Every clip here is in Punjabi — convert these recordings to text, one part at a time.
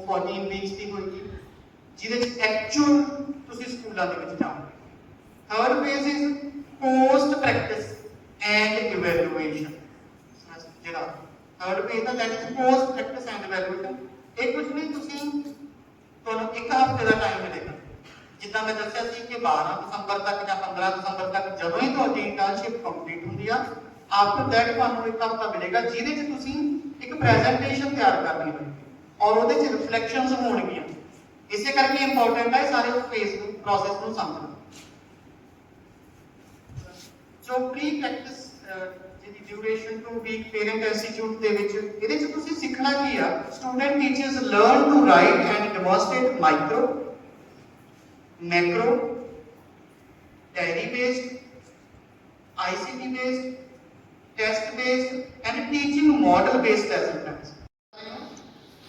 14 ਵੀਕਸ ਦੀ ਹੋਏਗੀ, ਜਿਹਦੇ ਵਿੱਚ ਐਕਚੁਅਲ ਤੁਸੀਂ ਸਕੂਲਾਂ ਦੇ ਵਿੱਚ ਜਾਓਗੇ। Third phase is post practice and evaluation. ਜਿਹੜਾ ਥਰਡ ਫੇਜ਼ ਦਾ that is post practice and evaluation. ਇਹ ਕੁਝ ਨਹੀਂ, ਤੁਸੀਂ ਤੁਹਾਨੂੰ ਇੱਕ ਹਫ਼ਤੇ ਦਾ ਟਾਈਮ ਮਿਲੇਗਾ। ਜਿੱਦਾਂ ਮੈਂ ਦੱਸਿਆ ਸੀ ਕਿ 12 ਦਸੰਬਰ ਤੱਕ ਜਾਂ 15 ਦਸੰਬਰ ਤੱਕ ਜਦੋਂ ਹੀ ਤੁਹਾਡੀ ਇੰਟਰਨਸ਼ਿਪ ਕੰਪਲੀਟ ਹੁੰਦੀ ਆ, ਆਫਟਰ ਦੈਟ ਤੁਹਾਨੂੰ ਇੱਕ ਹਫ਼ਤਾ ਮਿਲੇਗਾ ਜਿਹਦੇ 'ਚ ਤੁਸੀਂ ਇੱਕ ਪ੍ਰੈਜੈਂਟੇਸ਼ਨ ਤਿਆਰ ਕਰਨੀ ਹੋਏਗੀ ਔਰ ਉਹਦੇ 'ਚ ਰਿਫਲੈਕਸ਼ਨਸ ਹੋਣਗੀਆਂ। ਇਸੇ ਕਰਕੇ ਇੰਪੋਰਟੈਂਟ ਹੈ ਸਾਰੇ ਉਸ ਫੇਸ ਨੂੰ, ਪ੍ਰੋਸੈਸ ਨੂੰ ਸਮਝਣਾ। ਜੋ ਪ੍ਰੀ ਪ੍ਰੈਕਟਿਸ ਜਿਹਦੀ ਡਿਊਰੇਸ਼ਨ 2 ਵੀਕ ਪੇਰੈਂਟ ਇੰਸਟੀਚਿਊਟ ਦੇ ਵਿੱਚ, ਇਹਦੇ 'ਚ ਤੁਸੀਂ ਸਿੱਖਣਾ ਕੀ ਆ? Student teachers learn to write and demonstrate micro, macro, diary based, ICT based, test based and teaching model based lesson plans.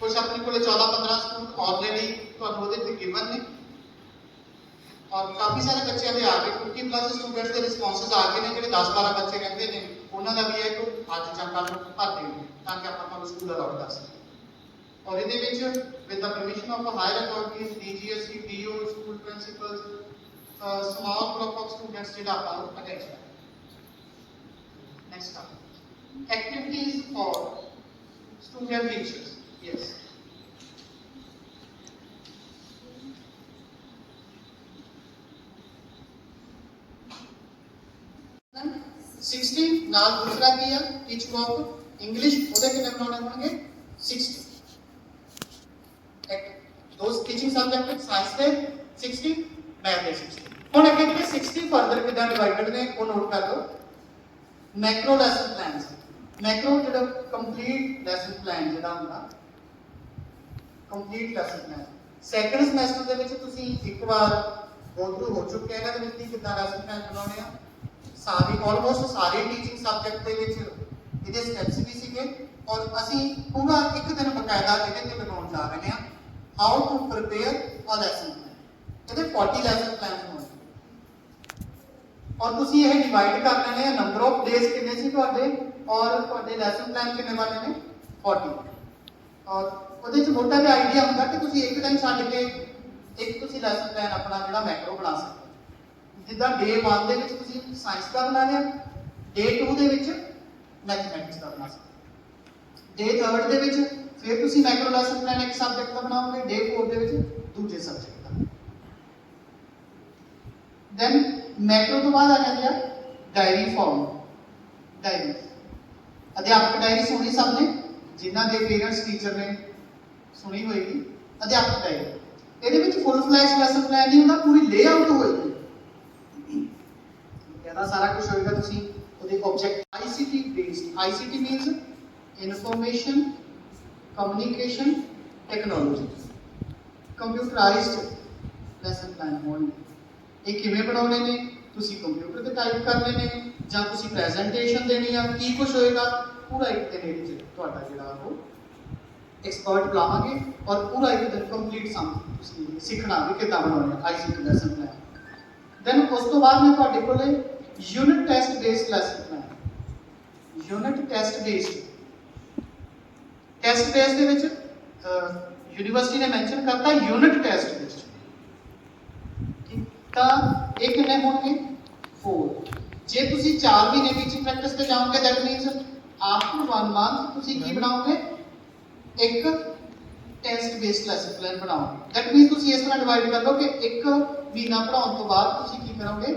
कुछ अपने को 14-15 स्कूल ऑलरेडी ਤੁਹਾਨੂੰ ਉਹਦੇ ਤੇ ਗਿਵਨ ਨੇ ਔਰ ਕਾਫੀ ਸਾਰੇ ਬੱਚਿਆਂ ਦੇ ਆ ਗਏ, 50+ ਸਟੂਡੈਂਟਸ ਦੇ ਰਿਸਪੌਂਸਸ ਆ ਗਏ ਨੇ। ਜਿਹੜੇ 10-12 ਬੱਚੇ ਰਹਿੰਦੇ ਨੇ ਉਹਨਾਂ ਦਾ ਵੀ ਹੈ ਕਿ ਅੱਜ ਜਾਂ ਕੱਲ੍ਹ ਨੂੰ ਭਰ ਦੇਣਗੇ ਤਾਂ ਕਿ ਆਪਾਂ ਤੁਹਾਨੂੰ ਸਕੂਲ ਅਲਾਟ ਕਰ ਸਕੀਏ। और ये with the permission of the higher authorities, DGSE, DO, school principals, small group of students did our attention. Next up, activities for student teachers. Yes. नाल दूसरा की है टीच वर्क इंग्लिश ਉਹਦੇ ਕਿੰਨੇ ਬਣਾਉਣੇ ਹੋਣਗੇ 60। those teaching subject science ਦੇ 60 math ਦੇ 60। ਹੁਣ ਅੱਗੇ ਜਿਹੜੇ 60 ਫਰਦਰ ਕਿਦਾਂ ਡਿਵਾਈਡਡ ਨੇ ਉਹ ਨੋਟ ਕਰ ਲਓ। ਮੈਕਰੋ ਲੈਸਨ ਪਲਾਨਸ, ਮੈਕਰੋ ਜਿਹੜਾ ਕੰਪਲੀਟ ਲੈਸਨ ਪਲਾਨ ਜਿਹੜਾ ਹੁੰਦਾ, complete lesson plan second semester ਦੇ ਵਿੱਚ ਤੁਸੀਂ ਇੱਕ ਵਾਰ ਗੋ ਥਰੂ ਹੋ ਚੁੱਕੇ ਇਹਨਾਂ ਦੇ ਵਿੱਚ ਕਿਦਾਂ ਲੈਸਨ ਪਲਾਨ ਬਣਾਉਣੇ ਆ। ਸਾਰੇ ਆਲਮੋਸਟ ਸਾਰੇ ਟੀਚਿੰਗ ਸਬਜੈਕਟ ਦੇ ਵਿੱਚ ਇਹਦੇ ਸਟੈਪਸ ਵੀ ਸੀਗੇ ਔਰ ਅਸੀਂ ਪੂਰਾ ਇੱਕ ਦਿਨ ਬਕਾਇਦਾ ਇਹਦੇ ਤੇ ਲਗਾਉਣ ਜਾ ਰਹੇ ਹਾਂ। How to prepare a lesson plan? ਇਹਦੇ 40 ਲੈਸਨ ਪਲਾਨਸ ਹੋਣਗੇ ਔਰ ਤੁਸੀਂ ਇਹ ਡਿਵਾਈਡ ਕਰ ਲੈਣੇ ਆ। ਨੰਬਰ ਆਫ ਡੇਜ਼ ਕਿੰਨੇ ਸੀ ਤੁਹਾਡੇ ਔਰ ਤੁਹਾਡੇ ਲੈਸਨ ਪਲਾਨ ਕਿੰਨੇ ਵਾਲੇ ਨੇ 40। ਔਰ ਉਹਦੇ ਚ ਮੋਟਾ ਜਿਹਾ ਆਈਡੀਆ ਹੁੰਦਾ ਕਿ ਤੁਸੀਂ ਇੱਕ ਦਿਨ ਛੱਡ ਕੇ ਇੱਕ ਤੁਸੀਂ ਲੈਸਨ ਪਲਾਨ ਆਪਣਾ ਜਿਹੜਾ ਮੈਕਰੋ ਬਣਾ ਸਕਦੇ ਹੋ। ਜਿੱਦਾਂ ਡੇ 1 ਦੇ ਵਿੱਚ ਤੁਸੀਂ ਸਾਇੰਸ ਦਾ ਬਣਾ ਲਿਆ, ਡੇ 2 ਦੇ ਵਿੱਚ ਮੈਥਮੈਟਿਕਸ ਦਾ ਬਣਾ ਸਕਦੇ, ਡੇ 3 ਦੇ ਵਿੱਚ फिर तुसी मैक्रो लेसन प्लान एक सब्जेक्ट का बनाओगे, डे 4 ਦੇ ਵਿੱਚ ਦੂਜੇ ਸਬਜੈਕਟ ਦਾ। ਦੈਨ ਮੈਕਰੋ ਤੋਂ ਬਾਅਦ ਆ ਜਾਂਦੀ ਆ ਡਾਇਰੀ ਫਾਰਮ। ਡਾਇਰੀ ਅਧਿਆਪਕ ਡਾਇਰੀ ਸੁਣੀ ਸਭ ਨੇ, ਜਿਨ੍ਹਾਂ ਦੇ ਪੇਰੈਂਟਸ ਟੀਚਰ ਨੇ ਸੁਣੀ ਹੋਏਗੀ ਅਧਿਆਪਕ ਡਾਇਰੀ। ਇਹਦੇ ਵਿੱਚ ਫੁੱਲ ਫਲੈਸ਼ ਲੈਸਨ ਪਲਾਨ ਨਹੀਂ ਹੁੰਦਾ, ਪੂਰੀ ਲੇਆਊਟ ਹੋਏਗੀ, ਇਹਦਾ ਸਾਰਾ ਕੁਝ ਹੋਏਗਾ। ਤੁਸੀਂ ਉਹਦੇ object ICT based, ICT means information communication technology, computerised lesson plan होणगे। ये किवें बनाउणे ने? तुसी कंप्यूटर ते टाइप करने ने जां तुसी प्रेजेंटेशन देनी आ, की कुछ होएगा पूरा एक दिन ਇਹਦੇ ਚ ਤੁਹਾਡਾ ਜਿਹੜਾ ਉਹ एक्सपर्ट बुलावांगे और पूरा एक दिन कंप्लीट सम तुसी सिखना भी किदां बनाउणे ICT लेसन प्लान। देन उस तो बाद मैं ਤੁਹਾਡੇ ਕੋਲੇ unit test based lesson plan, unit test based test base ਦੇ ਵਿੱਚ ਯੂਨੀਵਰਸਿਟੀ ਨੇ ਮੈਂਸ਼ਨ ਕਰਤਾ यूनिट टेस्ट बेस्ड। ਠੀਕ ਤਾਂ ਇਹ ਕਿੰਨੇ ਹੋਣਗੇ 4। ਜੇ ਤੁਸੀਂ 4 ਮਹੀਨੇ ਵਿੱਚ ਪ੍ਰੈਕਟਿਸ ਤੇ ਜਾਓਗੇ ਦੈਟ ਮੀਨਸ ਆਫਟਰ 1 ਮੰਥ ਤੁਸੀਂ ਕੀ ਬਣਾਓਗੇ? ਇੱਕ ਟੈਸਟ ਬੇਸਡ ਲੈਸਨ ਪਲਾਨ ਬਣਾਓਗੇ। ਦੈਟ ਮੀਨਸ ਤੁਸੀਂ ਇਸ ਤਰ੍ਹਾਂ ਡਿਵਾਈਡ ਕਰ ਲਓ ਕਿ ਇੱਕ ਮਹੀਨਾ ਪੜਾਉਣ ਤੋਂ ਬਾਅਦ ਤੁਸੀਂ ਕੀ ਕਰੋਗੇ?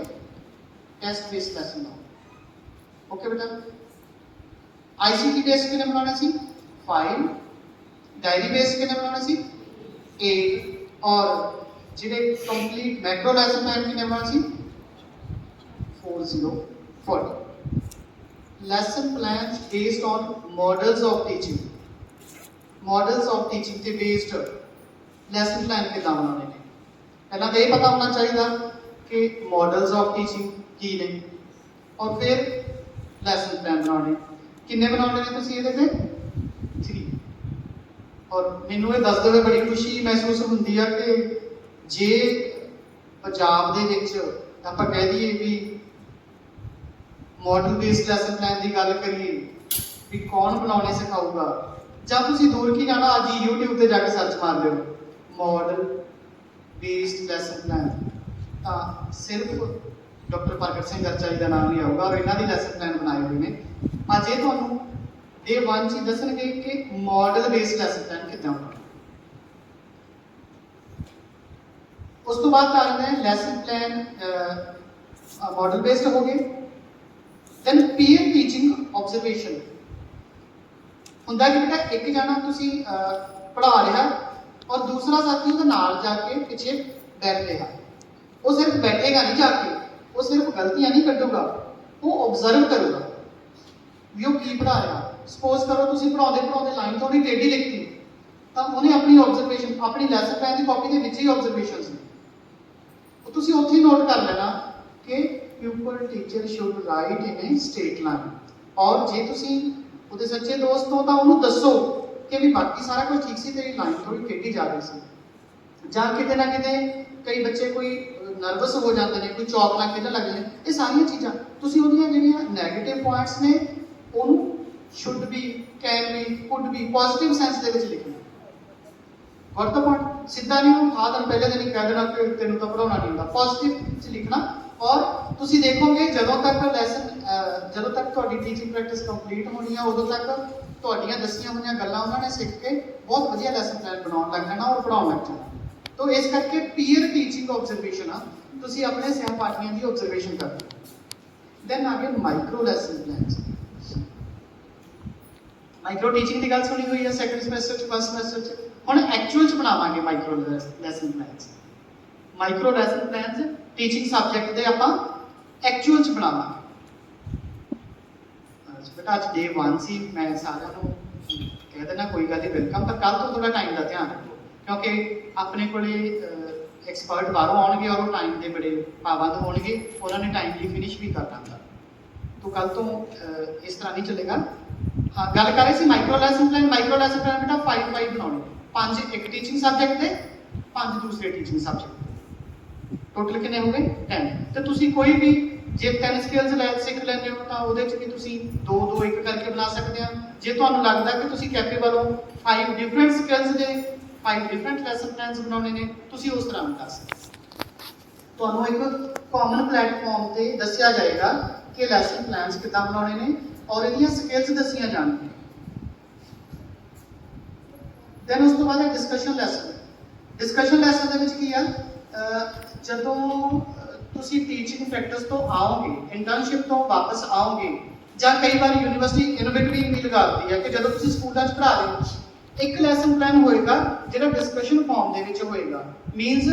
ਟੈਸਟ ਬੇਸਡ ਲੈਸਨ ਬਣਾਓਗੇ। ਓਕੇ ਬੇਟਾ। ICT ਬੇਸਡ ਕਿੰਨੇ ਬਣਾਉਣੇ ਸੀ 5, डायरी बेस कितने बनाने सी 8 और जिन्हें कंप्लीट मैक्रो लेसन प्लान कितने बनाने सी 40 lesson plan based on models of teaching, models of teaching ते बेस्ड लेसन प्लान कितना बनाने ने। पहला तो ये पता होना चाहिए कि मॉडल्स ऑफ टीचिंग की ने और फिर लेसन प्लान बनाने कितने बनाने ने तुसी ਇਹਦੇ ਤੇ 3। और मैनू ये दसदे हुए बड़ी खुशी महसूस होंदी है कि जे पंजाब दे विच आपां कह दईए भी मॉडल बेस्ड लैसन प्लान की गल करिए भी कौन बनाने सिखाऊगा ਜਾਂ ਤੁਸੀਂ ਦੂਰ ਕੀ ਜਾਣਾ, ਅੱਜ YouTube ਤੇ ਜਾ ਕੇ ਸਰਚ ਮਾਰ ਦਿਓ ਮਾਡਲ ਬੇਸਡ ਲੈਸਨ ਪਲਾਨ, ਤਾਂ ਸਿਰਫ ਡਾਕਟਰ ਪ੍ਰਗਟ ਸਿੰਘ ਅਰਚਾਈ ਦਾ ਨਾਮ ਹੀ ਆਊਗਾ ਔਰ ਇਹਨਾਂ ਦੀ ਲੈਸਨ ਪਲਾਨ ਬਣਾਏ ਹੋਏ ਨੇ। ਅੱਜ ਇਹ ਤੁਹਾਨੂੰ ਡੇ 1 ਚ ਦੱਸਣਗੇ ਕਿ ਮਾਡਲ ਬੇਸਡ ਲੈਸਨ ਪਲਾਨ ਕਿੱਦਾਂ ਬਣਾਉਣਾ। ਉਸ ਤੋਂ ਬਾਅਦ ਆ ਜਾਂਦਾ ਹੈ ਲੈਸਨ ਪਲਾਨ ਮਾਡਲ ਬੇਸਡ ਹੋ ਗਏ। ਦੈਨ ਪੀਅਰ ਟੀਚਿੰਗ ਆਬਜ਼ਰਵੇਸ਼ਨ ਹੁੰਦਾ ਕਿ ਬੇਟਾ ਇੱਕ ਜਾਣਾ ਤੁਸੀਂ ਪੜ੍ਹਾ ਰਿਹਾ ਔਰ ਦੂਸਰਾ ਸਾਥੀ ਉਹਦੇ ਨਾਲ ਜਾ ਕੇ ਪਿੱਛੇ ਬੈਠ ਰਿਹਾ। ਉਹ ਸਿਰਫ ਬੈਠੇਗਾ ਨਹੀਂ ਜਾ ਕੇ, ਉਹ ਸਿਰਫ ਗਲਤੀਆਂ ਨਹੀਂ ਕੱਢੂਗਾ, ਉਹ ਆਬਜ਼ਰਵ ਕਰੂਗਾ ਵੀ ਉਹ ਕੀ ਪੜ੍ਹਾ ਰਿਹਾ। ਸਪੋਜ਼ ਕਰੋ ਤੁਸੀਂ ਪੜ੍ਹਾਉਂਦੇ ਲਾਈਨ ਥੋੜੀ ਟੇਢੀ ਲਿਖਤੀ, ਤਾਂ ਉਹਨੇ ਆਪਣੀ ਆਬਜ਼ਰਵੇਸ਼ਨ ਆਪਣੀ ਲੈਸਨ ਪਲਾਨ ਦੀ ਕਾਪੀ ਦੇ ਵਿੱਚ ਹੀ ਆਬਜ਼ਰਵੇਸ਼ਨਸ ਨੇ, ਉਹ ਤੁਸੀਂ ਉੱਥੇ ਹੀ ਨੋਟ ਕਰ ਲੈਣਾ ਕਿ pupil teacher should write in a straight line. ਔਰ ਜੇ ਤੁਸੀਂ ਉਹਦੇ ਸੱਚੇ ਦੋਸਤ ਹੋ ਤਾਂ ਉਹਨੂੰ ਦੱਸੋ ਕਿ ਵੀ ਬਾਕੀ ਸਾਰਾ ਕੁਝ ਠੀਕ ਸੀ, ਤੇਰੀ ਲਾਈਨ ਥੋੜੀ ਟੇਢੀ ਜਾ ਰਹੀ ਸੀ। ਜਾਂ ਕਿਤੇ ਨਾ ਕਿਤੇ ਕਈ ਬੱਚੇ ਕੋਈ ਨਰਵਸ ਹੋ ਜਾਂਦੇ ਨੇ, ਕੋਈ ਚੌਕ ਨਾਲ ਖੇਡਣ ਲੱਗ ਜਾਂਦੇ ਨੇ, ਇਹ ਸਾਰੀਆਂ ਚੀਜ਼ਾਂ ਤੁਸੀਂ ਉਹਦੀਆਂ ਜਿਹੜੀਆਂ ਨੈਗੇਟਿਵ ਪੁਆਇੰਟਸ ਨੇ ਉਹਨੂੰ should be, can be, could B positive sense ਦੇ ਵਿੱਚ ਲਿਖਣਾ। ਵਰਤ ਪੁਆਇੰਟ ਸਿੱਧਾ ਨਹੀਂ ਉਹ ਆ ਦਿਨ ਪਹਿਲੇ ਦਿਨ ਹੀ ਕਹਿ ਦੇਣਾ ਕਿ ਤੈਨੂੰ ਤਾਂ ਪੜਾਉਣਾ ਨਹੀਂ ਹੁੰਦਾ, ਪੋਜ਼ਿਟਿਵ ਚ ਲਿਖਣਾ। ਔਰ ਤੁਸੀਂ ਦੇਖੋਗੇ ਜਦੋਂ ਤੱਕ ਤੁਹਾਡੀ ਟੀਚਿੰਗ ਪ੍ਰੈਕਟਿਸ ਕੰਪਲੀਟ ਹੋਣੀ ਆ, ਉਦੋਂ ਤੱਕ ਤੁਹਾਡੀਆਂ ਦੱਸੀਆਂ ਹੋਈਆਂ ਗੱਲਾਂ ਉਹਨਾਂ ਨੇ ਸਿੱਖ ਕੇ ਬਹੁਤ ਵਧੀਆ ਲੈਸਨ ਪਲਾਨ ਬਣਾਉਣ ਲੱਗ ਜਾਣਾ ਔਰ ਪੜਾਉਣ ਲੱਗ ਜਾਣਾ। तो इस करके पीयर टीचिंग ऑब्जर्वेशन आ तुसी अपने सहपाठियों की ऑब्जर्वेशन करते। दैन आगे micro lesson plans, micro teaching की गल सुनी हुई है सैकंड सेमेस्टर फर्स्ट सेमेस्टर हुण एक्चुअल च बनावांगे micro lesson plans. Micro lesson plans teaching subject दे आपां एक्चुअल च बनावांगे। बेटा अज डे 1 सी, मैं सारिआं नूं कह देना कोई गल नहीं वेलकम, पर कल तो थोड़ा टाइम का ध्यान रखो क्योंकि अपने को एक्सपर्ट बाहरों आउणगे और टाइम के बड़े पाबंद होणगे, उन्होंने टाइमली फिनिश भी करना था, तो कल तो इस तरह नहीं चलेगा। हाँ गल कर रहे थे micro lesson plan. Micro lesson plan बेटा 5 बनाने, 5 एक टीचिंग सब्जेक्ट थे, 5 दूसरे टीचिंग सब्जेक्ट, टोटल कितने हो गए 10। तो तुसी कोई भी जे 10 स्किल्स सीख लेंगे हो तो वो भी तुसी 2-2 एक करके बना सकते हैं। जे तुहानूं लगदा कि तुसी कैपेबल हो 5 डिफरेंट स्किल्स दे 5 डिफरेंट लैसन प्लान्स बनाने ने, तुसी उस तरह कर सकते। तुहानूं एक कॉमन प्लेटफॉर्म ते दस्सिया जाएगा कि लैसन प्लान्स किदां बनाने ने और इहदियां स्किल्स दस्सियां जाणगीआं। दैन उस तो बाद डिस्कशन लैसन। डिस्कशन लैसन दे विच की आ, जदों तुसी टीचिंग प्रैक्टिस तो आओगे, इंटर्नशिप तो वापस आओगे, जां कई बार यूनिवर्सिटी इनोवेटिव भी लगा दी है कि जदों तुसी स्कूलां च पढ़ा रहे हो एक लैसन प्लान होएगा जो डिस्कशन फॉर्म दे विच होएगा। मीनस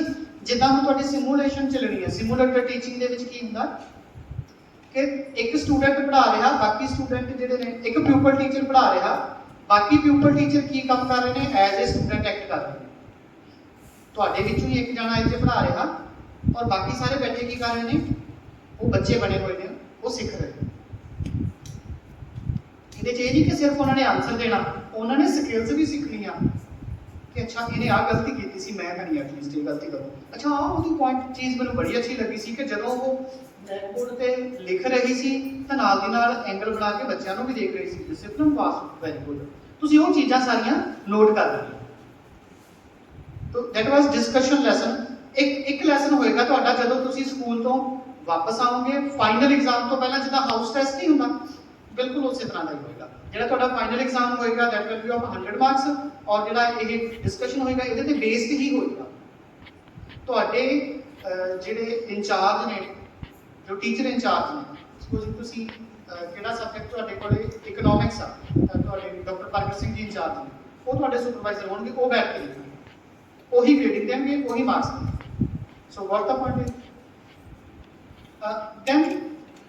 जिद्दां हुण तुहाडी सिमुलेशन चलनी है, सिमुलेटर टीचिंग दे विच की हुंदा कि एक स्टूडेंट पढ़ा रहा, बाकी स्टूडेंट जिहड़े ने एक प्यूपल टीचर पढ़ा रहा, बाकी प्यूपल टीचर की काम कर रहे हैं एज ए स्टूडेंट एक्ट कर रहे हैं। तुहाडे विचों ही एक जना इत्थे पढ़ा रहा और बाकी सारे बैठे की कर रहे हैं, वो बच्चे बने हुए हैं, वो सीख रहे हैं। ये नहीं कि सिर्फ उन्होंने आंसर देना, उन्होंने स्किल्स भी सीखनी आ कि अच्छा इन्हें आ गलती की सी, मैं नहीं एटलीस्ट ये गलती करूँ। अच्छा हाँ वो पॉइंट चीज़ मैंने बड़ी अच्छी लगी सी कि जदों वो ब्लैक बोर्ड पर लिख रही सी तो नाल दी नाल एंगल बना के बच्चों को भी देख रही सी, डिसिप्लिन पास वेरी गुड, तुसीं वो चीज़ां सारियां नोट कर लेंगे। तो दैट वाज डिस्कशन लैसन। एक लैसन होएगा तुहाडा जदों तुसीं स्कूल तो वापस आओगे, फाइनल एग्जाम तो पहला जिद्दां हाउस टेस्ट नहीं हुंदा बिल्कुल उस तरह का ही होएगा। जिहड़ा तुहाडा फाइनल एग्जाम होएगा that will be of 100 marks और जिहड़ा ये डिस्कशन होएगा इहदे ते बेस्ड ही होएगा। तुहाडे जिहड़े इंचार्ज ने, जो टीचर इंचार्ज ने, सपोज तुसीं किहड़ा सब्जेक्ट तुहाडे कोले इकोनॉमिक्स आ, तुहाडे डॉक्टर प्रगट सिंह जी इंचार्ज ने, वो तुहाडे सुपरवाइजर होणगे, वो बैठ के लिखणगे, ਉਹੀ ਗ੍ਰੇਡਿੰਗ ਦੇਣਗੇ, ਉਹੀ ਮਾਰਕਸ ਦੇਣਗੇ। ਸੋ ਵਾਟ ਦਾ ਪੁਆਇੰਟ ਇਜ਼ ਦੈਨ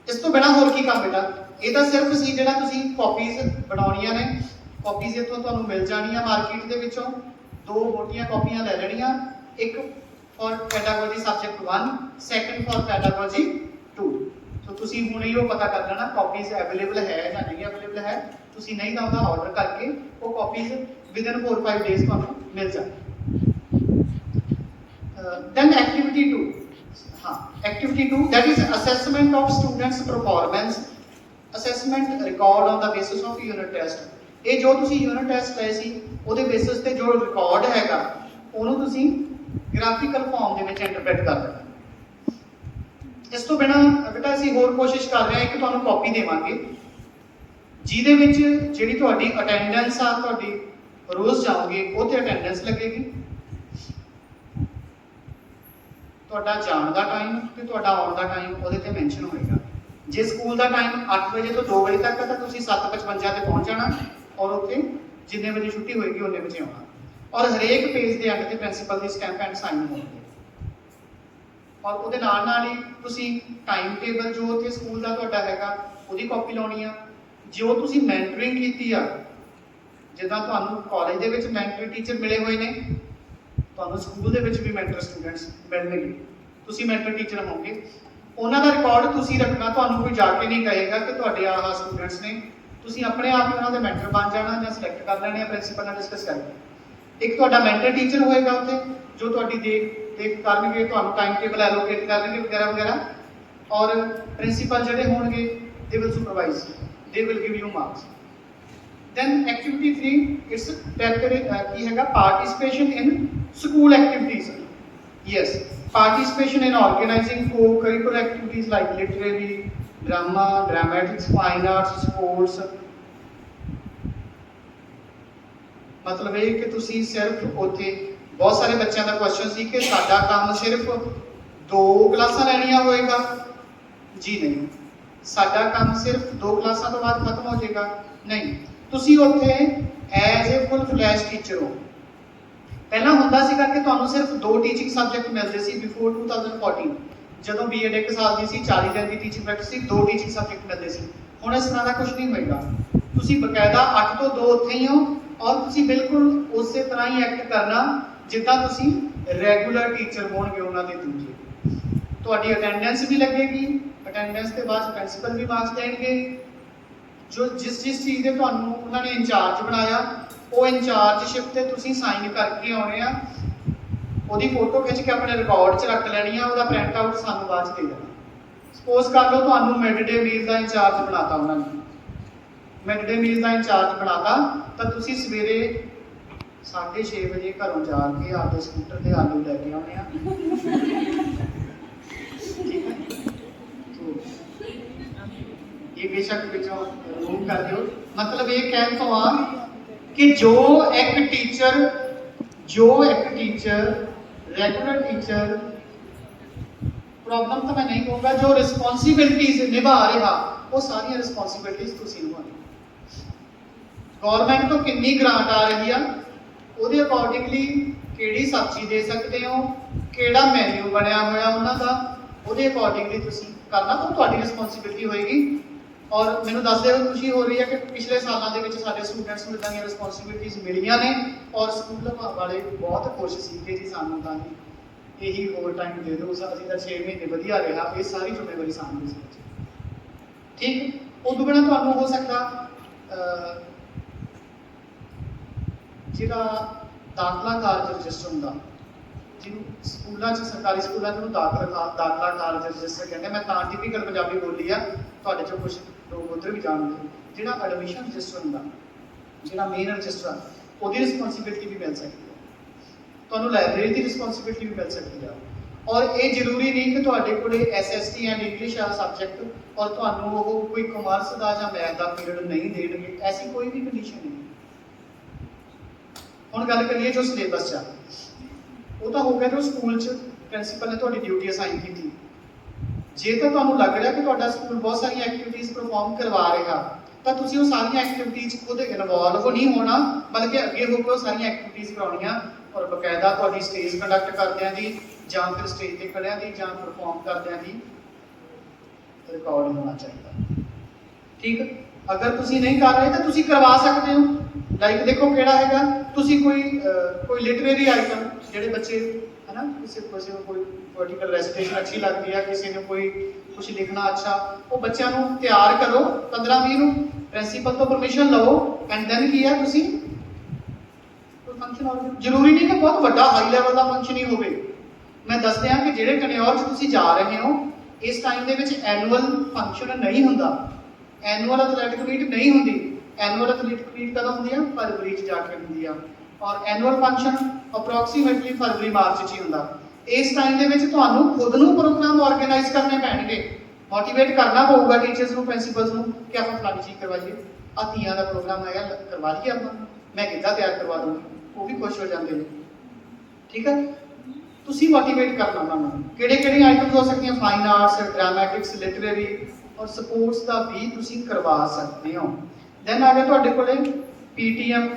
ਇਸ ਤੋਂ ਬਿਨਾਂ ਹੋਰ ਕੀ ਕੰਮ ਬੇਟਾ, ਇਹ ਤਾਂ ਸਿਰਫ ਸੀ ਜਿਹੜਾ ਤੁਸੀਂ ਕਾਪੀਜ਼ ਬਣਾਉਣੀਆਂ ਨੇ। ਕਾਪੀਜ਼ ਇੱਥੋਂ ਤੁਹਾਨੂੰ ਮਿਲ ਜਾਣੀਆਂ ਮਾਰਕੀਟ ਦੇ ਵਿੱਚੋਂ, 2 ਮੋਟੀਆਂ ਕਾਪੀਆਂ ਲੈ ਲੈਣੀਆਂ, ਇੱਕ for pedagogy subject 1, second for pedagogy 2। ਸੋ ਤੁਸੀਂ ਹੁਣ ਇਹੋ ਪਤਾ ਕਰ ਲੈਣਾ ਕਾਪੀਜ਼ ਅਵੇਲੇਬਲ ਹੈ ਜਾਂ ਨਹੀਂ ਅਵੇਲੇਬਲ ਹੈ। ਤੁਸੀਂ ਨਹੀਂ ਤਾਂ ਉਹਦਾ ਆਰਡਰ ਕਰਕੇ ਉਹ ਕਾਪੀਜ਼ ਵਿਦਨ 4-5 ਡੇਜ਼ ਤੁਹਾਨੂੰ ਮਿਲ ਜਾਣਗੀਆਂ। Then activity 2, activity 2 that is assessment of students' performance, assessment record on the basis of unit test। ਇਹ ਜੋ ਤੁਸੀਂ ਯੂਨਿਟ ਟੈਸਟ ਲਏ ਸੀ ਉਹਦੇ ਬੇਸਿਸ ਤੇ ਜੋ ਰਿਕਾਰਡ ਹੈਗਾ ਉਹਨੂੰ ਤੁਸੀਂ ਗ੍ਰਾਫਿਕਲ ਫਾਰਮ ਦੇ ਵਿੱਚ ਇੰਟਰਪ੍ਰੀਟ ਕਰ ਦੇਣਾ। ਇਸ ਤੋਂ ਬਿਨਾਂ ਬੇਟਾ ਅਸੀਂ ਹੋਰ ਕੋਸ਼ਿਸ਼ ਕਰ ਰਹੇ ਹਾਂ, ਇੱਕ ਤੁਹਾਨੂੰ ਕਾਪੀ ਦੇਵਾਂਗੇ ਜਿਹਦੇ ਵਿੱਚ ਜਿਹੜੀ ਤੁਹਾਡੀ ਅਟੈਂਡੈਂਸ ਆ, ਤੁਹਾਡੀ ਰੋਜ਼ ਜਾਓਗੇ ਉਹ ਤੇ ਅਟੈਂਡੈਂਸ ਲੱਗੇਗੀ, ਤੁਹਾਡਾ ਜਾਣ ਦਾ ਟਾਈਮ ਤੇ ਤੁਹਾਡਾ ਆਉਣ ਦਾ ਟਾਈਮ ਉਹਦੇ ਤੇ ਮੈਂਸ਼ਨ ਹੋਏਗਾ। ਜੇ ਸਕੂਲ ਦਾ ਟਾਈਮ 8 ਵਜੇ ਤੋਂ 2 ਵਜੇ ਤੱਕ ਹੈ ਤਾਂ ਤੁਸੀਂ 7:55 ਤੇ ਪਹੁੰਚ ਜਾਣਾ ਔਰ ਉੱਥੇ ਜਿੰਨੇ ਵਜੇ ਛੁੱਟੀ ਹੋਏਗੀ ਉਹਨੇ ਵਜੇ ਆਉਣਾ। ਔਰ ਹਰੇਕ ਪੇਜ ਦੇ ਅੰਤ ਤੇ principal the stamp and sign ਹੋਣਗੇ। ਔਰ ਉਹਦੇ ਨਾਲ ਨਾਲ ਹੀ ਤੁਸੀਂ ਟਾਈਮ ਟੇਬਲ ਜੋ ਉੱਥੇ ਸਕੂਲ ਦਾ ਤੁਹਾਡਾ ਹੈਗਾ ਉਹਦੀ ਕਾਪੀ ਲਾਉਣੀ ਆ। ਜੋ ਤੁਸੀਂ ਮੈਂਟਰਿੰਗ ਕੀਤੀ ਆ, ਜਿੱਦਾਂ ਤੁਹਾਨੂੰ ਕਾਲਜ ਦੇ ਵਿੱਚ ਮੈਂਟਰ ਟੀਚਰ ਮਿਲੇ ਹੋਏ ਨੇ, ਤੁਹਾਨੂੰ ਸਕੂਲ ਦੇ ਵਿੱਚ ਵੀ ਮੈਂਟਰ ਸਟੂਡੈਂਟਸ ਮਿਲਣਗੇ, ਤੁਸੀਂ ਮੈਂਟਰ ਟੀਚਰ ਹੋਵੋਗੇ। ਉਹਨਾਂ ਦਾ ਰਿਕਾਰਡ ਤੁਸੀਂ ਰੱਖਣਾ, ਤੁਹਾਨੂੰ ਕੋਈ ਜਾ ਕੇ ਨਹੀਂ ਕਹੇਗਾ ਕਿ ਤੁਹਾਡੇ ਆਹ ਸਟੂਡੈਂਟਸ ਨੇ, ਤੁਸੀਂ ਆਪਣੇ ਆਪ ਹੀ ਉਹਨਾਂ ਦੇ ਮੈਂਟਰ ਬਣ ਜਾਣਾ ਜਾਂ ਸਿਲੈਕਟ ਕਰ ਲੈਣੇ ਆ ਪ੍ਰਿੰਸੀਪਲ ਨਾਲ ਡਿਸਕਸ ਕਰਕੇ। ਇੱਕ ਤੁਹਾਡਾ ਮੈਂਟਰ ਟੀਚਰ ਹੋਏਗਾ ਉੱਥੇ ਜੋ ਤੁਹਾਡੀ ਦੇਖ ਕਰਨਗੇ, ਤੁਹਾਨੂੰ ਟਾਈਮ ਟੇਬਲ ਐਲੋਕੇਟ ਕਰਨਗੇ ਵਗੈਰਾ ਵਗੈਰਾ। ਔਰ ਪ੍ਰਿੰਸੀਪਲ ਜਿਹੜੇ ਹੋਣਗੇ they will supervise, they will give you marks. Then activity 3 it's ਕੀ ਹੈਗਾ, participation in school activities. Yes, participation in organizing co-curricular activities like literary, drama, dramatics, fine arts, sports। मतलब ये कि तुसी सिर्फ उत्थे बहुत सारे बच्चों का क्वेश्चन सी कि साडा काम सिर्फ 2 क्लासां लैणियां होएगा जी, नहीं, साडा काम सिर्फ 2 क्लासां तो बाद खत्म हो जाएगा नहीं। तुसी उत्थे as a full flash teacher हो। ਪਹਿਲਾਂ ਹੁੰਦਾ ਸੀਗਾ ਕਿ ਤੁਹਾਨੂੰ ਸਿਰਫ 2 ਟੀਚਿੰਗ ਸਬਜੈਕਟ ਮਿਲਦੇ ਸੀ ਬਿਫੋਰ 2014, ਜਦੋਂ ਬੀਐਡ 1 ਸਾਲ ਦੀ ਸੀ, 40 ਦਿਨ ਦੀ ਟੀਚਿੰਗ ਪ੍ਰੈਕਟਿਸ ਸੀ, 2 ਟੀਚਿੰਗ ਸਬਜੈਕਟ ਮਿਲਦੇ ਸੀ। ਹੁਣ ਇਸ ਤਰ੍ਹਾਂ ਦਾ ਕੁਝ ਨਹੀਂ ਹੋਏਗਾ। ਤੁਸੀਂ ਬਕਾਇਦਾ 8 ਤੋਂ 2 ਉੱਥੇ ਹੀ ਹੋ ਔਰ ਤੁਸੀਂ ਬਿਲਕੁਲ ਉਸੇ ਤਰ੍ਹਾਂ ਹੀ ਐਕਟ ਕਰਨਾ ਜਿੱਦਾਂ ਤੁਸੀਂ ਰੈਗੂਲਰ ਟੀਚਰ ਹੋਣਗੇ ਉਹਨਾਂ ਦੇ ਦੂਜੇ। ਤੁਹਾਡੀ ਅਟੈਂਡੈਂਸ ਵੀ ਲੱਗੇਗੀ, ਅਟੈਂਡੈਂਸ ਦੇ ਬਾਅਦ ਪ੍ਰਿੰਸੀਪਲ ਵੀ ਮਾਰਕਸ ਦੇਣਗੇ। ਜੋ ਜਿਸ ਚੀਜ਼ ਦੇ ਤੁਹਾਨੂੰ ਉਹਨਾਂ ਨੇ ਇੰਚਾਰਜ ਬਣਾਇਆ ਉਹ ਇੰਚਾਰਜਸ਼ਿਪ ਤੇ ਤੁਸੀਂ ਸਾਈਨ ਕਰਕੇ ਆਉਣੇ ਆ, ਉਹਦੀ ਫੋਟੋ ਖਿੱਚ ਕੇ ਆਪਣੇ ਰਿਕਾਰਡ 'ਚ ਰੱਖ ਲੈਣੀ ਆ, ਉਹਦਾ ਪ੍ਰਿੰਟ ਆਊਟ ਸਾਨੂੰ ਬਾਅਦ 'ਚ ਦੇ ਦੇਣਾ। ਸਪੋਜ਼ ਕਰ ਲਓ ਤੁਹਾਨੂੰ ਮਿਡ ਡੇ ਮੀਲ ਦਾ ਇੰਚਾਰਜ ਬਣਾਤਾ ਉਹਨਾਂ ਨੇ, ਮਿਡ ਡੇ ਮੀਲ ਦਾ ਇੰਚਾਰਜ ਬਣਾਤਾ ਤਾਂ ਤੁਸੀਂ ਸਵੇਰੇ 6:30 ਵਜੇ ਘਰੋਂ ਜਾ ਕੇ ਆਪਦੇ ਸਕੂਟਰ ਤੇ ਆਲੂ ਲੈ ਕੇ ਆਉਣੇ ਆ। ਠੀਕ ਹੈ, ਇਹ ਬੇਸ਼ੱਕ ਵਿੱਚੋਂ ਰਿਮੂਵ ਕਰ ਦਿਓ। ਮਤਲਬ ਇਹ ਕਹਿਣ ਤੋਂ ਆ कि जो एक टीचर रेगुलर टीचर, प्रॉब्लम तो मैं नहीं कहूँगा, जो रिस्पॉन्सिबिलिटीज निभा रहा वो सारी रिस्पॉन्सिबिलिटीज तुसीं निभानी। गवर्नमेंट तो कितनी ग्रांट आ रही है, ਉਹਦੇ ਅਕੋਰਡਿੰਗਲੀ ਕਿਹੜੀ ਸਬਜ਼ੀ ਦੇ ਸਕਦੇ ਹੋ, ਕਿਹੜਾ ਮੈਨੂ ਬਣਿਆ ਹੋਇਆ ਉਹਨਾਂ ਦਾ, ਉਹਦੇ ਅਕੋਰਡਿੰਗਲੀ ਤੁਸੀਂ ਕਰਨਾ, ਤਾਂ ਤੁਹਾਡੀ ਰਿਸਪੌਂਸਿਬਿਲਿਟੀ ਹੋਏਗੀ। ਔਰ ਮੈਨੂੰ ਦੱਸਦੇ ਹੋ ਖੁਸ਼ੀ ਹੋ ਰਹੀ ਹੈ ਕਿ ਪਿਛਲੇ ਸਾਲਾਂ ਦੇ ਵਿੱਚ ਸਾਡੇ ਸਟੂਡੈਂਟਸ ਨੂੰ ਇਦਾਂ ਦੀਆਂ ਰਿਸਪੌਂਸਿਬਿਲਿਟੀਜ਼ ਮਿਲੀਆਂ ਨੇ ਔਰ ਸਕੂਲ ਵਾਲੇ ਬਹੁਤ ਖੁਸ਼ ਸੀ ਕਿ ਜੀ ਸਾਨੂੰ ਤਾਂ ਇਹੀ ਹੋਰ ਟਾਈਮ ਦੇ ਦਿਓ, ਅਸੀਂ ਤਾਂ 6 ਮਹੀਨੇ ਵਧੀਆ ਰਿਹਾ, ਇਹ ਸਾਰੀ ਜ਼ਿੰਮੇਵਾਰੀ ਸਾਨੂੰ ਸੀ। ਠੀਕ, ਉਦੋਂ ਬਿਨਾਂ ਤੁਹਾਨੂੰ ਹੋ ਸਕਦਾ ਜਿਹੜਾ ਦਾਖਲਾ ਕਾਰਜ ਰਜਿਸਟਰ ਹੁੰਦਾ, ਜਿਹਨੂੰ ਸਕੂਲਾਂ 'ਚ ਸਰਕਾਰੀ ਸਕੂਲਾਂ 'ਚ ਉਹਨੂੰ ਦਾਖਲਾ ਕਾਰਜ ਰਜਿਸਟਰ ਕਹਿੰਦੇ। ਮੈਂ ਤਾਂ ਟਿਪੀਕਲ ਪੰਜਾਬੀ ਬੋਲੀ ਆ, ਤੁਹਾਡੇ 'ਚੋਂ ਕੁਛ ਲੋਕ ਉੱਧਰ ਵੀ ਜਾਣਦੇ। ਜਿਹੜਾ ਐਡਮਿਸ਼ਨ ਰਜਿਸਟਰ ਹੁੰਦਾ, ਜਿਹੜਾ ਮੇਨ ਰਜਿਸਟਰ ਆ, ਉਹਦੀ ਰਿਸਪੌਂਸਿਬਿਲਿਟੀ ਵੀ ਮਿਲ ਸਕਦੀ ਹੈ ਤੁਹਾਨੂੰ, ਲਾਇਬ੍ਰੇਰੀ ਦੀ ਰਿਸਪੌਂਸਿਬਿਲਿਟੀ ਵੀ ਮਿਲ ਸਕਦੀ ਆ। ਔਰ ਇਹ ਜ਼ਰੂਰੀ ਨਹੀਂ ਕਿ ਤੁਹਾਡੇ ਕੋਲ SST ਐਂਡ ਇੰਗਲਿਸ਼ ਆ ਸਬਜੈਕਟ ਔਰ ਤੁਹਾਨੂੰ ਉਹ ਕੋਈ ਕਮਰਸ ਦਾ ਜਾਂ ਮੈਥ ਦਾ ਪੀਰੀਅਡ ਨਹੀਂ ਦੇਣਗੇ, ਐਸੀ ਕੋਈ ਵੀ ਕੰਡੀਸ਼ਨ ਨਹੀਂ। ਹੁਣ ਗੱਲ ਕਰੀਏ ਜੋ ਸਿਲੇਬਸ 'ਚ ਆ, ਉਹ ਤਾਂ ਹੋ ਗਿਆ ਜੋ ਸਕੂਲ 'ਚ ਪ੍ਰਿੰਸੀਪਲ ਨੇ ਤੁਹਾਡੀ ਡਿਊਟੀ ਅਸਾਈਨ ਕੀਤੀ। ਜੇ ਤਾਂ ਤੁਹਾਨੂੰ ਲੱਗ ਰਿਹਾ ਕਿ ਤੁਹਾਡਾ ਸਕੂਲ ਬਹੁਤ ਸਾਰੀਆਂ ਐਕਟੀਵਿਟੀਜ਼ ਪਰਫਾਰਮ ਕਰਵਾ ਰਿਹਾ ਤਾਂ ਤੁਸੀਂ ਉਹ ਸਾਰੀਆਂ ਐਕਟੀਵਿਟੀਜ਼ ਖੁਦ ਇਨਵੋਲਵ ਨਹੀਂ ਹੋਣਾ, ਬਲਕਿ ਅੱਗੇ ਹੋ ਕੇ ਉਹ ਸਾਰੀਆਂ ਐਕਟੀਵਿਟੀਜ਼ ਕਰਾਉਣੀਆਂ ਔਰ ਬਕਾਇਦਾ ਤੁਹਾਡੀ ਸਟੇਜ ਕੰਡਕਟ ਕਰਦਿਆਂ ਦੀ ਜਾਂ ਫਿਰ ਸਟੇਜ ਤੇ ਖੜਿਆਂ ਦੀ ਜਾਂ ਪਰਫਾਰਮ ਕਰਦਿਆਂ ਦੀ ਰਿਕਾਰਡ ਹੋਣਾ ਚਾਹੀਦਾ। ਠੀਕ, ਅਗਰ ਤੁਸੀਂ ਨਹੀਂ ਕਰ ਰਹੇ ਤਾਂ ਤੁਸੀਂ ਕਰਵਾ ਸਕਦੇ ਹੋ। ਲਾਈਕ ਦੇਖੋ ਕਿਹੜਾ ਹੈਗਾ, ਤੁਸੀਂ ਕੋਈ ਲਿਟਰੇਰੀ ਆਈਟਮ, ਜਿਹੜੇ ਬੱਚੇ है ना, ਕਿਸੇ ਨੂੰ ਕੋਈ ਪੋਲੀਟੀਕਲ ਰੈਸੀਟੇਸ਼ਨ ਅੱਛੀ ਲੱਗਦੀ ਹੈ, ਕਿਸੇ ਨੂੰ ਕੋਈ ਕੁਝ ਲਿਖਣਾ ਅੱਛਾ, ਉਹ ਬੱਚਿਆਂ ਨੂੰ ਤਿਆਰ ਕਰੋ 15-20 ਨੂੰ, ਪ੍ਰਿੰਸੀਪਲ ਤੋਂ ਪਰਮਿਸ਼ਨ ਲਓ ਐਂਡ ਦੈਨ ਕੀ ਹੈ ਤੁਸੀਂ ਕੋਈ ਫੰਕਸ਼ਨ। ਜ਼ਰੂਰੀ ਨਹੀਂ ਕਿ ਬਹੁਤ ਵੱਡਾ ਹਾਈ ਲੈਵਲ ਦਾ ਫੰਕਸ਼ਨ ਹੀ ਹੋਵੇ। ਮੈਂ ਦੱਸ ਦਿਆਂ ਕਿ ਜਿਹੜੇ ਟਨਿਓਰ 'ਚ ਤੁਸੀਂ ਜਾ ਰਹੇ ਹੋ ਇਸ ਟਾਈਮ ਦੇ ਵਿੱਚ ਐਨੂਅਲ ਫੰਕਸ਼ਨ ਨਹੀਂ ਹੁੰਦਾ, ਐਨੂਅਲ ਐਥਲੈਟਿਕ ਮੀਟ ਨਹੀਂ ਹੁੰਦੀ, ਐਨੂਅਲ ਐਥਲੀਟਿਕ ਮੀਟ ਕਦੋਂ ਹੁੰਦੀ ਆ? ਫਰਵਰੀ 'ਚ ਜਾ ਕੇ ਹੁੰਦੀ ਆ, ਔਰ ਐਨੂਅਲ ਫੰਕਸ਼ਨ ਅਪਰੋਕਸੀਮੇਟਲੀ ਫਰਵਰੀ ਮਾਰਚ 'ਚ ਹੀ ਹੁੰਦਾ। ਇਸ ਟਾਈਮ ਦੇ ਵਿੱਚ ਤੁਹਾਨੂੰ ਖੁਦ ਨੂੰ ਪ੍ਰੋਗਰਾਮ ਆਰਗੇਨਾਈਜ਼ ਕਰਨੇ ਪੈਣਗੇ, ਮੋਟੀਵੇਟ ਕਰਨਾ ਪਊਗਾ ਟੀਚਰਸ ਨੂੰ, ਪ੍ਰਿੰਸੀਪਲਸ ਨੂੰ ਕਿ ਆਪਾਂ ਫਲਾਣੀ ਚੀਜ਼ ਕਰਵਾਈਏ, ਆ ਤੀਆਂ ਦਾ ਪ੍ਰੋਗਰਾਮ ਹੈਗਾ ਕਰਵਾ ਲਈਏ ਆਪਾਂ, ਮੈਂ ਕਿੱਦਾਂ ਤਿਆਰ ਕਰਵਾ ਦੂੰਗੀ, ਉਹ ਵੀ ਖੁਸ਼ ਹੋ ਜਾਂਦੇ ਨੇ। ਠੀਕ ਹੈ, ਤੁਸੀਂ ਮੋਟੀਵੇਟ ਕਰਨਾ ਉਹਨਾਂ ਨੂੰ। ਕਿਹੜੇ ਕਿਹੜੇ ਆਈਟਮਸ ਹੋ ਸਕਦੀਆਂ? ਫਾਈਨ ਆਰਟਸ, ਡਰਾਮੈਟਿਕਸ, ਲਿਟਰੇਰੀ ਔਰ ਸਪੋਰਟਸ ਦਾ ਵੀ ਤੁਸੀਂ ਕਰਵਾ ਸਕਦੇ ਹੋ। ਦੈਨ ਆ ਗਿਆ ਤੁਹਾਡੇ ਕੋਲੇ ਪੀਟੀਐਮ,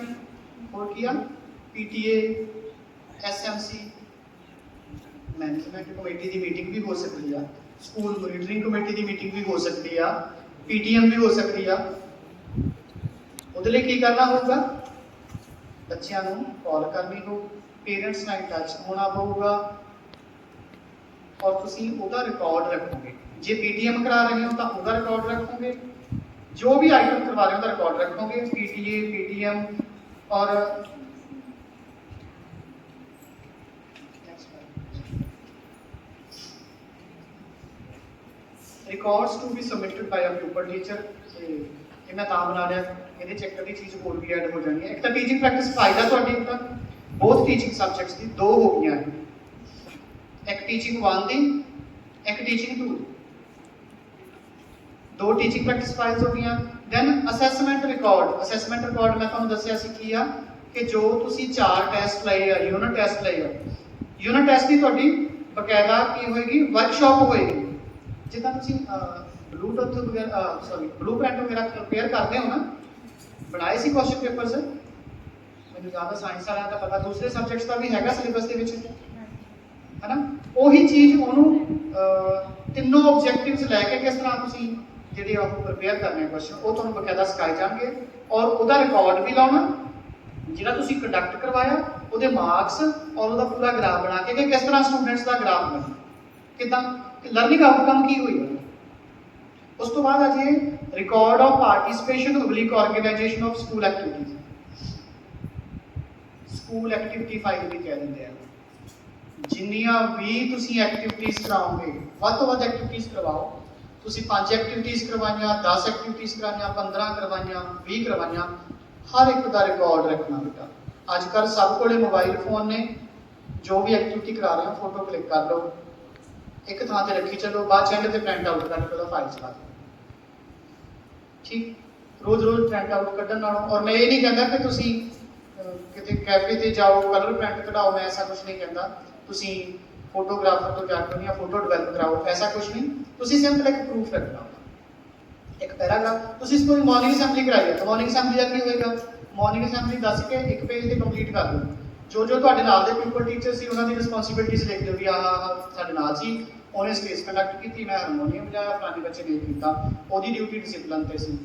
ਹੋਰ ਕੀ ਆ? ਪੀਟੀਏ, ਐਸਐਮਸੀ, ਮੈਨੇਜਮੈਂਟ ਕਮੇਟੀ ਦੀ ਮੀਟਿੰਗ ਵੀ ਹੋ ਸਕਦੀ ਆ, ਸਕੂਲ ਮੋਨੀਟਰਿੰਗ ਕਮੇਟੀ ਦੀ ਮੀਟਿੰਗ ਵੀ ਹੋ ਸਕਦੀ ਆ, ਪੀਟੀਐਮ ਵੀ ਹੋ ਸਕਦੀ ਆ। ਉਹਦੇ ਲਈ ਕੀ ਕਰਨਾ ਹੋਊਗਾ? ਬੱਚਿਆਂ ਨੂੰ ਕਾਲ ਕਰਨੀ ਹੋਊ, ਪੇਰੈਂਟਸ ਨਾਲ ਟੱਚ ਹੋਣਾ ਪਊਗਾ, ਔਰ ਤੁਸੀਂ ਉਹਦਾ ਰਿਕਾਰਡ ਰੱਖੋਗੇ। ਜੇ ਪੀਟੀਐਮ ਕਰਾ ਰਹੇ ਹੋ ਤਾਂ ਉਹਦਾ ਰਿਕਾਰਡ ਰੱਖੋਗੇ, ਜੋ ਵੀ ਆਈਟਮ ਕਰਵਾ ਰਹੇ ਹੋ ਉਹਦਾ ਰਿਕਾਰਡ ਰੱਖੋਗੇ, ਪੀਟੀਏ, ਪੀਟੀਐਮ ਔਰ records to be submitted by a pupil teacher। ਇਹ ਮੈਂ ਤਾਂ ਬਣਾ ਲਿਆ, ਇਹਦੇ ਚ ਇੱਕ ਅੱਧੀ ਚੀਜ਼ ਹੋਰ ਵੀ ਐਡ ਹੋ ਜਾਣੀ ਹੈ। ਇੱਕ ਤਾਂ ਟੀਚਿੰਗ ਪ੍ਰੈਕਟਿਸ ਫਾਇਦਾ ਤੁਹਾਡੀ ਤਾਂ ਬਹੁਤ ਟੀਚਿੰਗ ਸਬਜੈਕਟਸ ਦੀ ਦੋ ਹੋ ਗਈਆਂ, ਇੱਕ ਟੀਚਿੰਗ 1 ਦੀ, ਇੱਕ ਟੀਚਿੰਗ 2 ਦੀ, ਦੋ ਟੀਚਿੰਗ ਪ੍ਰੈਕਟਿਸ ਫਾਈਲਸ ਹੋ ਗਈਆਂ। Then assessment record. Assessment record ਮੈਂ ਤੁਹਾਨੂੰ ਦੱਸਿਆ ਸੀ ਕੀ ਆ, ਕਿ ਜੋ ਤੁਸੀਂ 4 ਟੈਸਟ ਲਏ ਆ, ਯੂਨਿਟ ਟੈਸਟ ਲਏ ਆ, ਯੂਨਿਟ ਟੈਸਟ ਦੀ ਤੁਹਾਡੀ ਬਕਾਇਦਾ ਕੀ ਹੋਏਗੀ? ਵਰਕਸ਼ਾਪ ਹੋਏਗੀ। ਜਿੱਦਾਂ ਤੁਸੀਂ ਬਲੂਟੁੱਥ ਵਗੈਰਾ ਬਲੂਪ੍ਰਿੰਟ ਵਗੈਰਾ ਪ੍ਰਪੇਅਰ ਕਰਦੇ ਹੋ ਨਾ, ਬਣਾਏ ਸੀ ਕੁਐਸਚਨ ਪੇਪਰਸ, ਮੈਨੂੰ ਜ਼ਿਆਦਾ ਸਾਇੰਸ ਵਾਲਿਆਂ ਦਾ ਪਤਾ, ਦੂਸਰੇ ਸਬਜੈਕਟਸ ਦਾ ਵੀ ਹੈਗਾ ਸਿਲੇਬਸ ਦੇ ਵਿੱਚ, ਹੈ ਨਾ? ਉਹੀ ਚੀਜ਼ ਉਹਨੂੰ ਤਿੰਨੋਂ ਆਬਜੈਕਟਿਵਸ ਲੈ ਕੇ ਕਿਸ ਤਰ੍ਹਾਂ ਤੁਸੀਂ ਜਿਹੜੇ ਉਹ ਪ੍ਰਪੇਅਰ ਕਰਨੇ ਕੁਐਸਚਨ, ਉਹ ਤੁਹਾਨੂੰ ਬਕਾਇਦਾ ਸਿਖਾਏ ਜਾਣਗੇ, ਔਰ ਉਹਦਾ ਰਿਕਾਰਡ ਵੀ ਲਾਉਣਾ ਜਿਹੜਾ ਤੁਸੀਂ ਕੰਡਕਟ ਕਰਵਾਇਆ, ਉਹਦੇ ਮਾਰਕਸ ਔਰ ਉਹਦਾ ਪੂਰਾ ਗ੍ਰਾਫ ਬਣਾ ਕੇ ਕਿ ਕਿਸ ਤਰ੍ਹਾਂ ਸਟੂਡੈਂਟਸ ਦਾ ਗ੍ਰਾਫ ਬਣੇ, ਕਿੱਦਾਂ ਲਰਨਿੰਗ ਆਊਟਕਮ ਕੀ ਹੋਈ। ਉਸ ਤੋਂ ਬਾਅਦ ਆ ਜੀ record of participation oblique organisation of school activities. School activity file ਵੀ ਕਹਿ ਦਿੰਦੇ ਆ। ਜਿੰਨੀਆਂ ਵੀ ਤੁਸੀਂ ਐਕਟੀਵਿਟੀਜ਼ ਕਰਾਓਗੇ, ਵੱਧ ਤੋਂ ਵੱਧ ਐਕਟੀਵਿਟੀਜ਼ ਕਰਵਾਓ। ਤੁਸੀਂ 5 ਐਕਟੀਵਿਟੀਜ਼ ਕਰਵਾਈਆਂ, 10 ਐਕਟੀਵਿਟੀਜ਼ ਕਰਵਾਈਆਂ, 15 ਕਰਵਾਈਆਂ, 20 ਕਰਵਾਈਆਂ, ਹਰ ਇੱਕ ਦਾ ਰਿਕਾਰਡ ਰੱਖਣਾ ਬੇਟਾ। ਅੱਜ ਕੱਲ੍ਹ ਸਭ ਕੋਲੇ ਮੋਬਾਈਲ ਫੋਨ ਨੇ, ਜੋ ਵੀ ਐਕਟੀਵਿਟੀ ਕਰਾ ਰਹੇ ਹੋ ਫੋਟੋ ਕਲਿੱਕ ਕਰ ਲਓ, ਇੱਕ ਥਾਂ ਤੇ ਰੱਖੀ ਚੱਲੋ, ਬਾਅਦ ਚ ਤੇ ਪ੍ਰਿੰਟ ਆਊਟ ਕਰਕੇ ਉਹਦਾ ਫਾਈਲ ਚਲਾ ਦਿਓ। ਠੀਕ, ਰੋਜ਼ ਰੋਜ਼ ਪ੍ਰਿੰਟ ਆਊਟ ਕੱਢਣ ਨਾਲੋਂ। ਔਰ ਮੈਂ ਇਹ ਨਹੀਂ ਕਹਿੰਦਾ ਕਿ ਤੁਸੀਂ ਕਿਤੇ ਕੈਫੇ ਤੇ ਜਾਓ ਕਲਰ ਪ੍ਰਿੰਟ ਕਢਾਓ, ਮੈਂ ਐਸਾ ਕੁਝ ਨਹੀਂ ਕਹਿੰਦਾ। ਤੁਸੀਂ ਫੋਟੋਗ੍ਰਾਫਰ ਤੋਂ ਜਾ ਕੇ ਜਾਂ ਫੋਟੋ ਡਿਵੈਲਪ ਕਰਾਓ, ਐਸਾ ਕੁਝ ਨਹੀਂ। ਤੁਸੀਂ ਸਿੰਪਲ ਇੱਕ ਪ੍ਰੂਫ ਰੱਖਣਾ, ਇੱਕ ਪੈਰਾਗ੍ਰਾਫ। ਤੁਸੀਂ ਇਸ ਕੋਲ ਮਾਰਨਿੰਗ ਅਸੈਂਬਲੀ ਕਰਾਈ ਹੈ ਤਾਂ ਮਾਰਨਿੰਗ ਅਸੈਂਬਲੀ ਦਾ ਕੀ ਹੋਏਗਾ? ਮਾਰਨਿੰਗ ਅਸੈਂਬਲੀ ਦੱਸ ਕੇ ਇੱਕ ਪੇਜ ਤੇ ਕੰਪਲੀਟ ਕਰ ਦਿਓ। ਜੋ ਜੋ ਤੁਹਾਡੇ ਨਾਲ ਦੇ ਪੀਪਲ ਟੀਚਰ ਸੀ ਉਹਨਾਂ ਦੀ ਰਿਸਪੌਂਸਿਬਿਲਿਟੀਜ਼ ਲਿਖ ਦਿਓ ਵੀ ਆਹ ਸਾਡੇ ਨਾਲ ਸੀ, ਉਹਨੇ ਸਪੇਸ ਕੰਡਕਟ ਕੀਤੀ, ਮੈਂ ਹਾਰਮੋਨੀਅਮ ਵਜਾਇਆ, ਫਲਾਣੇ ਬੱਚੇ ਨੇ ਕੀਤਾ, ਉਹਦੀ ਡਿਊਟੀ ਡਿਸਿਪਲਿਨ ਤੇ ਸੀ।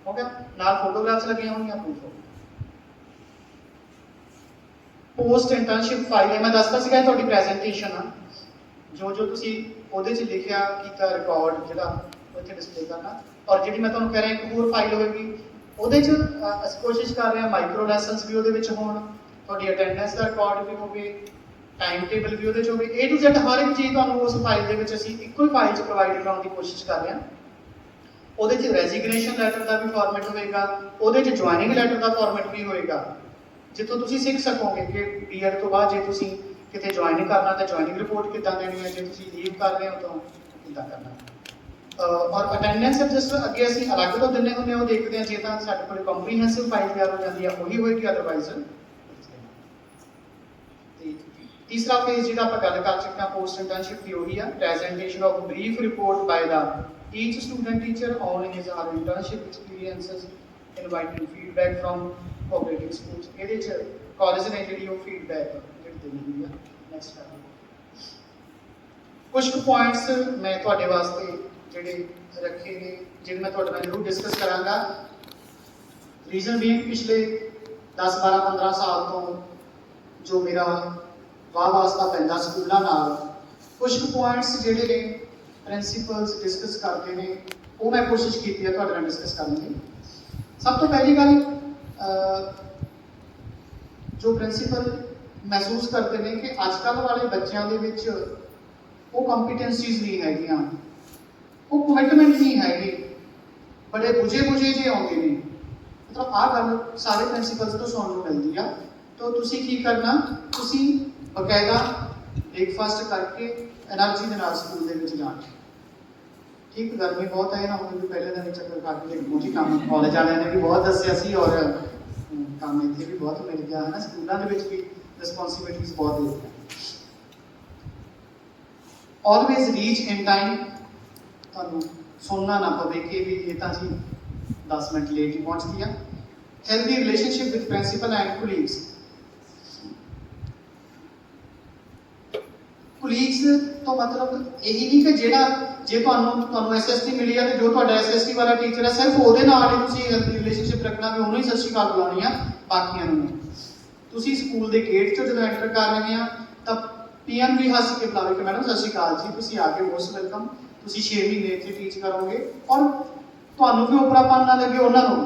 ਹੋ ਗਿਆ, ਨਾਲ ਫੋਟੋਗ੍ਰਾਫਸ ਲੱਗੀਆਂ ਹੋਣਗੀਆਂ, ਪ੍ਰੂਫ ਹੋ। ਪੋਸਟ ਇੰਟਰਨਸ਼ਿਪ ਫਾਈਲ ਹੈ, ਮੈਂ ਦੱਸਦਾ ਸੀਗਾ ਤੁਹਾਡੀ ਪ੍ਰੈਜੈਂਟੇਸ਼ਨ ਆ, ਜੋ ਜੋ ਤੁਸੀਂ ਉਹਦੇ 'ਚ ਲਿਖਿਆ ਕੀਤਾ ਰਿਕਾਰਡ ਜਿਹੜਾ ਉੱਥੇ ਡਿਸਪਲੇ ਕਰਨਾ। ਔਰ ਜਿਹੜੀ ਮੈਂ ਤੁਹਾਨੂੰ ਕਹਿ ਰਿਹਾ ਇੱਕ ਹੋਰ ਫਾਈਲ ਹੋਵੇਗੀ, ਉਹਦੇ 'ਚ ਅਸੀਂ ਕੋਸ਼ਿਸ਼ ਕਰ ਰਹੇ ਹਾਂ ਮਾਈਕਰੋ ਲੈਸਨਸ ਵੀ ਉਹਦੇ ਵਿੱਚ ਹੋਣ, ਤੁਹਾਡੀ ਅਟੈਂਡੈਂਸ ਦਾ ਰਿਕਾਰਡ ਵੀ ਹੋਵੇ, ਟਾਈਮ ਟੇਬਲ ਵੀ ਉਹਦੇ 'ਚ ਹੋਵੇ, A to Z ਹਰ ਇੱਕ ਚੀਜ਼ ਤੁਹਾਨੂੰ ਉਸ ਫਾਈਲ ਦੇ ਵਿੱਚ ਅਸੀਂ ਇੱਕੋ ਹੀ ਫਾਈਲ 'ਚ ਪ੍ਰੋਵਾਈਡ ਕਰਾਉਣ ਦੀ ਕੋਸ਼ਿਸ਼ ਕਰ ਰਹੇ ਹਾਂ। ਉਹਦੇ 'ਚ ਰੈਜ਼ੀਗਨੇਸ਼ਨ ਲੈਟਰ ਦਾ ਵੀ ਫਾਰਮੈਟ ਹੋਵੇਗਾ, ਉਹਦੇ 'ਚ ਜੁਆਇਨਿੰਗ ਲੈਟਰ ਦਾ ਫਾਰਮੈਟ ਵੀ ਹੋਵੇਗਾ, ਜਿੱਥੋਂ ਤੁਸੀਂ ਸਿੱਖ ਸਕੋਗੇ ਕਿ B.Ed ਤੋਂ ਬਾਅਦ ਜੇ ਤੁਸੀਂ ਕਿਤੇ ਜੁਆਇਨ ਕਰਨਾ ਤਾਂ ਜੁਆਇਨਿੰਗ ਰਿਪੋਰਟ ਕਿੱਦਾਂ ਦੇਣੀ ਹੈ, ਜੇ ਤੁਸੀਂ ਲੀਵ ਕਰ ਰਹੇ ਹੋ ਤਾਂ ਕਿੱਦਾਂ ਕਰਨਾ। ਔਰ ਅਟੈਂਡੈਂਸ ਰਜਿਸਟਰ ਅੱਗੇ ਅਸੀਂ ਅਲੱਗ ਤੋਂ ਦਿੰਦੇ ਹੁੰਦੇ ਹਾਂ, ਉਹ ਦੇਖਦੇ ਹਾਂ ਜੇ ਤਾਂ ਸਾਡੇ ਕੋਲ ਕੰਪਰੀਹੈਂਸਿਵ ਫਾਈਲ ਤਿਆਰ ਹੋ ਜਾਂਦੀ ਹੈ ਉਹੀ ਹੋਏਗੀ, ਅਦਰਵਾਈਜ਼। ਤੀਸਰਾ ਫੇਜ਼ ਜਿਹੜਾ ਆਪਾਂ ਗੱਲ ਕਰ ਚੁੱਕੇ ਹਾਂ ਪੋਸਟ ਇੰਟਰਨਸ਼ਿਪ ਦੀ, ਉਹੀ ਆ presentation of brief report ਬਾय the each student teacher on his or her internship experiences, inviting feedback from cooperating schools। ਇਹਦੇ ਚ ਕਾਲਜ ਨੇ ਜਿਹੜੀ ਉਹ ਫੀਡਬੈਕ ਜਿਹੜੀ ਦੇਣੀ ਹੁੰਦੀ ਆ। ਨੈਕਸਟ ਕੁਝ ਕੁ ਪੁਆਇੰਟਸ ਮੈਂ ਤੁਹਾਡੇ ਵਾਸਤੇ ਜਿਹੜੇ ਰੱਖੇ ਨੇ, ਜਿਹਨਾਂ ਮੈਂ ਤੁਹਾਡੇ ਨਾਲ ਜ਼ਰੂਰ ਡਿਸਕਸ ਕਰਾਂਗਾ। ਰੀਜ਼ਨ ਵੀ ਪਿਛਲੇ 10 12 15 ਸਾਲ ਤੋਂ ਜੋ ਮੇਰਾ ਵਾਹ ਵਾਸਤਾ ਪੈਂਦਾ ਸਕੂਲਾਂ ਨਾਲ, ਕੁਝ ਕੁ ਪੁਆਇੰਟਸ ਜਿਹੜੇ ਨੇ ਪ੍ਰਿੰਸੀਪਲਸ ਡਿਸਕਸ ਕਰਦੇ ਨੇ, ਉਹ ਮੈਂ ਕੋਸ਼ਿਸ਼ ਕੀਤੀ ਹੈ ਤੁਹਾਡੇ ਨਾਲ ਡਿਸਕਸ ਕਰਨ ਦੀ। ਸਭ ਤੋਂ ਪਹਿਲੀ ਗੱਲ, ਜੋ ਪ੍ਰਿੰਸੀਪਲ ਮਹਿਸੂਸ ਕਰਦੇ ਨੇ ਕਿ ਅੱਜ ਕੱਲ੍ਹ ਵਾਲੇ ਬੱਚਿਆਂ ਦੇ ਵਿੱਚ ਉਹ ਕੰਪੀਟੈਂਸੀਜ਼ ਨਹੀਂ ਹੈਗੀਆਂ, ਉਹ ਕਮਿਟਮੈਂਟ ਨਹੀਂ ਹੈਗੀ, ਬੜੇ ਬੁਝੇ ਜਿਹੇ ਆਉਂਦੇ ਨੇ। मतलब आ गल सारे प्रिंसीपल्स तो सुनने को मिलती है। तो तुसी की करना, तुसी बकायदा ब्रेकफास्ट करके एनर्जी के नाल स्कूल दे विच जाना। ठीक, गर्मी बहुत है ना, हम भी पहले दिन चक्कर खा के बहुत ही काम कॉलेज वाले ने भी बहुत दसिया सी, और काम इतने भी बहुत मिल गया है ना, स्कूलों के भी रिस्पॉन्सिबिलिटीज बहुत दे दिया। ऑलवेज रीच इन टाइम, तुहानू सुनना ना पवे कि भी ये तो जी 10 मिनट लेट ही पहुँच गया। Healthy relationship with principal and colleagues. Colleagues तो मतलब यही नहीं कि जेड़ा जे तुहानू एसएसटी मिली है तो जो तुहाडा एसएसटी वाला टीचर है सिर्फ ਉਹਦੇ ਨਾਲ ही तुसीं हेल्दी रिलेशनशिप रखना, भी ਉਹਨੂੰ ही सत श्री अकाल बुलानी है, बाकियां नूं नहीं। तुसीं स्कूल के गेट चों जदों एंटर कर रहे हैं तो पीएम भी हंस के बुलावे कि मैडम सत श्री अकाल जी, तुसीं आ गए, मोस्ट वेलकम। तुसीं 6 महीने इत्थे टीच करोगे और तुहानू भी ओपरापन ना लगे, उन्हां नूं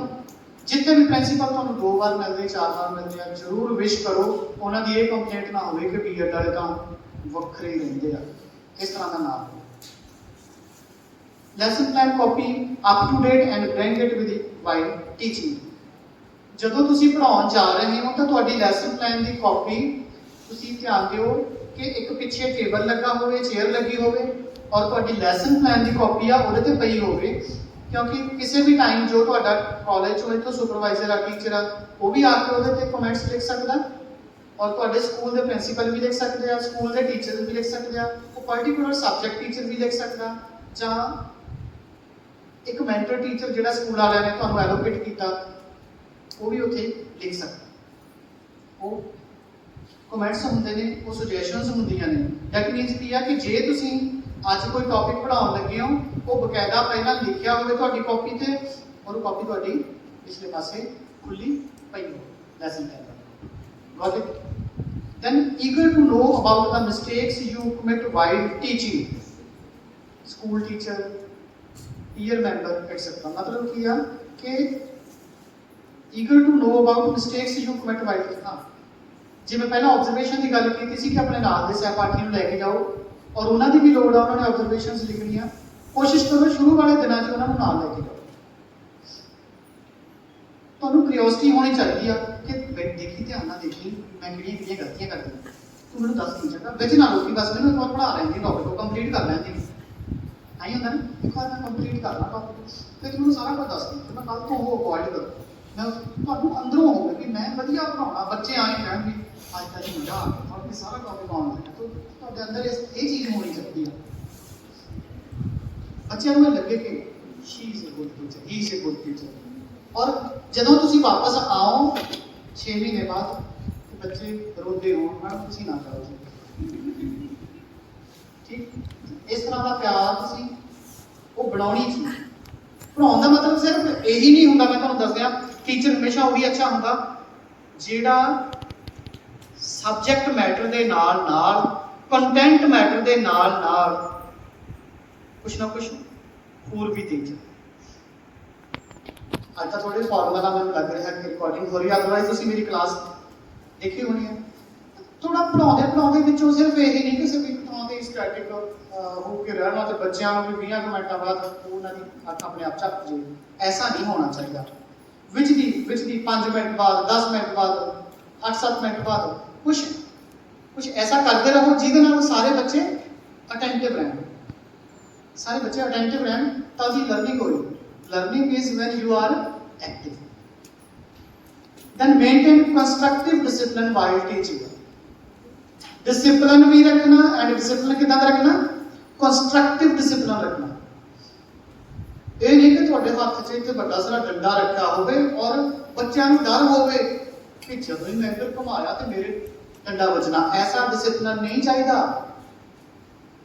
जितने भी प्रिंसीपल तुहानू 2 बार मिलते 4 बार मिलते हैं, जरूर विश करो। उन्हां दी ये कंप्लेंट ना होवे कि बीएड वाले तो ਵੱਖਰੇ ਹੀ ਰਹਿੰਦੇ ਆ, ਇਸ ਤਰ੍ਹਾਂ ਦਾ ਨਾ ਹੋ। Lesson plan copy up to date and bring it with while teaching. ਜਦੋਂ ਤੁਸੀਂ ਪੜ੍ਹਾਉਣ ਜਾ ਰਹੇ ਹੋ ਤਾਂ ਤੁਹਾਡੀ ਲੈਸਨ ਪਲਾਨ ਦੀ ਕਾਪੀ ਤੁਸੀਂ ਧਿਆਨ ਦਿਓ ਕਿ ਇੱਕ ਪਿੱਛੇ ਟੇਬਲ ਲੱਗਾ ਹੋਵੇ, ਚੇਅਰ ਲੱਗੀ ਹੋਵੇ, ਔਰ ਤੁਹਾਡੀ ਲੈਸਨ ਪਲਾਨ ਦੀ ਕਾਪੀ ਆ ਉਹਦੇ ਤੇ ਪਈ ਹੋਵੇ, ਕਿਉਂਕਿ ਕਿਸੇ ਵੀ ਟਾਈਮ ਜੋ ਤੁਹਾਡਾ ਕਾਲਜ ਚੋਂ ਇੱਥੋਂ ਸੁਪਰਵਾਈਜ਼ਰ ਆ, ਟੀਚਰ ਆ, ਉਹ ਵੀ ਆ ਕੇ ਉਹਦੇ ਤੇ ਕਮੈਂਟਸ ਲਿਖ ਸਕਦਾ, और तुहाडे स्कूल के प्रिंसीपल भी लिख सकते हैं, स्कूल के टीचर भी लिख सकते हैं, वो पर्टिकुलर सब्जैक्ट टीचर भी लिख सकता, जां एक मैंटर टीचर जिहड़ा स्कूल वालियां ने तुहानू एलोकेट कीता वो भी उत्थे लिख सकता। वो कमेंट्स होंदे ने, वो सुजैशनस होंदियां ने। दैट मीनस की है कि जे तुसीं अज कोई टॉपिक पढ़ाउण लगे हो, वो बकायदा पहलां लिखिया होवे तुहाडी कॉपी ते, और कॉपी तुहाडी पिछले पासे खुली पई हो lesson plan. Got it? Then eager to know about the mistakes you commit while teaching. School teacher, peer member, etc. मतलब क्या कि eager to know about mistakes you commit while teaching. जी मैं पहला ऑब्जर्वेशन की गल की थी कि अपने नाल दे सहपाठी नूं लैके जाओ, और उन्हां दी भी लोड़ आ, उन्होंने ऑब्जर्वेशनस लिखनियां। कोशिश करो शुरू वाले दिनों च उन्हां नूं नाल लैके जाओ। ਤੁਹਾਨੂੰ क्यूरियोसिटी होनी चाहिए कि देखी ध्यान ना देखी मैं किहड़ियां गलतियां करदी, तू मैनूं दस नहीं सकदा विच ना रोकी, बस मैनूं एक बार पढ़ा लैंदी टॉपिक को कंप्लीट कर लैंदी, आई हुंदा ना, एक बार मैं कंप्लीट कर ला टॉपिक फिर तू मैनूं सारा कुछ दस दी, मैं कल तो वो अवॉइड करूँ। मैं तुहानूं अंदरों होवे कि मैं वधिया पढ़ाउणा, बच्चे आए कहण भी अज तक मजा आ गया और सारा टॉपिक आउण लगा, तो तुहाडे अंदर ये चीज़ होनी चाहिए है। बच्चों नूं लगे कि she is a good teacher, he is a good teacher. और जदों तुसीं वापस आओ 6 महीने बाद बच्चे रोते हो, मैडम तुसीं ना करो जी, ठीक। इस तरह का प्यार तुसीं वो बनाउणी चाहिए। पढ़ाउण दा मतलब सिर्फ यही नहीं हुंदा, मैं तुहानूं दस्सिया टीचर हमेशा वही अच्छा हुंदा जिहड़ा सबजैक्ट मैटर दे नाल नाल कंटेंट मैटर दे नाल नाल कुछ ना कुछ होर भी दे जाए। आज तक थोड़े फॉर्मूला मैंने लग रहा है कि रिकॉर्डिंग हो रही है, अदरवाइज तुसी मेरी क्लास देखी होनी है। थोड़ा पढ़ाते विचों सिर्फ यही नहीं कि सिर्फ एक थां ते स्टैटिक होके रहना ते बच्चों को भी 20 मिनटां बाद उन्हां दी अख अपने आप झप जाए, ऐसा नहीं होना चाहिए। विच दी 5 मिनट बाद 10 मिनट बाद 8-7 मिनट बाद कुछ ऐसा करते रहो जिहदे नाल सारे बच्चे अटेंटिव रहन, सारे बच्चे अटेंटिव रहन, ताकि लर्निंग होए। Learning is when you are active. Then maintain constructive discipline while teaching. Discipline भी रखना, and discipline कितना रखना? Constructive discipline रखना। ये नहीं कि तुहाडे हाथ च एक बड़ा सारा डंडा रखा होवे और बच्चों को डर होवे कि जदों ही मैं इधर घुमाया तो मेरे डंडा बजना। ऐसा डिसिप्लिन नहीं चाहिए।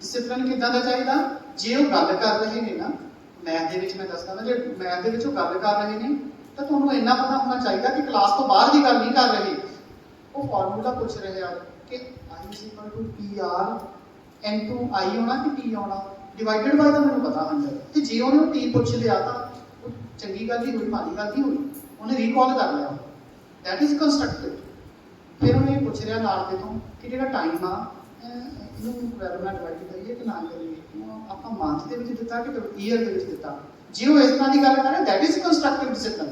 डिसिप्लिन कितना का चाहिए? जे वो गल कर रहे हैं ना, मैथ दे विच मैं दसदा ना, जे मैथ दे विच गल कर रहे हैं तो तुहानूं इन्ना पता होना चाहिए कि क्लास तो बाहर की गल नहीं कर रहे, वो फार्मूला पूछ रहे हैं कि I is equal to PR into I होना कि P होना, डिवाइडेड बाय तो मैंने पता 100, तो जे उन्हें P पूछ लिया तो चंगी गल ही हुई, माड़ी गल नहीं हुई, उन्हें रिकॉल कर लिया, दैट इज कंस्ट्रक्टिव। फिर उन्हें पूछ रहा नाल के तो कि जो टाइम आ ਇਹਨੂੰ 12 ਨਾਲ ਡਿਵਾਈਡ ਕਰੀਏ ਕਿ ਨਾ ਕਰੀਏ, ਆਪਾਂ ਮੰਥ ਦੇ ਵਿੱਚ ਦਿੱਤਾ ਕਿ ਈਅਰ ਦੇ ਵਿੱਚ ਦਿੱਤਾ, ਜੇ ਉਹ ਇਸ ਤਰ੍ਹਾਂ ਦੀ ਗੱਲ ਕਰੇ that is constructive discipline.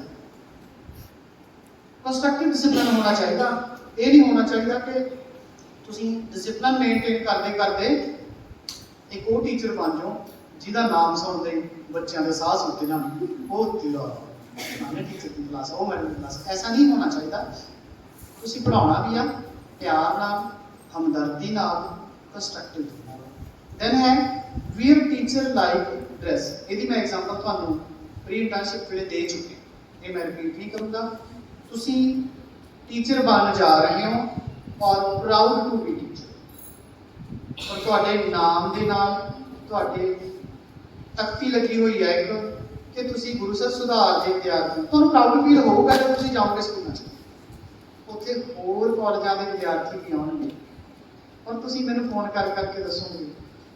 Constructive discipline ਹੋਣਾ ਚਾਹੀਦਾ। ਇਹ ਨਹੀਂ ਹੋਣਾ ਚਾਹੀਦਾ ਕਿ ਤੁਸੀਂ ਡਿਸਪਲਿਨ ਮੇਨਟੇਨ ਕਰਦੇ ਕਰਦੇ ਇੱਕ ਉਹ ਟੀਚਰ ਬਣ ਜਾਓ ਜਿਹਦਾ ਨਾਮ ਸੁਣਦੇ ਹੀ ਬੱਚਿਆਂ ਦੇ ਸਾਹ ਸੁੱਕ ਜਾਣ, ਉਹ ਤੇਰਾ ਮੈਂ ਟੀਚਰ ਦੀ ਕਲਾਸ, ਉਹ ਮੈਡਮ ਦੀ ਕਲਾਸ। ਐਸਾ ਨਹੀਂ ਹੋਣਾ ਚਾਹੀਦਾ। ਤੁਸੀਂ ਪੜ੍ਹਾਉਣਾ ਵੀ ਆ ਪਿਆਰ ਨਾਲ, ਹਮਦਰਦੀ ਨਾਲ, ਕੰਸਟਰਕਟਿਵ ਨਾਲ। ਦੈਨ ਹੈ ਵੀਅਰ ਟੀਚਰ ਲਾਈਕ ਡਰੈਸ। ਇਹਦੀ ਮੈਂ ਐਗਜ਼ਾਮਪਲ ਤੁਹਾਨੂੰ ਪ੍ਰੀ ਇੰਟਰਨਸ਼ਿਪ ਵੇਲੇ ਦੇ ਚੁੱਕੀ, ਇਹ ਮੈਂ ਰਿਪੀਟ ਨਹੀਂ ਕਰੂੰਗਾ। ਤੁਸੀਂ ਟੀਚਰ ਬਣ ਜਾ ਰਹੇ ਹੋ ਔਰ ਪ੍ਰਾਊਡ ਟੂ ਬੀ ਟੀਚਰ, ਔਰ ਤੁਹਾਡੇ ਨਾਮ ਦੇ ਨਾਲ ਤੁਹਾਡੇ ਤਖਤੀ ਲੱਗੀ ਹੋਈ ਹੈ ਇੱਕ ਕਿ ਤੁਸੀਂ ਗੁਰੂ ਸਰ ਸੁਧਾਰ ਦੇ ਵਿਦਿਆਰਥੀ। ਤੁਹਾਨੂੰ ਪ੍ਰਾਊਡ ਫੀਲ ਹੋਊਗਾ ਜਦੋਂ ਤੁਸੀਂ ਜਾਓਗੇ ਸਕੂਲਾਂ 'ਚ, ਉੱਥੇ ਹੋਰ ਕਾਲਜਾਂ ਦੇ ਵਿਦਿਆਰਥੀ ਵੀ ਆਉਣਗੇ ਔਰ ਤੁਸੀਂ ਮੈਨੂੰ ਫੋਨ ਕਰ ਕਰਕੇ ਦੱਸੋਗੇ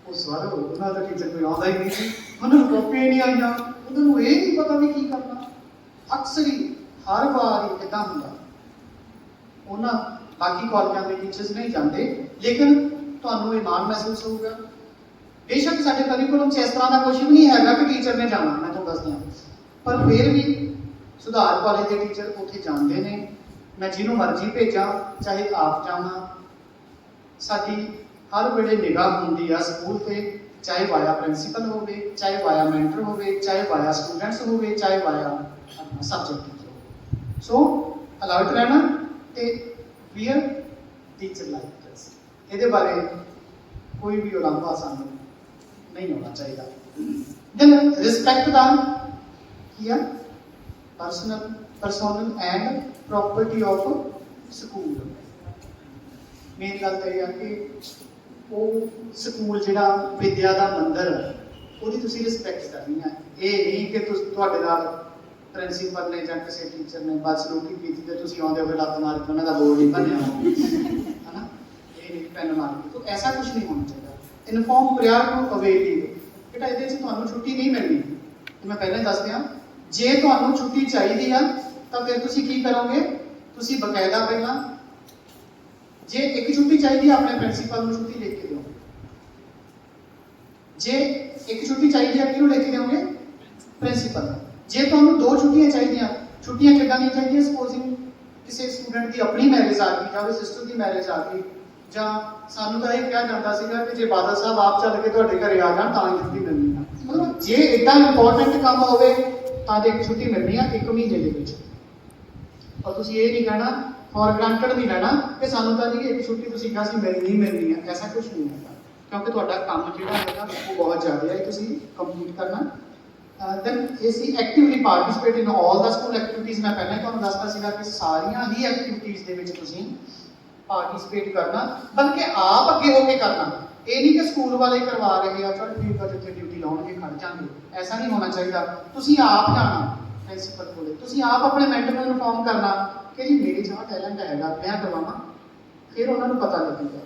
ਉਹ ਸਰ ਉਹਨਾਂ ਦਾ ਟੀਚਰ ਕੋਈ ਆਉਂਦਾ ਹੀ ਨਹੀਂ ਸੀ, ਉਹਨਾਂ ਨੂੰ ਕਾਪੀਆਂ ਹੀ ਨਹੀਂ ਆਈਆਂ, ਉਹਨਾਂ ਨੂੰ ਇਹ ਨਹੀਂ ਪਤਾ ਵੀ ਕੀ ਕਰਨਾ। ਅਕਸਰ ਹੀ ਹਰ ਵਾਰ ਹੀ ਕਿੱਦਾਂ ਹੁੰਦਾ, ਉਹਨਾਂ ਬਾਕੀ ਕਾਲਜਾਂ ਦੇ ਟੀਚਰਸ ਨਹੀਂ ਜਾਂਦੇ, ਲੇਕਿਨ ਤੁਹਾਨੂੰ ਇਹ ਮਾਣ ਮਹਿਸੂਸ ਹੋਊਗਾ। ਬੇਸ਼ੱਕ ਸਾਡੇ ਕਰਿਕੂਲਮ 'ਚ ਇਸ ਤਰ੍ਹਾਂ ਦਾ ਕੁਝ ਵੀ ਨਹੀਂ ਹੈਗਾ ਕਿ ਟੀਚਰ ਨੇ ਜਾਣਾ, ਮੈਂ ਤੁਹਾਨੂੰ ਦੱਸਦੀ ਹਾਂ, ਪਰ ਫਿਰ ਵੀ ਸੁਧਾਰ ਕਾਲਜ ਦੇ ਟੀਚਰ ਉੱਥੇ ਜਾਂਦੇ ਨੇ। ਮੈਂ ਜਿਹਨੂੰ ਮਰਜ਼ੀ ਭੇਜਾਂ, ਚਾਹੇ ਆਪ ਜਾਵਾਂ, ਸਾਡੀ ਹਰ ਵੇਲੇ ਨਿਗਾਹ ਹੁੰਦੀ ਆ ਸਕੂਲ ਤੇ, ਚਾਹੇ ਵਾਇਆ ਪ੍ਰਿੰਸੀਪਲ ਹੋਵੇ, ਚਾਹੇ ਵਾਇਆ ਮੈਂਟਰ ਹੋਵੇ, ਚਾਹੇ ਵਾਇਆ ਸਟੂਡੈਂਟਸ ਹੋਵੇ, ਚਾਹੇ ਵਾਇਆ ਸਬਜੈਕਟ ਟੀਚਰ ਹੋਵੇ। ਸੋ ਅਲਰਟ ਰਹਿਣਾ ਤੇ ਵੀਅਰ ਟੀਚਰ ਲਾਈਕ ਡਰੈਸ, ਇਹਦੇ ਬਾਰੇ ਕੋਈ ਵੀ ਉਲੰਘਣਾ ਸਾਨੂੰ ਨਹੀਂ ਹੋਣਾ ਚਾਹੀਦਾ। ਦੈਨ ਰਿਸਪੈਕਟ ਦਾ ਕੀ ਆ, personal and property of school. Main ਗੱਲ ਤਾਂ ਇਹ ਆ ਕਿ ਉਹ ਸਕੂਲ ਜਿਹੜਾ ਵਿਦਿਆ ਦਾ ਮੰਦਰ ਹੈ, ਉਹਦੀ ਤੁਸੀਂ ਰਿਸਪੈਕਟ ਕਰਨੀ ਹੈ। ਇਹ ਨਹੀਂ ਕਿ ਤੁਹਾਡੇ ਨਾਲ ਪ੍ਰਿੰਸੀਪਲ ਨੇ ਜਾਂ ਕਿਸੇ ਟੀਚਰ ਨੇ ਬਦਸਲੂਕੀ ਕੀਤੀ ਤੇ ਤੁਸੀਂ ਆਉਂਦੇ ਹੋਏ ਲੱਤ ਮਾਰ ਕੇ ਉਹਨਾਂ ਦਾ ਬੋਰਡ ਨਹੀਂ ਭੰਨਿਆ ਹੈ ਨਾ, ਇਹ ਨਹੀਂ ਪੈਨ ਮਾਰ ਕੇ। ਤਾਂ ਐਸਾ ਕੁਝ ਨਹੀਂ ਹੋਣਾ ਚਾਹੀਦਾ। Inform prior to avail leave, ਬੇਟਾ ਇਹਦੇ 'ਚ ਤੁਹਾਨੂੰ ਛੁੱਟੀ ਨਹੀਂ ਮਿਲਣੀ। ਤੇ ਮੈਂ ਪਹਿਲਾਂ ਹੀ ਦੱਸ ਦਿਆਂ, ਜੇ ਤੁਹਾਨੂੰ ਛੁੱਟੀ ਚਾਹੀਦੀ ਆ ਤਾਂ ਫਿਰ ਤੁਸੀਂ ਕੀ ਕਰੋਗੇ, ਤੁਸੀਂ ਬਕਾਇਦਾ ਪਹਿਲਾਂ ਜੇ ਇੱਕ ਛੁੱਟੀ ਚਾਹੀਦੀ ਹੈ ਆਪਣੇ ਪ੍ਰਿੰਸੀਪਲ ਨੂੰ ਛੁੱਟੀ ਲਿਖ ਕੇ ਦਿਓ। ਜੇ ਇੱਕ ਛੁੱਟੀ ਚਾਹੀਦੀ ਹੈ ਕਿਹਨੂੰ ਲਿਖ ਕੇ ਦਿਓਗੇ, ਪ੍ਰਿੰਸੀਪਲ। ਜੇ ਤੁਹਾਨੂੰ ਦੋ ਛੁੱਟੀਆਂ ਚਾਹੀਦੀਆਂ, ਛੁੱਟੀਆਂ ਕਿੱਦਾਂ ਦੀਆਂ ਚਾਹੀਦੀਆਂ, ਸਪੋਜ਼ਿੰਗ ਕਿਸੇ ਸਟੂਡੈਂਟ ਦੀ ਆਪਣੀ ਮੈਰਿਜ ਆ ਗਈ ਜਾਂ ਉਹਦੇ ਸਿਸਟਰ ਦੀ ਮੈਰਿਜ ਆ ਗਈ, ਜਾਂ ਸਾਨੂੰ ਤਾਂ ਇਹ ਕਿਹਾ ਜਾਂਦਾ ਸੀਗਾ ਕਿ ਜੇ ਬਾਦਲ ਸਾਹਿਬ ਆਪ ਚੱਲ ਕੇ ਤੁਹਾਡੇ ਘਰੇ ਆ ਜਾਣ ਤਾਂ ਹੀ ਛੁੱਟੀ ਮਿਲਣੀ ਆ। ਮਤਲਬ ਜੇ ਏਡਾ ਇੰਪੋਰਟੈਂਟ ਕੰਮ ਹੋਵੇ ਤਾਂ ਇੱਕ ਛੁੱਟੀ ਮਿਲਣੀ ਆ 1 ਮਹੀਨੇ ਦੇ ਵਿੱਚ। ਔਰ ਤੁਸੀਂ ਇਹ ਨਹੀਂ ਕਹਿਣਾ, ਫॉर ਗ੍ਰਾਂਟਡ ਨਹੀਂ ਲੈਣਾ ਕਿ ਸਾਨੂੰ ਤਾਂ ਜੀ ਇੱਕ ਛੁੱਟੀ ਤੁਸੀਂ ਕਿਹਾ ਸੀ ਨਹੀਂ ਮਿਲਣੀ ਹੈ, ਐਸਾ ਕੁਝ ਨਹੀਂ ਹੈਗਾ, ਕਿਉਂਕਿ ਤੁਹਾਡਾ ਕੰਮ ਜਿਹੜਾ ਹੈਗਾ ਉਹ ਬਹੁਤ ਜ਼ਿਆਦਾ ਹੈ, ਤੁਸੀਂ ਕੰਪਲੀਟ ਕਰਨਾ। ਦੈਨ ਅਸੀਂ ਐਕਟਿਵਲੀ ਪਾਰਟਿਸਿਪੇਟ ਇਨ ਆਲ ਦਾ ਸਕੂਲ ਐਕਟੀਵਿਟੀਜ਼। ਮੈਂ ਪਹਿਲਾਂ ਹੀ ਤੁਹਾਨੂੰ ਦੱਸਤਾ ਸੀਗਾ ਕਿ ਸਾਰੀਆਂ ਹੀ ਐਕਟੀਵਿਟੀਜ਼ ਦੇ ਵਿੱਚ ਤੁਸੀਂ ਪਾਰਟਿਸਿਪੇਟ ਕਰਨਾ, ਬਲਕਿ ਆਪ ਅੱਗੇ ਹੋ ਕੇ ਕਰਨਾ। ਇਹ ਨਹੀਂ ਕਿ ਸਕੂਲ ਵਾਲੇ ਕਰਵਾ ਰਹੇ ਆ, ਚਲ ਠੀਕ ਆ ਜਿੱਥੇ ਡਿਊਟੀ ਲਾਉਣਗੇ ਖੜ ਜਾਂਗੇ, ਐਸਾ ਨਹੀਂ ਹੋਣਾ ਚਾਹੀਦਾ। ਤੁਸੀਂ ਆਪ ਜਾਣਾ ਪ੍ਰਿੰਸੀਪਲ ਕੋਲੇ, ਤੁਸੀਂ ਆਪ ਆਪਣੇ ਮੈਂਟਰ ਨੂੰ ਇਨਫੋਰਮ ਕਰਨਾ ਕਿ ਜੀ ਮੇਰੇ 'ਚ ਆਹ ਟੈਲੈਂਟ ਹੈਗਾ, ਮੈਂ ਕਰਵਾਵਾਂ, ਫਿਰ ਉਹਨਾਂ ਨੂੰ ਪਤਾ ਲੱਗੇਗਾ।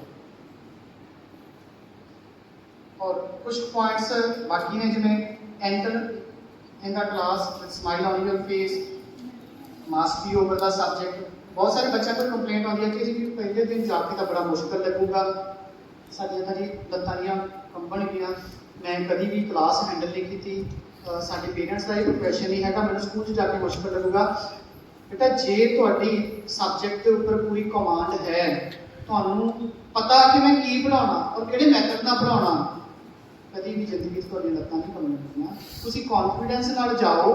ਔਰ ਕੁਝ ਪੁਆਇੰਟਸ ਬਾਕੀ ਨੇ, ਜਿਵੇਂ enter in the class with smile on your face, mastery over the subject. ਬਹੁਤ ਸਾਰੇ ਬੱਚਿਆਂ ਕੋਲ ਕੰਪਲੇਂਟ ਆਉਂਦੀ ਹੈ ਕਿ ਜੀ ਪਹਿਲੇ ਦਿਨ ਜਾ ਕੇ ਤਾਂ ਬੜਾ ਮੁਸ਼ਕਲ ਲੱਗੂਗਾ, ਸਾਡੀਆਂ ਤਾਂ ਜੀ ਲੱਤਾਂ ਦੀਆਂ ਕੰਬਣ ਗਈਆਂ, ਮੈਂ ਕਦੀ ਵੀ ਕਲਾਸ ਹੈਂਡਲ ਨਹੀਂ ਕੀਤੀ, ਸਾਡੇ ਪੇਰੈਂਟਸ ਦਾ ਇਹ ਪ੍ਰੋਫੈਸ਼ਨ ਨਹੀਂ ਹੈਗਾ, ਮੈਨੂੰ ਸਕੂਲ 'ਚ ਜਾ ਕੇ ਮੁਸ਼ਕਲ ਲੱਗੂਗਾ। ਬੇਟਾ ਜੇ ਤੁਹਾਡੀ ਸਬਜੈਕਟ ਦੇ ਉੱਪਰ ਪੂਰੀ ਕਮਾਂਡ ਹੈ, ਤੁਹਾਨੂੰ ਪਤਾ ਕਿ ਮੈਂ ਕੀ ਪੜ੍ਹਾਉਣਾ ਔਰ ਕਿਹੜੇ ਮੈਥਡ ਨਾਲ ਪੜ੍ਹਾਉਣਾ, ਕਦੀ ਵੀ ਜ਼ਿੰਦਗੀ 'ਚ ਤੁਹਾਡੀਆਂ ਲੱਤਾਂ ਨਹੀਂ ਕੰਬਣਗੀਆਂ। ਤੁਸੀਂ ਕੌਨਫੀਡੈਂਸ ਨਾਲ ਜਾਓ,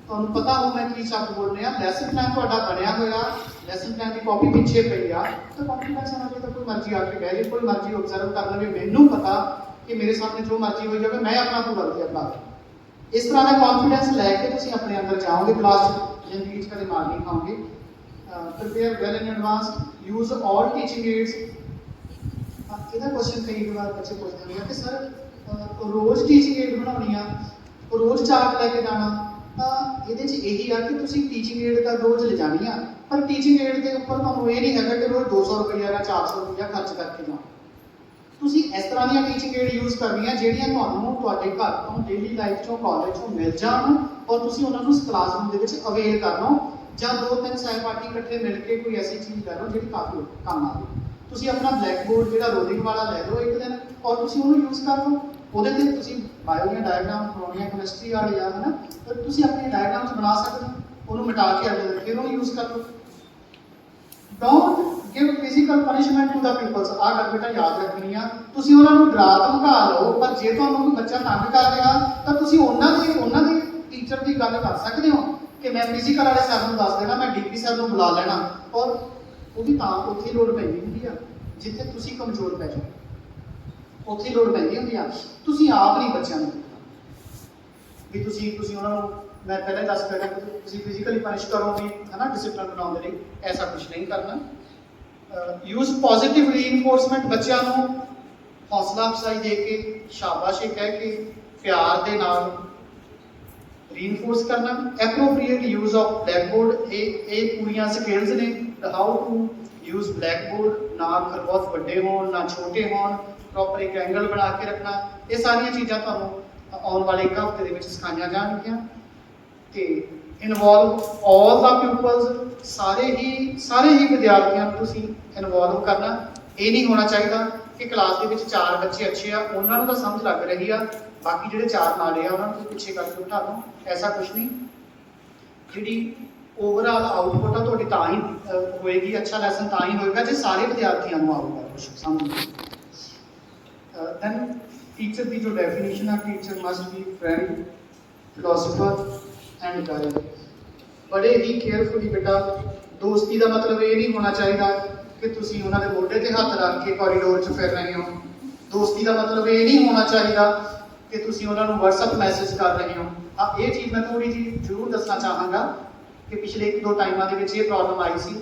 ਤੁਹਾਨੂੰ ਪਤਾ ਹੋ ਮੈਂ ਕੀ ਸ਼ਬਦ ਬੋਲ ਰਿਹਾ, ਲੈਸਨ ਪਲਾਨ ਤੁਹਾਡਾ ਬਣਿਆ ਹੋਇਆ, ਲੈਸਨ ਪਲਾਨ ਦੀ ਕਾਪੀ ਪਿੱਛੇ ਪਈ ਆ, ਤਾਂ ਕੌਨਫੀਡੈਂਸ ਨਾਲ ਜੇ ਕੋਈ ਮਰਜ਼ੀ ਆ ਕੇ ਬਹਿ ਜੇ, ਕੋਈ ਮਰਜ਼ੀ ਓਬਜ਼ਰਵ ਕਰ ਲਵੇ, ਮੈਨੂੰ ਪਤਾ ਕਿ ਮੇਰੇ ਸਾਹਮਣੇ ਜੋ ਮਰਜ਼ੀ ਹੋਈ ਜਾਵੇ, ਮੈਂ ਆਪਣਾ ਪੂਰਾ ਵਧੀਆ ਪੜ੍ਹਾ। ਇਸ ਤਰ੍ਹਾਂ ਦਾ ਕੌਨਫੀਡੈਂਸ ਲੈ ਕੇ ਤੁਸੀਂ ਆਪਣੇ ਅੰਦਰ ਜਾਓਗੇ ਕਲਾਸ 'ਚ, ਜ਼ਿੰਦਗੀ 'ਚ ਕਦੇ ਮਾਰ ਨਹੀਂ ਖਾਓਗੇ। Prepare well in advance, use all teaching AIDS. ਇਹਦਾ ਕੁਐਸਚਨ ਕਈ ਵਾਰ ਬੱਚੇ ਪੁੱਛਦੇ ਨੇ ਕਿ ਸਰ ਰੋਜ਼ ਟੀਚਿੰਗ ਏਡ ਬਣਾਉਣੀ ਆ, ਰੋਜ਼ ਚਾਰਟ ਲੈ ਕੇ ਜਾਣਾ, ਤਾਂ ਇਹਦੇ 'ਚ ਇਹੀ ਆ ਕਿ ਤੁਸੀਂ ਟੀਚਿੰਗ ਏਡ ਤਾਂ ਰੋਜ਼ ਲਿਜਾਣੀ ਆ, ਪਰ ਟੀਚਿੰਗ ਏਡ ਦੇ ਉੱਪਰ ਤੁਹਾਨੂੰ ਇਹ ਨਹੀਂ ਹੈਗਾ ਕਿ ਰੋਜ਼ 200 ਰੁਪਈਆ ਜਾਂ 400 ਰੁਪਈਆ ਖਰਚ ਕਰਕੇ ਜਾਓ। ਤੁਸੀਂ ਇਸ ਤਰ੍ਹਾਂ ਦੀਆਂ ਟੀਚਿੰਗ ਏਡ ਯੂਜ਼ ਕਰਨੀਆਂ ਜਿਹੜੀਆਂ ਤੁਹਾਨੂੰ ਤੁਹਾਡੇ ਘਰ ਤੋਂ, ਡੇਲੀ ਲਾਈਫ 'ਚੋਂ, ਕਾਲਜ 'ਚੋਂ ਮਿਲ ਜਾਣ ਔਰ ਤੁਸੀਂ ਉਹਨਾਂ ਨੂੰ ਕਲਾਸਰੂਮ ਦੇ ਵਿੱਚ ਅਵੇਲ ਕਰ ਲਓ, ਜਾਂ 2-3 ਸਹਿਪਾਠੀ ਇਕੱਠੇ ਮਿਲ ਕੇ ਕੋਈ ਐਸੀ ਚੀਜ਼ ਕਰ ਲਓ ਜਿਹੜੀ ਕਾਫੀ ਕੰਮ ਆਵੇ। ਤੁਸੀਂ ਆਪਣਾ ਬਲੈਕ ਬੋਰਡ ਜਿਹੜਾ ਰੋਲਿੰਗ ਵਾਲਾ ਲੈ ਲਓ ਇੱਕ ਦਿਨ, ਔਰ ਤੁਸੀਂ ਉਹਨੂੰ ਯੂਜ਼ ਕਰ ਲਓ। ਉਹਦੇ ਤੇ ਤੁਸੀਂ ਬਾਇਓ ਦੀਆਂ ਡਾਇਗਰਾਮ ਬਣਾਉਣੀਆਂ, ਕੈਮਿਸਟਰੀ ਵਾਲੀ ਆ, ਹੈ ਨਾ, ਤਾਂ ਤੁਸੀਂ ਆਪਣੇ ਡਾਇਗਰਾਮਸ ਬਣਾ ਸਕਦੇ ਹੋ, ਉਹਨੂੰ ਮਿਟਾ ਕੇ ਅਗਲੇ ਦਿਨ ਫਿਰ ਉਹਨੂੰ ਯੂਜ਼ ਕਰ ਲਓ। Don't give physical punishment to the peoples. ਆਹ ਗੱਲ ਬੇਟਾ ਯਾਦ ਰੱਖਣੀ ਆ। ਤੁਸੀਂ ਉਹਨਾਂ ਨੂੰ ਡਰਾ ਧਮਕਾ ਲਓ, ਪਰ ਜੇ ਤੁਹਾਨੂੰ ਕੋਈ ਬੱਚਾ ਤੰਗ ਕਰ ਰਿਹਾ ਤਾਂ ਤੁਸੀਂ ਉਹਨਾਂ ਦੇ ਟੀਚਰ ਦੀ ਗੱਲ ਕਰ ਸਕਦੇ ਹੋ ਕਿ ਮੈਂ ਫਿਜ਼ੀਕਲ ਵਾਲੇ ਸਰ ਨੂੰ ਦੱਸ ਦੇਣਾ, ਮੈਂ ਡੀਪੀ ਸਰ ਨੂੰ ਬੁਲਾ ਲੈਣਾ। ਔਰ ਉਹ ਵੀ ਤਾਂ ਉੱਥੇ ਹੀ ਲੋੜ ਪੈਂਦੀ ਹੁੰਦੀ ਆ ਜਿੱਥੇ ਤੁਸੀਂ ਕਮਜ਼ੋਰ ਪੈ ਜਾਓ, ਉੱਥੇ ਹੀ ਲੋੜ ਪੈਂਦੀ ਹੁੰਦੀ ਆ। ਤੁਸੀਂ ਆਪ ਨਹੀਂ ਬੱਚਿਆਂ ਨੂੰ ਵੀ ਤੁਸੀਂ ਉਹਨਾਂ ਨੂੰ, ਮੈਂ ਪਹਿਲਾਂ ਦੱਸ ਕੇ ਕਿ ਤੁਸੀਂ ਫਿਜ਼ੀਕਲੀ ਪਨਿਸ਼ ਕਰੋ ਵੀ ਹੈ ਨਾ, ਡਿਸਪਲਿਨ ਬਣਾਉਣ ਦੇ ਲਈ ਐਸਾ ਕੁਝ ਨਹੀਂ ਕਰਨਾ। ਯੂਜ਼ ਪੋਜ਼ਿਟਿਵ ਰੀਇਨਫੋਰਸਮੈਂਟ, ਬੱਚਿਆਂ ਨੂੰ ਹੌਸਲਾ ਅਫਜ਼ਾਈ ਦੇ ਕੇ, ਸ਼ਾਬਾਸ਼ ਕਹਿ ਕੇ, ਪਿਆਰ ਦੇ ਨਾਲ ਰੀਇਨਫੋਰਸ ਕਰਨਾ। ਐਪਰੋਪਰੀਏਟ ਯੂਜ਼ ਆਫ ਬਲੈਕਬੋਰਡ, ਇਹ ਪੂਰੀਆਂ ਸਕਿੱਲਸ ਨੇ। ਹਾਊ ਟੂ ਯੂਜ਼ ਬਲੈਕਬੋਰਡ, ਨਾ ਅੱਖਰ ਬਹੁਤ ਵੱਡੇ ਹੋਣ ਨਾ ਛੋਟੇ ਹੋਣ, ਪ੍ਰੋਪਰ ਇੱਕ ਐਂਗਲ ਬਣਾ ਕੇ ਰੱਖਣਾ। ਇਹ ਸਾਰੀਆਂ ਚੀਜ਼ਾਂ ਤੁਹਾਨੂੰ ਆਉਣ ਵਾਲੇ ਇੱਕ ਹਫ਼ਤੇ ਦੇ ਵਿੱਚ ਸਿਖਾਈਆਂ ਜਾਣਗੀਆਂ। ਤੇ ਇਨਵੋਲਵ ਆਲ ਦਾ ਪਿਊਪਲਸ, ਸਾਰੇ ਹੀ ਵਿਦਿਆਰਥੀਆਂ ਨੂੰ ਤੁਸੀਂ ਇਨਵੋਲਵ ਕਰਨਾ। ਇਹ ਨਹੀਂ ਹੋਣਾ ਚਾਹੀਦਾ ਕਿ ਕਲਾਸ ਦੇ ਵਿੱਚ 4 ਬੱਚੇ ਅੱਛੇ ਆ, ਉਹਨਾਂ ਨੂੰ ਤਾਂ ਸਮਝ ਲੱਗ ਰਹੀ ਆ, ਬਾਕੀ ਜਿਹੜੇ 4 ਮਾੜੇ ਆ ਉਹਨਾਂ ਨੂੰ ਪਿੱਛੇ ਕਰਕੇ ਬਿਠਾ ਲਓ, ਐਸਾ ਕੁਝ ਨਹੀਂ। ਜਿਹੜੀ ਓਵਰਆਲ ਆਊਟਪੁੱਟ ਆ ਤੁਹਾਡੀ ਤਾਂ ਹੀ ਹੋਏਗੀ, ਅੱਛਾ ਲੈਸਨ ਤਾਂ ਹੀ ਹੋਏਗਾ ਜੇ ਸਾਰੇ ਵਿਦਿਆਰਥੀਆਂ ਨੂੰ ਆਊਗਾ ਕੁਝ ਸਮਝ। ਦੈਨ ਟੀਚਰ ਦੀ ਜੋ ਡੈਫੀਨੇਸ਼ਨ ਆ, teacher must B friend, philosopher and guide. ਬੜੇ ਹੀ ਕੇਅਰਫੁਲੀ ਬੇਟਾ, ਦੋਸਤੀ ਦਾ ਮਤਲਬ ਇਹ ਨਹੀਂ ਹੋਣਾ ਚਾਹੀਦਾ ਕਿ ਤੁਸੀਂ ਉਹਨਾਂ ਦੇ ਮੋਢੇ ਤੇ ਹੱਥ ਰੱਖ ਕੇ ਕੋਰੀਡੋਰ 'ਚ ਫਿਰ ਰਹੇ ਹੋ। ਦੋਸਤੀ ਦਾ ਮਤਲਬ ਇਹ ਨਹੀਂ ਹੋਣਾ ਚਾਹੀਦਾ ਕਿ ਤੁਸੀਂ ਉਹਨਾਂ ਨੂੰ WhatsApp ਮੈਸੇਜ ਕਰ ਰਹੇ ਹੋ। ਹਾਂ, ਇਹ ਚੀਜ਼ ਮੈਂ ਥੋੜੀ ਜਿਹੀ ਜ਼ਰੂਰ ਦੱਸਣਾ ਚਾਹਾਂਗਾ ਕਿ ਪਿਛਲੇ 1-2 ਟਾਈਮਾਂ ਦੇ ਵਿੱਚ ਇਹ ਪ੍ਰੋਬਲਮ ਆਈ ਸੀ।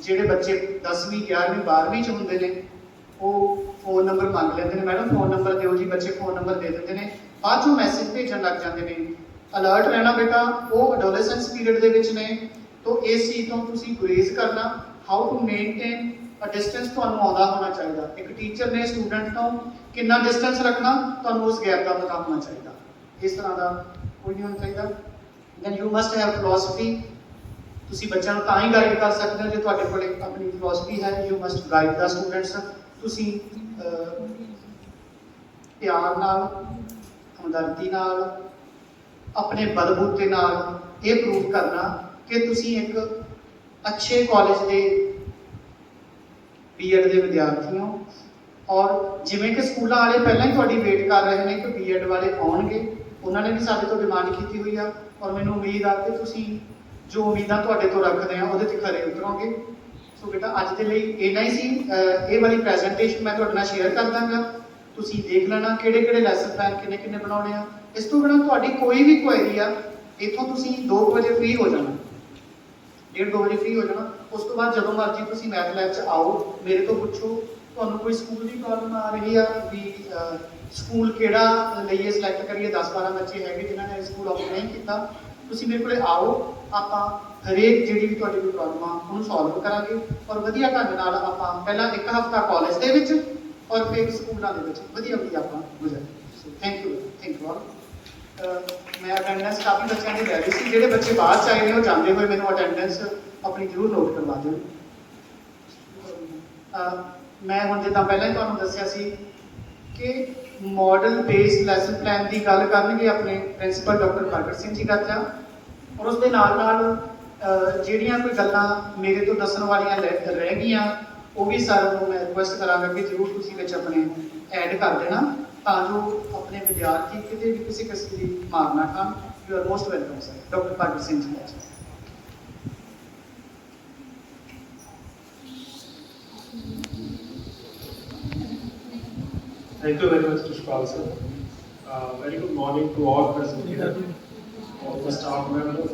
ਜਿਹੜੇ ਬੱਚੇ 10ਵੀਂ 11ਵੀਂ 12ਵੀਂ 'ਚ ਹੁੰਦੇ ਨੇ, ਉਹ ਫੋਨ ਨੰਬਰ ਮੰਗ ਲੈਂਦੇ ਨੇ, ਮੈਡਮ ਫੋਨ ਨੰਬਰ ਦਿਓ ਜੀ, ਬੱਚੇ ਫੋਨ ਨੰਬਰ ਦੇ ਦਿੰਦੇ ਨੇ, ਬਾਅਦ 'ਚੋਂ ਮੈਸੇਜ ਭੇਜਣ ਲੱਗ ਜਾਂਦੇ ਨੇ। ਅਲਰਟ ਰਹਿਣਾ ਬੇਟਾ, ਉਹ ਐਡੋਲੈਸੈਂਸ ਪੀਰੀਅਡ ਦੇ ਵਿੱਚ ਨੇ, ਤਾਂ ਇਸ ਚੀਜ਼ ਤੋਂ ਤੁਸੀਂ ਗੁਰੇਜ਼ ਕਰਨਾ। How to maintain a distance ਤੁਹਾਨੂੰ ਆਉਂਦਾ ਹੋਣਾ ਚਾਹੀਦਾ। ਇੱਕ ਟੀਚਰ ਨੇ ਸਟੂਡੈਂਟ ਤੋਂ ਕਿੰਨਾ ਡਿਸਟੈਂਸ ਰੱਖਣਾ, ਤੁਹਾਨੂੰ ਉਸ ਗੈਪ ਦਾ ਪਤਾ ਹੋਣਾ ਚਾਹੀਦਾ। ਇਸ ਤਰ੍ਹਾਂ ਦਾ ਕੋਈ ਨਹੀਂ ਹੋਣਾ ਚਾਹੀਦਾ। Then you must have philosophy. ਤੁਸੀਂ ਬੱਚਿਆਂ ਨੂੰ ਤਾਂ ਹੀ ਗਾਈਡ ਕਰ ਸਕਦੇ ਹੋ ਜੇ ਤੁਹਾਡੇ ਕੋਲ ਆਪਣੀ ਫਿਲੋਸਫੀ ਹੈ। You must guide the students. ਤੁਸੀਂ ਪਿਆਰ ਨਾਲ, ਹਮਦਰਦੀ ਨਾਲ, ਆਪਣੇ ਬਲਬੂਤੇ ਨਾਲ ਇਹ ਪ੍ਰੂਵ ਕਰਨਾ ਕਿ ਤੁਸੀਂ ਇੱਕ ਅੱਛੇ ਕਾਲਜ ਦੇ ਬੀਐਡ ਦੇ ਵਿਦਿਆਰਥੀ ਹੋ। ਔਰ ਜਿਵੇਂ ਕਿ ਸਕੂਲਾਂ ਵਾਲੇ ਪਹਿਲਾਂ ਹੀ ਤੁਹਾਡੀ ਵੇਟ ਕਰ ਰਹੇ ਨੇ ਕਿ ਬੀਐਡ ਵਾਲੇ ਆਉਣਗੇ, ਉਹਨਾਂ ਨੇ ਵੀ ਸਾਡੇ ਤੋਂ ਡਿਮਾਂਡ ਕੀਤੀ ਹੋਈ ਆ। ਔਰ ਮੈਨੂੰ ਉਮੀਦ ਆ ਕਿ ਤੁਸੀਂ ਜੋ ਉਮੀਦਾਂ ਤੁਹਾਡੇ ਤੋਂ ਰੱਖਦੇ ਆ ਉਹਦੇ ਤੇ ਖਰੇ ਉਤਰੋਗੇ। ਸੋ ਬੇਟਾ ਅੱਜ ਦੇ ਲਈ ਇੰਨਾ ਹੀ ਸੀ। ਇਹ ਵਾਲੀ ਪ੍ਰੈਜੈਂਟੇਸ਼ਨ ਮੈਂ ਤੁਹਾਡੇ ਨਾਲ ਸ਼ੇਅਰ ਕਰ ਦਾਂਗਾ, ਤੁਸੀਂ ਦੇਖ ਲੈਣਾ ਕਿਹੜੇ ਲੈਸਨ ਪਲਾਨ ਕਿੰਨੇ ਬਣਾਉਣੇ ਆ। ਇਸ ਤੋਂ ਬਿਨਾਂ ਤੁਹਾਡੀ ਕੋਈ ਵੀ ਕੁਐਰੀ ਆ, ਇੱਥੋਂ ਤੁਸੀਂ 2 ਵਜੇ ਫ੍ਰੀ ਹੋ ਜਾਣਾ, 1:30 ਵਜੇ ਫ੍ਰੀ ਹੋ ਜਾਣਾ। ਉਸ ਤੋਂ ਬਾਅਦ ਜਦੋਂ ਮਰਜ਼ੀ ਤੁਸੀਂ ਮੈਥ ਲੈਬ 'ਚ ਆਓ, ਮੇਰੇ ਤੋਂ ਪੁੱਛੋ। ਤੁਹਾਨੂੰ ਕੋਈ ਸਕੂਲ ਦੀ ਪ੍ਰੋਬਲਮ ਆ ਰਹੀ ਆ ਵੀ ਸਕੂਲ ਕਿਹੜਾ ਲਈਏ, ਸਿਲੈਕਟ ਕਰੀਏ, 10-12 ਬੱਚੇ ਹੈਗੇ ਜਿਨ੍ਹਾਂ ਨੇ ਸਕੂਲ ਆਫਰ ਨਹੀਂ ਕੀਤਾ, ਤੁਸੀਂ ਮੇਰੇ ਕੋਲੇ ਆਓ। ਆਪਾਂ ਹਰੇਕ ਜਿਹੜੀ ਵੀ ਤੁਹਾਡੀ ਕੋਈ ਪ੍ਰੋਬਲਮ ਆ ਉਹਨੂੰ ਸੋਲਵ ਕਰਾਂਗੇ। ਔਰ ਵਧੀਆ ਢੰਗ ਨਾਲ ਆਪਾਂ ਪਹਿਲਾਂ 1 ਹਫ਼ਤਾ ਕਾਲਜ ਦੇ ਵਿੱਚ ਔਰ ਫਿਰ ਸਕੂਲਾਂ ਦੇ ਵਿੱਚ ਵਧੀਆ ਆਪਾਂ ਗੁਜ਼ਾਰਾਂਗੇ। Thank you all. ਮੈਂ ਅਟੈਂਡੈਂਸ ਕਾਫੀ ਬੱਚਿਆਂ ਦੀ ਲੈ ਰਹੀ ਸੀ, ਜਿਹੜੇ ਬੱਚੇ ਬਾਹਰ 'ਚ ਆਏ ਨੇ ਉਹ ਜਾਂਦੇ ਹੋਏ ਮੈਨੂੰ ਅਟੈਂਡੈਂਸ ਆਪਣੀ ਜ਼ਰੂਰ ਨੋਟ ਕਰਵਾ ਦਿਓ। ਮੈਂ ਹੁਣ ਜਿੱਦਾਂ ਪਹਿਲਾਂ ਹੀ ਤੁਹਾਨੂੰ ਦੱਸਿਆ ਸੀ ਕਿ ਮਾਡਲ ਬੇਸਡ ਲੈਸਨ ਪਲਾਨ ਦੀ ਗੱਲ ਕਰਨਗੇ ਆਪਣੇ ਪ੍ਰਿੰਸੀਪਲ ਡਾਕਟਰ ਪ੍ਰਗਟ ਸਿੰਘ ਜੀ ਗੱਜਾ। ਔਰ ਉਸ ਦੇ ਨਾਲ ਜਿਹੜੀਆਂ ਕੋਈ ਗੱਲਾਂ ਮੇਰੇ ਤੋਂ ਦੱਸਣ ਵਾਲੀਆਂ ਰਹਿ ਗਈਆਂ, ਉਹ ਵੀ ਸਰ ਨੂੰ ਮੈਂ ਰਿਕੁਐਸਟ ਕਰਾਂਗਾ ਕਿ ਜ਼ਰੂਰ ਤੁਸੀਂ ਵਿੱਚ ਆਪਣੇ ਐਡ ਕਰ ਦੇਣਾ, ਤਾਂ ਜੋ ਆਪਣੇ ਵਿਦਿਆਰਥੀ ਕਿਤੇ ਵੀ ਕਿਸੇ ਕਿਸਮ ਦੀ ਮਾਰ ਨਾ ਖਾਣ। You are most welcome sir, doctor ਪ੍ਰਗਟ Singh ji. Thank you very much, Pushpal sir. Very good morning to all present here, all the staff members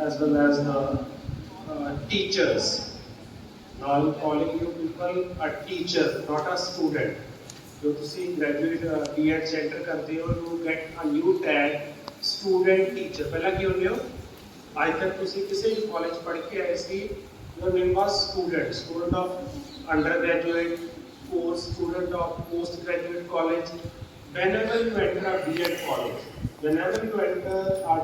as well as the teachers. Now I'm calling you people a teacher, not a student. जो तुसी graduate B.Ed center करते हो, you get a new tag, student teacher. पहला की होने हो? आज तक तुसी किसी भी college पढ़ के आए सी, your name was student of undergraduate course, student of postgraduate college. Whenever you enter a B.Ed college, whenever you enter a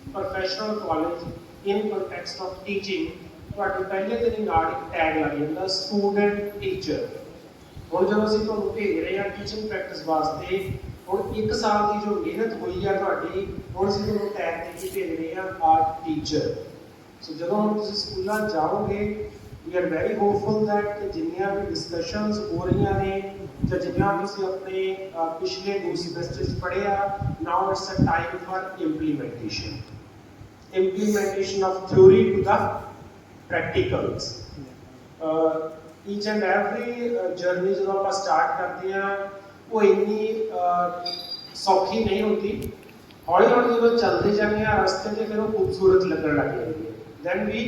professional college in context of teaching, ਤੁਹਾਡੇ ਪਹਿਲੇ ਦਿਨ ਹੀ ਨਾਲ ਇੱਕ ਟੈਗ ਲੱਗ ਜਾਂਦਾ ਸਟੂਡੈਂਟ ਟੀਚਰ। ਹੁਣ ਜਦੋਂ ਅਸੀਂ ਤੁਹਾਨੂੰ ਭੇਜ ਰਹੇ ਹਾਂ ਟੀਚਿੰਗ ਪ੍ਰੈਕਟਿਸ ਵਾਸਤੇ, ਹੁਣ 1 ਸਾਲ ਦੀ ਜੋ ਮਿਹਨਤ ਹੋਈ ਆ ਤੁਹਾਡੀ, ਹੁਣ ਅਸੀਂ ਤੁਹਾਨੂੰ ਟੈਗ ਦੇ ਕੇ ਭੇਜ ਰਹੇ ਹਾਂ ਆ ਟੀਚਰ। ਸੋ ਜਦੋਂ ਹੁਣ ਤੁਸੀਂ ਸਕੂਲਾਂ ਜਾਓਗੇ We are very hopeful that जिन्नियां भी discussions हो रही ने ਜਾਂ ਜਿੰਨਾ ਤੁਸੀਂ ਆਪਣੇ ਪਿਛਲੇ 2 semesters ਪੜ੍ਹਿਆ, now it's a time for implementation of theory to the practicals. Each and every journey ਜਦੋਂ ਆਪਾਂ start ਕਰਦੇ ਹਾਂ ਉਹ ਇੰਨੀ ਸੌਖੀ ਨਹੀਂ ਹੁੰਦੀ। ਹੌਲੀ ਹੌਲੀ ਜਦੋਂ ਚੱਲਦੇ ਜਾਂਦੇ ਹਾਂ ਰਸਤੇ 'ਤੇ ਫਿਰ ਉਹ ਖੂਬਸੂਰਤ ਲੱਗਣ ਲੱਗ ਜਾਂਦੀ ਹੈ। then we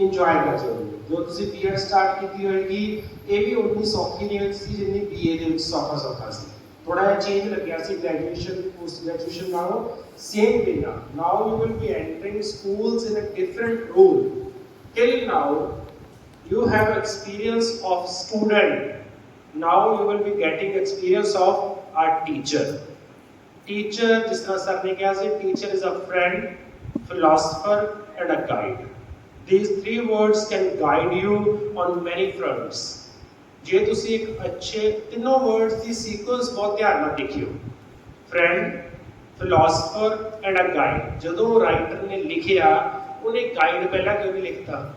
enjoy the journey। ਜੋ ਤੁਸੀਂ BEd ਸਟਾਰਟ ਕੀਤੀ ਹੋਏਗੀ ਇਹ ਵੀ ਉਨੀ ਸੌਖੀ ਨਹੀਂ ਸੀ ਜਿੰਨੀ BA ਦੇ ਵਿੱਚ ਸੌਖਾ ਸੀ। ਥੋੜਾ ਜਿਹਾ ਚੇਂਜ ਲੱਗਿਆ ਸੀ ਗ੍ਰੈਜੂਏਸ਼ਨ ਪੋਸਟ ਗ੍ਰੈਜੂਏਸ਼ਨ ਨਾਲੋਂ same thing now you will be entering schools in a different role। till now you have experience of student, now you will be getting experience of a teacher। जिस तरह सर ने कहा teacher is a friend, philosopher and a guide। these 3 words can guide you on many fronts। ਜੇ ਤੁਸੀਂ ਇੱਕ ਅੱਛੇ ਤਿੰਨੋਂ words ਦੀ sequence ਬਹੁਤ ਧਿਆਨ ਨਾਲ ਦੇਖਿਓ, friend, philosopher and a guide। ਜਦੋਂ ਰਾਈਟਰ ਨੇ ਲਿਖਿਆ ਉਹਨੇ guide ਪਹਿਲਾਂ ਕਿਉਂ ਨਹੀਂ ਲਿਖਤਾ,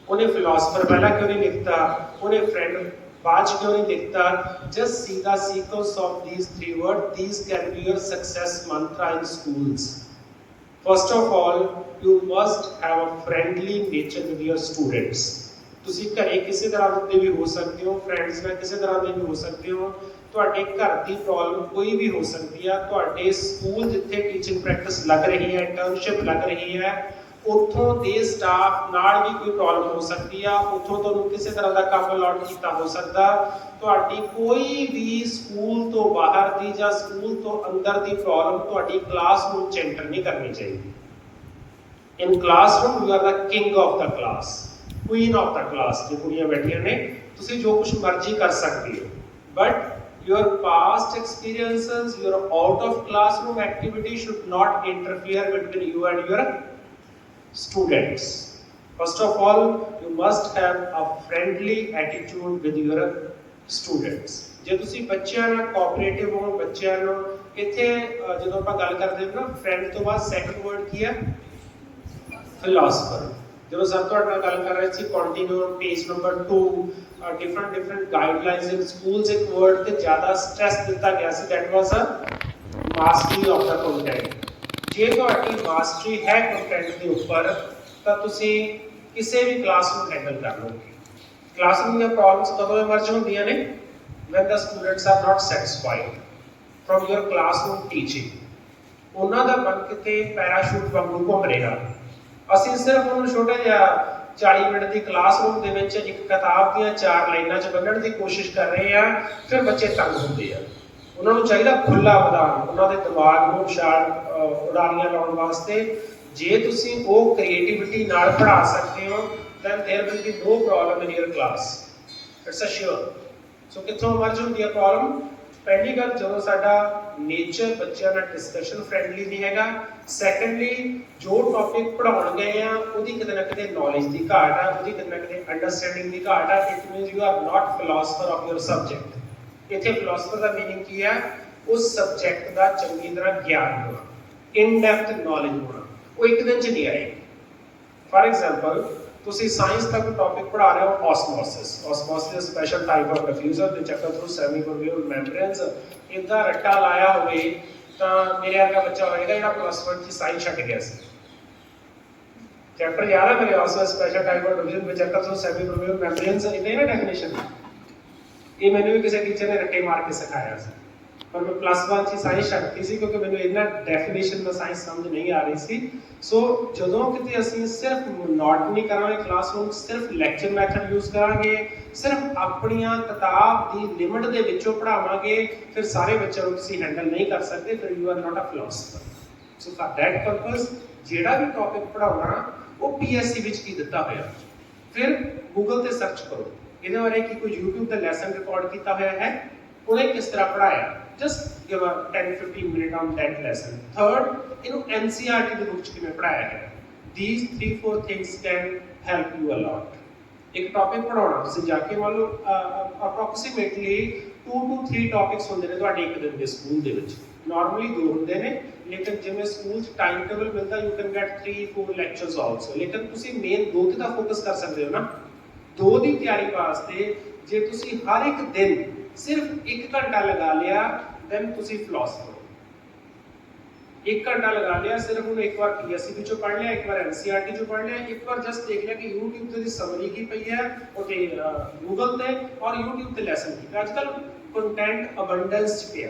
ਉਹਨੇ philosopher ਪਹਿਲਾਂ ਕਿਉਂ ਨਹੀਂ ਲਿਖਤਾ, ਉਹਨੇ friend ਬਾਅਦ ਕਿਉਂ ਨਹੀਂ ਲਿਖਤਾ। just see the sequence of these 3 words। these can be your success mantra in schools। first of all you must have a friendly nature with your students। ਤੁਸੀਂ ਘਰੇ ਕਿਸੇ ਤਰ੍ਹਾਂ ਦੇ ਵੀ ਹੋ ਸਕਦੇ ਹੋ, ਫਰੈਂਡਸ ਨਾਲ ਕਿਸੇ ਤਰ੍ਹਾਂ ਦੇ ਵੀ ਹੋ ਸਕਦੇ ਹੋ, ਤੁਹਾਡੇ ਘਰ ਦੀ ਪ੍ਰੋਬਲਮ ਕੋਈ ਵੀ ਹੋ ਸਕਦੀ ਆ, ਤੁਹਾਡੇ ਸਕੂਲ ਜਿੱਥੇ ਟੀਚਿੰਗ ਪ੍ਰੈਕਟਿਸ ਲੱਗ ਰਹੀ ਹੈ, ਇੰਟਰਨਸ਼ਿਪ ਲੱਗ ਰਹੀ ਹੈ, ਉੱਥੋਂ ਦੇ ਸਟਾਫ ਨਾਲ ਵੀ ਕੋਈ ਪ੍ਰੋਬਲਮ ਹੋ ਸਕਦੀ ਆ, ਉੱਥੋਂ ਤੁਹਾਨੂੰ ਕਿਸੇ ਤਰ੍ਹਾਂ ਦਾ ਕੰਮ ਅਲਾਟ ਕੀਤਾ ਹੋ ਸਕਦਾ। ਤੁਹਾਡੀ ਕੋਈ ਵੀ ਸਕੂਲ ਤੋਂ ਬਾਹਰ ਦੀ ਜਾਂ ਸਕੂਲ ਤੋਂ ਅੰਦਰ ਦੀ ਪ੍ਰੋਬਲਮ ਤੁਹਾਡੀ ਕਲਾਸਰੂਮ 'ਚ ਐਂਟਰ ਨਹੀਂ ਕਰਨੀ ਚਾਹੀਦੀ। in classroom you are the king of the class, queen of the class। ਜੇ ਕੁੜੀਆਂ ਬੈਠੀਆਂ ਨੇ ਤੁਸੀਂ ਜੋ ਕੁਝ ਮਰਜ਼ੀ ਕਰ ਸਕਦੇ ਹੋ, but your past experiences, your out of classroom activity should not interfere between you and your students। first of all you must have a friendly attitude with your students। ਜੇ ਤੁਸੀਂ ਬੱਚਿਆਂ ਨਾਲ ਕੋਆਪਰੇਟਿਵ ਹੋ, ਬੱਚਿਆਂ ਨੂੰ ਇੱਥੇ ਜਦੋਂ ਆਪਾਂ ਗੱਲ ਕਰਦੇ ਹਾਂ ਨਾ ਫਰੈਂਡ ਤੋਂ ਬਾਅਦ ਸੈਕੰਡ ਵਰਡ ਕੀ ਹੈ, philosopher। ਜਦੋਂ ਸਰ ਤੁਹਾਡੇ ਨਾਲ ਗੱਲ ਕਰ ਰਹੇ ਸੀ continue page number 2 different guidelines in schools ਇੱਕ ਵਰਡ ਤੇ ਜ਼ਿਆਦਾ ਸਟ੍ਰੈਸ ਦਿੱਤਾ ਗਿਆ ਸੀ, that was a mastery of the content। ਜੇ ਤੁਹਾਡੀ ਮਾਸਟਰੀ ਹੈ ਕੰਟੈਂਟ ਦੇ ਉੱਪਰ ਤਾਂ ਤੁਸੀਂ ਕਿਸੇ ਵੀ ਕਲਾਸ ਨੂੰ ਹੈਂਡਲ ਕਰ ਲਓਗੇ। ਕਲਾਸਰੂਮ ਦੀਆਂ ਪ੍ਰੋਬਲਮਸ ਕਦੋਂ ਇਮਰਜ ਹੁੰਦੀਆਂ ਨੇ, when the students are not satisfied from your classroom teaching। ਉਹਨਾਂ ਦਾ ਮਨ ਕਿਤੇ ਪੈਰਾਸ਼ੂਟ ਵਾਂਗੂ ਘੁੰਮ ਰਿਹਾ। ਅਸੀਂ ਸਿਰਫ ਉਹਨੂੰ ਛੋਟਾ ਜਿਹਾ 40 ਮਿੰਟ ਦੀ ਕਲਾਸਰੂਮ ਦੇ ਵਿੱਚ ਇੱਕ ਕਿਤਾਬ ਦੀਆਂ 4 ਲਾਈਨਾਂ 'ਚ ਬੰਨਣ ਦੀ ਕੋਸ਼ਿਸ਼ ਕਰ ਰਹੇ ਆ, ਫਿਰ ਬੱਚੇ ਤੰਗ ਹੁੰਦੇ ਆ। ਉਹਨਾਂ ਨੂੰ ਚਾਹੀਦਾ ਖੁੱਲਾ ਮੈਦਾਨ, ਉਹਨਾਂ ਦੇ ਦਿਮਾਗ ਨੂੰ ਉਡਾਰੀਆਂ ਲਾਉਣ ਵਾਸਤੇ। ਜੇ ਤੁਸੀਂ ਉਹ ਕ੍ਰੀਏਟਿਵਿਟੀ ਨਾਲ ਪੜ੍ਹਾ ਸਕਦੇ ਹੋ then there will be no problem in your class, it's a sure। ਸੋ ਕਿੱਥੋਂ ਇਮਰਜ ਹੁੰਦੀ ਹੈ ਪ੍ਰੋਬਲਮ, ਪਹਿਲੀ ਗੱਲ ਜਦੋਂ ਸਾਡਾ ਨੇਚਰ ਬੱਚਿਆਂ ਨਾਲ ਡਿਸਕਸ਼ਨ ਫਰੈਂਡਲੀ ਨਹੀਂ ਹੈਗਾ। ਸੈਕੰਡਲੀ ਜੋ ਟੌਪਿਕ ਪੜ੍ਹਾਉਣ ਗਏ ਆ ਉਹਦੀ ਕਿਤੇ ਨਾ ਕਿਤੇ ਨੌਲੇਜ ਦੀ ਘਾਟ ਆ, ਉਹਦੀ ਕਿਤੇ ਨਾ ਕਿਤੇ ਅੰਡਰਸਟੈਂਡਿੰਗ ਦੀ ਘਾਟ ਆ। It means you are not philosopher of your subject. ਇੱਥੇ ਫਿਲਾਸਫਰ ਦਾ ਮੀਨਿੰਗ ਕੀ ਹੈ, ਉਸ ਸਬਜੈਕਟ ਦਾ ਚੰਗੀ ਤਰ੍ਹਾਂ ਗਿਆਨ ਹੋਣਾ, ਇਨ ਡੈਪਥ ਨੌਲੇਜ ਹੋਣਾ। ਉਹ ਇੱਕ ਦਿਨ 'ਚ ਨਹੀਂ ਆਏਗੀ। ਫਾਰ ਐਗਜ਼ਾਮਪਲ ਤੁਸੀਂ ਸਾਇੰਸ ਦਾ ਕੋਈ ਟੌਪਿਕ ਪੜ੍ਹਾ ਰਹੇ ਹੋ, ਆਸਮੋਸਿਸ ਸਪੈਸ਼ਲ ਟਾਈਪ ਆਫ ਡਿਫਿਊਜ਼ਰ ਦੇ ਚੱਕਰ ਥਰੂ ਸੈਮੀ ਪਰਮੀਏਬਲ ਮੈਂਬਰੇਨਸ, ਇੱਦਾਂ ਰੱਟਾ ਲਾਇਆ ਹੋਵੇ ਤਾਂ ਮੇਰੇ ਵਰਗਾ ਬੱਚਾ ਹੋਏਗਾ ਜਿਹੜਾ +1 'ਚ ਸਾਇੰਸ ਛੱਡ ਗਿਆ ਸੀ। ਚੈਪਟਰ ਯਾਦ ਹੈ ਮੇਰੇ, ਆਸਮੋਸਿਸ ਸਪੈਸ਼ਲ ਟਾਈਪ ਆਫ ਡਿਫਿਊਜ਼ਰ ਦੇ ਚੱਕਰ ਥਰੂ ਸੈਮੀ ਪਰਮੀਏਬਲ ਮੈਂਬਰੇਨਸ, ਇਹਦੇ ਨਾ ਡੈਫੀਨੇਸ਼ਨ। ਇਹ ਮੈਨੂੰ ਵੀ ਕਿਸੇ ਟੀਚਰ ਨੇ ਰੱਟੇ ਮਾਰ ਕੇ ਸਿਖਾਇਆ ਸੀ, ਪਰ ਮੈਂ +1 'ਚ ਸਾਇੰਸ ਛੱਡਤੀ ਸੀ ਕਿਉਂਕਿ ਮੈਨੂੰ ਇਹਨਾਂ ਡੈਫੀਨੇਸ਼ਨ ਦਾ ਸਾਇੰਸ ਸਮਝ ਨਹੀਂ ਆ ਰਹੀ ਸੀ। ਸੋ ਜਦੋਂ ਕਿਤੇ ਅਸੀਂ ਸਿਰਫ ਮੋਨੋਟਨੀ ਕਰਾਂਗੇ ਕਲਾਸਰੂਮ, ਸਿਰਫ ਲੈਕਚਰ ਮੈਥਡ ਯੂਜ਼ ਕਰਾਂਗੇ, ਸਿਰਫ ਆਪਣੀਆਂ ਕਿਤਾਬ ਦੀ ਲਿਮਟ ਦੇ ਵਿੱਚੋਂ ਪੜ੍ਹਾਵਾਂਗੇ, ਫਿਰ ਸਾਰੇ ਬੱਚਿਆਂ ਨੂੰ ਤੁਸੀਂ ਹੈਂਡਲ ਨਹੀਂ ਕਰ ਸਕਦੇ, ਫਿਰ you are not a philosopher. So for that purpose ਜਿਹੜਾ ਵੀ ਟੌਪਿਕ ਪੜ੍ਹਾਉਣਾ ਉਹ PSC ਵਿੱਚ ਕੀ ਦਿੱਤਾ ਹੋਇਆ, ਫਿਰ ਗੂਗਲ ਤੇ ਸਰਚ ਕਰੋ ਇਹਦੇ ਬਾਰੇ ਕਿ ਕੋਈ YouTube ਦਾ ਲੈਸਨ ਰਿਕਾਰਡ ਕੀਤਾ ਹੋਇਆ ਹੈ, ਉਹਨੇ ਕਿਸ ਤਰ੍ਹਾਂ ਪੜ੍ਹਾਇਆ। just give a 10-15 minute on that lesson। third, ਇਹਨੂੰ NCERT ਦੀ ਬੁੱਕ 'ਚ ਕਿਵੇਂ ਪੜ੍ਹਾਇਆ ਹੈ। these 3-4 things can help you a lot। ਇੱਕ ਟੌਪਿਕ ਪੜ੍ਹਾਉਣਾ ਤੁਸੀਂ ਜਾ ਕੇ ਮੰਨ ਲਓ approximately 2 to 3 ਟੌਪਿਕਸ ਹੁੰਦੇ ਨੇ ਤੁਹਾਡੇ ਇੱਕ ਦਿਨ ਦੇ ਸਕੂਲ ਦੇ ਵਿੱਚ, ਨਾਰਮਲੀ 2 ਹੁੰਦੇ ਨੇ, ਲੇਕਿਨ ਜਿਵੇਂ ਸਕੂਲ 'ਚ ਟਾਈਮ ਟੇਬਲ ਮਿਲਦਾ you can get 3-4 lectures also, ਲੇਕਿਨ ਤੁਸੀਂ ਮੇਨ 2 ਤੇ ਤਾਂ ਫੋਕਸ ਕਰ ਸਕਦੇ ਹੋ ਨਾ। 2 ਦੀ ਤਿਆਰੀ ਵਾਸਤੇ ਜੇ ਤੁਸੀਂ ਹਰ ਇੱਕ ਦਿਨ ਸਿਰਫ 1 ਘੰਟਾ ਲਗਾ ਲਿਆ ਦੈਨ ਤੁਸੀਂ ਫਲॉस ਹੋ। 1 ਘੰਟਾ ਲਗਾ ਲਿਆ ਸਿਰਫ ਉਹਨੂੰ ਇੱਕ ਵਾਰ ਪੀਐਸਸੀਬੀ ਚੋਂ ਪੜ੍ਹ ਲਿਆ, ਇੱਕ ਵਾਰ ਐਨਸੀਈਆਰਟੀ ਚੋਂ ਪੜ੍ਹ ਲਿਆ, ਇੱਕ ਵਾਰ ਜਸਟ ਦੇਖ ਲਿਆ ਕਿ YouTube ਤੇ ਦੀ ਸਮਰੀ ਕੀ ਪਈ ਹੈ ਉਹਤੇ ਗੂਗਲ ਤੇ ਔਰ YouTube ਤੇ ਲੈਸਨ ਕੀ। ਅੱਜ ਕੱਲ ਕੰਟੈਂਟ ਅਬੰਡੈਂਸ ਚ ਪਿਆ,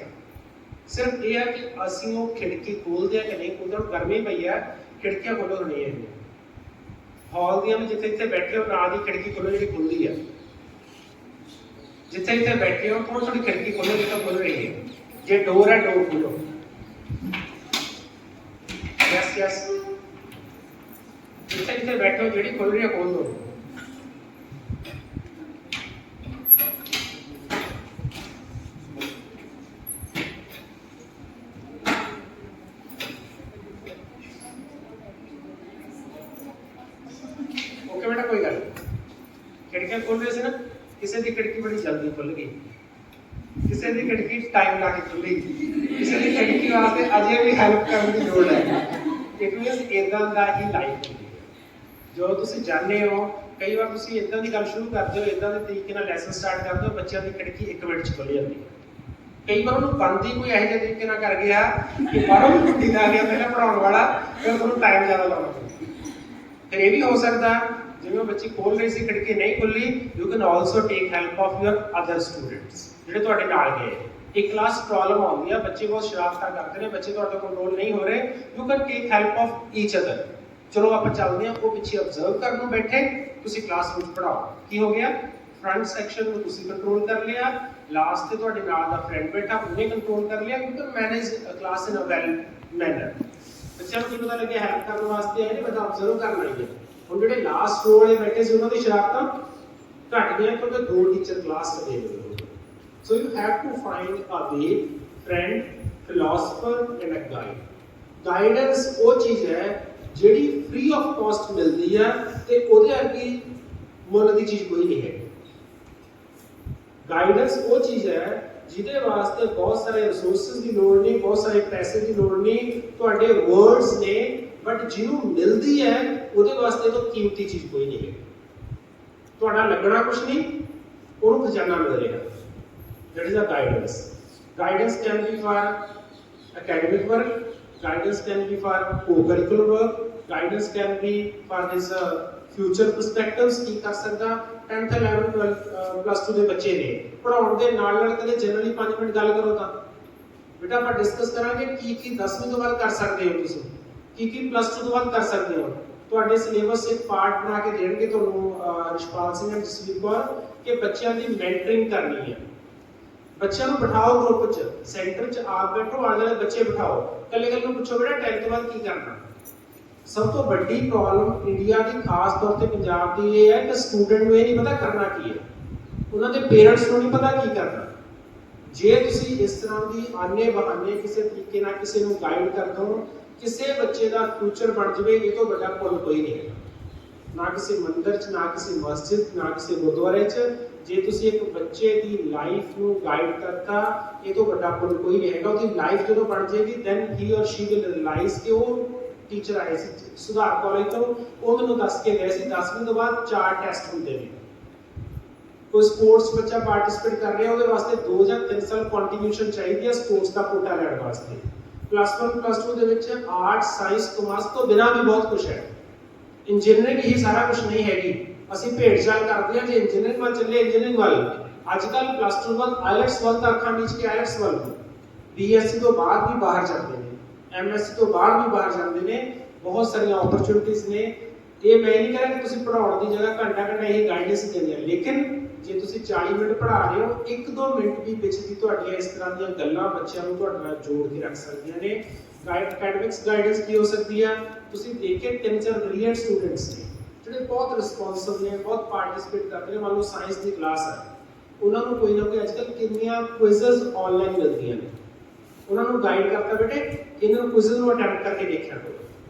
ਸਿਰਫ ਇਹ ਹੈ ਕਿ ਅਸੀਂ ਉਹ ਖਿੜਕੀ ਖੋਲਦੇ ਆ ਕਿ ਨਹੀਂ ਖੋਲਦੇ। ਹੁਣ ਗਰਮੀ ਪਈ ਹੈ, ਖਿੜਕੀਆਂ ਖੋਲੋ ਨਹੀਂ ਹੈ ਹਾਲ ਦੀਆਂ ਵੀ, ਜਿੱਥੇ ਇੱਥੇ ਬੈਠੇ ਹੋ ਨਾਲ ਦੀ ਖਿੜਕੀ ਖੋਲੋ ਜਿਹੜੀ ਖੁੱਲਦੀ ਹੈ, ਜਿੱਥੇ ਇੱਥੇ ਬੈਠੇ ਹੋ ਥੋੜੀ ਥੋੜੀ ਖਿੜਕੀ ਖੋਲੋ ਜਿੱਥੇ ਖੁੱਲ ਰਹੀ ਹੈ। ਜੇ ਡੋਰ ਹੈ ਡੋਰ ਖੋਲੋ। ਯਸ ਯਸ, ਜਿੱਥੇ ਜਿੱਥੇ ਬੈਠੇ ਹੋ ਜਿਹੜੀ ਖੁੱਲ ਰਹੀ ਹੈ ਖੋਲ ਦੋ। ਓਕੇ ਬੇਟਾ, ਕੋਈ ਗੱਲ ਖਿੜਕੀਆਂ ਖੋਲ ਰਹੇ ਸੀ ਨਾ, ਕਿਸੇ ਦੀ ਖਿੜਕੀ ਬੜੀ ਜਲਦੀ ਖੁੱਲ ਗਈ, ਕਿਸੇ ਦੀ ਖਿੜਕੀ ਟਾਈਮ ਲਾ ਕੇ ਖੁੱਲੀ, ਕਿਸੇ ਦੀ ਖਿੜਕੀ ਵਾਸਤੇ ਅਜੇ ਵੀ ਹੈਲਪ ਕਰਨ ਦੀ ਲੋੜ ਹੈ। ਇਟ ਮੀਨਸ ਇਦਾਂ ਦਾ ਹੀ ਲਾਈਫ ਹੁੰਦੀ ਹੈ। ਜੋ ਤੁਸੀਂ ਜਾਣਦੇ ਹੋ, ਕਈ ਵਾਰ ਤੁਸੀਂ ਇਦਾਂ ਦੀ ਗੱਲ ਸ਼ੁਰੂ ਕਰਦੇ ਹੋ, ਇਦਾਂ ਦੇ ਤਰੀਕੇ ਨਾਲ ਲੈਸਨ ਸਟਾਰਟ ਕਰਦੇ ਹੋ, ਬੱਚਿਆਂ ਦੀ ਖਿੜਕੀ 1 ਮਿੰਟ 'ਚ ਖੁੱਲ ਜਾਂਦੀ ਹੈ। ਕਈ ਵਾਰ ਉਹਨੂੰ ਬੰਦ ਹੀ ਕੋਈ ਇਹੋ ਜਿਹੇ ਤਰੀਕੇ ਨਾਲ ਕਰ ਗਿਆ ਕਿ ਬਾਹਰੋਂ ਟੁੱਟੀ ਦਾ ਗਿਆ ਪਹਿਲਾਂ ਪੜਾਉਣ ਵਾਲਾ, ਫਿਰ ਤੁਹਾਨੂੰ ਟਾਈਮ ਜ਼ਿਆਦਾ ਲਾਉਣਾ ਪੈਂਦਾ। ਫਿਰ ਇਹ ਵੀ ਹੋ ਸਕਦਾ ਜਿਵੇਂ ਉਹ ਬੱਚੀ ਖੋਲ ਰਹੀ ਸੀ ਖਿੜਕੀ ਨਹੀਂ ਖੁੱਲੀ, you can also take help of your other students ਜਿਹੜੇ ਤੁਹਾਡੇ ਨਾਲ ਗਏ। ਇੱਕ ਕਲਾਸ ਪ੍ਰੋਬਲਮ ਆਉਂਦੀ ਹੈ, ਬੱਚੇ ਬਹੁਤ ਸ਼ਰਾਰਤਾਂ ਕਰਦੇ ਨੇ, ਬੱਚੇ ਤੁਹਾਡੇ ਕੰਟਰੋਲ ਨਹੀਂ ਹੋ ਰਹੇ, you can take help of each other. ਚਲੋ ਆਪਾਂ ਚੱਲਦੇ ਹਾਂ, ਉਹ ਪਿੱਛੇ ਅਬਜ਼ਰਵ ਕਰਨ ਨੂੰ ਬੈਠੇ, ਤੁਸੀਂ ਕਲਾਸ ਵਿੱਚ ਪੜਾਓ। ਕੀ ਹੋ ਗਿਆ? ਫਰੰਟ ਸੈਕਸ਼ਨ ਨੂੰ ਤੁਸੀਂ ਕੰਟਰੋਲ ਕਰ ਲਿਆ, ਲਾਸਟ ਤੇ ਤੁਹਾਡੇ ਨਾਲ ਦਾ ਫਰੈਂਡ ਬੈਠਾ ਉਹਨੇ ਕੰਟਰੋਲ ਕਰ ਲਿਆ। You can manage a class in a well manner. ਬੱਚਿਆਂ ਨੂੰ ਕੀ ਪਤਾ ਲੱਗਿਆ ਹੈਲਪ ਕਰਨ ਵਾਸਤੇ ਆਏ ਨੇ, ਬੰਦਾ ਅਬਜ਼ਰਵ ਕਰਨ ਲਈ ਹੈ। ਹੁਣ ਜਿਹੜੇ ਲਾਸਟ ਰੋ ਵਾਲੇ ਬੈਠੇ ਸੀ ਉਹਨਾਂ ਦੀ ਸ਼ਰਾਰਤਾਂ ਘਟ ਗਈਆਂ ਕਿਉਂਕਿ 2 ਟੀਚਰ ਕਲਾਸ ਦੇ ਰਹੇ। So you have to find a way, friend, philosopher and a guide. Guidance ਉਹ ਚੀਜ਼ ਹੈ ਜਿਹੜੀ free of cost ਮਿਲਦੀ ਹੈ ਤੇ ਉਹਦੇ ਅੱਗੇ ਮੁੱਲ ਦੀ ਚੀਜ਼ ਕੋਈ ਨਹੀਂ ਹੈ। Guidance ਉਹ ਚੀਜ਼ ਹੈ ਜਿਹਦੇ ਵਾਸਤੇ ਬਹੁਤ ਸਾਰੇ ਰਿਸੋਰਸਸ ਦੀ ਲੋੜ ਨਹੀਂ, ਬਹੁਤ ਸਾਰੇ ਪੈਸੇ ਦੀ ਲੋੜ ਨਹੀਂ, ਤੁਹਾਡੇ ਵਰਡਸ ਨੇ, ਬਟ ਜਿਹਨੂੰ ਮਿਲਦੀ ਹੈ ਉਹਦੇ ਵਾਸਤੇ ਤਾਂ ਕੀਮਤੀ ਚੀਜ਼ ਕੋਈ ਨਹੀਂ ਹੈ। ਤੁਹਾਡਾ ਲੱਗਣਾ ਕੁਝ ਨਹੀਂ, ਉਹਨੂੰ ਖਜ਼ਾਨਾ ਮਿਲ ਰਿਹਾ। That is a guidance. Guidance can be for academic work, guidance can be for co-curricular work, guidance can be for this future perspectives। ਕੀ ਕਰ ਸਕਦਾ 10th 11th 12th plus 2 ਦੇ ਬੱਚੇ ਨੇ ਪੜਾਉਣ ਦੇ ਨਾਲ ਨਾਲ ਕਦੇ ਜਨਰਲੀ 5 ਮਿੰਟ ਗੱਲ ਕਰੋ ਤਾਂ ਬੇਟਾ ਆਪਾਂ ਡਿਸਕਸ ਕਰਾਂਗੇ ਕੀ 10ਵੀਂ ਤੋਂ ਬਾਅਦ ਕਰ ਸਕਦੇ ਹੋ, ਤੁਸੀਂ ਕੀ ਪਲੱਸ 2 ਤੋਂ ਬਾਅਦ ਕਰ ਸਕਦੇ ਹੋ। ਤੁਹਾਡੇ ਸਿਲੇਬਸ ਇੱਕ ਪਾਰਟ ਬਣਾ ਕੇ ਦੇਣਗੇ ਤੁਹਾਨੂੰ ਰਿਸ਼ਪਾਲ ਸਿੰਘ and ਜਸਵੀਰ ਕੌਰ ਕਿ ਬੱਚਿਆਂ ਦੀ ਮੈਂਟਰਿੰਗ ਕਰਨੀ ਹੈ। ਬੱਚਿਆਂ ਨੂੰ ਬਿਠਾਓ ਗਰੁੱਪ 'ਚ, ਸੈਂਟਰ 'ਚ ਆਪ ਬੈਠੋ, ਆਲੇ ਵਾਲੇ ਬੱਚੇ ਬਿਠਾਓ, ਕੱਲੇ ਨੂੰ ਪੁੱਛੋ ਬੇਟਾ 10th ਤੋਂ ਬਾਅਦ ਕੀ ਕਰਨਾ। ਸਭ ਤੋਂ ਵੱਡੀ ਪ੍ਰੋਬਲਮ ਇੰਡੀਆ ਦੀ, ਖਾਸ ਤੌਰ ਤੇ ਪੰਜਾਬ ਦੀ ਇਹ ਹੈ ਕਿ ਸਟੂਡੈਂਟ ਨੂੰ ਇਹ ਨਹੀਂ ਪਤਾ ਕਰਨਾ ਕੀ ਹੈ, ਉਹਨਾਂ ਦੇ ਪੇਰੈਂਟਸ ਨੂੰ ਨਹੀਂ ਪਤਾ ਕੀ ਕਰਨਾ। ਜੇ ਤੁਸੀਂ ਇਸ ਤਰ੍ਹਾਂ ਦੀ ਆਨੇ ਬਹਾਨੇ ਕਿਸੇ ਤਰੀਕੇ ਨਾਲ ਕਿਸੇ ਨੂੰ ਗਾਈਡ ਕਰਦੇ ਹੋ, ਕਿਸੇ ਬੱਚੇ ਦਾ ਫਿਊਚਰ ਬਣ ਜਾਵੇ, ਇਹ ਤੋਂ ਵੱਡਾ ਪੁੱਲ ਕੋਈ ਨਹੀਂ ਹੈ। ਨਾ ਕਿਸੇ ਮੰਦਿਰ 'ਚ, ਨਾ ਕਿਸੇ ਮਸਜਿਦ, ਨਾ ਕਿਸੇ ਗੁਰਦੁਆਰੇ 'ਚ। ਜੇ ਤੁਸੀਂ ਇੱਕ ਬੱਚੇ ਦੀ ਲਾਈਫ ਨੂੰ ਗਾਈਡ ਕਰਤਾ, ਇਹ ਤੋਂ ਵੱਡਾ ਪੁੱਲ ਕੋਈ ਨਹੀਂ ਹੈਗਾ। ਉਹਦੀ ਲਾਈਫ ਜਦੋਂ ਬਣ ਜਾਏਗੀ ਦੈਨ ਹੀ ਔਰ ਸ਼ੀ ਵਿਲ ਰਿਅਲਾਈਜ਼ ਕਿ ਉਹ ਟੀਚਰ ਆਏ ਸੀ ਸੁਧਾਰ ਕਾਲਜ ਤੋਂ, ਉਹ ਮੈਨੂੰ ਦੱਸ ਕੇ ਗਏ ਸੀ 10ਵੀਂ ਤੋਂ ਬਾਅਦ 4 ਟੈਸਟ ਹੁੰਦੇ ਨੇ। ਕੋਈ ਸਪੋਰਟਸ ਬੱਚਾ ਪਾਰਟਿਸਿਪੇਟ ਕਰ ਰਿਹਾ, ਉਹਦੇ ਵਾਸਤੇ 2 ਜਾਂ 3 ਸਾਲ ਕੰਟੀਨਿਊਸ਼ਨ ਚਾਹੀਦੀ ਹੈ ਸਪੋਰਟਸ ਦਾ ਕੋਟਾ ਲੈਣ ਵਾਸਤੇ। ਪਲੱਸ 1 ਪਲੱਸ 2 ਦੇ ਵਿੱਚ ਆਰਟਸ ਸਾਇੰਸ ਕਮਰਸ ਤੋਂ ਬਿਨਾਂ ਵੀ ਬਹੁਤ ਕੁਝ ਹੈ। ਇੰਜੀਨੀਅਰਿੰਗ ਹੀ ਸਾਰਾ ਕੁਝ ਨਹੀਂ ਹੈਗੀ। ਅਸੀਂ ਭੇਡ ਚਾਲ ਕਰਦੇ ਹਾਂ ਜੇ ਇੰਜੀਨੀਅਰਿੰਗ ਵੱਲ ਚੱਲੇ, ਇੰਜੀਨੀਅਰਿੰਗ ਵੱਲ ਅੱਜ ਕੱਲ ਪਲੱਸ 2 ਬਾਅਦ ਆਇਲਟਸ ਵੱਲ ਤਾਂ ਅੱਖਾਂ ਵਿੱਚ ਕੇ ਆਇਲਟਸ ਵੱਲ, ਬੀਐਸਸੀ ਤੋਂ ਬਾਅਦ ਵੀ ਬਾਹਰ ਜਾਂਦੇ ਨੇ, ਐਮਐਸਸੀ ਤੋਂ ਬਾਅਦ ਵੀ ਬਾਹਰ ਜਾਂਦੇ ਨੇ, ਬਹੁਤ ਸਾਰੀਆਂ ਓਪਰਚੁਨਿਟੀਆਂ ਨੇ। ਇਹ ਮੈਂ ਨਹੀਂ ਕਹਿ ਰਿਹਾ ਕਿ ਤੁਸੀਂ ਪੜਾਉਣ ਦੀ ਜਗ੍ਹਾ ਘੰਟਾ ਘੰਟਾ ਇਹ ਗਾਈਡੈਂਸ ਦਿੰਦੇ ਆ, ਲੇਕਿਨ ਜੇ ਤੁਸੀਂ 40 ਮਿੰਟ ਪੜ੍ਹਾ ਰਹੇ ਹੋ, 1-2 ਮਿੰਟ ਵੀ ਵਿੱਚ ਦੀ ਤੁਹਾਡੀਆਂ ਇਸ ਤਰ੍ਹਾਂ ਦੀਆਂ ਗੱਲਾਂ ਬੱਚਿਆਂ ਨੂੰ ਤੁਹਾਡੇ ਨਾਲ ਜੋੜ ਕੇ ਰੱਖ ਸਕਦੀਆਂ ਨੇ। ਐਕੈਡਮਿਕਸ ਗਾਈਡੈਂਸ ਕੀ ਹੋ ਸਕਦੀ ਹੈ? ਤੁਸੀਂ ਦੇਖੇ 3-4 ਬ੍ਰਿਲੀਅੰਟ ਸਟੂਡੈਂਟਸ ਨੇ ਜਿਹੜੇ ਬਹੁਤ ਰਿਸਪੌਂਸਿਵ ਨੇ, ਬਹੁਤ ਪਾਰਟਿਸਿਪੇਟ ਕਰਦੇ ਨੇ। ਮੰਨ ਲਓ ਸਾਇੰਸ ਦੀ ਕਲਾਸ ਹੈ, ਉਹਨਾਂ ਨੂੰ ਕੋਈ ਨਾ ਕੋਈ ਅੱਜਕੱਲ ਕਿੰਨੀਆਂ ਕੁਇਜ਼ਸ ਆਨਲਾਈਨ ਮਿਲਦੀਆਂ ਨੇ, ਉਹਨਾਂ ਨੂੰ ਗਾਈਡ ਕਰਤਾ ਬੇਟੇ ਇਹਨਾਂ ਕੁਇਜ਼ਸ ਨੂੰ ਅਟੈਂਪਟ ਕਰਕੇ ਦੇਖਿਆ ਕਰੋ।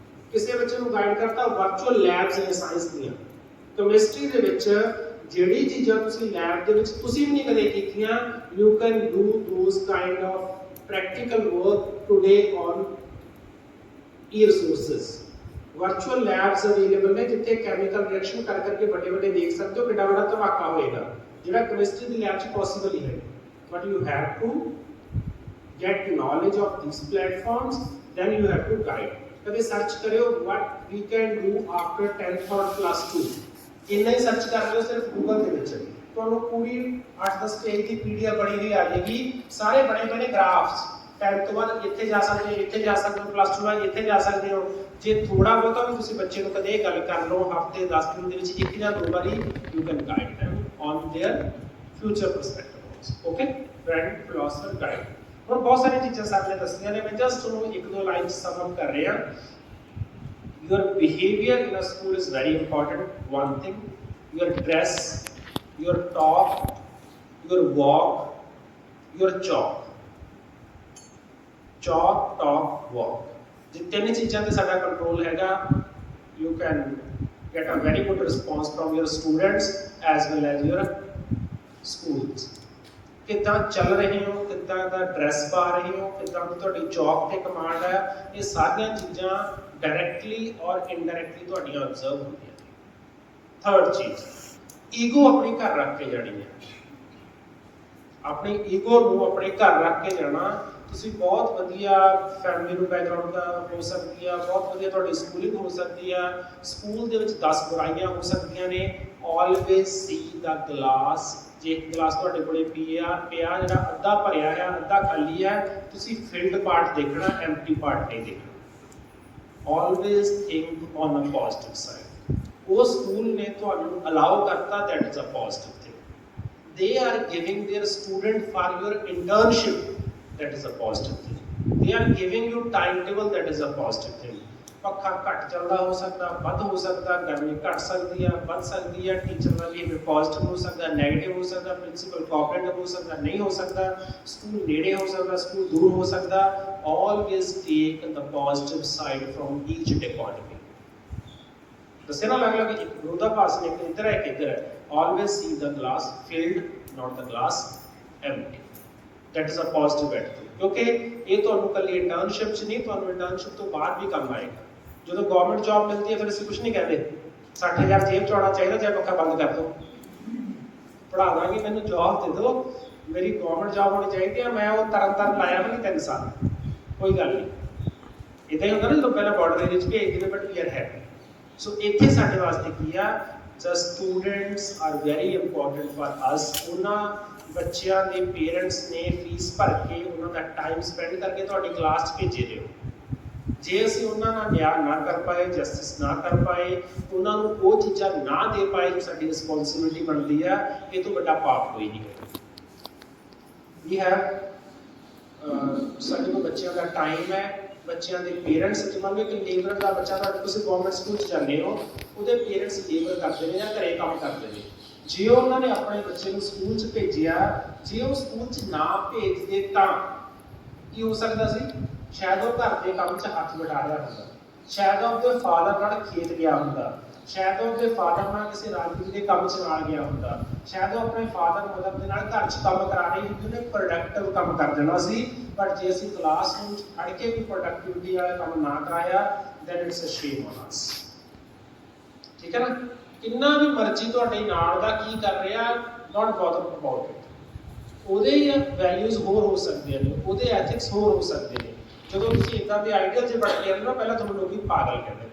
ਕਿਸੇ ਬੱਚੇ ਨੂੰ ਗਾਈਡ ਕਰਤਾ ਵਰਚੁਅਲ ਲੈਬਸ ਨੇ ਸਾਇੰਸ ਦੀਆਂ, ਕੈਮਿਸਟਰੀ ਦੇ ਵਿੱਚ ਜਿਹੜੀ ਚੀਜ਼ਾਂ ਤੁਸੀਂ ਲੈਬ ਦੇ ਵਿੱਚ ਤੁਸੀਂ ਵੀ ਨਹੀਂ ਕਦੇ ਕੀਤੀਆਂ, you can do those kind of practical work today on e-resources। Virtual labs available ने जिथे केमिकल रिएक्शन कर करके बड़े बड़े देख सकते हो कितना बड़ा धमाका होएगा जेड़ा केमिस्ट्री दी लैब च पॉसिबल ही है but you have to get knowledge of this platforms then you have to guide कभी सर्च करियो what we can do after 10th और +2 इन्ना ही सर्च कर लियो सिर्फ गूगल दे विच ਤੁਹਾਨੂੰ ਪੂਰੀ 8-10 ਪੇਜ ਦੀ ਪੀਡੀਐਫ ਬਣੀ ਹੋਈ ਆ ਜਾਏਗੀ ਸਾਰੇ ਬਣੇ ਬਣੇ ਗ੍ਰਾਫਸ 10th ਤੋਂ ਬਾਅਦ ਇੱਥੇ ਜਾ ਸਕਦੇ ਹੋ ਇੱਥੇ ਜਾ ਸਕਦੇ ਹੋ +2 ਬਾਅਦ ਇੱਥੇ ਜਾ ਸਕਦੇ ਹੋ ਜੇ ਥੋੜਾ ਬਹੁਤਾ ਵੀ ਤੁਸੀਂ ਬੱਚੇ ਨੂੰ ਕਦੇ ਇਹ ਗੱਲ ਕਰ ਲਓ ਹਫਤੇ 10 ਦਿਨ ਦੇ ਵਿੱਚ ਇੱਕ ਜਾਂ ਦੋ ਵਾਰੀ you can guide them on their future perspective okay brand philosopher guide ਹੁਣ ਬਹੁਤ ਸਾਰੀਆਂ ਚੀਜ਼ਾਂ ਸਰ ਨੇ ਦੱਸੀਆਂ ਨੇ ਮੈਂ ਜਸਟ ਉਹਨੂੰ ਇੱਕ ਦੋ ਲਾਈਨ ਸਮ ਅਪ ਕਰ ਰਿਹਾ your behavior in a school is very important one thing your dress your talk, your walk, your talk, talk, walk. ਜੇ ਤਿੰਨ ਚੀਜ਼ਾਂ ਤੇ ਸਾਡਾ ਕੰਟਰੋਲ ਹੈਗਾ, you can get a very good response from your students as well as your schools. ਕਿੱਦਾਂ ਚੱਲ ਰਹੇ ਹੋ, ਕਿੱਦਾਂ ਦਾ ਡਰੈਸ ਪਾ ਰਹੇ ਹੋ, ਕਿੱਦਾਂ ਦੀ ਤੁਹਾਡੀ ਚੌਕ ਤੇ ਕਮਾਂਡ ਹੈ, ਇਹ ਸਾਰੀਆਂ ਚੀਜ਼ਾਂ ਡਾਇਰੈਕਟਲੀ ਔਰ ਇਨਡਾਇਰੈਕਟਲੀ ਤੁਹਾਡੀਆਂ ਅਬਜ਼ਰਵ ਹੁੰਦੀਆਂ। ਥਰਡ ਚੀਜ਼ ਈਗੋ अपने घर रख के जानी है अपनी ईगो ਨੂੰ ਆਪਣੇ ਘਰ ਰੱਖ ਕੇ ਜਾਣਾ ਤੁਸੀਂ ਬਹੁਤ ਵਧੀਆ ਫੈਮਿਲੀ ਨੂੰ ਬੈਕਗ੍ਰਾਉਂਡ ਦਾ ਹੋ ਸਕਦੀ ਆ ਬਹੁਤ ਵਧੀਆ ਤੁਹਾਡੀ ਸਕੂਲਿੰਗ ਹੋ ਸਕਦੀ ਆ ਸਕੂਲ ਦੇ ਵਿੱਚ 10 ਬੁਰਾਈਆਂ ਹੋ ਸਕਦੀਆਂ ਨੇ ਆਲਵੇਜ਼ ਸੀ ਦਾ ਗਲਾਸ ਜੇ ਇੱਕ ਗਲਾਸ ਤੁਹਾਡੇ ਕੋਲੇ ਪਿਆ ਜਿਹੜਾ ਅੱਧਾ ਭਰਿਆ ਹੈ ਅੱਧਾ ਖਾਲੀ ਹੈ ਤੁਸੀਂ ਫਿਲਡ ਪਾਰਟ ਦੇਖਣਾ ਐਮਪਟੀ ਪਾਰਟ ਨਹੀਂ ਦੇਖਣਾ always think on a positive side वो स्कूल ने ਤੁਹਾਨੂੰ allow करता that is a positive thing they are giving their student for your internship that is a positive thing they are giving you timetable that is a positive thing ਪੱਖਾ ਘੱਟ ਚੱਲਦਾ ਹੋ ਸਕਦਾ ਵੱਧ ਹੋ ਸਕਦਾ ਗਰਮੀ ਘੱਟ ਸਕਦੀ ਹੈ ਵੱਧ ਸਕਦੀ ਹੈ ਟੀਚਰ ਦਾ ਵੀ ਪੋਜ਼ਿਟਿਵ ਹੋ ਸਕਦਾ ਨੈਗੇਟਿਵ ਹੋ ਸਕਦਾ ਪ੍ਰਿੰਸੀਪਲ ਕੋਆਪਰੇਟਿਵ ਹੋ ਸਕਦਾ ਨਹੀਂ ਹੋ ਸਕਦਾ ਸਕੂਲ ਨੇੜੇ ਹੋ ਸਕਦਾ ਸਕੂਲ ਦੂਰ ਹੋ ਸਕਦਾ always take the positive side from each dichotomy ਦੱਸੇ ਨਾ ਅਲੱਗ ਅਲੱਗ ਇੱਕ ਵਿਰੋਧਾਭਾਸ ਨੇ ਇੱਕ ਇੱਧਰ ਹੈ ਇੱਕ ਇੱਧਰ ਹੈ always see the glass filled not the glass empty that is a positive attitude ਕਿਉਂਕਿ ਇਹ ਤੁਹਾਨੂੰ ਕੱਲੀ ਇੰਟਰਨਸ਼ਿਪ 'ਚ ਨਹੀਂ ਤੁਹਾਨੂੰ ਇੰਟਰਨਸ਼ਿਪ ਤੋਂ ਬਾਅਦ ਵੀ ਕੰਮ ਆਏਗਾ ਜਦੋਂ ਗਵਰਨਮੈਂਟ ਜੌਬ ਮਿਲਦੀ ਹੈ ਫਿਰ ਅਸੀਂ ਕੁਝ ਨਹੀਂ ਕਹਿੰਦੇ 60,000 ਜੇਬ 'ਚ ਆਉਣਾ ਚਾਹੀਦਾ ਜਾਂ ਪੱਖਾ ਬੰਦ ਕਰ ਦਿਓ ਪੜ੍ਹਾ ਦਾਂਗੇ ਮੈਨੂੰ ਜੌਬ ਦੇ ਦਿਓ ਮੇਰੀ ਗਵਰਨਮੈਂਟ ਜੌਬ ਹੋਣੀ ਚਾਹੀਦੀ ਹੈ ਮੈਂ ਉਹ ਤਰਨ ਲਾਇਆ ਵੀ ਨਹੀਂ 3 ਸਾਲ ਕੋਈ ਗੱਲ ਨਹੀਂ ਇੱਦਾਂ ਹੀ ਹੁੰਦਾ ਨਾ ਜਦੋਂ ਪਹਿਲਾਂ ਬਾਰਡਰ ਏਰੀਆ 'ਚ ਭੇਜ ਦਿੰਦੇ ਬਟ ਵੀ ਆਰ ਹੈਪੀ ਸੋ ਇੱਥੇ ਸਾਡੇ ਵਾਸਤੇ ਕੀ ਆ the students are very important for us ਉਹਨਾਂ ਬੱਚਿਆਂ ਦੇ ਪੇਰੈਂਟਸ ਨੇ ਫੀਸ ਭਰ ਕੇ ਉਹਨਾਂ ਦਾ ਟਾਈਮ ਸਪੈਂਡ ਕਰਕੇ ਤੁਹਾਡੀ ਕਲਾਸ 'ਚ ਭੇਜੇ ਰਹੇ ਹੋ ਜੇ ਅਸੀਂ ਉਹਨਾਂ ਨਾਲ ਨਿਆਂ ਨਾ ਕਰ ਪਾਏ ਜਸਟਿਸ ਨਾ ਕਰ ਪਾਏ ਉਹਨਾਂ ਨੂੰ ਉਹ ਚੀਜ਼ਾਂ ਨਾ ਦੇ ਪਾਏ ਜੋ ਸਾਡੀ ਰਿਸਪੌਂਸਿਬਿਲਿਟੀ ਬਣਦੀ ਆ ਇਹ ਤੋਂ ਵੱਡਾ ਪਾਪ ਕੋਈ ਨਹੀਂ ਹੈ ਵੀ ਸਾਡੇ ਕੋਲ ਬੱਚਿਆਂ ਦਾ ਟਾਈਮ ਹੈ ਬੱਚਿਆਂ ਦੇ ਪੇਰੈਂਟਸ ਜਿਵੇਂ ਕਿ ਲੇਬਰ ਦਾ ਬੱਚਾ ਤਾਂ ਤੁਸੀਂ ਗਵਰਨਮੈਂਟ ਸਕੂਲ 'ਚ ਜਾਂਦੇ ਹੋ ਉਹਦੇ ਪੇਰੈਂਟਸ ਲੇਬਰ ਕਰਦੇ ਨੇ ਜਾਂ ਘਰੇ ਕੰਮ ਕਰਦੇ ਨੇ ਜੇ ਉਹਨਾਂ ਨੇ ਆਪਣੇ ਬੱਚੇ ਨੂੰ ਸਕੂਲ 'ਚ ਭੇਜਿਆ ਜੇ ਉਹ ਸਕੂਲ 'ਚ ਨਾ ਭੇਜਦੇ ਤਾਂ ਕੀ ਹੋ ਸਕਦਾ ਸੀ ਸ਼ਾਇਦ ਉਹ ਘਰ ਦੇ ਕੰਮ 'ਚ ਹੱਥ ਵਟਾ ਰਿਹਾ ਹੁੰਦਾ ਸ਼ਾਇਦ ਉਹ ਆਪਣੇ ਫਾਦਰ ਨਾਲ ਖੇਤ ਗਿਆ ਹੁੰਦਾ ਸ਼ਾਇਦ ਉਹ ਆਪਣੇ ਫਾਦਰ ਨਾਲ ਕਿਸੇ ਰਾਜਨੀਤੀ ਦੇ ਕੰਮ 'ਚ ਨਾਲ ਗਿਆ ਹੁੰਦਾ ਸ਼ਾਇਦ ਉਹ ਆਪਣੇ ਫਾਦਰ ਮਦਰ ਦੇ ਨਾਲ ਘਰ 'ਚ ਕੰਮ ਕਰਾ ਰਹੀ ਹੁੰਦੀ ਉਹਨੇ ਪ੍ਰੋਡਕਟਿਵ ਕੰਮ ਕਰ ਦੇਣਾ ਸੀ ਬਟ ਜੇ ਅਸੀਂ ਕਲਾਸਰੂਮ 'ਚ ਖੜ ਕੇ ਵੀ ਪ੍ਰੋਡਕਟਿਵਿਟੀ ਵਾਲਾ ਕੰਮ ਨਾ ਕਰਾਇਆ then it's a shame on us ਠੀਕ ਹੈ ਨਾ ਕਿੰਨਾ ਵੀ ਮਰਜ਼ੀ ਤੁਹਾਡੇ ਨਾਲ ਦਾ ਕੀ ਕਰ ਰਿਹਾ ਨਾਟ ਬਾਦਰ ਅਬਾਊਟ ਇਟ ਉਹਦੇ ਵੈਲਿਊਜ਼ ਹੋਰ ਹੋ ਸਕਦੀਆਂ ਨੇ ਉਹਦੇ ਐਥਿਕਸ ਹੋਰ ਹੋ ਸਕਦੇ ਨੇ ਜਦੋਂ ਤੁਸੀਂ ਇਦਾਂ ਦੇ ਆਈਡੀਅਲ ਜੇ ਬਣ ਕੇ ਨਾ ਪਹਿਲਾਂ ਤੁਹਾਨੂੰ ਲੋਕੀ ਪਾਗਲ ਕਹਿੰਦੇ ਨੇ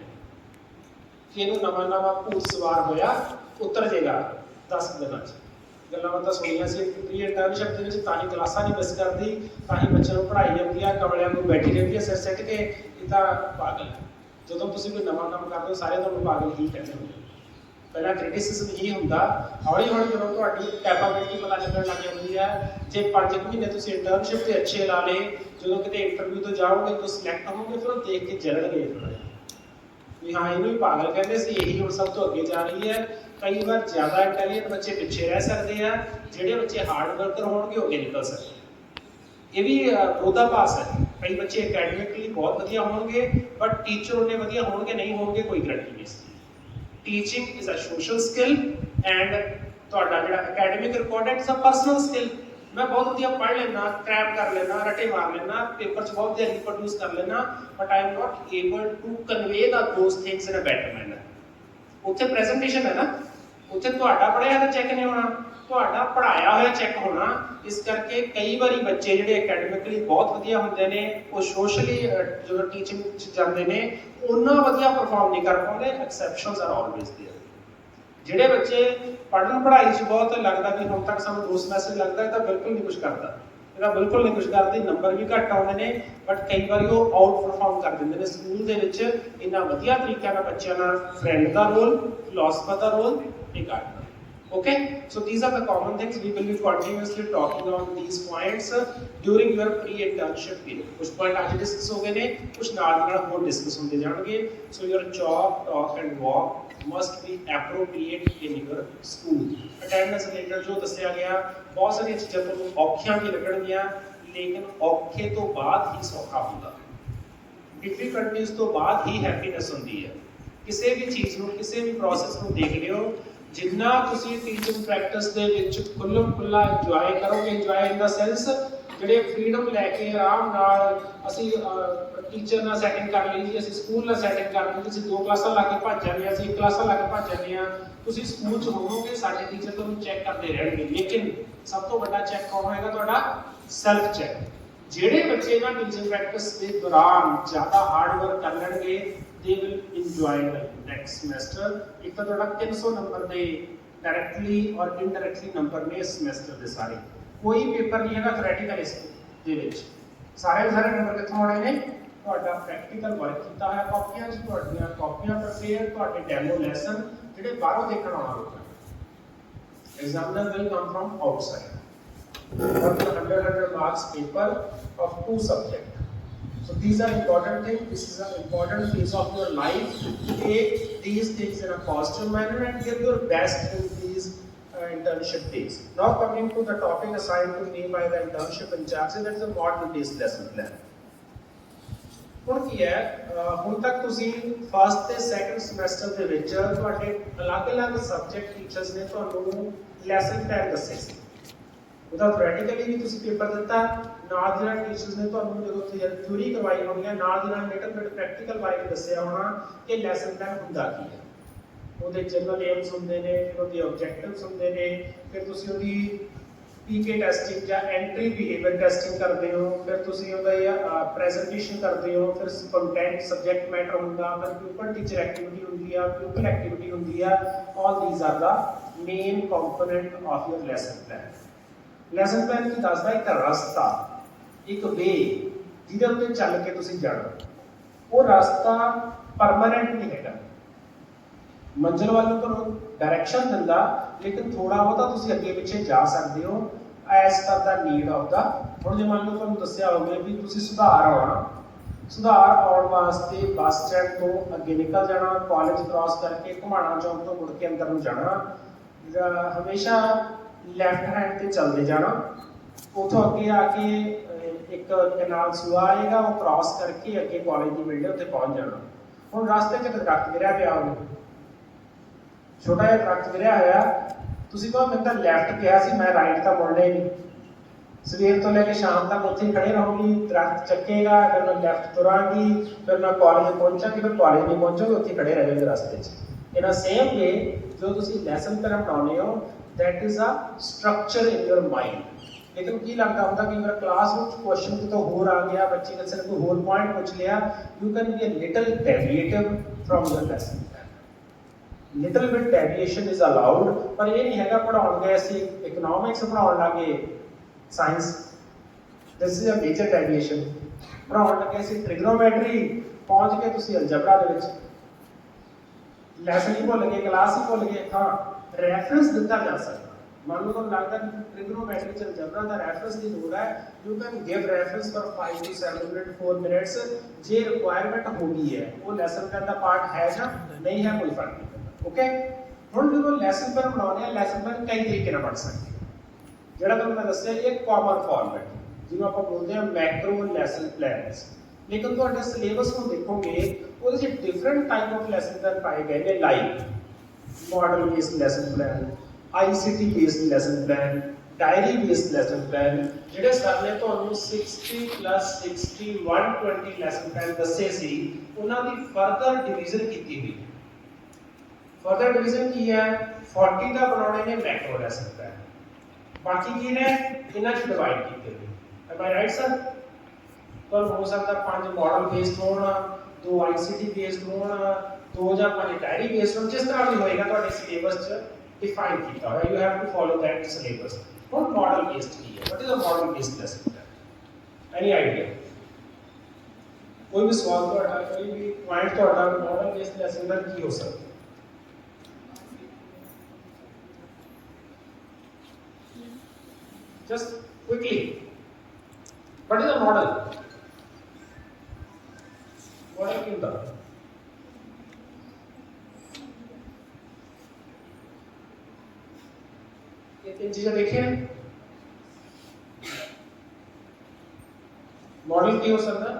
ਕਿ ਇਹਨੂੰ ਨਵਾਂ ਭੂਤ ਸਵਾਰ ਹੋਇਆ ਉਤਰ ਜਾਏਗਾ 10 ਦਿਨਾਂ 'ਚ ਗੱਲਾਂ ਬਾਤਾਂ ਸੁਣੀਆਂ ਸੀ ਪ੍ਰੀ ਇੰਟਰਨਸ਼ਿਪ ਦੇ ਵਿੱਚ ਤਾਂ ਹੀ ਕਲਾਸਾਂ ਨਹੀਂ ਮਿਸ ਕਰਦੀ ਤਾਂ ਹੀ ਬੱਚਿਆਂ ਨੂੰ ਪੜ੍ਹਾਈ ਜਾਂਦੀ ਆ ਕਮਲਿਆਂ ਨੂੰ ਬੈਠੀ ਰਹਿੰਦੀ ਹੈ ਸਿਰ ਸਿੱਟ ਕੇ ਇਹ ਤਾਂ ਪਾਗਲ ਹੈ ਜਦੋਂ ਤੁਸੀਂ ਕੋਈ ਨਵਾਂ ਕੰਮ ਕਰਦੇ ਹੋ ਸਾਰੇ ਤੁਹਾਨੂੰ ਪਾਗਲ ਹੀ ਕਹਿੰਦੇ ਹੁੰਦੇ ਪਹਿਲਾਂ ਕ੍ਰਿਟਿਸਿਜ਼ਮ ਹੀ ਹੁੰਦਾ ਹੌਲੀ ਹੌਲੀ ਜਦੋਂ ਤੁਹਾਡੀ ਕੈਪੇਬਿਲਿਟੀ ਪਤਾ ਲੱਗਣ ਲੱਗ ਜਾਂਦੀ ਹੈ ਜੇ 5 ਮਹੀਨੇ ਤੁਸੀਂ ਇੰਟਰਨਸ਼ਿਪ ਤੇ ਅੱਛੇ ਲਾ ਲਏ ਜਦੋਂ ਕਿਤੇ ਇੰਟਰਵਿਊ ਤੋਂ ਜਾਓਗੇ ਤਾਂ ਸਿਲੈਕਟ ਹੋਵੋਗੇ ਫਿਰ ਉਹ ਦੇਖ ਕੇ ਜਲਣਗੇ ਵੀ ਹਾਂ ਇਹਨੂੰ ਵੀ ਪਾਗਲ ਕਹਿੰਦੇ ਸੀ ਇਹੀ ਹੁਣ ਸਭ ਤੋਂ ਅੱਗੇ ਜਾ ਰਹੀ ਹੈ ਕਈ ਵਾਰ ਜ਼ਿਆਦਾ ਇੰਟੈਲੀਜੈਂਟ ਬੱਚੇ ਪਿੱਛੇ ਰਹਿ ਸਕਦੇ ਆ ਜਿਹੜੇ ਬੱਚੇ ਹਾਰਡ ਵਰਕਰ ਹੋਣਗੇ ਉਹ ਅੱਗੇ ਨਿਕਲ ਸਕਦੇ ਇਹ ਵੀ ਵਿਰੋਧਾਭਾਸ ਹੈ ਕਈ ਬੱਚੇ ਅਕੈਡਮਿਕਲੀ ਬਹੁਤ ਵਧੀਆ ਹੋਣਗੇ ਬਟ ਟੀਚਰ ਉਹਨੇ ਵਧੀਆ ਹੋਣਗੇ ਨਹੀਂ ਹੋਣਗੇ ਕੋਈ ਗਰੰਟੀ ਨਹੀਂ teaching is a social skill and ਤੁਹਾਡਾ ਜਿਹੜਾ ਅਕੈਡਮਿਕ ਰਿਕਾਰਡ ਹੈ ਇਟਸ ਅ ਪਰਸਨਲ ਸਕਿੱਲ मैं बहुत वधिया पढ़ लेना, क्रैप कर लेना, रटे मार लेना, पेपर च बहुत जल्दी प्रोड्यूस कर लेना, but I am not able to convey those things in a better manner. उत्थे प्रेजेंटेशन है ना, उत्थे तुहाडा पढ़िया होया चैक नहीं होना, तुहाडा पढ़ाया होया चैक होना। इस करके कई बारी बच्चे जिहड़े एकेडमिकली बहुत वधिया हुंदे ने, वो सोशली जो टीचिंग च जांदे ने, उन्ना वधिया परफॉर्म नहीं कर पाउंदे। एक्सैप्शनस आर ऑलवेज देयर। ਜਿਹੜੇ ਬੱਚੇ ਪੜ੍ਹਨ ਪੜ੍ਹਾਈ 'ਚ ਬਹੁਤ ਲੱਗਦਾ ਕਿ ਹੁਣ ਤੱਕ ਸਾਨੂੰ 2 ਸਮੈਸਟਰ ਲੱਗਦਾ, ਇਹ ਤਾਂ ਬਿਲਕੁਲ ਨਹੀਂ ਕੁਝ ਕਰਦਾ, ਇਹਦਾ ਬਿਲਕੁਲ ਨਹੀਂ ਕੁਝ ਕਰਦੇ, ਨੰਬਰ ਵੀ ਘੱਟ ਆਉਂਦੇ ਨੇ, ਬਟ ਕਈ ਵਾਰੀ ਉਹ ਆਊਟ ਪਰਫਾਰਮ ਕਰ ਦਿੰਦੇ ਨੇ ਸਕੂਲ ਦੇ ਵਿੱਚ। ਇੰਨਾ ਵਧੀਆ ਤਰੀਕੇ ਨਾਲ ਬੱਚਿਆਂ ਨਾਲ ਫਰੈਂਡ ਦਾ ਰੋਲ, ਫਿਲਾਸਫਰ ਦਾ ਰੋਲ ਨਹੀਂ ਕਰਦਾ। Okay, so these are the common things. We will be continuously talking on these points during your pre-internship period. कुछ point आज डिस्कस हो गए ने, कुछ नाल और डिस्कस होते जाएंगे। So your job, talk and walk must be appropriate in your school. Attendance related जो दसिया गया, बहुत सारी चीज़ें तो औखियां भी लगणगियां, लेकिन औखे तो बाद ही सौखा होगा। डिफिकल्टीज तो बाद ही हैप्पीनेस होती है। किसी भी चीज़ को, किसी भी प्रोसेस को देख लियो, जिन्ना तुसी टीचिंग प्रैक्टिस दे विच खुल्लम खुल्ला इंजॉय करोगे, इंजॉय इन द सेंस ਜਿਹੜੇ ਫਰੀडम ਲੈ ਕੇ ਆਰਾਮ ਨਾਲ ਅਸੀਂ ਟੀਚਰ ਨਾਲ ਸੈਟਿੰਗ ਕਰ ਲਈ ਜੀ, ਅਸੀਂ ਸਕੂਲ ਨਾਲ ਸੈਟਿੰਗ ਕਰ ਲਈ, ਤੁਸੀਂ 2 ਕਲਾਸਾਂ ਲਾ ਕੇ ਭੱਜ ਜਾਂਦੇ ਆ, ਅਸੀਂ 1 ਕਲਾਸਾਂ ਲਾ ਕੇ ਭੱਜ ਜਾਂਦੇ ਆ, ਤੁਸੀਂ ਸਕੂਲ 'ਚ ਹੋਵੋਗੇ, ਸਾਡੇ ਟੀਚਰ ਤੁਹਾਨੂੰ ਚੈੱਕ ਕਰਦੇ ਰਹਿਣਗੇ, ਲੇਕਿਨ ਸਭ ਤੋਂ ਵੱਡਾ ਚੈੱਕ ਕੌਣ ਹੋਏਗਾ? ਤੁਹਾਡਾ ਸੈਲਫ ਚੈੱਕ। ਜਿਹੜੇ ਬੱਚੇ ਨਾ ਟੀਚਿੰਗ ਪ੍ਰੈਕਟਿਸ ਦੇ ਦੌਰਾਨ ਜ਼ਿਆਦਾ ਹਾਰਡ ਵਰਕ ਕਰ ਲੈਣਗੇ, they will enjoy the next semester। एक तो थोड़ा 300 नंबर दे डायरेक्टली और इनडायरेक्टली नंबर ने इस सेमेस्टर दे सारे, कोई पेपर नहीं है थ्योरेटिकल इस दे विच, सारे सारे नंबर कित्थों आने ने? ਤੁਹਾਡਾ ਪ੍ਰੈਕਟੀਕਲ ਵਰਕ ਕੀਤਾ ਹੈ ਕਾਪੀਆਂ 'ਚ, ਤੁਹਾਡੀਆਂ ਕਾਪੀਆਂ ਪ੍ਰਪੇਅਰ, ਤੁਹਾਡੇ ਡੈਮੋ ਲੈਸਨ ਜਿਹੜੇ ਬਾਹਰੋਂ ਦੇਖਣ ਆਉਣਾ ਲੋਕਾਂ ਨੇ। ਐਗਜ਼ਾਮਨਰ will come from outside for the 100 marks paper of 2 subjects। So these are important things. This is an important phase of your life to take these things in a positive manner and give your best in these internship days. Now coming to the topic assigned to me by the internship in charge, that is the model-based lesson plan. ਹੁਣ ਕੀ ਹੈ, ਹੁਣ ਤੱਕ ਤੁਸੀਂ ਫਸਟ ਤੇ ਸੈਕੰਡ ਸਮੈਸਟਰ ਦੇ ਵਿੱਚ ਤੁਹਾਡੇ ਅਲੱਗ-ਅਲੱਗ ਸਬਜੈਕਟ ਟੀਚਰਸ ਨੇ ਤੁਹਾਨੂੰ ਲੈਸਨ ਪਲਾਨ ਦੱਸੇ ਸੀ। ਉਹਦਾ ਥਿਓਰੈਟਿਕਲੀ ਵੀ ਤੁਸੀਂ ਪੇਪਰ ਦਿੱਤਾ, ਨਾਲ ਦੀ ਨਾਲ ਟੀਚਰਸ ਨੇ ਤੁਹਾਨੂੰ ਜਦੋਂ ਥਿਊਰੀ ਕਰਵਾਈ ਹੋਣੀ ਹੈ, ਨਾਲ ਦੀ ਨਾਲ ਲਿਟਲ ਬਿਟ ਪ੍ਰੈਕਟੀਕਲ ਬਾਰੇ ਵੀ ਦੱਸਿਆ ਹੋਣਾ ਕਿ ਲੈਸਨ ਪਲਾਨ ਹੁੰਦਾ ਕੀ ਹੈ। ਉਹਦੇ ਜਨਰਲ ਏਮਸ ਹੁੰਦੇ ਨੇ, ਫਿਰ ਉਹਦੇ ਆਬਜੈਕਟਿਵਸ ਹੁੰਦੇ ਨੇ, ਫਿਰ ਤੁਸੀਂ ਉਹਦੀ ਪੀਕੇ ਟੈਸਟਿੰਗ ਜਾਂ ਐਂਟਰੀ ਬਿਹੇਵੀਅਰ ਟੈਸਟਿੰਗ ਕਰਦੇ ਹੋ, ਫਿਰ ਤੁਸੀਂ ਉਹਦਾ ਪ੍ਰੈਜੈਂਟੇਸ਼ਨ ਕਰਦੇ ਹੋ, ਫਿਰ ਕੰਟੈਂਟ ਸਬਜੈਕਟ ਮੈਟਰ ਹੁੰਦਾ, ਫਿਰ ਪਿਊਪਲ ਟੀਚਰ ਐਕਟੀਵਿਟੀ ਹੁੰਦੀ ਆ, ਪਿਊਪਲ ਐਕਟੀਵਿਟੀ ਹੁੰਦੀ ਆ। All these are the main component of your lesson plan. Lesson plan ਕੀ ਦੱਸਦਾ? ਇੱਕ ਰਸਤਾ, ਇੱਕ ਵੇ ਜਿਹਦੇ ਉੱਤੇ ਚੱਲ ਕੇ ਤੁਸੀਂ ਜਾਣਾ। ਉਹ ਰਸਤਾ ਪਰਮਾਨੈਂਟ ਨਹੀਂ ਹੈਗਾ, ਮੰਜ਼ਿਲ ਵੱਲ ਨੂੰ ਤੁਹਾਨੂੰ ਡਾਇਰੈਕਸ਼ਨ ਦਿੰਦਾ, ਲੇਕਿਨ ਥੋੜਾ ਬਹੁਤਾ ਤੁਸੀਂ ਅੱਗੇ ਪਿੱਛੇ ਜਾ ਸਕਦੇ ਹੋ as per the need of ਦਾ। ਹੁਣ ਜੇ ਮੰਨ ਲਓ ਤੁਹਾਨੂੰ ਦੱਸਿਆ ਹੋਵੇ ਵੀ ਤੁਸੀਂ ਸੁਧਾਰ ਆਉਣਾ, ਸੁਧਾਰ ਆਉਣ ਵਾਸਤੇ ਬੱਸ ਸਟੈਂਡ ਤੋਂ ਅੱਗੇ ਨਿਕਲ ਜਾਣਾ, ਕਾਲਜ ਕ੍ਰਾਸ ਕਰਕੇ ਘੁਮਾਣਾ ਚੌਂਕ ਤੋਂ ਮੁੜ ਕੇ ਅੰਦਰ ਨੂੰ ਜਾਣਾ, ਹਮੇਸ਼ਾ ਲੈਫਟ ਹੈਂਡ ਤੇ ਚੱਲਦੇ ਜਾਣਾ। ਉੱਥੋਂ ਅੱਗੇ ਆ ਕੇ ਇੱਕ ਕਨਾਲ ਸੂਆ ਆਏਗਾ, ਉਹ ਕ੍ਰਾਸ ਕਰਕੇ ਅੱਗੇ ਕਾਲਜ ਦੀ ਬਿਲਡਿੰਗ ਉੱਤੇ ਪਹੁੰਚ ਜਾਣਾ। ਹੁਣ ਰਸਤੇ 'ਚ ਦਰਖਤ ਗਿਰਿਆ ਪਿਆ, ਉਹਨੂੰ ਛੋਟਾ ਜਿਹਾ ਦਰਖਤ ਗਿਰਿਆ ਹੋਇਆ, ਤੁਸੀਂ ਕਹੋ ਮੈਨੂੰ ਤਾਂ ਲੈਫਟ ਕਿਹਾ ਸੀ, ਮੈਂ ਰਾਈਟ ਤਾਂ ਮੁੜਨਾ ਹੀ ਨਹੀਂ। ਸਵੇਰ ਤੋਂ ਲੈ ਕੇ ਸ਼ਾਮ ਤੱਕ ਉੱਥੇ ਹੀ ਖੜੇ ਰਹੂੰਗੀ, ਦਰਖਤ ਚੱਕੇਗਾ, ਫਿਰ ਮੈਂ ਲੈਫਟ ਤੁਰਾਂਗੀ, ਫਿਰ ਮੈਂ ਕਾਲਜ ਪਹੁੰਚਾਂਗੀ, ਫਿਰ ਕਾਲਜ ਨਹੀਂ ਪਹੁੰਚੋਗੇ, ਉੱਥੇ ਖੜੇ ਰਹਿ ਜਾਓਗੇ ਰਸਤੇ 'ਚ। ਇਨ ਅ ਸੇਮ ਵੇ ਜੋ ਤੁਸੀਂ ਲੈਸਨ ਪਲਾਨ ਬਣਾਉਂਦੇ ਹੋ, that is a structure in your mind। लेकिन की लगता होता कि मेरा क्लास में क्वेश्चन तो हो आ गया, बच्चे ने सिर्फ कोई होल पॉइंट पूछ लिया, you can be a little deviative from your lesson plan। little bit deviation is allowed, पर ये नहीं है पढ़ाउण गए ਅਸੀਂ इकोनॉमिक्स पढ़ाउण लगे science, this is a major deviation। पढ़ाउण लगे ਅਸੀਂ ट्रिग्नोमेट्री, पहुंच के ਤੁਸੀਂ अलजेब्रा ਦੇ ਵਿੱਚ ਲੈਸਨ ਹੀ ਭੁੱਲ ਗਏ, ਕਲਾਸ ਹੀ ਭੁੱਲ ਗਏ। ਹਾਂ, ਰੈਫਰੈਂਸ ਦਿੱਤਾ ਜਾ ਸਕਦਾ। ਮੰਨ ਲਓ ਤੁਹਾਨੂੰ ਲੱਗਦਾ ਕਿ ਟ੍ਰਿਗਨੋਮੈਟਰੀ ਚ ਅਲਜਬਰਾ ਦਾ ਰੈਫਰੈਂਸ ਦੀ ਲੋੜ ਹੈ, you can give reference for 5 to 7 minute 4 minutes ਜੇ ਰਿਕੁਆਇਰਮੈਂਟ ਹੋ ਗਈ ਹੈ। ਉਹ ਲੈਸਨ ਪਲਾਨ ਦਾ ਪਾਰਟ ਹੈ ਜਾਂ ਨਹੀਂ ਹੈ, ਕੋਈ ਫਰਕ ਨਹੀਂ ਪੈਂਦਾ। ਓਕੇ, ਹੁਣ ਜਦੋਂ ਲੈਸਨ ਪਲਾਨ ਬਣਾਉਣੇ ਆ, ਲੈਸਨ ਪਲਾਨ ਕਈ ਤਰੀਕੇ ਨਾਲ ਬਣ ਸਕਦੇ। ਜਿਹੜਾ ਤੁਹਾਨੂੰ ਮੈਂ ਦੱਸਿਆ ਇਹ ਕਾਮਨ ਫਾਰਮੈਟ, ਜਿਹਨੂੰ ਆਪਾਂ ਬੋਲਦੇ ਹਾਂ ਮੈਕਰੋ ਲੈਸਨ ਪਲਾਨਸ। ਲੇਕਿਨ ਤੁਹਾਡੇ ਸਿਲੇਬਸ ਨੂੰ ਦੇਖੋਗੇ, ਉਹਦੇ ਚ different type of lesson plan ਪਾਏ ਗਏ ਨੇ, like model based lesson plan, ICT based lesson plan, diary based lesson plan ਜਿਹੜੇ ਸਰ ਨੇ ਤੁਹਾਨੂੰ 60 plus 60 120 ਲੈਸਨ ਪਲਾਨ ਦੱਸੇ ਸੀ ਉਹਨਾਂ ਦੀ ਫਰਦਰ ਡਿਵੀਜ਼ਨ ਕੀਤੀ ਹੋਈ ਫਰਦਰ ਡਿਵੀਜ਼ਨ ਕੀ ਹੈ 40 ਦਾ ਬਣਾਉਣੇ ਨੇ ਮੈਕਰੋ ਲੈਸਨ ਪਲਾਨ ਬਾਕੀ ਕੀ ਨੇ ਇਹਨਾਂ ਚ ਡਿਵਾਈਡ ਕੀਤੇ ਹੋਏ ਐਮ ਆਈ ਰਾਈਟ ਸਰ ਪਰ ਹੋ ਸਕਦਾ 5 ਮਾਡਲ ਬੇਸਡ ਹੋਣ 2 ICT ਬੇਸਡ ਹੋਣ 2 ਜਾਂ 5 ਡਾਇਰੀ ਬੇਸਡ ਹੋਣ ਜਿਸ ਤਰ੍ਹਾਂ ਵੀ ਹੋਏਗਾ ਤੁਹਾਡੇ ਸਿਲੇਬਸ ਚ ਡਿਫਾਈਨ ਕੀਤਾ ਹੋਇਆ you have to follow that syllabus ਹੁਣ ਮਾਡਲ ਬੇਸਡ ਕੀ ਹੈ what is a model based lesson plan any idea ਕੋਈ ਵੀ ਸਵਾਲ ਤੁਹਾਡਾ ਕੋਈ ਵੀ ਪੁਆਇੰਟ ਤੁਹਾਡਾ ਮਾਡਲ ਬੇਸਡ ਲੈਸਨ ਪਲਾਨ ਕੀ ਹੋ ਸਕਦਾ just quickly what is a model model ਕੀ ਹੁੰਦਾ ये तीन चीजें देखिए मॉडल की हो सकता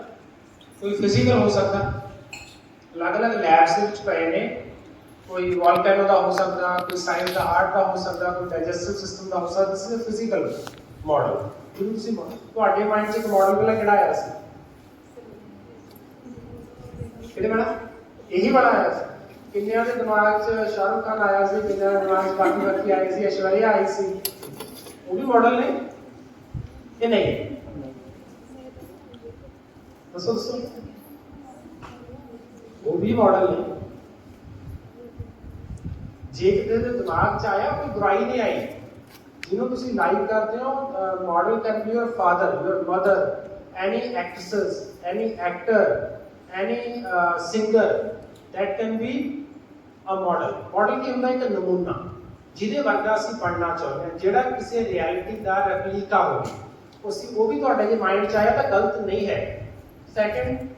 कोई फिजिकल हो सकता अलग अलग लैब्स ਦੇ ਵਿੱਚ ਪਏ ਨੇ कोई वॉल्केनो का हो सकता कोई साइंस का आर्ट का हो सकता कोई डाइजेस्टिव सिस्टम का हो सकता this is a physical model ਜਿਹਨੂੰ ਤੁਸੀਂ ਤੁਹਾਡੇ ਮਾਈਂਡ 'ਚ ਇੱਕ ਮॉडल ਪਹਿਲਾਂ ਕਿਹੜਾ ਆਇਆ ਸੀ ਕਿਹੜੇ ਬਣਾ ਇਹੀ ਬਣਾ ਆਇਆ ਸੀ ਕਿੰਨਿਆਂ ਦੇ ਦਿਮਾਗ 'ਚ ਸ਼ਾਹਰੁਖ ਖਾਨ ਆਇਆ ਸੀ ਕਿੰਨਿਆਂ ਦੇ ਦਿਮਾਗ 'ਚ ਬਾਕੀ ਬਾਕੀ ਆਈ ਸੀ ਐਸ਼ਵਰਿਆ ਆਈ ਸੀ ਉਹ ਵੀ ਮॉडल ਨੇ ਕਿ ਨਹੀਂ ਦੱਸੋ ਉਹ ਵੀ ਮॉडल ਨੇ ਜੇ ਕਿਤੇ ਦੇ ਦਿਮਾਗ 'ਚ ਆਇਆ ਕੋਈ ਬੁਰਾਈ ਨਹੀਂ ਆਈ ਜਿਹਨੂੰ ਤੁਸੀਂ ਲਾਈਕ ਕਰਦੇ ਹੋ model can be your father your mother any actress any actor any singer that can be a model model ਕੀ ਹੁੰਦਾ ਇੱਕ ਨਮੂਨਾ ਜਿਹਦੇ ਵਰਗਾ ਅਸੀਂ ਪੜਨਾ ਚਾਹੁੰਦੇ ਹਾਂ ਜਿਹੜਾ ਕਿਸੇ ਰਿਐਲਿਟੀ ਦਾ ਰੈਪਲੀਕਾ ਹੋਵੇ ਉਹ ਵੀ ਤੁਹਾਡੇ ਜੇ ਮਾਈਂਡ 'ਚ ਆਇਆ ਤਾਂ ਗਲਤ ਨਹੀਂ ਹੈ second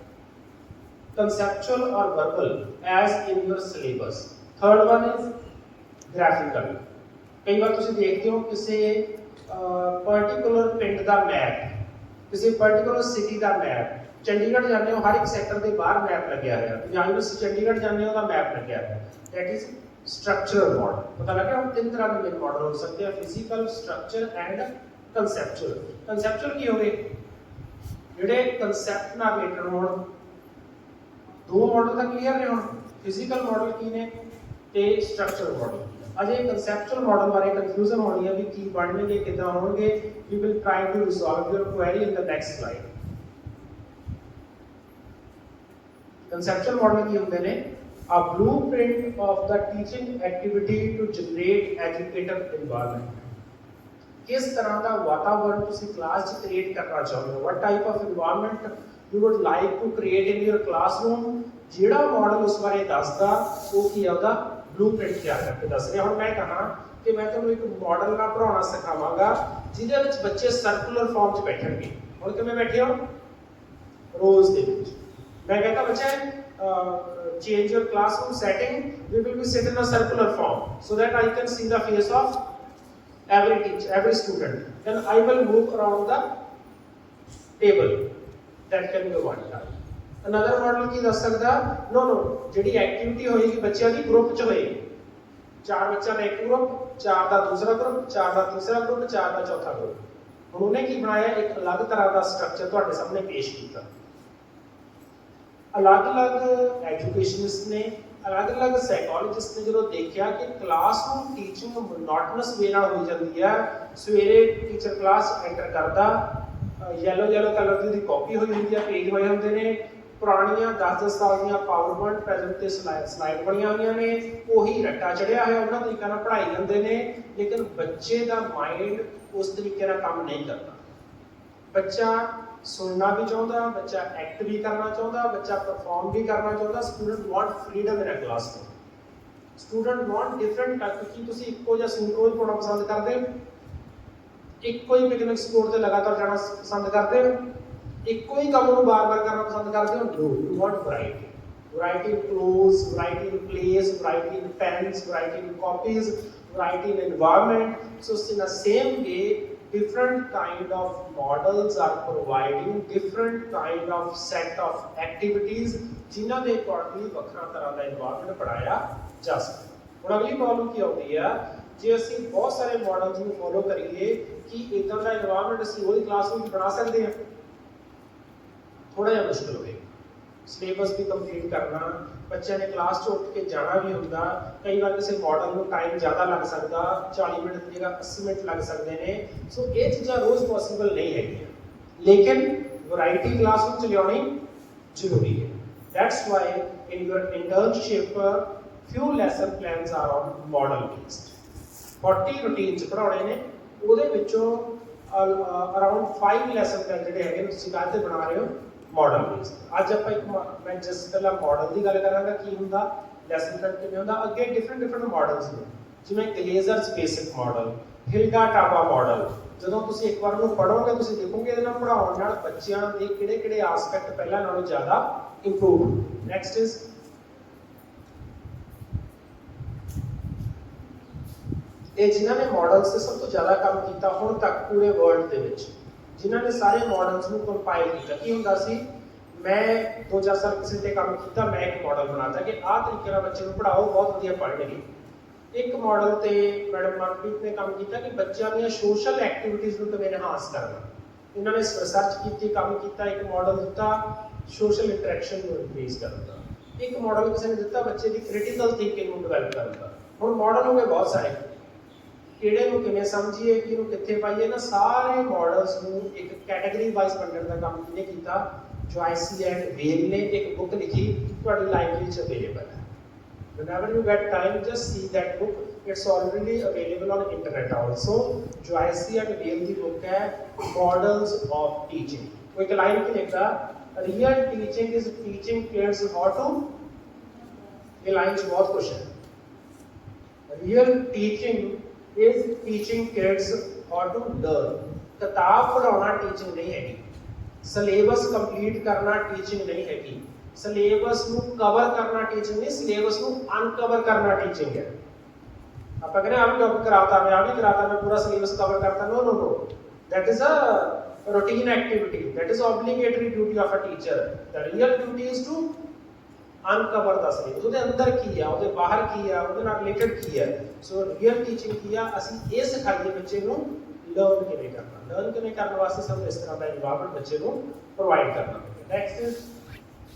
conceptual or verbal as in your syllabus third one is graphical ਕਈ ਵਾਰ ਤੁਸੀਂ ਦੇਖਦੇ ਹੋ ਕਿਸੇ ਪਾਰਟਿਕੂਲਰ ਪਿੰਡ ਦਾ ਮੈਪ ਕਿਸੇ ਪਾਰਟਿਕੂਲਰ ਸਿਟੀ ਦਾ ਮੈਪ ਚੰਡੀਗੜ੍ਹ ਜਾਂਦੇ ਹੋ ਹਰ ਇੱਕ ਸੈਕਟਰ ਦੇ ਬਾਹਰ ਮੈਪ ਲੱਗਿਆ ਹੋਇਆ ਜਾਂ ਤੁਸੀਂ ਚੰਡੀਗੜ੍ਹ ਜਾਂਦੇ ਹੋ ਉਹਦਾ ਮੈਪ ਲੱਗਿਆ ਹੋਇਆ that is structural model ਪਤਾ ਲੱਗਿਆ ਹੁਣ ਤਿੰਨ ਤਰ੍ਹਾਂ ਦੇ ਮੇਨ ਮਾਡਲ ਹੋ ਸਕਦੇ ਆ ਫਿਜ਼ੀਕਲ ਸਟਰਕਚਰ ਐਂਡ ਕੰਸੈਪਚੁਅਲ ਕੀ ਹੋਵੇ ਜਿਹੜੇ ਕਨਸੈਪਟ ਨਾਲ ਰਿਲੇਟਡ ਹੋਣ ਦੋ ਮਾਡਲ ਤਾਂ ਕਲੀਅਰ ਨੇ ਹੁਣ ਫਿਜ਼ੀਕਲ ਮਾਡਲ ਕੀ ਨੇ ਤੇ ਸਟਰਕਚਰਲ ਮਾਡਲ ਅਜੇ ਕੰਸੈਪਚੁਅਲ ਮਾਡਲ ਬਾਰੇ ਕਨਫਿਊਜ਼ਨ ਹੋਣੀ ਹੈ ਵੀ ਕੀ ਬਣਨਗੇ ਕਿੱਦਾਂ ਹੋਣਗੇ we will try to resolve your query in the next slide conceptual model ਕੀ ਹੁੰਦੇ ਨੇ a blueprint of the teaching activity to generate educative environment ਕਿਸ ਤਰ੍ਹਾਂ ਦਾ ਵਾਤਾਵਰਣ ਤੁਸੀਂ ਕਲਾਸ 'ਚ ਕ੍ਰੀਏਟ ਕਰਨਾ ਚਾਹੁੰਦੇ ਹੋ what type of environment you would like to create in your classroom ਜਿਹੜਾ ਮਾਡਲ ਉਸ ਬਾਰੇ ਦੱਸਦਾ ਉਹ ਕੀ ਆ ਉਹਦਾ ਬਲੂਪ੍ਰਿੰਟ ਤਿਆਰ ਕਰਕੇ ਦੱਸ ਰਿਹਾ ਹੁਣ ਮੈਂ ਕਹਾਂ ਕਿ ਮੈਂ ਤੁਹਾਨੂੰ ਇੱਕ ਮਾਡਲ ਨਾਲ ਪੜਾਉਣਾ ਸਿਖਾਵਾਂਗਾ ਜਿਹਦੇ ਵਿੱਚ ਬੱਚੇ ਸਰਕੂਲਰ ਫਾਰਮ 'ਚ ਬੈਠਣਗੇ ਹੁਣ ਕਿਵੇਂ ਬੈਠੇ ਹੋ ਰੋਜ਼ ਦੇ ਵਿੱਚ मैं कहता बच्चा change your classroom setting we will be sit in a circular form so that I can see the face of every teacher every student then I will move around the table that can be one time another model ਕੀ ਦੱਸ ਸਕਦਾ no ਜਿਹੜੀ ਐਕਟੀਵਿਟੀ ਹੋਏਗੀ ਬੱਚਿਆਂ ਦੀ ਗਰੁੱਪ 'ਚ ਹੋਏਗੀ ਚਾਰ ਬੱਚਿਆਂ ਦਾ ਇੱਕ ਗਰੁੱਪ ਚਾਰ ਦਾ ਦੂਸਰਾ ਗਰੁੱਪ ਚਾਰ ਦਾ ਤੀਸਰਾ ਗਰੁੱਪ ਚਾਰ ਦਾ ਚੌਥਾ ਗਰੁੱਪ ਹੁਣ ਉਹਨੇ ਕੀ ਬਣਾਇਆ ਇੱਕ ਅਲੱਗ ਤਰ੍ਹਾਂ ਦਾ ਸਟਰਕਚਰ ਤੁਹਾਡੇ ਸਾਹਮਣੇ ਪੇਸ਼ ਕੀਤਾ अलग-अलग एजुकेशनिस्ट ने अलग-अलग साइकोलॉजिस्ट ने जो देखा कि क्लासरूम टीचिंग मोनोटोनस वे नाल हो जाती है सवेरे टीचर क्लास एंटर करता येलो कलर की कॉपी हुई होंगी है पेज होए होंगे ने पुरानियां 10-10 साल the power point presentation slide बनिया हुई ने ਉਹੀ ਰੱਟਾ ਚੜਿਆ ਹੋਇਆ ਉਹਨਾਂ ਤਰੀਕੇ ਨਾਲ ਪੜ੍ਹਾਈ ਜਾਂਦੇ ਨੇ ਲੇਕਿਨ ਬੱਚੇ ਦਾ ਮਾਈਂਡ ਉਸ ਤਰੀਕੇ ਨਾਲ ਕੰਮ ਨਹੀਂ ਕਰਦਾ ਬੱਚਾ सुनना भी चाहता बच्चा एक्ट भी करना चाहता बच्चा परफॉर्म भी करना चाहता student want freedom in a classroom student want different क्योंकि तुसी इक्को जिहा सूट रोज पाउणा पसंद करदे हो इक्को ही पिकनिक स्पॉट ते लगातार जाना पसंद करदे हो इक्को ही काम नूं बार-बार करना पसंद करदे हो no you want variety in clothes variety in place variety in pens variety in copies variety in environment so in the same way different kind of models are providing different kind of set of activities जिन्हां दे अकॉर्डिंगली ਵੱਖਰਾ ਤਰ੍ਹਾਂ ਦਾ environment ਪੜਾਇਆ ਜਾ ਸਕਦਾ ਹੁਣ ਅਗਲੀ ਪ੍ਰੋਬਲਮ ਕੀ ਆਉਂਦੀ ਹੈ ਜੇ ਅਸੀਂ ਬਹੁਤ ਸਾਰੇ ਮਾਡਲਸ ਨੂੰ ਫੋਲੋ ਕਰੀਏ ਕਿ ਇਦਾਂ ਦਾ এনवायरमेंट ਅਸੀਂ ਉਹਦੀ ਕਲਾਸ ਵਿੱਚ ਬਣਾ ਸਕਦੇ ਹਾਂ, ਥੋੜਾ ਜਿਹਾ ਮੁਸ਼ਕਲ ਹੋਵੇਗਾ। ਸਿਲੇਬਸ ਵੀ ਕੰਪਲੀਟ ਕਰਨਾ, ਬੱਚਿਆਂ ਨੇ ਕਲਾਸ 'ਚ ਉੱਠ ਕੇ ਜਾਣਾ ਵੀ ਹੁੰਦਾ, ਕਈ ਵਾਰ ਕਿਸੇ ਮਾਡਲ ਨੂੰ ਟਾਈਮ ਜ਼ਿਆਦਾ ਲੱਗ ਸਕਦਾ, 40 ਮਿੰਟ ਦੀ ਜਗ੍ਹਾ 80 ਮਿੰਟ ਲੱਗ ਸਕਦੇ ਨੇ। ਸੋ ਇਹ ਚੀਜ਼ਾਂ ਰੋਜ਼ ਪੋਸੀਬਲ ਨਹੀਂ ਹੈਗੀਆਂ, ਲੇਕਿਨ ਵੈਰਾਈਟੀ ਕਲਾਸ ਵਿੱਚ ਲਿਆਉਣੀ ਜ਼ਰੂਰੀ ਹੈ। That's why in your internship few lesson plans are on model based। 40 ਰੂਟੀਨਸ ਪੜਾਉਣੇ ਨੇ, ਉਹਦੇ ਵਿੱਚੋਂ ਅਰਾਊਂਡ 5 ਲੈਸਨ ਪਲਾਨ ਜਿਹੜੇ ਹੈਗੇ ਤੁਸੀਂ ਕਾਹਦੇ ਤੇ ਬਣਾ ਰਹੇ ਹੋ, ਮਾਡਲ ਬੇਸਡ। ਅੱਜ ਆਪਾਂ ਮੈਂ ਜਸਟ ਪਹਿਲਾਂ ਮਾਡਲ ਦੀ ਗੱਲ ਕਰਾਂਗਾ, ਕੀ ਹੁੰਦਾ ਲੈਸਨ ਪਲਾਨ ਕਿਵੇਂ ਹੁੰਦਾ। ਅੱਗੇ ਡਿਫਰੈਂਟ ਮਾਡਲਸ ਨੇ, ਜਿਵੇਂ ਗਲੇਜ਼ਰਸ ਬੇਸਿਕ ਮਾਡਲ, ਹਿਲਡਾ ਟਾਬਾ ਮਾਡਲ। ਜਦੋਂ ਤੁਸੀਂ ਇੱਕ ਵਾਰ ਉਹਨੂੰ ਪੜੋਗੇ ਤੁਸੀਂ ਦੇਖੋਗੇ ਇਹਦੇ ਨਾਲ ਪੜਾਉਣ ਨਾਲ ਬੱਚਿਆਂ ਦੇ ਕਿਹੜੇ ਆਸਪੈਕਟ ਪਹਿਲਾਂ ਨਾਲੋਂ ਜ਼ਿਆਦਾ ਇੰਪਰੂਵ। ਨੈਕਸਟ ਇਜ਼ ਇਹ ਜਿਨ੍ਹਾਂ ਨੇ ਮਾਡਲਸ ਤੇ ਸਭ ਤੋਂ ਜ਼ਿਆਦਾ ਕੰਮ ਕੀਤਾ ਹੁਣ ਤੱਕ ਪੂਰੇ ਵਰਲਡ ਦੇ ਵਿੱਚ, ਜਿਨ੍ਹਾਂ ਨੇ ਸਾਰੇ ਮਾਡਲਸ ਨੂੰ ਕੰਪਾਈਲ ਕੀਤਾ। ਕੀ ਹੁੰਦਾ ਸੀ, ਮੈਂ 2-4 ਸਾਲ ਕਿਸੇ ਤੇ ਕੰਮ ਕੀਤਾ, ਮੈਂ ਇੱਕ ਮਾਡਲ ਬਣਾਤਾ ਕਿ ਆਹ ਤਰੀਕੇ ਨਾਲ ਬੱਚੇ ਨੂੰ ਪੜਾਓ, ਬਹੁਤ ਵਧੀਆ ਪੜ੍ਹਨਗੇ। ਇੱਕ ਮਾਡਲ ਤੇ ਮੈਡਮ ਮਨਪ੍ਰੀਤ ਨੇ ਕੰਮ ਕੀਤਾ ਕਿ ਬੱਚਿਆਂ ਦੀਆਂ ਸੋਸ਼ਲ ਐਕਟੀਵਿਟੀਜ਼ ਨੂੰ ਕਿਵੇਂ ਐਨਹਾਂਸ ਕਰਨਾ। ਇਹਨਾਂ ਨੇ ਰਿਸਰਚ ਕੀਤੀ, ਕੰਮ ਕੀਤਾ, ਇੱਕ ਮਾਡਲ ਦਿੱਤਾ ਸੋਸ਼ਲ ਇੰਟਰੈਕਸ਼ਨ ਨੂੰ ਇਨਕਰੀਜ਼ ਕਰਨ ਦਾ। ਇੱਕ ਮਾਡਲ ਕਿਸੇ ਨੇ ਦਿੱਤਾ ਬੱਚੇ ਦੀ ਕ੍ਰਿਟੀਕਲ ਥਿੰਕਿੰਗ ਨੂੰ ਡਿਵੈਲਪ ਕਰਨ ਦਾ। ਹੁਣ ਮਾਡਲ ਹੋ ਗਏ ਬਹੁਤ ਸਾਰੇ, ਕਿਹੜੇ ਨੂੰ ਕਿਵੇਂ ਸਮਝੀਏ, ਕਿਹਨੂੰ ਕਿੱਥੇ ਪਾਈਏ, ਨਾ ਸਾਰੇ ਮਾਡਲਸ ਨੂੰ ਇੱਕ ਕੈਟਾਗਰੀ ਵਾਈਜ਼ ਵੰਡਣ ਦਾ ਕੰਮ ਕਿਹਨੇ ਕੀਤਾ, ਜੁਆਇਸੀ ਐਂਡ ਵੇਲ ਨੇ ਇੱਕ ਬੁੱਕ ਲਿਖੀ, ਤੁਹਾਡੀ ਲਾਇਬ੍ਰੇਰੀ 'ਚ ਅਵੇਲੇਬਲ ਹੈ। Whenever you get time, just see that book. It's already available on internet also. Joyce and Vail की book है Models of Teaching. वो एक लाइन की लिखता है, real teaching is teaching kids how to, ये लाइन बहुत खुश है। Real teaching is teaching kids how to learn. किताब पढ़ाना टीचिंग नहीं है, सिलेबस कंप्लीट करना टीचिंग नहीं है, सिलेबस ਨੂੰ ਕਵਰ ਕਰਨਾ ਟੀਚਿੰਗ ਨਹੀਂ, ਸਿਲੇਬਸ ਨੂੰ ਅਨਕਵਰ ਕਰਨਾ ਟੀਚਿੰਗ ਹੈ। ਆਪਾਂ ਕਹਿੰਦੇ ਆ ਵੀ ਟੌਪਿਕ ਕਰਾਤਾ, ਮੈਂ ਆ ਵੀ ਕਰਾਤਾ, ਮੈਂ ਪੂਰਾ ਸਿਲੇਬਸ ਕਵਰ ਕਰਤਾ। no, that is a routine activity, that is obligatory duty of a teacher. The real duty is to uncover the syllabus, ਉਹਦੇ ਅੰਦਰ ਕੀ ਆ, ਉਹਦੇ ਬਾਹਰ ਕੀ ਆ, ਉਹਦੇ ਨਾਲ ਰਿਲੇਟਡ ਕੀ ਹੈ। ਸੋ ਰੀਅਲ ਟੀਚਿੰਗ ਕੀ ਆ, ਅਸੀਂ ਇਹ ਸਿਖਾਈਏ ਬੱਚੇ ਨੂੰ ਲਰਨ ਕਿਵੇਂ ਕਰਨਾ। ਲਰਨ ਕਿਵੇਂ ਕਰਨ ਵਾਸਤੇ ਸਾਨੂੰ ਇਸ ਤਰ੍ਹਾਂ ਦਾ ਇਨਵਾਇਰਨਮੈਂਟ ਬੱਚੇ ਨੂੰ ਪ੍ਰੋਵਾਈਡ ਕਰਨਾ। ਨੈਕਸਟ ਇਜ਼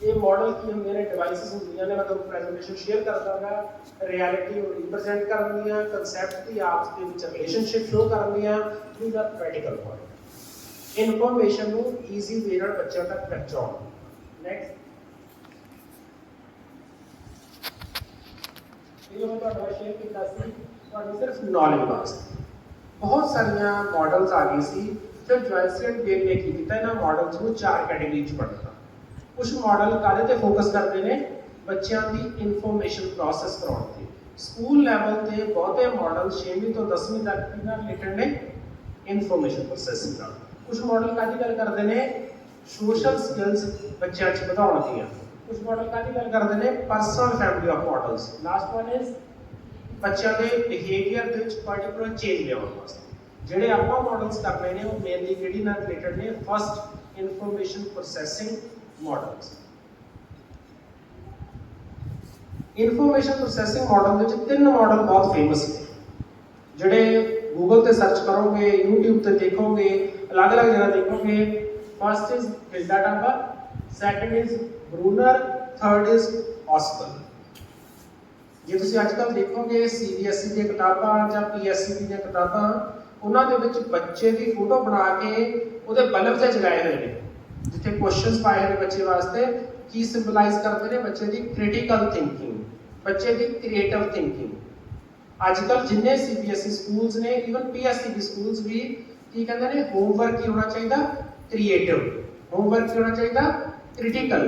ਇਹ ਮਾਡਲ ਕੀ ਹੁੰਦੇ ਨੇ, ਡਿਵਾਈਸਿਸ ਹੁੰਦੀਆਂ ਨੇ। ਮੈਂ ਤੁਹਾਨੂੰ ਪ੍ਰੈਜੈਂਟੇਸ਼ਨ ਸ਼ੇਅਰ ਕਰ ਦਾਂਗਾ, ਰਿਐਲਿਟੀ ਨੂੰ ਰਿਪਰੈਜ਼ੈਂਟ ਕਰਨੀਆਂ, ਕਨਸੈਪਟ ਦੀ ਆਪਸ ਦੇ ਵਿੱਚ ਰਿਲੇਸ਼ਨਸ਼ਿਪ ਸ਼ੋ ਕਰਨੀਆਂ ਥਰੂ ਦਾ ਪ੍ਰੈਕਟੀਕਲ ਪੁਆਇੰਟ, ਇਨਫੋਰਮੇਸ਼ਨ ਨੂੰ ਈਜ਼ੀ ਵੇ ਨਾਲ ਬੱਚਿਆਂ ਤੱਕ ਪਹੁੰਚਾਉਣਾ। ਨੈਕਸਟ ਇਹ ਮੈਂ ਤੁਹਾਡਾ ਸ਼ੇਅਰ ਕੀਤਾ ਸੀ ਤੁਹਾਨੂੰ ਸਿਰਫ ਨੌਲੇਜ ਵਾਸਤੇ। ਬਹੁਤ ਸਾਰੀਆਂ ਮਾਡਲਸ ਆ ਗਈ ਸੀ, ਫਿਰ ਜੁਆਇਸ ਐਂਡ ਵੇਲ ਨੇ ਕੀ ਕੀਤਾ, ਇਹਨਾਂ ਮਾਡਲਸ ਨੂੰ 4 ਕੈਟੇਗਰੀ 'ਚ ਵੰਡਤਾ। ਕੁਝ ਮਾਡਲ ਕਾਹਦੇ ਤੇ ਫੋਕਸ ਕਰਦੇ ਨੇ, ਬੱਚਿਆਂ ਦੀ ਇਨਫੋਰਮੇਸ਼ਨ ਪ੍ਰੋਸੈਸ ਕਰਾਉਣ ਤੇ। ਸਕੂਲ ਲੈਵਲ ਤੇ ਬਹੁਤੇ ਮਾਡਲ 6ਵੀਂ ਤੋਂ 10ਵੀਂ ਤੱਕ ਨਾਲ ਰਿਲੇਟਡ ਨੇ, ਇਨਫੋਰਮੇਸ਼ਨ ਪ੍ਰੋਸੈਸਿੰਗ ਨਾਲ। ਕੁਝ ਮਾਡਲ ਕਾਹਦੀ ਗੱਲ ਕਰਦੇ ਨੇ, ਸੋਸ਼ਲ ਸਕਿੱਲਸ ਬੱਚਿਆਂ 'ਚ ਵਧਾਉਣ ਦੀਆਂ। ਕੁਝ ਮਾਡਲ ਕਾਹਦੀ ਗੱਲ ਕਰਦੇ ਨੇ, personal family of models. Last one is ਬੱਚਿਆਂ ਦੇ ਬਿਹੇਵੀਅਰ ਦੇ ਵਿੱਚ ਪਾਰਟਿਕੂਲਰ ਚੇਂਜ ਲਿਆਉਣ ਵਾਸਤੇ। ਜਿਹੜੇ ਆਪਾਂ ਮਾਡਲਸ ਕਰ ਰਹੇ ਨੇ ਉਹ ਮੇਨਲੀ ਕਿਹੜੀ ਨਾਲ ਰਿਲੇਟਡ ਨੇ, first information processing models. Information processing model ਵਿੱਚ 3 ਮਾਡਲ ਬਹੁਤ ਫੇਮਸ ਨੇ, ਜਿਹੜੇ ਗੂਗਲ ਤੇ ਸਰਚ ਕਰੋਗੇ, YouTube ਤੇ ਦੇਖੋਗੇ, ਅਲੱਗ-ਅਲੱਗ ਜਗ੍ਹਾ ਦੇਖੋਗੇ। First is Hilda Taba, second is Bruner, third is Ausubel. ਜੇ ਤੁਸੀਂ ਅੱਜਕੱਲ ਦੇਖੋਗੇ CBSE ਦੀਆਂ ਕਿਤਾਬਾਂ ਜਾਂ PSE ਦੀਆਂ ਕਿਤਾਬਾਂ, ਉਹਨਾਂ ਦੇ ਵਿੱਚ ਬੱਚੇ ਦੀ ਫੋਟੋ ਬਣਾ ਕੇ ਉਹਦੇ ਬਲਬ ਤੇ ਜਗਾਏ ਹੋਏ ਨੇ, ਜਿੱਥੇ ਕੁਐਸਚਨਸ ਪਾਏ ਹੋਏ ਨੇ ਬੱਚੇ ਵਾਸਤੇ। ਕੀ ਸਿੰਬਲਾਈਜ਼ ਕਰਦੇ ਨੇ, ਬੱਚੇ ਦੀ ਕ੍ਰਿਟੀਕਲ ਥਿੰਕਿੰਗ, ਬੱਚੇ ਦੀ ਕ੍ਰੀਏਟਿਵ ਥਿੰਕਿੰਗ। ਅੱਜਕੱਲ ਜਿੰਨੇ CBSE ਸਕੂਲਸ ਨੇ, ਈਵਨ PSE ਸਕੂਲਸ ਵੀ ਕੀ ਕਹਿੰਦੇ ਨੇ, ਹੋਮਵਰਕ ਕੀ ਹੋਣਾ ਚਾਹੀਦਾ, ਕ੍ਰੀਏਟਿਵ। ਹੋਮਵਰਕ ਕੀ ਹੋਣਾ ਚਾਹੀਦਾ, ਕ੍ਰਿਟੀਕਲ।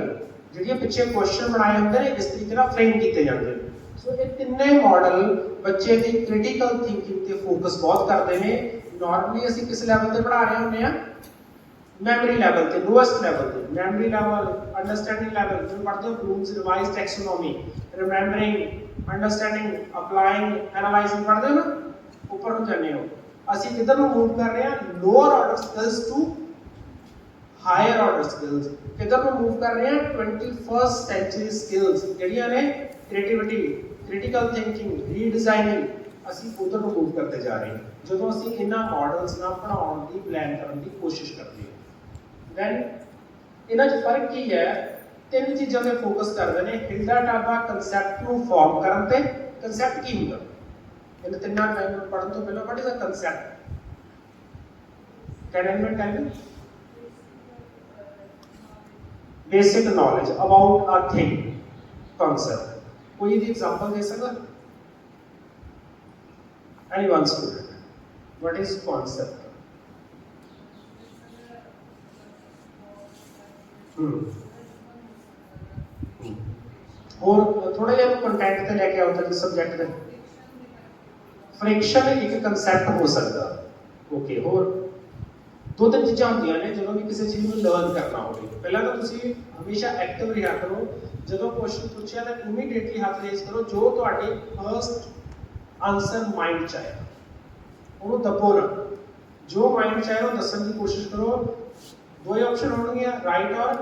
ਜਿਹੜੀਆਂ ਪਿੱਛੇ ਕੁਐਸਚਨ ਬਣਾਏ ਹੁੰਦੇ ਨੇ ਇਸ ਤਰੀਕੇ ਨਾਲ ਫਰੇਮ ਕੀਤੇ ਜਾਂਦੇ ਨੇ। ਸੋ ਇਹ ਤਿੰਨੇ ਮਾਡਲ ਬੱਚੇ ਦੀ ਕ੍ਰਿਟੀਕਲ ਥਿੰਕਿੰਗ ਤੇ ਫੋਕਸ ਬਹੁਤ ਕਰਦੇ ਨੇ। ਨਾਰਮਲੀ ਅਸੀਂ ਕਿਸ ਲੈਵਲ ਤੇ ਪੜ੍ਹਾ ਰਹੇ ਹੁੰਦੇ ਆ, ਮੈਮਰੀ ਲੈਵਲ ਤੇ, ਲੋਐਸਟ ਲੈਵਲ ਤੇ। ਮੈਮਰੀ ਲੈਵਲ, ਅੰਡਰਸਟੈਂਡਿੰਗ ਲੈਵਲ ਜਿਵੇਂ ਪੜ੍ਹਦੇ ਹੋ ਬਲੂਮਸ ਰਿਵਾਈਜ਼ਡ ਟੈਕਸੋਨੋਮੀ, ਰਿਮੈਂਬਰਿੰਗ, ਅੰਡਰਸਟੈਂਡਿੰਗ, ਅਪਲਾਈਂਗ, ਐਨਾਲਾਈਜ਼ਿੰਗ ਪੜ੍ਹਦੇ ਹੋ ਨਾ, ਉੱਪਰ ਨੂੰ ਜਾਂਦੇ ਹੋ। ਅਸੀਂ ਕਿੱਧਰ ਨੂੰ ਮੂਵ ਕਰ ਰਹੇ ਹਾਂ, lower order skills to higher order skills. ਕਿੱਧਰ ਨੂੰ ਮੂਵ ਕਰ ਰਹੇ ਹਾਂ, 21st ਸੈਂਚੁਰੀ ਸਕਿੱਲਸ, ਜਿਹੜੀਆਂ ਨੇ ਕ੍ਰੀਏਟਿਵਿਟੀ, ਕ੍ਰਿਟੀਕਲ ਥਿੰਕਿੰਗ, ਰੀਡਿਜ਼ਾਈਨਿੰਗ। ਅਸੀਂ ਉਧਰ ਨੂੰ ਮੂਵ ਕਰਦੇ ਜਾ ਰਹੇ ਹਾਂ ਜਦੋਂ ਅਸੀਂ ਇਹਨਾਂ ਮਾਡਲਸ ਨਾਲ ਪੜਾਉਣ ਦੀ ਪਲਾਨ ਕਰਨ ਦੀ ਕੋਸ਼ਿਸ਼ ਕਰਦੇ ਹਾਂ। ਦੈਨ ਇਹਨਾਂ 'ਚ ਫਰਕ ਕੀ ਹੈ? ਤਿੰਨ ਚੀਜ਼ਾਂ ਤੇ ਫੋਕਸ ਕਰਦੇ ਨੇ। ਹਿਲਡਾ ਟਾਬਾ ਕਨਸੈਪਟ ਨੂੰ ਫਾਰਮ ਕਰਨ ਤੇ। ਕਨਸੈਪਟ ਕੀ ਹੁੰਦਾ? ਇਹਨਾਂ ਤਿੰਨਾਂ ਟਾਈਮ ਨੂੰ ਪੜ੍ਹਨ ਤੋਂ ਪਹਿਲਾਂ what is a concept? Can anyone tell me? basic knowledge about a thing, concept. कोई भी example दे सकता? Anyone student? What is concept? और थोड़ा जिहा कंटेंट ते लेके आओ तो सब्जेक्ट दे। फ्रिक्शन एक कंसेप्ट हो सकता। ओके, और दो तीन चीज़ां होंदियां ने ਜਦੋਂ ਵੀ ਕਿਸੇ ਚੀਜ਼ ਨੂੰ ਲਰਨ ਕਰਨਾ ਹੋਵੇ। ਪਹਿਲਾਂ ਤਾਂ ਤੁਸੀਂ ਹਮੇਸ਼ਾ ਐਕਟਿਵ ਰਿਹਾ ਕਰੋ। ਜਦੋਂ ਕੁਐਸਚਨ ਪੁੱਛਿਆ ਤਾਂ ਇਮੀਡੀਏਟਲੀ ਹੱਥ ਰੇਜ਼ ਕਰੋ ਜੋ ਤੁਹਾਡੇ ਫਰਸਟ ਆਨਸਰ ਮਾਈਂਡ ਚ ਆਇਆ ਉਹਨੂੰ ਦੱਬੋ ਨਾ। ਜੋ ਮਾਈਂਡ ਚ ਆਇਆ ਉਹ ਦੱਸਣ ਦੀ ਕੋਸ਼ਿਸ਼ ਕਰੋ। ਦੋ ਹੀ ਆਪਸ਼ਨ ਹੋਣਗੇ, ਰਾਈਟ ਔਰ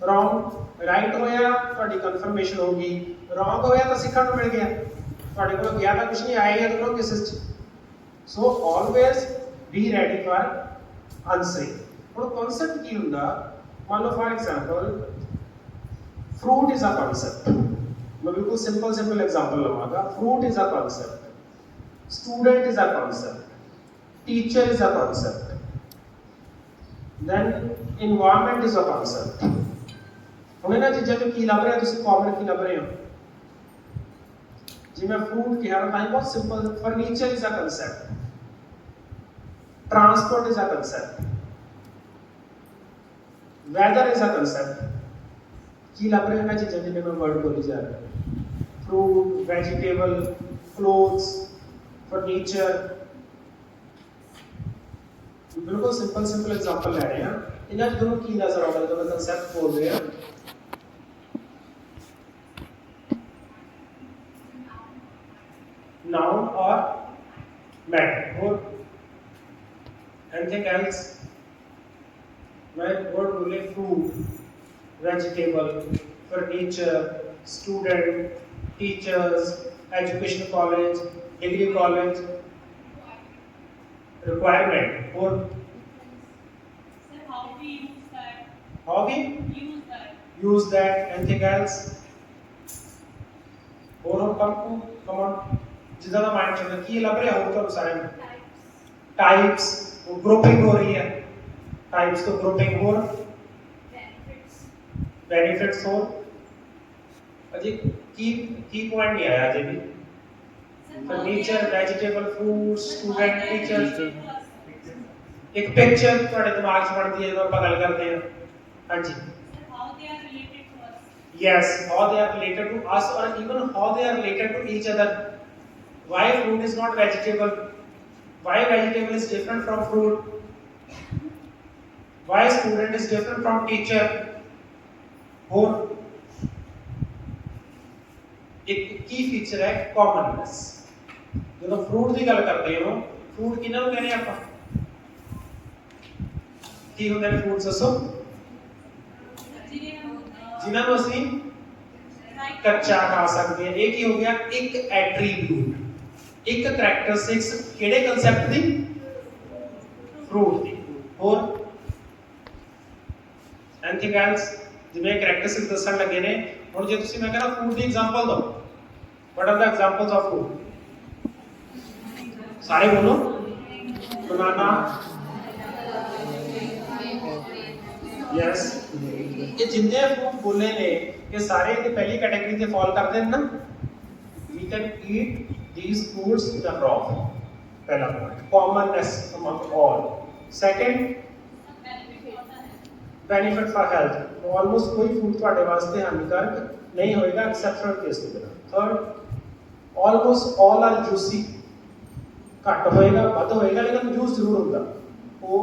ਰੋਂਗ। ਰਾਈਟ ਹੋਇਆ ਤੁਹਾਡੀ ਕਨਫਰਮੇਸ਼ਨ ਹੋਗੀ, ਰੋਂਗ ਹੋਇਆ ਤਾਂ ਸਿੱਖਣ ਨੂੰ ਮਿਲ ਗਿਆ। ਤੁਹਾਡੇ ਕੋਲ ਗਿਆ ਤਾਂ ਕੁਝ ਨਹੀਂ, ਆਇਆ ਹੀ ਦੋਨੋਂ ਕੇਸਿਸ ਚ। So always be ready for answering। ਹੁਣ ਕਨਸੈਪਟ ਕੀ ਹੁੰਦਾ? ਮੰਨ ਲਓ for example fruit is a concept। मैं बिल्कुल सिंपल एग्जांपल लवांगा। fruit is a concept, student is a concept, teacher is a concept, then environment is a concept। ਹੁਣ ਇਹਨਾਂ ਚੀਜ਼ਾਂ ਤੋਂ ਕੀ ਲੱਭ ਰਿਹਾ ਤੁਸੀਂ? ਕਾਮਨ ਕੀ ਲੱਭ ਰਹੇ ਹੋ? ਜਿਵੇਂ fruit ਕਿਹਾ ਤਾਂ ਬਹੁਤ simple. furniture is a concept, transport is a concept, weather is a concept। ਕੀ ਲੱਭ ਰਹੇ ਇਹਨਾਂ ਚੀਜ਼ਾਂ ਜਿਹਨੇ ਮੈਂ ਵਰਡ ਬੋਲੀ ਜਾ ਰਿਹਾ? fruit, vegetable, clothes, furniture। ਬਿਲਕੁਲ ਸਿੰਪਲ ਐਗਜ਼ਾਮਪਲ ਲੈ ਰਹੇ ਹਾਂ। ਇਹਨਾਂ ਚ ਦੋਨੋਂ ਕੀ ਨਜ਼ਰ ਆਉਂਦਾ ਜਦੋਂ ਮੈਂ ਕਨਸੈਪਟ ਬੋਲ ਰਿਹਾ? noun or matter। और anything else? मैं word बोले fruit, vegetable, furniture, student, teachers, education college, degree college, requirement। और Sir, how we use that? how we Use that. use that। anything else? और हम come on जिदा ਦਾ ਮਾਈਂਡ ਚੱਲਦਾ ਕੀ ਲੱਭ ਰਿਹਾ ਹੋਰ ਤੁਹਾਨੂੰ ਸਾਰਿਆਂ ਨੂੰ? टाइप्स, ग्रुपिंग हो रही है। टाइप्स तो ग्रुपिंग हो, बेनिफिट्स हो। अजी की पॉइंट नहीं आया अजे भी। Furniture, vegetable, fruit, student, teacher. एक पिक्चर ਤੁਹਾਡੇ ਦਿਮਾਗ 'ਚ ਬਣਦੀ ਹੈ ਜਦੋਂ ਆਪਾਂ ਗੱਲ ਕਰਦੇ ਹਾਂ। ਹਾਂਜੀ। How they are related to us. Yes, how they are related to us or even how they are related to each other। Why fruit is not vegetable? Why vegetable is different from fruit? Why student is different from teacher? और एक की फीचर है कॉमननेस। ਜਦੋਂ ਫਰੂਟ ਦੀ ਗੱਲ ਕਰਦੇ ਹੋ, ਫਰੂਟ ਕਿਹਨਾਂ ਨੂੰ ਕਹਿੰਦੇ ਆਪਾਂ? ਕੀ ਹੁੰਦੇ ਨੇ ਫਰੂਟਸ ਦੱਸੋ? ਜਿਨ੍ਹਾਂ ਨੂੰ ਅਸੀਂ ਕੱਚਾ ਖਾ ਸਕਦੇ ਹਾਂ। ਇਹ ਕੀ ਹੋ ਗਿਆ? ਇੱਕ ਐਟਰੀਬਿਊਟ, ਇੱਕ ਕਰੈਕਟਰਿਸਟਿਕਸ ਕਿਹੜੇ ਕਨਸੈਪਟ ਦੀ? ਫਰੂਟ ਦੀ। ਹੋਰ ਐਨੀਥਿੰਗ ਐਲਸ? ਜਿਵੇਂ ਕਰੈਕਟਰਿਸਟਿਕਸ ਦੱਸਣ ਲੱਗੇ ਨੇ। ਹੁਣ ਜੇ ਤੁਸੀਂ ਮੈਂ ਕਹਿੰਦਾ ਫਰੂਟ ਦੀ ਐਗਜ਼ਾਮਪਲ ਦਿਓ, what are the examples of fruit? ਸਾਰੇ ਬੋਲੋ। ਬਨਾਨਾ, ਯੈਸ। ਇਹ ਜਿੰਨੇ ਫਰੂਟ ਬੋਲੇ ਨੇ ਇਹ ਸਾਰੇ ਇਹਦੀ ਪਹਿਲੀ ਕੈਟਾਗਰੀ ਤੇ ਫਾਲ ਕਰਦੇ ਨੇ ਨਾ। We can eat these foods in a raw form। पहला point, commonness among all। second, benefit for health। almost कोई food ਤੁਹਾਡੇ ਵਾਸਤੇ ਹਾਨੀਕਾਰਕ ਨਹੀਂ ਹੋਏਗਾ exceptional case ਦੇ ਬਿਨਾਂ। third, almost all are juicy। ਘੱਟ ਹੋਏਗਾ ਵੱਧ ਹੋਏਗਾ ਲੇਕਿਨ ਜੂਸ ਜ਼ਰੂਰ ਹੁੰਦਾ। ਉਹ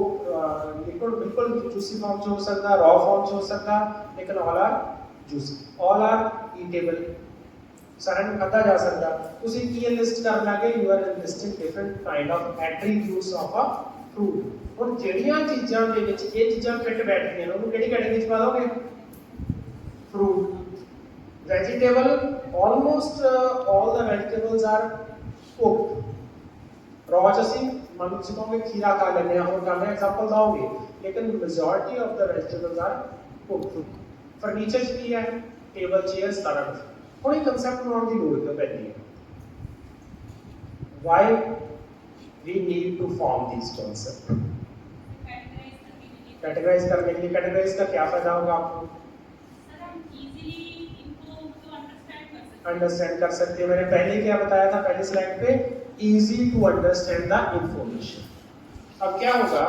ਲਿਕਵਿਡ ਬਿਲਕੁਲ ਜੂਸੀ ਫਾਰਮ ਚ ਹੋ ਸਕਦਾ, raw form ਚ ਹੋ ਸਕਦਾ, ਲੇਕਿਨ all are juicy, all are eatable। ਸਾਰਿਆਂ ਨੂੰ ਖਾਧਾ ਜਾ ਸਕਦਾ। ਤੁਸੀਂ ਕੀ ਲਿਸਟ ਕਰਨ ਲੱਗੇ? You are listing different kind of attributes of a fruit. ਹੁਣ ਜਿਹੜੀਆਂ ਚੀਜ਼ਾਂ ਦੇ ਵਿੱਚ ਇਹ ਚੀਜ਼ਾਂ ਫਿੱਟ ਬੈਠਦੀਆਂ ਨੇ ਉਹਨੂੰ ਕਿਹੜੀ ਕੈਟਾਗਰੀ ਚ ਪਾ ਦੋਗੇ? Fruit. Vegetable, almost all the vegetables are cooked raw ਅਸੀਂ ਮੰਨ ਲਓ ਕਹੋਗੇ ਖੀਰਾ ਖਾ ਲੈਂਦੇ ਹਾਂ ਹੋਰ ਖਾਂਦੇ ਐਗਜ਼ਾਮਪਲ ਦਾਂਗੇ ਲੇਕਿਨ majority of the vegetables are cooked furniture ਕੀ ਹੈ ਟੇਬਲ ਚੇਅਰਸ ਸਾਰਾ ਕੁਝ ਹੁਣ ਇਹ ਕਨਸੈਪਟ ਬਣਾਉਣ ਦੀ ਲੋੜ ਪੈਂਦੀ ਹੈ why we need to form these concepts categorise करने के लिए कैटेगराइज का क्या फायदा होगा आपको सर हम इजीली इनको तो अंडरस्टैंड अंडरस्टैंड कर सकते हैं मैंने पहले क्या बताया था पहले स्लाइड पे easy to understand the information अब क्या होगा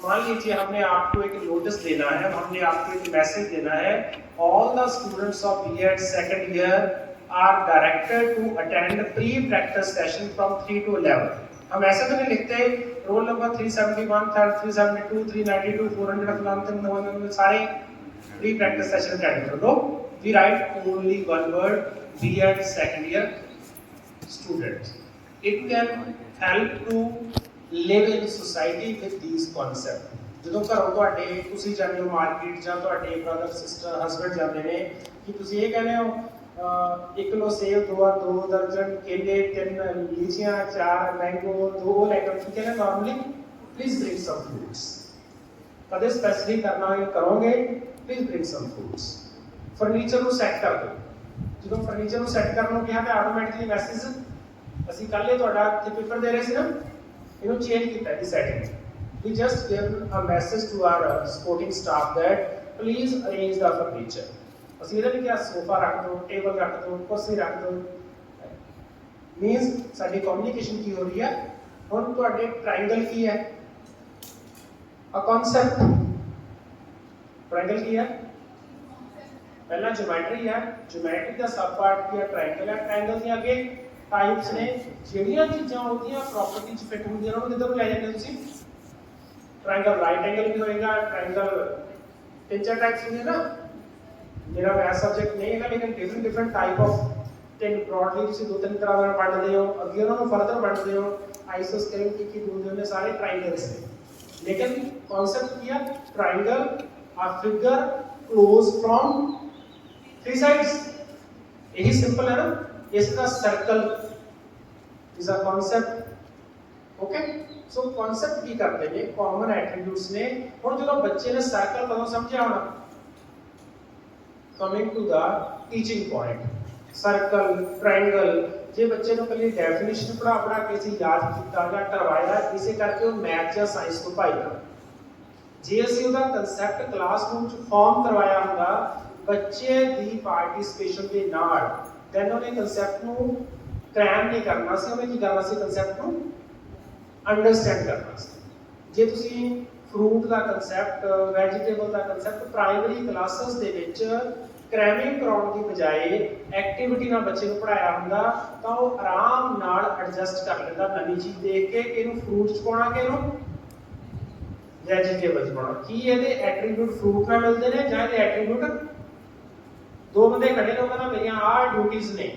मान लीजिए हमने आपको एक नोटिस देना है हमने आपको एक मैसेज देना है all the students of BEd second year are directed to attend pre practice session from 3 to 11 हम ऐसे तो नहीं लिखते रोल नंबर 371 372 392 400 फलान सारे प्री प्रैक्टिस सेशन अटेंड कर लो we write only one word BEd second year students it can help to live in society with these concepts ਜਦੋਂ ਘਰੋਂ ਤੁਹਾਡੇ ਤੁਸੀਂ ਜਾਂਦੇ ਹੋ ਮਾਰਕੀਟ ਜਾਂ ਤੁਹਾਡੇ ਬ੍ਰਦਰ ਸਿਸਟਰ ਹਸਬੰਡ ਜਾਂਦੇ ਨੇ ਕਿ ਤੁਸੀਂ ਇਹ ਕਹਿੰਦੇ ਹੋ 1 किलो सेब 2 दर्जन केले 3 लीचियां 4 मैंगो 2 लेकर ठीक है ना normally please bring some fruits कदे स्पेसिफिक करना है करोगे please bring some fruits furniture ਨੂੰ ਸੈੱਟ ਕਰ ਦਿਓ ਜਦੋਂ ਫਰਨੀਚਰ ਨੂੰ ਸੈੱਟ ਕਰਨ ਨੂੰ ਕਿਹਾ ਤਾਂ ਆਟੋਮੈਟਿਕਲੀ ਮੈਸੇਜ ਅਸੀਂ ਕੱਲ ਹੀ ਤੁਹਾਡਾ ਤੇ ਪੇਪਰ ਦੇ ਰਹੇ ਸੀ ਨਾ ਇਹਨੂੰ ਚੇਂਜ ਕੀਤਾ ਦੀ setting we just give a message to our supporting staff that please arrange the furniture ਅਸੀਂ ਇਹਦਾ ਨਹੀਂ ਕਿਹਾ ਸੋਫਾ ਰੱਖ ਦਿਓ ਟੇਬਲ ਰੱਖ ਦਿਓ ਕੁਰਸੀ ਰੱਖ ਦਿਓ ਮੀਨਸ ਸਾਡੀ ਕਮਿਊਨੀਕੇਸ਼ਨ ਕੀ ਹੋ ਰਹੀ ਹੈ ਹੁਣ ਤੁਹਾਡੇ ਟ੍ਰਾਇੰਗਲ ਕੀ ਹੈ ਅ ਕਨਸੈਪਟ ਟ੍ਰਾਇੰਗਲ ਕੀ ਹੈ ਪਹਿਲਾਂ ਜਿਓਮੈਟਰੀ ਹੈ ਜਿਓਮੈਟਰੀ ਦਾ ਸਬ ਪਾਰਟ ਕੀ ਹੈ ਟ੍ਰਾਇੰਗਲ ਹੈ ਟ੍ਰਾਇੰਗਲ ਦੀਆਂ ਅੱਗੇ ਟਾਈਪਸ ਨੇ ਜਿਹੜੀਆਂ ਚੀਜ਼ਾਂ ਹੁੰਦੀਆਂ ਪ੍ਰੋਪਰਟੀ ਚ ਫਿੱਟ ਹੁੰਦੀਆਂ ਉਹਨਾਂ ਨੂੰ ਕਿੱਧਰ ਲੈ ਜਾਂਦੇ ਤੁਸੀਂ ट्रायंगल राइट एंगल भी होएगा ट्रायंगल तीन चार टाइप्स होंगे ना मेरा मैथ सब्जेक्ट नहीं है लेकिन डिफरेंट टाइप ऑफ तीन ब्रॉडली जिसे दो तीन तरह का पढ़ते हो अगे उन्होंने फर्दर पढ़ते हो आइसोस्केल की बोलते हैं सारे ट्रायंगल्स हैं लेकिन कॉन्सेप्ट किया triangle a figure close from three sides यही सिंपल है ना इसका circle is a concept okay so concept की करते हैं कॉमन एट्रीब्यूट्स ने और जो बच्चे ने सर्कल कदों समझा होना coming to the teaching point circle triangle जे बच्चे ਨੂੰ ਪਹਿਲੇ ਡੈਫੀਨੇਸ਼ਨ ਪੜਾ ਕੇ ਅਸੀਂ ਯਾਦ ਕੀਤਾ ਜਾਂ ਕਰਵਾਇਆ ਇਸੇ ਕਰਕੇ ਉਹ ਮੈਥ ਜਾਂ ਸਾਇੰਸ ਤੋਂ ਪਾਏਗਾ ਜੇ ਅਸੀਂ ਉਹਦਾ ਕਨਸੈਪਟ ਕਲਾਸਰੂਮ ਚ ਫਾਰਮ ਕਰਵਾਇਆ ਹੁੰਦਾ ਬੱਚੇ ਦੀ ਪਾਰਟਿਸਿਪੇਸ਼ਨ ਦੇ ਨਾਲ ਦੈਨ ਉਹਨੇ ਕਨਸੈਪਟ ਨੂੰ ਕ੍ਰੈਮ ਨਹੀਂ ਕਰਨਾ ਸੀ ਉਹਨੇ ਕੀ ਕਰਨਾ ਸੀ ਕਨਸੈਪਟ ਨੂੰ ਅੰਡਰਸਟੈਂਡ ਕਰਨਾ ਸੀ ਜੇ ਤੁਸੀਂ ਫਰੂਟ ਦਾ ਕਨਸੈਪਟ ਵੈਜੀਟੇਬਲ ਦਾ ਕਨਸੈਪਟ ਪ੍ਰਾਇਮਰੀ ਕਲਾਸਸ ਦੇ ਵਿੱਚ ਕ੍ਰੈਮਿੰਗ ਕਰਾਉਣ ਦੀ ਬਜਾਏ ਐਕਟੀਵਿਟੀ ਨਾਲ ਬੱਚੇ ਨੂੰ ਪੜਾਇਆ ਹੁੰਦਾ ਤਾਂ ਉਹ ਆਰਾਮ ਨਾਲ ਐਡਜਸਟ ਕਰ ਲੈਂਦਾ ਨਵੀਂ ਚੀਜ਼ ਦੇਖ ਕੇ ਕਿ ਇਹਨੂੰ ਫਰੂਟ ਚ ਪਾਉਣਾ ਕਿ ਇਹਨੂੰ ਵੈਜੀਟੇਬਲ ਚ ਪਾਉਣਾ ਕੀ ਇਹਦੇ ਐਟਰੀਬਿਊਟ ਫਰੂਟ ਨਾਲ ਮਿਲਦੇ ਨੇ ਜਾਂ ਇਹਦੇ ਐਟਰੀਬਿਊਟ ਦੋ ਬੰਦੇ ਖੜੇ ਨੇ ਉਹਨਾਂ ਦਾ ਮੇਰੀਆਂ ਆਹ ਡਿਊਟੀਆਂ ਨੇ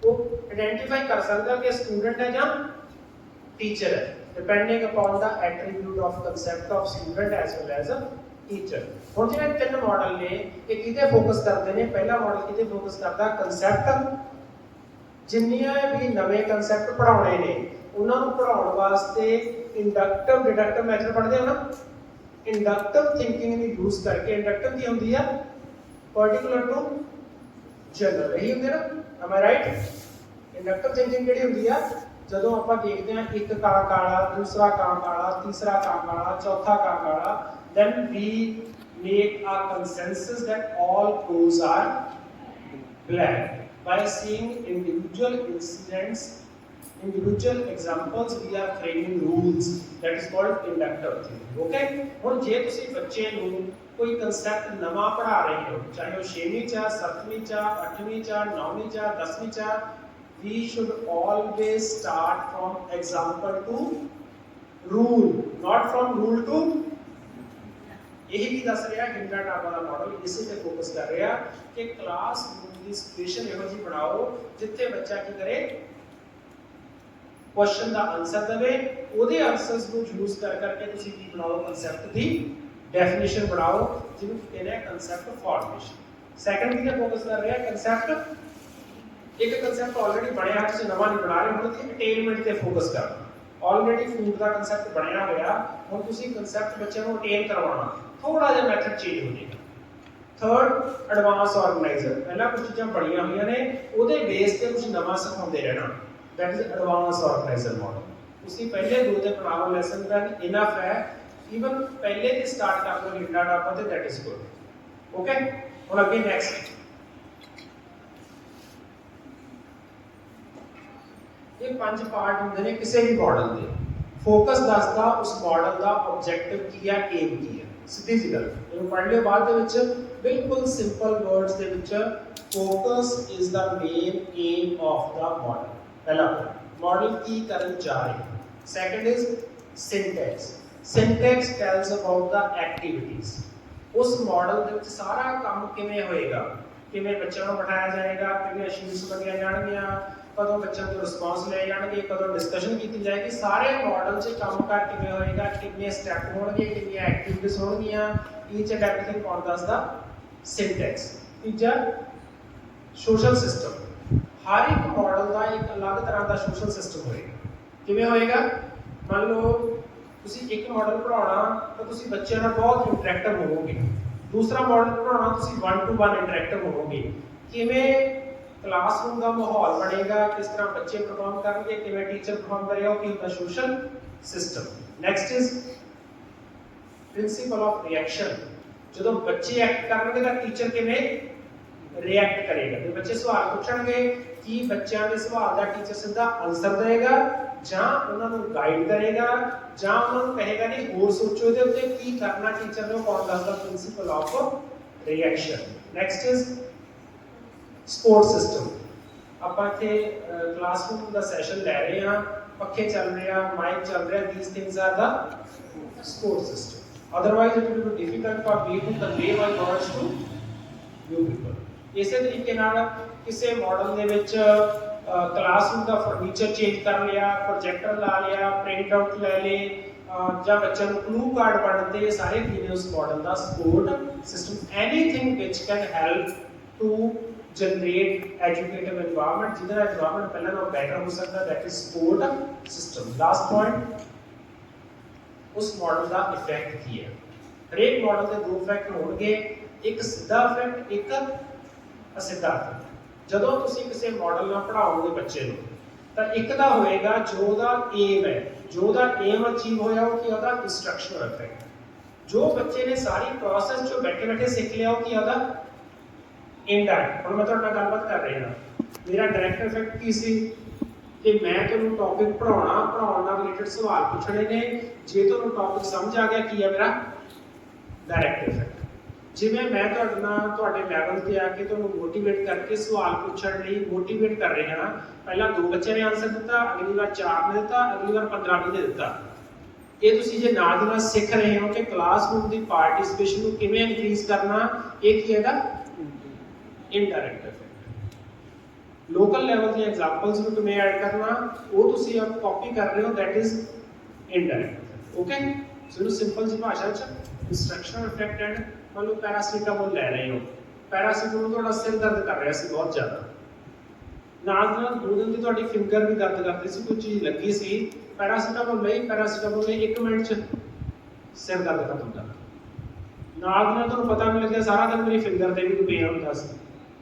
ਉਹ ਆਇਡੈਂਟੀਫਾਈ ਕਰ ਸਕਦਾ ਕਿ ਸਟੂਡੈਂਟ ਹੈ ਜਾਂ टीचर है depending upon the attribute of concept of student as well as a teacher ਹੁਣ ਜਿਹੜੇ ਤਿੰਨ ਮਾਡਲ ਨੇ ਇਹ ਕਿਤੇ ਫੋਕਸ ਕਰਦੇ ਨੇ ਪਹਿਲਾ ਮਾਡਲ ਕਿਤੇ ਫੋਕਸ ਕਰਦਾ ਕਨਸੈਪਟ ਜਿੰਨੀਆਂ ਵੀ ਨਵੇਂ ਕਨਸੈਪਟ ਪੜਾਉਣੇ ਨੇ ਉਹਨਾਂ ਨੂੰ ਪੜਾਉਣ ਵਾਸਤੇ ਇੰਡਕਟਿਵ ਡਿਡਕਟਿਵ ਮੈਥਡ ਪੜ੍ਹਦੇ ਹੋ ਨਾ ਇੰਡਕਟਿਵ ਥਿੰਕਿੰਗ ਨੂੰ ਯੂਜ਼ ਕਰਕੇ ਇੰਡਕਟਿਵ ਕੀ ਹੁੰਦੀ ਆ ਪਾਰਟਿਕੂਲਰ ਟੂ ਜਨਰਲ ਇਹੀ ਹੁੰਦੀ ਨਾ am I right inductive thinking ਕਿਹੜੀ ਹੁੰਦੀ ਆ ਜਦੋਂ ਆਪਾਂ ਦੇਖਦੇ ਹਾਂ ਇੱਕ ਕਾਂ ਕਾਲਾ ਦੂਸਰਾ ਕਾਂ ਕਾਲਾ ਤੀਸਰਾ ਕਾਂ ਕਾਲਾ ਚੌਥਾ ਕਾਂ ਕਾਲਾ then we make a consensus that all crows are black by seeing individual incidents individual examples we are framing rules that is called inductive thinking okay ਹੁਣ ਜੇ ਤੁਸੀਂ ਬੱਚੇ ਨੂੰ ਕੋਈ ਕਨਸੈਪਟ ਨਵਾਂ ਪੜ੍ਹਾ ਰਹੇ ਹੋ ਚਾਹੇ ਉਹ 6ਵੀਂ ਚ 7ਵੀਂ ਚ 8ਵੀਂ ਚ 9ਵੀਂ ਚ 10ਵੀਂ ਚ we should always start from example to rule not from rule to यही भी दस रहा हिंडा टापा का मॉडल इसी पे फोकस कर रहा कि क्लास रूम की सिचुएशन ਇਹੋ ਜੀ ਬਣਾਓ ਜਿੱਥੇ ਬੱਚਾ ਕੀ ਕਰੇ ਕੁਐਸਚਨ ਦਾ ਆਨਸਰ ਦੇਵੇ ਉਹਦੇ ਆਨਸਰਸ ਨੂੰ ਯੂਜ਼ ਕਰਕੇ ਤੁਸੀਂ ਕੀ ਬਣਾਓ ਕਨਸੈਪਟ ਦੀ ਡੈਫੀਨੇਸ਼ਨ ਬਣਾਓ ਜਿਹਨੂੰ ਕਹਿੰਦੇ ਆ ਕਨਸੈਪਟ ਫਾਰਮੇਸ਼ਨ ਸੈਕੰਡ ਵੀ ਤੇ ਫੋਕਸ ਕਰ ਰਿਹਾ ਕਨਸੈਪਟ एक कंसैप्ट ऑलरेडी बनया तुसीं नवां नहीं बना रहे, हुण तुसीं अटेनमेंट ते फोकस करना। ऑलरेडी फूड का कंसैप्ट बनया होया, हुण तुसीं कंसैप्ट बच्चों को अटेन करवाना, थोड़ा जिहा मैथड चेंज हो जाएगा। थर्ड एडवांस ऑर्गेनाइजर, पहला कुछ चीज़ां बड़ियां हुई ने उहदे बेस ते कुछ नवां सिखाउंदे रहना, that is advance organiser model. ਤੁਸੀਂ ਪਹਿਲੇ ਦੋ ਤੇ ਬਣਾ ਲਓ ਲੈਸਨ ਦਾ, ਇਨਫ ਹੈ। ਈਵਨ ਪਹਿਲੇ ਤੇ ਸਟਾਰਟ ਕਰ ਲਓ ਲਿੰਡਾ ਡਾਪਾ ਤੇ, ਦੈਟ ਇਜ਼ ਗੁੱਡ। ਓਕੇ, ਹੁਣ ਅੱਗੇ ਨੈਕਸਟ, ਇਹ ਪੰਜ ਪਾਰਟ ਹੁੰਦੇ ਨੇ ਕਿਸੇ ਵੀ ਮਾਡਲ ਦੇ। ਫੋਕਸ ਦੱਸਦਾ ਉਸ ਮਾਡਲ ਦਾ ਆਬਜੈਕਟਿਵ ਕੀ ਹੈ, ਏਮ ਕੀ ਹੈ, ਸਿੱਧੀ ਜੀ ਗੱਲ। ਇਹਨੂੰ ਪੜ੍ਹ ਲਿਓ ਬਾਅਦ ਦੇ ਵਿੱਚ ਬਿਲਕੁਲ ਸਿੰਪਲ ਵਰਡਸ ਦੇ ਵਿੱਚ, focus is the main aim of the model. ਪਹਿਲਾ ਮਾਡਲ ਕੀ ਕਰਨ ਜਾ ਰਿਹਾ। Second is syntax, syntax tells about the activities. ਉਸ ਮਾਡਲ ਦੇ ਵਿੱਚ ਸਾਰਾ ਕੰਮ ਕਿਵੇਂ ਹੋਏਗਾ, ਕਿਵੇਂ ਬੱਚਿਆਂ ਨੂੰ ਬਿਠਾਇਆ ਜਾਏਗਾ, ਕਿਵੇਂ ਇਸ਼ੂਜ਼ ਲੱਗਿਆ ਜਾਣਗੀਆਂ, ਕਦੋਂ ਬੱਚਿਆਂ ਤੋਂ ਰਿਸਪੌਂਸ ਲਏ ਜਾਣਗੇ, ਕਦੋਂ ਡਿਸਕਸ਼ਨ ਕੀਤੀ ਜਾਏਗੀ, ਸਾਰੇ ਮਾਡਲ 'ਚ ਕੰਮ ਕਰ ਕਿਵੇਂ ਹੋਏਗਾ, ਕਿੰਨੇ ਸਟੈਪ ਹੋਣਗੇ, ਕਿੰਨੀਆਂ ਐਕਟੀਵਿਟੀਜ਼ ਹੋਣਗੀਆਂ, ਈਚ ਐਂਡ ਐਵਰੀਥਿੰਗ ਕੌਣ ਦੱਸਦਾ, ਸਿੰਟੈਕਸ। ਤੀਜਾ ਸੋਸ਼ਲ ਸਿਸਟਮ, ਹਰ ਇੱਕ ਮਾਡਲ ਦਾ ਇੱਕ ਅਲੱਗ ਤਰ੍ਹਾਂ ਦਾ ਸੋਸ਼ਲ ਸਿਸਟਮ ਹੋਏਗਾ। ਕਿਵੇਂ ਹੋਏਗਾ, ਮੰਨ ਲਓ ਤੁਸੀਂ ਇੱਕ ਮਾਡਲ ਪੜਾਉਣਾ ਤਾਂ ਤੁਸੀਂ ਬੱਚਿਆਂ ਨਾਲ ਬਹੁਤ ਇੰਟਰੈਕਟਿਵ ਹੋਵੋਗੇ, ਦੂਸਰਾ ਮਾਡਲ ਪੜਾਉਣਾ ਤੁਸੀਂ 1 to 1 ਇੰਟਰੈਕਟਿਵ ਹੋਵੋਗੇ। ਕਿਵੇਂ ਕਲਾਸਰੂਮ ਦਾ ਮਾਹੌਲ ਬਣੇਗਾ, ਕਿਸ ਤਰ੍ਹਾਂ ਬੱਚੇ ਪਰਫਾਰਮ ਕਰਨਗੇ, ਕਿਵੇਂ ਟੀਚਰ ਪਰਫਾਰਮ ਕਰੇਗਾ, ਉਹ ਕੀ ਹੁੰਦਾ, social system. Next is principal of reaction, ਜਦੋਂ ਬੱਚੇ ਐਕਟ ਕਰਨਗੇ ਤਾਂ ਟੀਚਰ ਕਿਵੇਂ ਰਿਐਕਟ ਕਰੇਗਾ। ਜੇ ਬੱਚੇ ਸਵਾਲ ਪੁੱਛਣਗੇ, ਕੀ ਬੱਚਿਆਂ ਦੇ ਸਵਾਲ ਦਾ ਟੀਚਰ ਸਿੱਧਾ ਆਨਸਰ ਦੇਗਾ ਜਾਂ ਉਹਨਾਂ ਨੂੰ ਗਾਈਡ ਕਰੇਗਾ ਜਾਂ ਉਹਨਾਂ ਨੂੰ ਕਹੇਗਾ ਨਹੀਂ ਹੋਰ ਸੋਚੋ ਇਹਦੇ ਉੱਤੇ ਕੀ ਕਰਨਾ ਟੀਚਰ ਨੇ, ਉਹ ਕੌਣ ਦੱਸਦਾ, principal of reaction. Next is support system. ਆਪਾਂ ਇੱਥੇ ਕਲਾਸਰੂਮ ਦਾ ਸੈਸ਼ਨ ਲੈ ਰਹੇ ਹਾਂ, ਪੱਖੇ ਚੱਲ ਰਹੇ ਆ, ਮਾਈਕ ਚੱਲ ਰਿਹਾ, these things are the support system. Otherwise it will be difficult for me to convey my words to you people. ਇਸੇ ਤਰੀਕੇ ਨਾਲ ਕਿਸੇ ਮਾਡਲ ਦੇ ਵਿੱਚ ਕਲਾਸਰੂਮ ਦਾ ਫਰਨੀਚਰ ਚੇਂਜ ਕਰ ਲਿਆ, ਪ੍ਰੋਜੈਕਟਰ ਲਾ ਲਿਆ, ਪ੍ਰਿੰਟ ਆਊਟ ਲੈ ਲਏ, ਜਾਂ ਬੱਚਿਆਂ ਨੂੰ ਕਲੂ ਕਾਰਡ ਬਣਦੇ, ਸਾਰੇ ਕੀ ਨੇ ਉਸ ਮਾਡਲ ਦਾ support system. Anything which can help to generate educative environment, ਜਿਹਦਾ ਐਨਵਾਇਰਨਮੈਂਟ ਪਹਿਲਾਂ ਨਾਲੋਂ ਬੈਟਰ ਹੋ ਸਕਦਾ, that is support system. Last point, ਉਸ ਮਾਡਲ ਦਾ ਇਫੈਕਟ ਕੀ ਹੈ। ਹਰੇਕ ਮਾਡਲ ਦੇ ਦੋ ਇਫੈਕਟ ਹੋਣਗੇ, ਇੱਕ ਸਿੱਧਾ ਇਫੈਕਟ, ਇੱਕ ਅਸਿੱਧਾ ਇਫੈਕਟ। ਜਦੋਂ ਤੁਸੀਂ ਕਿਸੇ ਮਾਡਲ ਨਾਲ ਪੜ੍ਹਾਓਗੇ ਬੱਚੇ ਨੂੰ ਤਾਂ ਇੱਕ ਦਾ ਹੋਏਗਾ ਜੋ ਉਹਦਾ ਏਮ ਹੈ, ਜੋ ਉਹਦਾ ਏਮ ਅਚੀਵ ਹੋਇਆ ਉਹ ਕੀ ਉਹਦਾ ਇੰਸਟਰਕਸ਼ਨਲ ਇਫੈਕਟ। ਜੋ ਬੱਚੇ ਨੇ ਸਾਰੀ ਪ੍ਰੋਸੈਸ ਚੋਂ ਬੈਠੇ ਬੈਠੇ ਸਿੱਖ ਲਿਆ ਉਹ ਕੀ ਉਹਦਾ ਇਨਡਾਇਰੈਕਟ। ਹੁਣ ਮੈਂ ਤੁਹਾਡੇ ਨਾਲ ਗੱਲਬਾਤ ਕਰ ਰਿਹਾ, ਮੇਰਾ ਡਾਇਰੈਕਟ ਇਫੈਕਟ ਕੀ ਸੀ ਕਿ ਮੈਂ ਤੁਹਾਨੂੰ ਟੌਪਿਕ ਪੜ੍ਹਾਉਣਾ, ਪੜ੍ਹਾਉਣ ਨਾਲ ਰਿਲੇਟਡ ਸਵਾਲ ਪੁੱਛਣੇ ਨੇ, ਜੇ ਤੁਹਾਨੂੰ ਟੌਪਿਕ ਸਮਝ ਆ ਗਿਆ ਕੀ ਹੈ ਮੇਰਾ ਡਾਇਰੈਕਟ ਇਫੈਕਟ। ਜਿਵੇਂ ਮੈਂ ਤੁਹਾਡੇ ਨਾਲ ਤੁਹਾਡੇ ਲੈਵਲ ਤੇ ਆ ਕੇ ਤੁਹਾਨੂੰ ਮੋਟੀਵੇਟ ਕਰਕੇ ਸਵਾਲ ਪੁੱਛਣ ਲਈ ਮੋਟੀਵੇਟ ਕਰ ਰਿਹਾ ਹਾਂ, ਪਹਿਲਾਂ 2 ਬੱਚਿਆਂ ਨੇ ਆਨਸਰ ਦਿੱਤਾ, ਅਗਲੀ ਵਾਰ 4 ਨੇ ਦਿੱਤਾ, ਅਗਲੀ ਵਾਰ 15 ਨੇ ਦਿੱਤਾ। ਇਹ ਤੁਸੀਂ ਜੇ ਨਾਲ ਦੀ ਨਾਲ ਸਿੱਖ ਰਹੇ ਹੋ ਕਿ ਕਲਾਸਰੂਮ ਦੀ ਪਾਰਟਿਸਿਪੇਸ਼ਨ ਨੂੰ ਕਿਵੇਂ ਇਨਕਰੀਜ਼ ਕਰਨਾ, ਇਹ ਕੀ ਹੈਗਾ ਇਨਡਾਇਰੈਕਟ ਇਫੈਕਟ। ਲੋਕਲ ਲੈਵਲ ਦੀਆਂ ਐਗਜ਼ਾਮਪਲਸ ਨੂੰ ਕਿਵੇਂ ਐਡ ਕਰਨਾ, ਉਹ ਤੁਸੀਂ ਆਪ ਕਾਪੀ ਕਰ ਰਹੇ ਹੋ, ਦੈਟ ਇਜ਼ ਇਨਡਾਇਰੈਕਟ। ਓਕੇ, ਸੋ ਇਹਨੂੰ ਸਿੰਪਲ ਜਿਹੀ ਭਾਸ਼ਾ 'ਚ ਇੰਸਟਰਕਸ਼ਨਲ ਇਫੈਕਟ ਐਂਡ ਮੰਨ ਲਓ ਪੈਰਾਸੀਟਾਮੋਲ ਲੈ ਰਹੇ ਹੋ, ਪੈਰਾਸੀਟਾਮੋਲ ਤੁਹਾਡਾ ਸਿਰ ਦਰਦ ਕਰ ਰਿਹਾ ਸੀ ਬਹੁਤ ਜ਼ਿਆਦਾ, ਨਾਲ ਨਾਲ 2 ਦਿਨ ਦੀ ਤੁਹਾਡੀ ਫਿੰਗਰ ਵੀ ਦਰਦ ਕਰਦੀ ਸੀ, ਕੋਈ ਚੀਜ਼ ਲੱਗੀ ਸੀ, ਪੈਰਾਸੀਟਾਮੋਲ ਲਈ 1 ਮਿੰਟ 'ਚ ਸਿਰ ਦਰਦ ਖਤਮ ਹੁੰਦਾ। ਨਾਲ ਨਾਲ ਤੁਹਾਨੂੰ ਪਤਾ ਨਹੀਂ ਲੱਗਿਆ ਸਾਰਾ ਦਿਨ ਮੇਰੀ ਫਿੰਗਰ ਤੇ ਵੀ ਪੇਨ ਹੁੰਦਾ ਸੀ,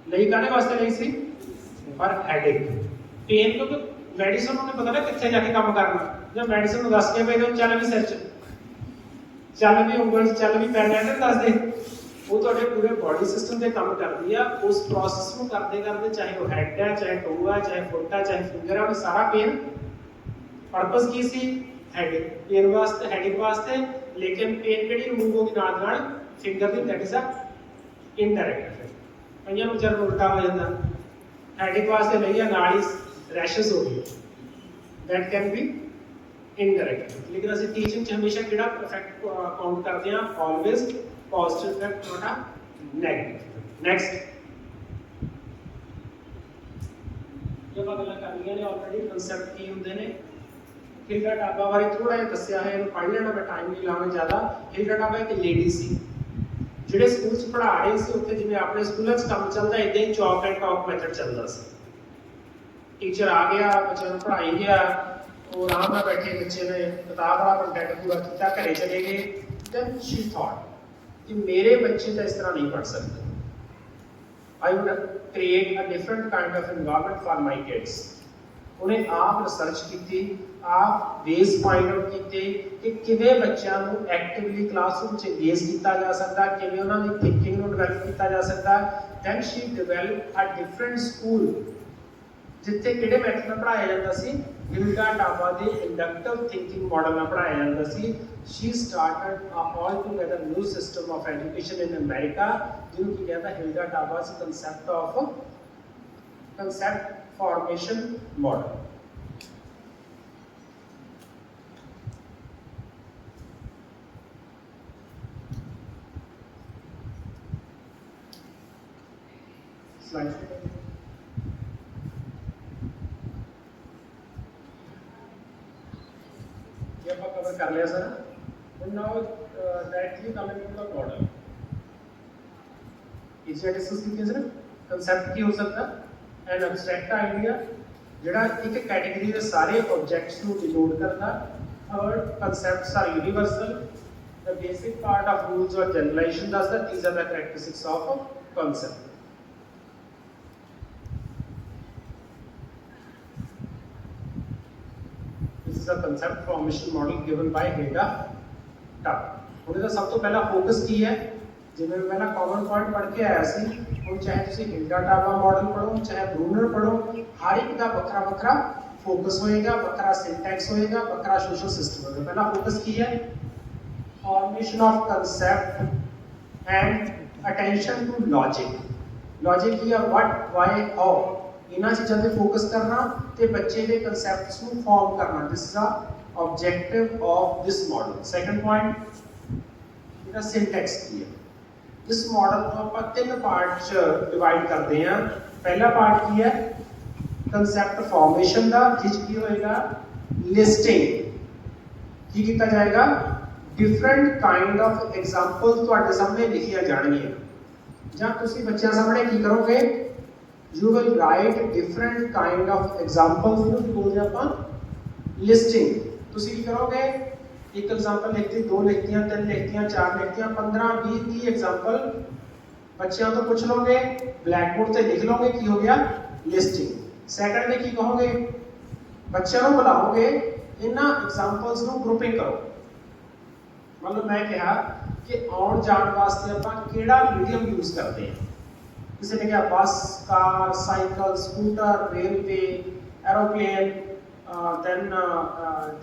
ਲਈ ਕਾਹਦੇ ਵਾਸਤੇ ਲਈ ਸੀ, ਪਰ ਹੈਡੇਕ ਪੇਨ, ਕਿਉਂਕਿ ਮੈਡੀਸਨ ਨੂੰ ਪਤਾ ਨਾ ਕਿੱਥੇ ਜਾ ਕੇ ਕੰਮ ਕਰਨਾ, ਜਾਂ ਮੈਡੀਸਨ ਨੂੰ ਦੱਸ ਕੇ ਪਏ ਉਹ ਚੱਲ ਵੀ ਸਿਰ 'ਚ, ਚੱਲ ਵੀ ਉਂਗਲ 'ਚ, ਚੱਲ ਵੀ ਪੈਰ ਐਂਡ ਦੱਸ ਦੇ, ਉਹ ਤੁਹਾਡੇ ਪੂਰੇ ਬੋਡੀ ਸਿਸਟਮ ਤੇ ਕੰਮ ਕਰਦੀ ਆ। ਉਸ ਪ੍ਰੋਸੈਸ ਨੂੰ ਕਰਦੇ ਕਰਦੇ ਚਾਹੇ ਉਹ ਹੈਡ ਹੈ, ਚਾਹੇ ਟੋ ਹੈ, ਚਾਹੇ ਫੁੱਟ ਹੈ, ਚਾਹੇ ਫਿੰਗਰ ਹੈ, ਉਹ ਸਾਰਾ ਪੇਨ ਪਰਪਸ ਕੀ ਸੀ, ਹੈਡੇਕ, ਪੇਨ ਵਾਸਤੇ, ਹੈਡੇਕ ਵਾਸਤੇ। ਲੇਕਿਨ ਪੇਨ ਕਿਹੜੀ ਰਿਮੂਵ ਹੋ ਗਈ ਨਾਲ ਨਾਲ ਫਿੰਗਰ ਦੀ, that is a indirect effect. ਕਈਆਂ ਨੂੰ ਜਦ ਉਲਟਾ ਹੋ ਜਾਂਦਾ, ਹੈਡੇਕ ਵਾਸਤੇ ਲਈ ਆ ਨਾਲ ਹੀ ਰੈਸ਼ਸ ਹੋ ਗਈ, ਦੈਟ ਕੈਨ ਬੀ ਇਨਡਾਇਰੈਕਟ। ਲੇਕਿਨ ਅਸੀਂ ਟੀਚਿੰਗ 'ਚ ਹਮੇਸ਼ਾ ਕਿਹੜਾ ਇਫੈਕਟ ਕਾਊਂਟ ਕਰਦੇ ਹਾਂ, always positive effect, not a negative. Next, ਜੋ ਆਪਾਂ ਗੱਲਾਂ ਕਰ ਲਈਆਂ ਨੇ ਆਲਰੇਡੀ, ਕਨਸੈਪਟ ਕੀ ਹੁੰਦੇ ਨੇ। ਹਿਲਡਾ ਟਾਬਾ ਬਾਰੇ ਥੋੜਾ ਜਿਹਾ ਦੱਸਿਆ ਹੈ, ਇਹਨੂੰ ਪੜ੍ਹ ਲੈਣਾ, ਮੈਂ ਟਾਈਮ ਨਹੀਂ ਲਾਉਣਾ ਜ਼ਿਆਦਾ। ਹਿਲਡਾ ਟਾਬਾ ਇੱਕ ਲੇਡੀ ਸੀ ਜਿਹੜੇ ਸਕੂਲ 'ਚ ਪੜ੍ਹਾ ਰਹੇ ਸੀ, ਉੱਥੇ ਜਿਵੇਂ ਆਪਣੇ ਸਕੂਲਾਂ 'ਚ ਕੰਮ ਚੱਲਦਾ ਇਦਾਂ ਹੀ ਚੌਕ ਐਂਡ ਟਾਕ ਮੈਥਡ ਚੱਲਦਾ ਸੀ। टीचर आ गया, बच्चों को पढ़ाई गया, वो आराम में बैठे बच्चे ने किताब वाला कंटेंट पूरा किया, घरे चले गए। देन शी थॉट कि मेरे बच्चे तो इस तरह नहीं पढ़ सकते। I would create a different kind of environment for my kids. उन्हें आप रिसर्च की, आप वेज फाइंड आउट किए कि किवें बच्चों को एक्टिवली क्लासरूम च इंगेज किया जा सकता, किवें उन्होंने थिंकिंग को डेवलप किया जा सकता। Then she develop a different school जिथे किहड़े मैथड में पढ़ाया जाता सी, हिल्डा टाबा के इंडक्टिव थिंकिंग मॉडल में पढ़ाया जाता सी। She started a altogether new system of education in America, जिन्हों की कहता हिल्डा टाबा's concept of concept formation model। Slide ये आप कवर कर लिया sir. And now directly coming to the model, इसे डिस्कस कीजिए सर। कंसेप्ट की हो सकता एन एब्स्ट्रैक्ट आइडिया जिहड़ा एक कैटेगरी दे सारे ऑब्जेक्ट्स ਨੂੰ डिनोट करता। Third concepts are universal, the basic part of rules और जनरलाइजेशन दसदा। These are the characteristics of concept। This is a concept formation model given by Hilda Tub। ਹੁਣ ਇਹਦਾ ਸਭ ਤੋਂ ਪਹਿਲਾ ਫੋਕਸ ਕੀ ਹੈ? ਜਿਵੇਂ ਮੈਂ ਪਹਿਲਾਂ ਕਾਮਨ ਪੁਆਇੰਟ ਪੜ੍ਹ ਕੇ ਆਇਆ ਸੀ, ਹੁਣ ਚਾਹੇ ਤੁਸੀਂ ਹਿਲਡਾ ਟਾਬਾ ਮਾਡਲ ਪੜ੍ਹੋ, ਚਾਹੇ ਬਰੂਨਰ ਪੜ੍ਹੋ, ਹਰ ਇੱਕ ਦਾ ਵੱਖਰਾ ਵੱਖਰਾ ਫੋਕਸ ਹੋਏਗਾ, ਵੱਖਰਾ ਸਿੰਟੈਕਸ ਹੋਏਗਾ, ਵੱਖਰਾ ਸੋਸ਼ਲ ਸਿਸਟਮ ਹੋਏਗਾ। ਪਹਿਲਾ ਫੋਕਸ ਕੀ ਹੈ? Formation of concept and attention to logic. Logic ਕੀ ਹੈ? ਵਟ, ਵਾਈ, ਹਾਊ, ਇਹਨਾਂ ਚੀਜ਼ਾਂ ਤੇ ਫੋਕਸ ਕਰਨਾ ਤੇ ਬੱਚੇ ਦੇ ਕਨਸੈਪਟਸ ਨੂੰ ਫਾਰਮ ਕਰਨਾ। This is a objective of this model. Second point ਇਹਦਾ ਸਿੰਟੈਕਸ ਕੀ ਹੈ? ਇਸ ਮਾਡਲ ਨੂੰ ਆਪਾਂ ਤਿੰਨ ਪਾਰਟ ਚ ਡਿਵਾਈਡ ਕਰਦੇ ਹਾਂ। ਪਹਿਲਾ ਪਾਰਟ ਕੀ ਹੈ? ਕਨਸੈਪਟ ਫਾਰਮੇਸ਼ਨ ਦਾ, ਜਿਸ ਕੀ ਹੋਏਗਾ ਲਿਸਟਿੰਗ। ਕੀ ਕੀਤਾ ਜਾਏਗਾ? ਡਿਫਰੈਂਟ ਕਾਈਂਡ ਆਫ ਐਗਜ਼ਾਮਪਲ ਤੁਹਾਡੇ ਸਾਹਮਣੇ ਲਿਖੀਆਂ ਜਾਣਗੀਆਂ, ਜਾਂ ਤੁਸੀਂ ਬੱਚਿਆਂ ਸਾਹਮਣੇ ਕੀ ਕਰੋਗੇ? You will right different kind of examples ਨੂੰ ਬੋਲਦੇ ਆਪਾਂ ਲਿਸਟਿੰਗ। ਤੁਸੀਂ ਕੀ ਕਰੋਗੇ? ਇੱਕ ਐਗਜ਼ਾਮਪਲ ਲਿਖਤੀ, ਦੋ ਲਿਖਤੀਆਂ, ਤਿੰਨ ਲਿਖਤੀਆਂ, ਚਾਰ ਲਿਖਤੀਆਂ, 15, 20, 30 ਐਗਜ਼ਾਮਪਲ ਬੱਚਿਆਂ ਤੋਂ ਪੁੱਛ ਲਓਗੇ, ਬਲੈਕ ਬੋਰਡ ਤੇ ਲਿਖ ਲਓਗੇ। ਕੀ ਹੋ ਗਿਆ? ਲਿਸਟਿੰਗ। ਸੈਕੰਡ ਨੇ ਕੀ ਕਹੋਗੇ? ਬੱਚਿਆਂ ਨੂੰ ਬੁਲਾਓਗੇ, ਇਹਨਾਂ ਐਗਜ਼ਾਮਪਲਸ ਨੂੰ ਗਰੁੱਪਿੰਗ ਕਰੋ। ਮਤਲਬ ਮੈਂ ਕਿਹਾ ਕਿ ਆਉਣ ਜਾਣ ਵਾਸਤੇ ਆਪਾਂ ਕਿਹੜਾ ਮੀਡੀਅਮ ਯੂਜ਼ ਕਰਦੇ ਹਾਂ। ਕਿਸੇ ਨੇ ਕਿਹਾ bus, car, cycle, scooter, railway, aeroplane, then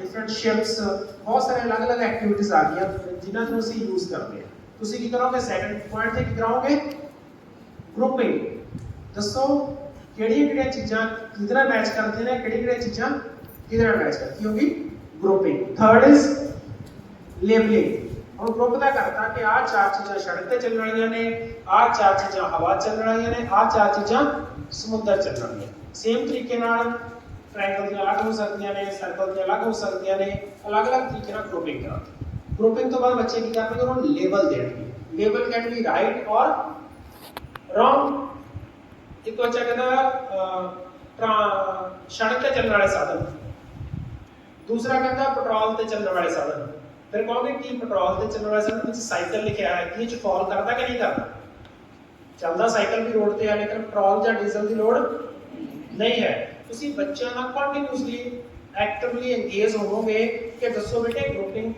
different ships, बहुत सारे अलग-अलग एक्टिविटीज आ गई जिन्हां ਨੂੰ ਅਸੀਂ ਯੂਜ਼ ਕਰਦੇ ਹਾਂ। ਤੁਸੀਂ ਕੀ ਕਰੋਗੇ? ਸੈਕੰਡ ਪੁਆਇੰਟ ਤੇ ਕੀ ਕਰਾਓਗੇ? ਗਰੁੱਪਿੰਗ। ਦੱਸੋ ਕਿਹੜੀਆਂ ਚੀਜ਼ਾਂ ਕਿਹਦੇ ਨਾਲ ਮੈਚ ਕਰਦੀਆਂ ਨੇ, ਕਿਹੜੀਆਂ ਚੀਜ਼ਾਂ ਕਿਹਦੇ ਨਾਲ ਮੈਚ ਕਰਦੀਆਂ ਹੋਗੀ? ਗਰੁੱਪਿੰਗ। Third is labelling. ਹੁਣ ਗਰੁੱਪ ਦਾ ਕਰਤਾ ਕਿ ਆਹ ਚਾਰ ਚੀਜ਼ਾਂ ਸੜਕ ਤੇ ਚੱਲਣ ਵਾਲੀਆਂ ਨੇ, ਆਹ ਚਾਰ ਚੀਜ਼ਾਂ ਹਵਾ ਚੱਲਣ ਵਾਲੀਆਂ ਨੇ, ਆਹ ਚਾਰ ਚੀਜ਼ਾਂ ਸਮੁੰਦਰ ਚੱਲਣ ਵਾਲੀਆਂ। ਸੇਮ ਤਰੀਕੇ ਨਾਲ ट्रायंगल ਦੀਆਂ ਅਲੱਗ ਹੋ ਸਕਦੀਆਂ ਨੇ, ਸਰਕਲ ਦੀਆਂ ਅਲੱਗ ਹੋ ਸਕਦੀਆਂ ਨੇ, ਅਲੱਗ-ਅਲੱਗ ਤਰੀਕੇ ਨਾਲ ਗਰੁੱਪਿੰਗ ਕਰਾਂਗੇ। ਗਰੁੱਪਿੰਗ ਤੋਂ ਬਾਅਦ ਬੱਚੇ ਕੀ ਕਰਨਗੇ? ਉਹਨਾਂ ਨੂੰ ਲੇਬਲ ਦੇਣਗੇ। ਲੇਬਲ ਕੈਨ ਬੀ ਰਾਈਟ ਔਰ ਰੋਂਗ। ਇੱਕ ਬੱਚਾ ਕਹਿੰਦਾ ਸੜਕ ਤੇ ਚੱਲਣ ਵਾਲੇ ਸਾਧਨ, ਦੂਸਰਾ ਕਹਿੰਦਾ ਪੈਟਰੋਲ ਤੇ ਚੱਲਣ ਵਾਲੇ ਸਾਧਨ। ਫਿਰ ਕਹੋਗੇ ਕਿ ਪੈਟਰੋਲ ਤੇ ਚੱਲਣ ਵਾਲੇ ਸਾਧਨ ਵਿੱਚ ਸਾਈਕਲ ਲਿਖਿਆ ਹੈ, ਕੀ ਇਹ ਚ ਫਾਲ ਕਰਦਾ ਕਿ ਨਹੀਂ ਕਰਦਾ? ਚੱਲਦਾ ਸਾਈਕਲ ਵੀ ਰੋਡ ਤੇ ਹੈ, ਲੇਕਿਨ ਪੈਟਰੋਲ ਜਾਂ ਡੀਜ਼ਲ ਦੀ ਲੋੜ ਨਹੀਂ ਹੈ। ਤੁਸੀਂ ਬੱਚਿਆਂ ਨਾਲ ਕੰਟੀਨਿਊਸਲੀ ਐਕਟਿਵਲੀ ਇੰਗੇਜ ਹੋਵੋਗੇ ਕਿ ਦੱਸੋ ਬੇਟੇ ਗਰੁੱਪਿੰਗ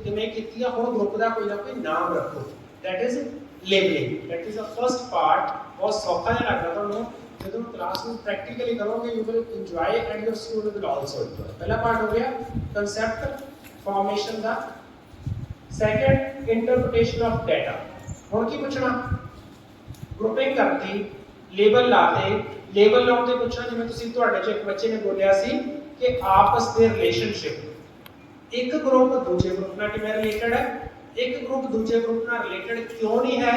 ਕਿਵੇਂ ਕੀਤੀ ਆ। ਹੁਣ ਗਰੁੱਪ ਦਾ ਕੋਈ ਨਾ ਕੋਈ ਨਾਮ ਰੱਖੋ। That is labelling. That is a first part. ਬਹੁਤ ਸੌਖਾ ਜਿਹਾ ਲੱਗਦਾ ਤੁਹਾਨੂੰ। ਜਦੋਂ ਕਲਾਸ ਨੂੰ ਪ੍ਰੈਕਟੀਕਲੀ ਕਰੋਗੇ you will enjoy and your student will also enjoy. ਪਹਿਲਾ ਪਾਰਟ ਹੋ ਗਿਆ concept formation the. Second interpretation of data. ਹੁਣ ਕੀ ਪੁੱਛਣਾ? ਗਰੁੱਪਿੰਗ ਕਰਤੀ, ਲੇਬਲ ਲਾਤੇ। ਲੇਬਲ ਲਾਉਣ ਤੇ ਪੁੱਛਣਾ, ਜਿਵੇਂ ਤੁਸੀਂ ਤੁਹਾਡੇ ਚ ਇੱਕ ਬੱਚੇ ਨੇ ਬੋਲਿਆ ਸੀ ਕਿ ਆਪਸ ਦੇ ਰਿਲੇਸ਼ਨਸ਼ਿਪ। ਇੱਕ ਗਰੁੱਪ ਦੂਜੇ ਗਰੁੱਪ ਨਾਲ ਕਿਵੇਂ ਰਿਲੇਟਡ ਹੈ, ਇੱਕ ਗਰੁੱਪ ਦੂਜੇ ਗਰੁੱਪ ਨਾਲ ਰਿਲੇਟਡ ਕਿਉਂ ਨਹੀਂ ਹੈ,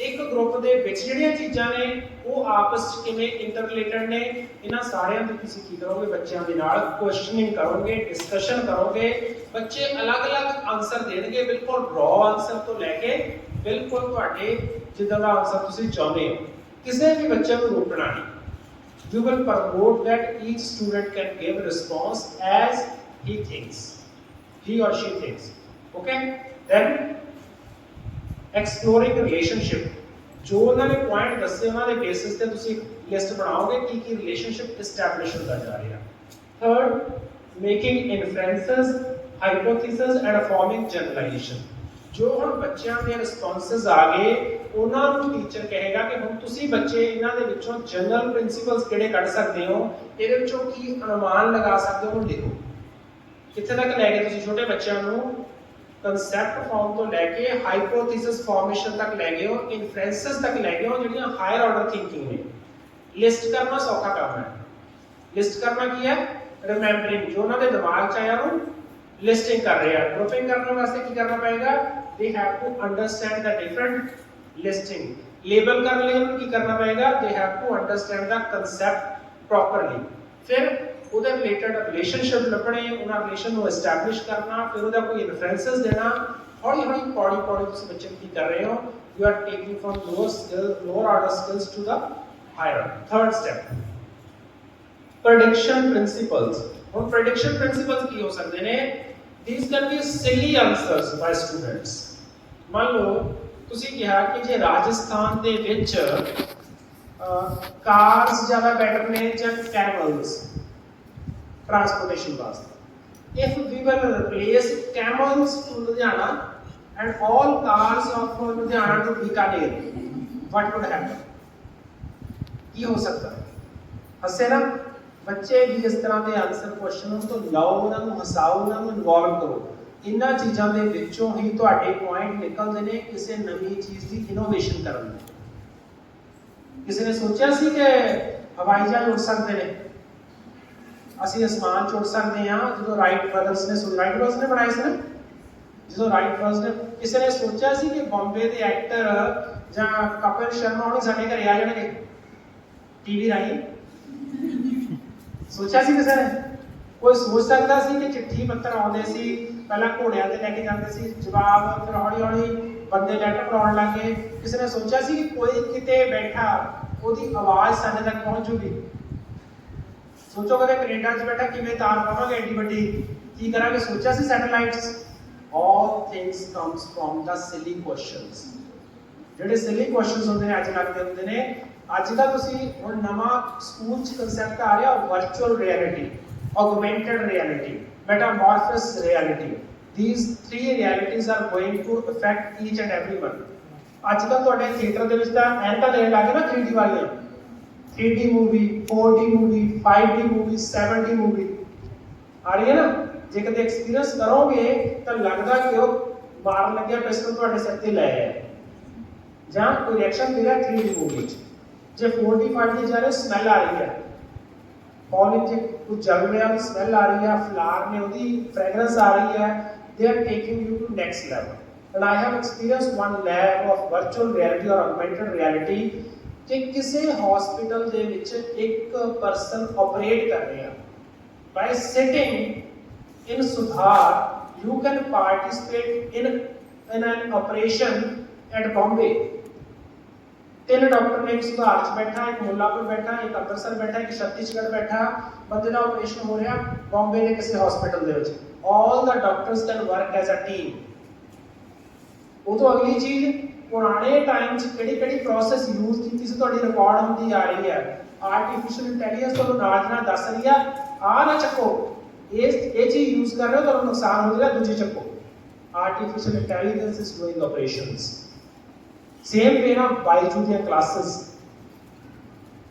ਇੱਕ ਗਰੁੱਪ ਦੇ ਵਿੱਚ ਜਿਹੜੀਆਂ ਚੀਜ਼ਾਂ ਨੇ ਉਹ ਆਪਸ ਚ ਕਿਵੇਂ ਇੰਟਰ ਰਿਲੇਟਡ ਨੇ। ਇਹਨਾਂ ਸਾਰਿਆਂ ਦੀ ਤੁਸੀਂ ਕੀ ਕਰੋਗੇ? ਬੱਚਿਆਂ ਦੇ ਨਾਲ ਕੁਐਸਚਨਿੰਗ ਕਰੋਗੇ, ਡਿਸਕਸ਼ਨ ਕਰੋਗੇ। ਬੱਚੇ ਅਲੱਗ-ਅਲੱਗ ਆਨਸਰ ਦੇਣਗੇ, ਬਿਲਕੁਲ ਰॉ ਆਨਸਰ ਤੋਂ ਲੈ ਕੇ ਬਿਲਕੁਲ ਤੁਹਾਡੇ ਜਿੱਦਾਂ ਦਾ ਆਨਸਰ ਤੁਸੀਂ ਚਾਹੁੰਦੇ ਹੋ। ਕਿਸੇ ਵੀ ਬੱਚੇ ਨੂੰ ਰੋਕਣਾ ਨਹੀਂ। You will promote that each student can give response as he thinks, he or she thinks. Okay? Then exploring relationship. जो उन्होंने पॉइंट दसे उन्होंने बेसिस ते तुसी लिस्ट बनाओगे कि रिलेशनशिप एस्टैब्लिश होता जा रहा है. Third, making inferences, hypothesis and forming generalisation. जो हम बच्चों के रिस्पॉन्सेस आ गए उन्होंने टीचर कहेगा कि हम तुसी बच्चे इन्हां दे विचों जनरल प्रिंसिपल्स किहड़े कढ सकते हो, ਇਹਦੇ ਵਿੱਚੋਂ ਕੀ ਅਨੁਮਾਨ ਲਗਾ ਸਕਦੇ ਹੋ, ਲਿਖੋ. ਕਿੱਥੇ ਤੱਕ ਲੈ ਗਏ ਤੁਸੀਂ ਛੋਟੇ ਬੱਚਿਆਂ ਨੂੰ concept form तो लेके hypothesis formation तक ले गए हो, inferences तक ले गए हो, ਜਿਹੜੀਆਂ higher order thinking ਨੇ. लिस्ट करना सौखा काम है. लिस्ट करना ਕੀ ਹੈ? remembering, ਜੋ ਉਹਨਾਂ ਦੇ ਦਿਮਾਗ ਚ ਆਇਆ ਨੂੰ listing ਕਰ ਰਹੇ ਆ. grouping ਕਰਨ ਵਾਸਤੇ ਕੀ ਕਰਨਾ ਪਏਗਾ? they have to understand the different listing. label ਕਰਨ ਲਈ ਉਹਨਾਂ ਨੂੰ ਕੀ ਕਰਨਾ ਪਏਗਾ? they have to understand the concept properly. ਫਿਰ ਉਹਦੇ ਰਿਲੇਟਡ ਰਿਲੇਸ਼ਨਸ਼ਿਪ ਲੱਭਣੇ, ਉਹਨਾਂ ਰਿਲੇਸ਼ਨ ਨੂੰ ਐਸਟੈਬਲਿਸ਼ ਕਰਨਾ, ਫਿਰ ਉਹਦਾ ਕੋਈ ਇਨਫਰੈਂਸਸ ਦੇਣਾ. ਹੌਲੀ ਹੌਲੀ ਪੌੜੀ ਤੁਸੀਂ ਬੱਚੇ ਨੂੰ ਕੀ ਕਰ ਰਹੇ ਹੋ? You are taking from lower order skills to the higher. Third step, prediction principles. ਹੁਣ ਪ੍ਰੈਡਿਕਸ਼ਨ ਪ੍ਰਿੰਸੀਪਲਸ ਕੀ ਹੋ ਸਕਦੇ ਨੇ? These can be silly answers by students. ਮੰਨ ਲਓ ਤੁਸੀਂ ਕਿਹਾ ਕਿ ਜੇ ਰਾਜਸਥਾਨ ਦੇ ਵਿੱਚ ਕਾਰਸ ਜ਼ਿਆਦਾ ਬੈਟਰ ਨੇ ਜਾਂ ਕੈਮਲਸ transportation वास्ते. If we will replace camels to Ludhiana and all cars of Ludhiana to Bikaner, what would happen? ਕੀ ਹੋ ਸਕਦਾ ਹੈ? ਹੱਸੇ ਨਾ ਬੱਚੇ ਵੀ ਇਸ ਤਰ੍ਹਾਂ ਦੇ ਆਨਸਰ ਕੁਐਸਚਨ ਤੋਂ ਲਾਓ, ਉਹਨਾਂ ਨੂੰ ਹਸਾਓ, ਉਹਨਾਂ ਨੂੰ ਇਨਵੋਲਵ ਕਰੋ. ਇਹਨਾਂ ਚੀਜ਼ਾਂ ਦੇ ਵਿੱਚੋਂ ਹੀ ਤੁਹਾਡੇ ਪੁਆਇੰਟ ਨਿਕਲਦੇ ਨੇ ਕਿਸੇ ਨਵੀਂ ਚੀਜ਼ ਦੀ ਇਨੋਵੇਸ਼ਨ ਕਰਨ ਦੇ. ਕਿਸੇ ਨੇ ਸੋਚਿਆ ਸੀ ਕਿ ਹਵਾਈ ਜਹਾਜ਼ ਉੱਡ ਸਕਦੇ ਨੇ, ਅਸੀਂ ਅਸਮਾਨ 'ਚ ਉੱਡ ਸਕਦੇ ਹਾਂ? ਜਦੋਂ ਰਾਈਟ ਬ੍ਰਦਰਸ ਨੇ ਬਣਾਏ ਸੀ ਨਾ, ਜਦੋਂ ਰਾਈਟ ਬ੍ਰਦਰਸ ਨੇ, ਕਿਸੇ ਨੇ ਸੋਚਿਆ ਸੀ ਕਿ ਬੰਬੇ ਦੇ ਐਕਟਰ ਜਾਂ ਕਪਿਲ ਸ਼ਰਮਾ ਉਹਨੇ ਸਾਡੇ ਘਰੇ ਆ ਜਾਣਗੇ ਟੀਵੀ ਰਾਹੀਂ? ਸੋਚਿਆ ਸੀ ਕਿਸੇ ਨੇ? ਕੋਈ ਸੋਚ ਸਕਦਾ ਸੀ ਕਿ ਚਿੱਠੀ ਪੱਤਰ ਆਉਂਦੇ ਸੀ, ਪਹਿਲਾਂ ਘੋੜਿਆਂ ਤੇ ਲੈ ਕੇ ਜਾਂਦੇ ਸੀ ਜਵਾਬ, ਫਿਰ ਹੌਲੀ ਹੌਲੀ ਬੰਦੇ ਲੈਟਰ ਬਣਾਉਣ ਲੱਗ ਗਏ? ਕਿਸੇ ਨੇ ਸੋਚਿਆ ਸੀ ਕਿ ਕੋਈ ਕਿਤੇ ਬੈਠਾ ਉਹਦੀ ਆਵਾਜ਼ ਸਾਡੇ ਤੱਕ ਪਹੁੰਚੂਗੀ? ਸੋਚੋ ਕਦੇ ਕੈਨੇਡਾ 'ਚ ਬੈਠਾ ਕਿਵੇਂ ਤਾਰ ਪਾਵਾਂਗੇ ਐਡੀ ਵੱਡੀ, ਕੀ ਕਰਾਂਗੇ? ਸੋਚਿਆ ਸੀ satellites? all things comes from the silly questions. ਜਿਹੜੇ silly questions ਹੁੰਦੇ ਨੇ ਅੱਜ ਲੱਗਦੇ ਹੁੰਦੇ ਨੇ. ਅੱਜ ਦਾ ਤੁਸੀਂ ਹੁਣ ਨਵਾਂ ਸਕੂਲ 'ਚ ਕਨਸੈਪਟ ਆ ਰਿਹਾ virtual reality, augmented reality, metamorphosis reality. These three realities are going to affect each and everyone. ਅੱਜ ਕੱਲ੍ਹ ਤੁਹਾਡੇ ਥੀਏਟਰ ਦੇ ਵਿੱਚ ਤਾਂ ਐਨਕਾਂ ਦੇਣ ਲੱਗ ਗਏ ਨਾ 3D ਵਾਲੀਆਂ. 3D movie, 4D movie, 5D movie, 7D movie आ रही है ना. जे कदे एक्सपीरियंस करोगे तो लगता कि वो मार लगे पिस्टल ਤੁਹਾਡੇ ਸਿਰ ਤੇ ਲੈ ਆਇਆ ਜਾਂ ਕੋਈ ਰਿਐਕਸ਼ਨ ਦੇ ਰਿਹਾ 3D मूवी 'ਚ. ਜੇ 4D 5D ਜਾ ਰਹੇ ਸਮੈਲ ਆ ਰਹੀ ਹੈ, ਕਾਲਜ 'ਚ ਕੁਝ ਜਲ ਰਿਹਾ ਉਹਦੀ ਸਮੈਲ ਆ ਰਹੀ ਹੈ, ਫਲਾਰ ਨੇ ਉਹਦੀ ਫ੍ਰੈਗਰੈਂਸ ਆ ਰਹੀ ਹੈ. they are taking you to next level. and I have experienced one lab of virtual reality or augmented reality ਕਿ ਕਿਸੇ ਹਸਪੀਟਲ ਦੇ ਵਿੱਚ ਇੱਕ ਪਰਸਨ ਆਪਰੇਟ ਕਰ ਰਿਹਾ. ਬਾਈ ਸਿਟਿੰਗ ਇਨ ਸੁਧਾਰ you can participate in N operation at Bombay. 3 doctor ਨੇ, ਇੱਕ ਸੁਧਾਰ 'ਚ ਬੈਠਾ, ਇੱਕ ਮੁੱਲਾਪੁਰ ਬੈਠਾ, ਇੱਕ ਅੰਮ੍ਰਿਤਸਰ ਬੈਠਾ, ਇੱਕ ਛੱਤੀਸਗੜ੍ਹ ਬੈਠਾ. ਬੰਦੇ ਦਾ ਆਪਰੇਸ਼ਨ ਹੋ ਰਿਹਾ ਬੰਬੇ ਦੇ ਕਿਸੇ ਹਸਪੀਟਲ ਦੇ ਵਿੱਚ. All the doctors can work as a team. ਉਹ ਤੋਂ ਅਗਲੀ ਚੀਜ਼, ਪੁਰਾਣੇ ਟਾਈਮ 'ਚ ਕਿਹੜੀ ਪ੍ਰੋਸੈਸ ਯੂਜ਼ ਕੀਤੀ ਸੀ ਤੁਹਾਡੀ ਰਿਕਾਰਡ ਹੁੰਦੀ ਆ ਰਹੀ ਹੈ. ਆਰਟੀਫੀਸ਼ੀਅਲ ਇੰਟੈਲੀਜੈਂਸ ਤੁਹਾਨੂੰ ਨਾਲ ਦੱਸ ਰਹੀ ਆ ਆਹ ਨਾ ਚੱਕੋ, ਇਹ ਚੀਜ਼ ਯੂਜ਼ ਕਰ ਰਹੇ ਹੋ ਤੁਹਾਨੂੰ ਨੁਕਸਾਨ ਹੋ ਰਿਹਾ, ਦੂਜੀ ਚੱਕੋ. Artificial intelligence is doing operations. Same ਵੇ ਨਾ ਬਾਈਜੂ ਦੀਆਂ ਕਲਾਸਿਸ,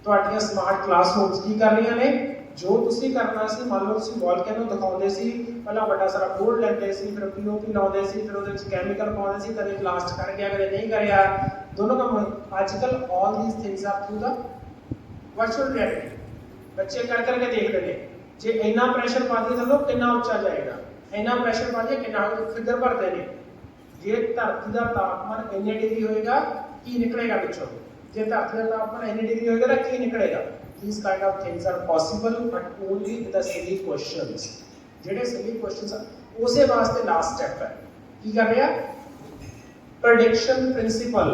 ਤੁਹਾਡੀਆਂ ਸਮਾਰਟ ਕਲਾਸਰੂਮਸ ਕੀ ਕਰ ਰਹੀਆਂ ਨੇ? ਜੋ ਤੁਸੀਂ ਕਰਨਾ ਸੀ, ਮੰਨ ਲਓ ਤੁਸੀਂ ਵੋਲਕੈਨੋ ਦਿਖਾਉਂਦੇ ਸੀ, ਪਹਿਲਾਂ ਵੱਡਾ ਸਾਰਾ ਬੋਰਡ ਲੈਂਦੇ ਸੀ, ਫਿਰ ਪੀਓਪੀ ਲਾਉਂਦੇ ਸੀ, ਫਿਰ ਉਹਦੇ ਵਿੱਚ ਕੈਮੀਕਲ ਪਾਉਂਦੇ ਸੀ, ਕਦੇ ਬਲਾਸਟ ਕਰ ਗਿਆ, ਕਦੇ ਨਹੀਂ ਕਰਿਆ, ਦੋਨੋਂ ਕੰਮ. ਅੱਜ ਕੱਲ੍ਹ all these things are through the virtual reality. ਬੱਚੇ ਕਰ ਕਰਕੇ ਦੇਖਦੇ ਨੇ ਜੇ ਇੰਨਾ ਪ੍ਰੈਸ਼ਰ ਪਾ ਦਈਏ ਥੱਲੋਂ ਕਿੰਨਾ ਉੱਚਾ ਜਾਏਗਾ, ਇੰਨਾ ਪ੍ਰੈਸ਼ਰ ਪਾ ਦਈਏ ਕਿੰਨਾ, ਫਿਗਰ ਭਰਦੇ ਨੇ. ਜੇ ਧਰਤੀ ਦਾ ਤਾਪਮਾਨ ਇੰਨੇ ਡਿਗਰੀ ਹੋਏਗਾ ਕੀ ਨਿਕਲੇਗਾ ਵਿੱਚੋਂ, ਜੇ ਧਰਤੀ ਦਾ ਤਾਪਮਾਨ ਇੰਨੇ ਡਿਗਰੀ ਹੋਏਗਾ ਤਾਂ ਕੀ ਨਿਕਲੇਗਾ. These kind of things are possible but only with the silly questions. ਜਿਹੜੇ silly questions ਆ ਉਸੇ ਵਾਸਤੇ ਲਾਸਟ ਸਟੈਪ ਹੈ. ਕੀ ਕਰ ਰਿਹਾ? prediction principle.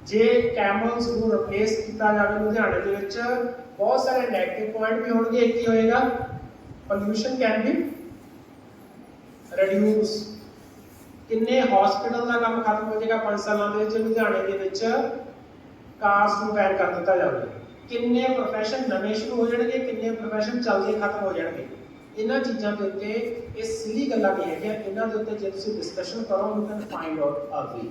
ਜੇ ਕੈਮਲਸ ਨੂੰ ਰਿਪਲੇਸ ਕੀਤਾ ਜਾਵੇ ਲੁਧਿਆਣੇ ਦੇ ਵਿੱਚ ਬਹੁਤ ਸਾਰੇ ਨੈਗੇਟਿਵ ਪੁਆਇੰਟ ਵੀ ਹੋਣਗੇ। ਇੱਕ ਕੀ ਹੋਏਗਾ, ਪੋਲਿਊਸ਼ਨ ਕੈਨ ਬੀ ਰਿਡਿਊਸ। ਕਿੰਨੇ ਹਸਪੀਟਲ ਦਾ ਕੰਮ ਖਤਮ ਹੋ ਜਾਏਗਾ 5 ਸਾਲਾਂ ਦੇ ਵਿੱਚ ਲੁਧਿਆਣੇ ਦੇ ਵਿੱਚ ਕਾਰਸ ਨੂੰ ਬੈਨ ਕਰ ਦਿੱਤਾ ਜਾਵੇ। ਕਿੰਨੇ ਪ੍ਰੋਫੈਸ਼ਨ ਨਵੇਂ ਸ਼ੁਰੂ ਹੋ ਜਾਣਗੇ, ਕਿੰਨੇ ਪ੍ਰੋਫੈਸ਼ਨ ਚੱਲਦੇ ਖਤਮ ਹੋ ਜਾਣਗੇ। ਇਹਨਾਂ ਚੀਜ਼ਾਂ ਦੇ ਉੱਤੇ ਇਹ ਸਿਲੀ ਗੱਲਾਂ ਨਹੀਂ ਹੈਗੀਆਂ, ਇਹਨਾਂ ਦੇ ਉੱਤੇ ਜੇ ਤੁਸੀਂ ਡਿਸਕਸ਼ਨ ਕਰੋ ਯੂ ਕੈਨ ਫਾਈਂਡ ਆਊਟ ਅਗਲੀ।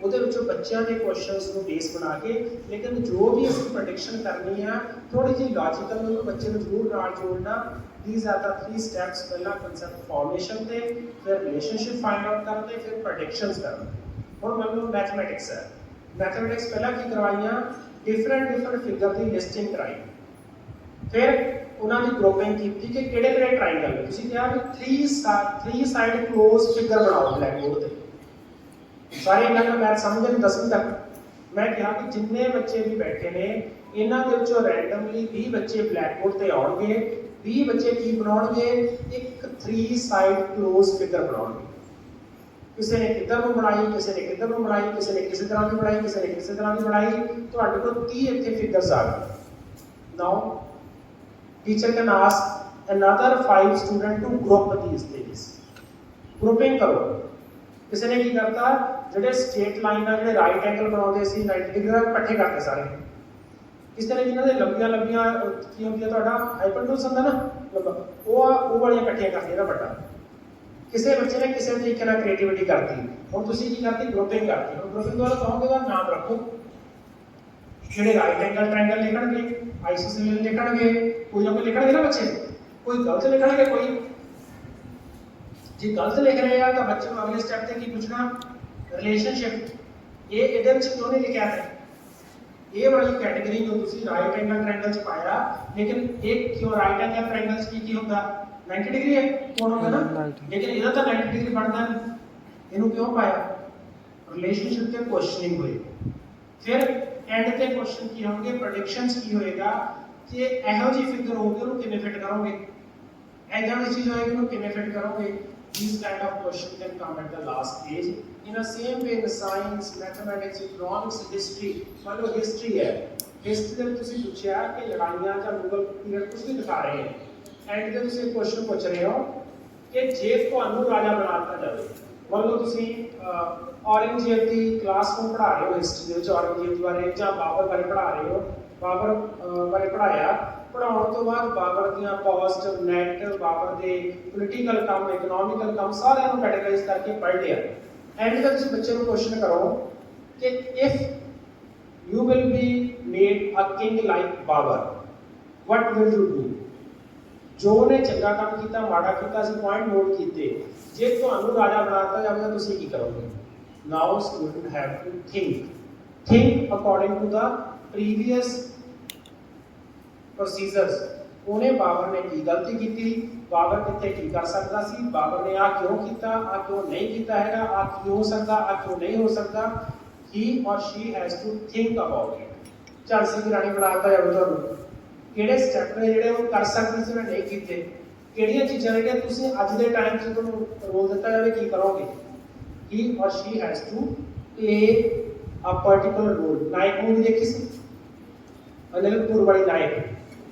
ਉਹਦੇ ਵਿੱਚੋਂ ਬੱਚਿਆਂ ਦੇ ਕੁਐਸਚਨਸ ਨੂੰ ਬੇਸ ਬਣਾ ਕੇ, ਲੇਕਿਨ ਜੋ ਵੀ ਅਸੀਂ ਪ੍ਰੈਡਿਕਸ਼ਨ ਕਰਨੀ ਆ ਥੋੜੀ ਜਿਹੀ ਲੌਜੀਕਲ ਨੂੰ ਬੱਚੇ ਨੂੰ ਜ਼ਰੂਰ ਨਾਲ ਜੋੜਨਾ। These are the 3 steps, ਪਹਿਲਾ ਕਨਸੈਪਟ ਫਾਰਮੇਸ਼ਨ ਤੇ, ਫਿਰ ਰਿਲੇਸ਼ਨਸ਼ਿਪ ਫਾਈਂਡ ਆਊਟ ਕਰਨ ਤੇ, ਫਿਰ ਪ੍ਰੈਡਿਕਸ਼ਨਸ ਕਰਨ। ਹੁਣ ਮੰਨ ਲਓ ਮੈਥਮੈਟਿਕਸ ਹੈ, ਮੈਥਮੈਟਿਕਸ ਪਹਿਲਾਂ ਕੀ ਕਰਵਾਈਆਂ, ਡਿਫਰੈਂਟ ਫਿਗਰ ਦੀ ਲਿਸਟਿੰਗ ਕਰਾਈ, ਫਿਰ ਉਹਨਾਂ ਦੀ ਗਰੁੱਪਿੰਗ ਕੀਤੀ ਕਿ ਕਿਹੜੇ ਕਿਹੜੇ ਟ੍ਰਾਇੰਗਲ ਨੇ। ਤੁਸੀਂ ਕਿਹਾ ਵੀ 3 ਸਾਈਡ ਕਲੋਜ਼ ਫਿਗਰ ਬਣਾਓ ਬਲੈਕ ਬੋਰਡ ਤੇ। ਸਾਰੇ ਇਹਨਾਂ ਨੂੰ ਮੈਥ ਸਮਝਣ 10ਵੀਂ ਤੱਕ। ਮੈਂ ਕਿਹਾ ਕਿ ਜਿੰਨੇ ਬੱਚੇ ਵੀ ਬੈਠੇ ਨੇ ਇਹਨਾਂ ਦੇ ਵਿੱਚੋਂ ਰੈਂਡਮਲੀ 20 ਬੱਚੇ ਬਲੈਕ ਬੋਰਡ ਤੇ ਆਉਣਗੇ। 20 ਬੱਚੇ ਕੀ ਬਣਾਉਣਗੇ, ਇੱਕ 3 ਸਾਈਡ ਕਲੋਜ਼ ਫਿਗਰ ਬਣਾਉਣਗੇ। ਕਿਸੇ ਨੇ ਕਿੱਧਰ ਨੂੰ ਬਣਾਈ, ਕਿਸੇ ਨੇ ਕਿੱਧਰ ਨੂੰ ਬਣਾਈ, ਕਿਸੇ ਨੇ ਕਿਸੇ ਤਰ੍ਹਾਂ ਦੀ ਬਣਾਈ, ਕਿਸੇ ਨੇ ਕਿਸੇ ਤਰ੍ਹਾਂ ਦੀ ਬਣਾਈ। ਤੁਹਾਡੇ ਕੋਲ 30 ਇੱਥੇ ਫਿਗਰਸ ਆ ਗਏ। Now teacher can ask another 5 student to group these things। Grouping ਕਰੋ। ਕਿਸੇ ਨੇ ਕੀ ਕਰਤਾ, ਜਿਹੜੇ ਸਟੇਟ ਲਾਈਨ ਨਾਲ ਜਿਹੜੇ ਰਾਈਟ ਐਂਗਲ ਬਣਾਉਂਦੇ ਸੀ 90 ਡਿਗਰੀ ਨਾਲ ਇਕੱਠੇ ਕਰਤੇ ਸਾਰੇ। ਕਿਸੇ ਨੇ ਜਿਨ੍ਹਾਂ ਦੇ ਲੰਬੀਆਂ ਕੀ ਹੁੰਦੀਆਂ, ਤੁਹਾਡਾ ਹਾਈਪਰਟਨਸ ਹੁੰਦਾ ਨਾ ਲੰਬਾ, ਉਹ ਵਾਲੀਆਂ ਇਕੱਠੀਆਂ ਕਰਤੀਆਂ ਨਾ ਵੱਡਾ। ਕਿਸੇ ਬੱਚੇ ਨੇ ਕਿਸੇ ਤਰੀਕੇ ਨਾਲ ਕ੍ਰੀਏਟੀਵਿਟੀ ਕਰਤੀ। ਹੁਣ ਤੁਸੀਂ ਕੀ ਕਰਤੀ, ਗਰੁੱਪਿੰਗ ਕਰਤੀ। ਹੁਣ ਗਰੁੱਪਿੰਗ ਦੁਆਰਾ ਕਹੋਗੇ ਦਾ ਨਾਮ ਰੱਖੋ। ਜਿਹੜੇ ਰਾਈਟ ਐਂਗਲ ਟ੍ਰਾਇੰਗਲ ਲਿਖਣਗੇ, ਆਈਸੋਸੇਲਿਸ ਲਿਖਣਗੇ, ਕੋਈ ਨਾ ਕੋਈ ਲਿਖਣਗੇ ਨਾ ਬੱਚੇ, ਕੋਈ ਗਲਤ ਲਿਖਣਗੇ, ਕੋਈ ਜੇ ਗਲਤ ਲਿਖ ਰਹੇ ਆ ਤਾਂ ਬੱਚੇ ਨੂੰ ਅਗਲੇ ਸਟੈਪ ਤੇ ਕੀ ਪੁੱਛਣਾ, ਰਿਲੇਸ਼ਨਸ਼ਿਪ। ਇਹ ਇਹਦੇ ਵਿੱਚ ਕਿਉਂ ਨਹੀਂ ਲਿਖਿਆ ਹੈ, ਇਹ ਵਾਲੀ ਕੈਟੇਗਰੀ ਨੂੰ ਤੁਸੀਂ ਰਾਈਟ ਐਂਗਲ ਟ੍ਰਾਇੰਗਲ ਚ ਪਾਇਆ, ਲੇਕਿਨ ਇਹ ਕਿਉਂ ਰਾਈਟ ਐਂਗਲ ਟ੍ਰਾਇੰਗਲ ਚ ਕੀ ਹੁੰਦਾ 90 ਡਿਗਰੀ ਹੈ ਕੋਣ ਹੋਗਾ ਨਾ, ਲੇਕਿਨ ਇਹਦਾ ਤਾਂ 90 ਡਿਗਰੀ ਬਣਦਾ ਨਹੀਂ। ਇਹਨੂੰ ਕਿਉਂ ਪਾਇਆ, ਰਿਲੇਸ਼ਨਸ਼ਿਪ ਤੇ ਕੁਐਸਚਨਿੰਗ ਹੋਈ। ਫਿਰ ਐਂਡ ਤੇ ਕੁਐਸਚਨ ਕੀ ਹੋਣਗੇ, ਪ੍ਰੈਡਿਕਸ਼ਨਸ ਕੀ ਹੋਏਗਾ ਕਿ ਇਹੋ ਜਿਹੀ ਫਿਗਰ ਹੋਊਗੀ ਉਹਨੂੰ ਕਿਵੇਂ ਫਿਟ ਕਰੋਗੇ, ਐਦਾਂ ਦੀ ਚੀਜ਼ ਹੋਏਗੀ ਉਹਨੂੰ ਕਿਵੇਂ ਫਿਟ ਕਰੋਗੇ। These kind of question can come at the last stage. In the same way, in science, mathematics, economics, history, मान लो history है, history ਦੇ ਵਿੱਚ ਤੁਸੀਂ ਪੁੱਛਿਆ ਕਿ ਲੜਾਈਆਂ ਜਾਂ ਮੁਗਲ ਪੀਰੀਅਡ ਕੁਝ ਵੀ ਦਿਖਾ ਰਹੇ ਹੈ, ਐਂਡ ਤੇ ਤੁਸੀਂ ਕੁਐਸਚਨ ਪੁੱਛ ਰਹੇ ਹੋ ਕਿ ਜੇ ਤੁਹਾਨੂੰ ਰਾਜਾ ਬਣਾ ਦਿੱਤਾ ਜਾਵੇ, ਮੰਨ ਲਓ ਤੁਸੀਂ ਔਰੰਗਜ਼ੇਬ ਦੀ ਕਲਾਸ ਨੂੰ ਪੜ੍ਹਾ ਰਹੇ ਹੋ ਹਿਸਟਰੀ ਦੇ ਵਿੱਚ, ਔਰੰਗਜ਼ੇਬ ਬਾਰੇ ਜਾਂ ਬਾਬਰ ਬਾਰੇ ਪੜ੍ਹਾ ਰਹੇ ਹੋ, ਬਾਬਰ ਬਾਰੇ ਪੜ੍ਹਾਇਆ, ਪੜ੍ਹਾਉਣ ਤੋਂ ਬਾਅਦ ਬਾਬਰ ਦੀਆਂ ਪੋਜ਼ਿਟਿਵ ਨੈਗੇਟਿਵ, ਬਾਬਰ ਦੇ ਪੋਲੀਟੀਕਲ ਕੰਮ, ਇਕਨੋਮਿਕਲ ਕੰਮ ਸਾਰਿਆਂ ਨੂੰ ਕੈਟੇਗਰਾਈਜ਼ ਕਰਕੇ ਪੜ੍ਹ ਲਿਆ। ਐਂਡ ਤੇ ਤੁਸੀਂ ਬੱਚੇ ਨੂੰ ਕੁਐਸਚਨ ਕਰੋ ਕਿ if you will be made a king like Babur, what will you do? ਜੋ ਉਹਨੇ ਚੰਗਾ ਕੰਮ ਕੀਤਾ, ਮਾੜਾ ਕੀਤਾ, ਅਸੀਂ ਪੁਆਇੰਟ ਨੋਟ ਕੀਤੇ। ਜੇ ਤੁਹਾਨੂੰ ਰਾਜਾ ਬਣਾਤਾ ਜਾਵੇ ਤਾਂ ਤੁਸੀਂ ਕੀ ਕਰੋਗੇ? Now student have to think according to the previous procedures। ਉਹਨੇ ਬਾਬਰ ਨੇ ਕੀ ਗਲਤੀ ਕੀਤੀ, ਬਾਬਰ ਕਿੱਥੇ ਕੀ ਕਰ ਸਕਦਾ ਸੀ, ਬਾਬਰ ਨੇ ਆ ਕਿਉਂ ਕੀਤਾ, ਆ ਕਿਉਂ ਨਹੀਂ ਕੀਤਾ ਹੈਗਾ, ਆ ਕੀ ਹੋ ਸਕਦਾ, ਆ ਕਿਉਂ ਨਹੀਂ ਹੋ ਸਕਦਾ। he or she has to think about it। Jhansi ਦੀ ਰਾਣੀ ਬਣਾਤਾ ਜਾਵੇ ਤੁਹਾਨੂੰ, ਕਿਹੜੇ ਸਟੈਪ ਨੇ ਜਿਹੜੇ ਉਹ ਕਰ ਸਕਦੇ ਸੀ, ਉਹਨੇ ਨਹੀਂ ਕੀਤੇ। ਕਿਹੜੀਆਂ ਚੀਜ਼ਾਂ ਜਿਹੜੀਆਂ ਤੁਸੀਂ ਅੱਜ ਦੇ ਟਾਈਮ 'ਚ ਤੁਹਾਨੂੰ ਰੋਲ ਦਿੱਤਾ ਜਾਵੇ ਕੀ ਕਰੋਗੇ। he or she has to play a particular role। Nayak movie ਦੇਖੀ ਸੀ, ਅਨਿਲ ਕਪੂਰ ਵਾਲੀ ਨਾਇਕ,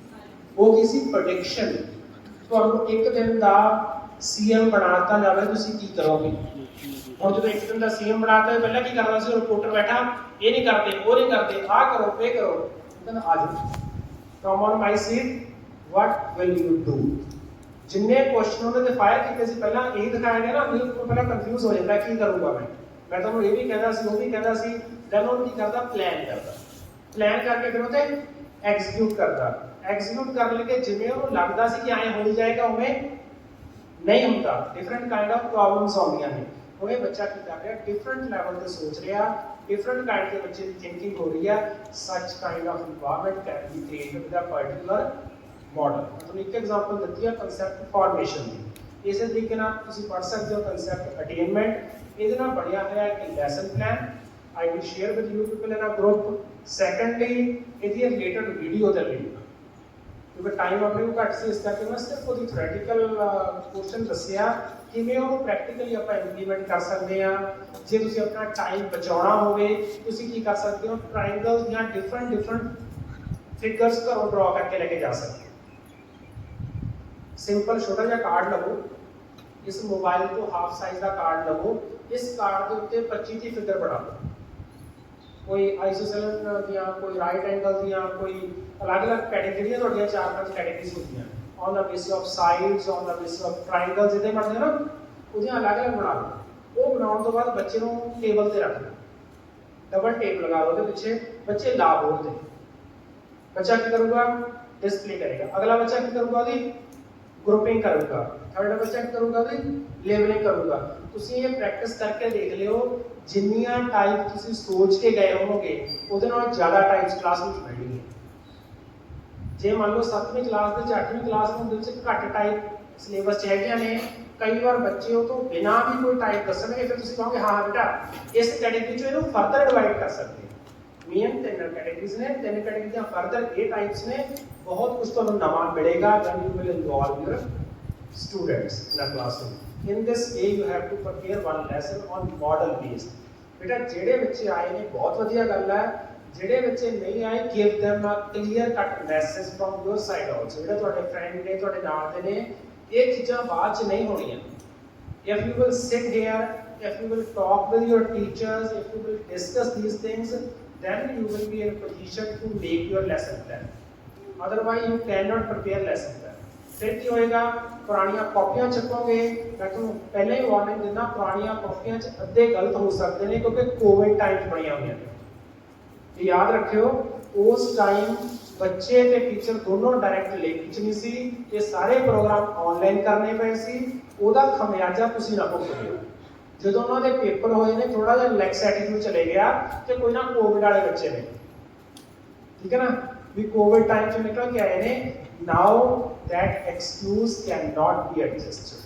ਉਹ ਕੀ ਸੀ, ਪ੍ਰੈਡਿਕਸ਼ਨ। ਤੁਹਾਨੂੰ ਇੱਕ ਦਿਨ ਦਾ ਸੀਐਮ ਬਣਾਤਾ ਜਾਵੇ, ਤੁਸੀਂ ਕੀ ਕਰੋਗੇ। ਹੁਣ ਜਦੋਂ ਇੱਕ ਦਿਨ ਦਾ ਸੀਐਮ ਬਣਾਤਾ, ਪਹਿਲਾਂ ਕੀ ਕਰਦਾ ਸੀ, ਰਿਪੋਰਟਰ ਬੈਠਾ, ਇਹ ਨਹੀਂ ਕਰਦੇ, ਉਹ ਨਹੀਂ ਕਰਦੇ, ਆਹ ਕਰੋ, ਇਹ ਕਰੋ, ਕਹਿੰਦਾ ਆ ਜਾਓ, come on my seat, what will you do। ਜਿੰਨੇ ਕੁਐਸਚਨ ਉਹਨੇ ਤੇ ਫਾਇਰ ਕੀਤੇ ਸੀ ਪਹਿਲਾਂ, ਇਹ ਦਿਖਾਇਆ ਗਿਆ ਨਾ, ਅਨਿਲ ਕਪੂਰ ਪਹਿਲਾਂ ਕਨਫਿਊਜ਼ ਹੋ ਜਾਂਦਾ ਕੀ ਕਰੂੰਗਾ ਮੈਂ ਤੁਹਾਨੂੰ ਇਹ ਵੀ ਕਹਿੰਦਾ ਸੀ, ਉਹ ਵੀ ਕਹਿੰਦਾ ਸੀ। ਦੈਨ ਉਹ ਕੀ ਕਰਦਾ, ਪਲਾਨ ਕਰਕੇ ਫਿਰ ਉਹ ਤੇ ਐਗਜ਼ੀਕਿਊਟ ਕਰਦਾ। ਐਗਜ਼ੀਕਿਊਟ ਕਰਨ ਲੱਗੇ ਜਿਵੇਂ ਉਹਨੂੰ ਲੱਗਦਾ ਸੀ ਕਿ ਐਂ ਹੋ ਜਾਏਗਾ, ਉਵੇਂ ਨਹੀਂ ਹੁੰਦਾ। ਡਿਫਰੈਂਟ ਕਾਈਂਡ ਆਫ ਪ੍ਰੋਬਲਮਸ ਆਉਂਦੀਆਂ ਨੇ। ਉਹ ਇਹ ਬੱਚਾ ਕੀ ਕਰ ਰਿਹਾ, ਡਿਫਰੈਂਟ ਲੈਵਲ ਤੇ ਸੋਚ ਰਿਹਾ, ਡਿਫਰੈਂਟ ਕਾਈਂਡ ਦੇ ਬੱਚੇ ਦੀ ਥਿੰਕਿੰਗ ਹੋ ਰਹੀ ਹੈ। Such kind of environment can be created with a particular model. ਤੁਹਾਨੂੰ ਇੱਕ ਐਗਜ਼ਾਮਪਲ ਦਿੱਤੀ ਹੈ ਕਨਸੈਪਟ ਫਾਰਮੇਸ਼ਨ ਦੀ। ਇਸੇ ਤਰੀਕੇ ਨਾਲ ਤੁਸੀਂ ਪੜ੍ਹ ਸਕਦੇ ਹੋ ਕਨਸੈਪਟ ਅਟੇਨਮੈਂਟ। ਇਹਦੇ ਨਾਲ ਬਣਿਆ ਹੋਇਆ ਇੱਕ lesson plan I will share with you people in a group। Secondly, ਇਹਦੀ ਰਿਲੇਟਡ ਵੀਡੀਓ ਦੇ ਲਿੰਕ, ਕਿਉਂਕਿ ਟਾਈਮ ਆਪਣੇ ਕੋਲ ਘੱਟ ਸੀ, ਇਸ ਕਰਕੇ ਮੈਂ ਸਿਰਫ ਉਹਦੀ ਥਿਓਰੈਟੀਕਲ ਪੋਰਸ਼ਨ ਦੱਸਿਆ। ਕਿਵੇਂ ਉਹਨੂੰ ਪ੍ਰੈਕਟੀਕਲੀ ਆਪਾਂ ਇੰਪਲੀਮੈਂਟ ਕਰ ਸਕਦੇ ਆ। ਜੇ ਤੁਸੀਂ ਆਪਣਾ ਟਾਈਮ ਬਚਾਉਣਾ ਹੋਵੇ ਤੁਸੀਂ ਕੀ ਕਰ ਸਕਦੇ ਹੋ, ਟ੍ਰਾਇੰਗਲ ਜਾਂ ਡਿਫਰੈਂਟ ਫਿਗਰਸ ਘਰੋਂ ਡਰਾ ਕਰਕੇ ਲੈ ਕੇ ਜਾ ਸਕਦੇ ਹੋ। ਸਿੰਪਲ ਛੋਟਾ ਜਿਹਾ ਕਾਰਡ ਲਵੋ, ਇਸ ਮੋਬਾਈਲ ਤੋਂ ਹਾਫ ਸਾਈਜ਼ ਦਾ ਕਾਰਡ ਲਵੋ, ਇਸ ਕਾਰਡ ਦੇ ਉੱਤੇ 25 ਦੀ ਫਿਗਰ ਬਣਾ ਲਓ, ਕੋਈ ਆਈਸੋਸੈਲਨ ਦੀਆਂ, ਕੋਈ ਰਾਈਟ ਐਂਗਲ ਦੀਆਂ, ਕੋਈ ਅਲੱਗ-ਅਲੱਗ ਕੈਟੇਗਰੀਆਂ ਤੁਹਾਡੀਆਂ 4-5 ਕੈਟੇਗਰੀਜ਼ ਹੁੰਦੀਆਂ on the basis of sides, on the basis of triangles ਜਿਹਦੇ ਬਣਦੇ ਨਾ ਉਹਦੀਆਂ ਅਲੱਗ-ਅਲੱਗ ਬਣਾ ਲਓ। ਉਹ ਬਣਾਉਣ ਤੋਂ ਬਾਅਦ ਬੱਚੇ ਨੂੰ ਟੇਬਲ ਤੇ ਰੱਖ ਲਓ, ਡਬਲ ਟੇਪ ਲਗਾ ਲਓ ਉਹਦੇ ਪਿੱਛੇ, ਬੱਚੇ ਲਾ ਬੋਰਡ ਤੇ, ਬੱਚਾ ਕੀ ਕਰੂਗਾ ਡਿਸਪਲੇ ਕਰੇਗਾ, ਅਗਲਾ ਬੱਚਾ ਕੀ ਕਰੂਗਾ ਉਹਦੀ ਗਰੁੱਪਿੰਗ ਕਰੂਗਾ, ਥਰਡ ਬੱਚਾ ਕੀ ਕਰੂਗਾ ਉਹਦੀ ਲੇਬਲਿੰਗ ਕਰੂਗਾ। ਤੁਸੀਂ ਇਹ ਪ੍ਰੈਕਟਿਸ ਕਰਕੇ ਦੇਖ ਲਿਓ, ਜਿੰਨੀਆਂ ਟਾਈਪ ਤੁਸੀਂ ਸੋਚ ਕੇ ਗਏ ਹੋਵੋਗੇ ਉਹਦੇ ਨਾਲ ਜ਼ਿਆਦਾ ਟਾਈਪਸ ਕਲਾਸ ਵਿੱਚ ਮਿਲਣਗੀਆਂ। ਜੇ ਮੰਨ ਲਓ 7ਵੀਂ ਕਲਾਸ ਦੇ 8ਵੀਂ ਕਲਾਸ ਦੇ ਵਿੱਚ ਘੱਟ ਟਾਈਪ ਸਿਲੇਬਸ ਚ ਹੈਗੀਆਂ ਨੇ, ਕਈ ਵਾਰ ਬੱਚੇ ਉਹ ਤੋਂ ਬਿਨਾਂ ਵੀ ਕੋਈ ਟਾਈਪ ਦੱਸਣਗੇ, ਫਿਰ ਤੁਸੀਂ ਕਹੋਗੇ ਹਾਂ ਬੇਟਾ ਇਸ ਕੈਟੇਗਰੀ ਚੋਂ ਇਹਨੂੰ ਫਰਦਰ ਡਿਵਾਈਡ ਕਰ ਸਕਦੇ ਹਾਂ। ਮੇਨ 3 ਕੈਟੇਗਰੀਜ਼ ਨੇ, 3 ਕੈਟੇਗਰੀਆਂ ਫਰਦਰ ਇਹ ਟਾਈਪਸ ਨੇ, ਬਹੁਤ ਕੁਝ ਤੁਹਾਨੂੰ ਨਵਾਂ ਮਿਲੇਗਾ when you will involve your students in a classroom. In this way you have to prepare one lesson on model based. ਬੇਟਾ ਜਿਹੜੇ ਬੱਚੇ ਆਏ ਨੇ ਬਹੁਤ ਵਧੀਆ ਗੱਲ ਹੈ, ਜਿਹੜੇ ਬੱਚੇ ਨਹੀਂ ਆਏ give them a clear cut message from your side also. ਜਿਹੜੇ ਤੁਹਾਡੇ ਫਰੈਂਡ ਨੇ, ਤੁਹਾਡੇ ਨਾਲ ਦੇ ਨੇ, ਇਹ ਚੀਜ਼ਾਂ ਬਾਅਦ ਚ ਨਹੀਂ ਹੋਣੀਆਂ। If you will sit here, if you will talk with your teachers, if you will discuss these things, then you will be in a position to make your lesson plan. Otherwise you cannot prepare lesson plan. ਫਿਰ ਕੀ ਹੋਏਗਾ, ਪੁਰਾਣੀਆਂ ਕਾਪੀਆਂ ਚੱਕੋਗੇ। ਮੈਂ ਤੁਹਾਨੂੰ ਪਹਿਲਾਂ ਹੀ ਵਾਰਨਿੰਗ ਦਿੰਦਾ, ਪੁਰਾਣੀਆਂ ਕਾਪੀਆਂ 'ਚ ਅੱਧੇ ਗਲਤ ਹੋ ਸਕਦੇ ਨੇ ਕਿਉਂਕਿ ਕੋਵਿਡ ਟਾਈਮ 'ਚ ਬਣੀਆਂ ਹੋਈਆਂ ਨੇ। ਤੇ ਯਾਦ ਰੱਖਿਓ ਉਸ ਟਾਈਮ ਬੱਚੇ ਤੇ ਟੀਚਰ ਦੋਨੋਂ ਡਾਇਰੈਕਟ ਲਿੰਕ 'ਚ ਨਹੀਂ ਸੀ, ਇਹ ਸਾਰੇ ਪ੍ਰੋਗਰਾਮ ਆਨਲਾਈਨ ਕਰਨੇ ਪਏ ਸੀ। ਉਹਦਾ ਖਮਿਆਜਾ ਤੁਸੀਂ ਨਾ ਭੁਗਤੋ। ਜਦੋਂ ਉਹਨਾਂ ਦੇ ਪੇਪਰ ਹੋਏ ਨੇ ਥੋੜਾ ਜਿਹਾ ਰਿਲੈਕਸ ਐਟੀਟਿਊਡ ਚਲੇ ਗਿਆ ਕਿ ਕੋਈ ਨਾ ਕੋਵਿਡ ਵਾਲੇ ਬੱਚੇ ਨੇ, ਠੀਕ ਹੈ ਨਾ, ਵੀ ਕੋਵਿਡ ਟਾਈਮ 'ਚ ਨਿਕਲ ਕੇ ਆਏ ਨੇ। Now that excuse cannot be adjusted.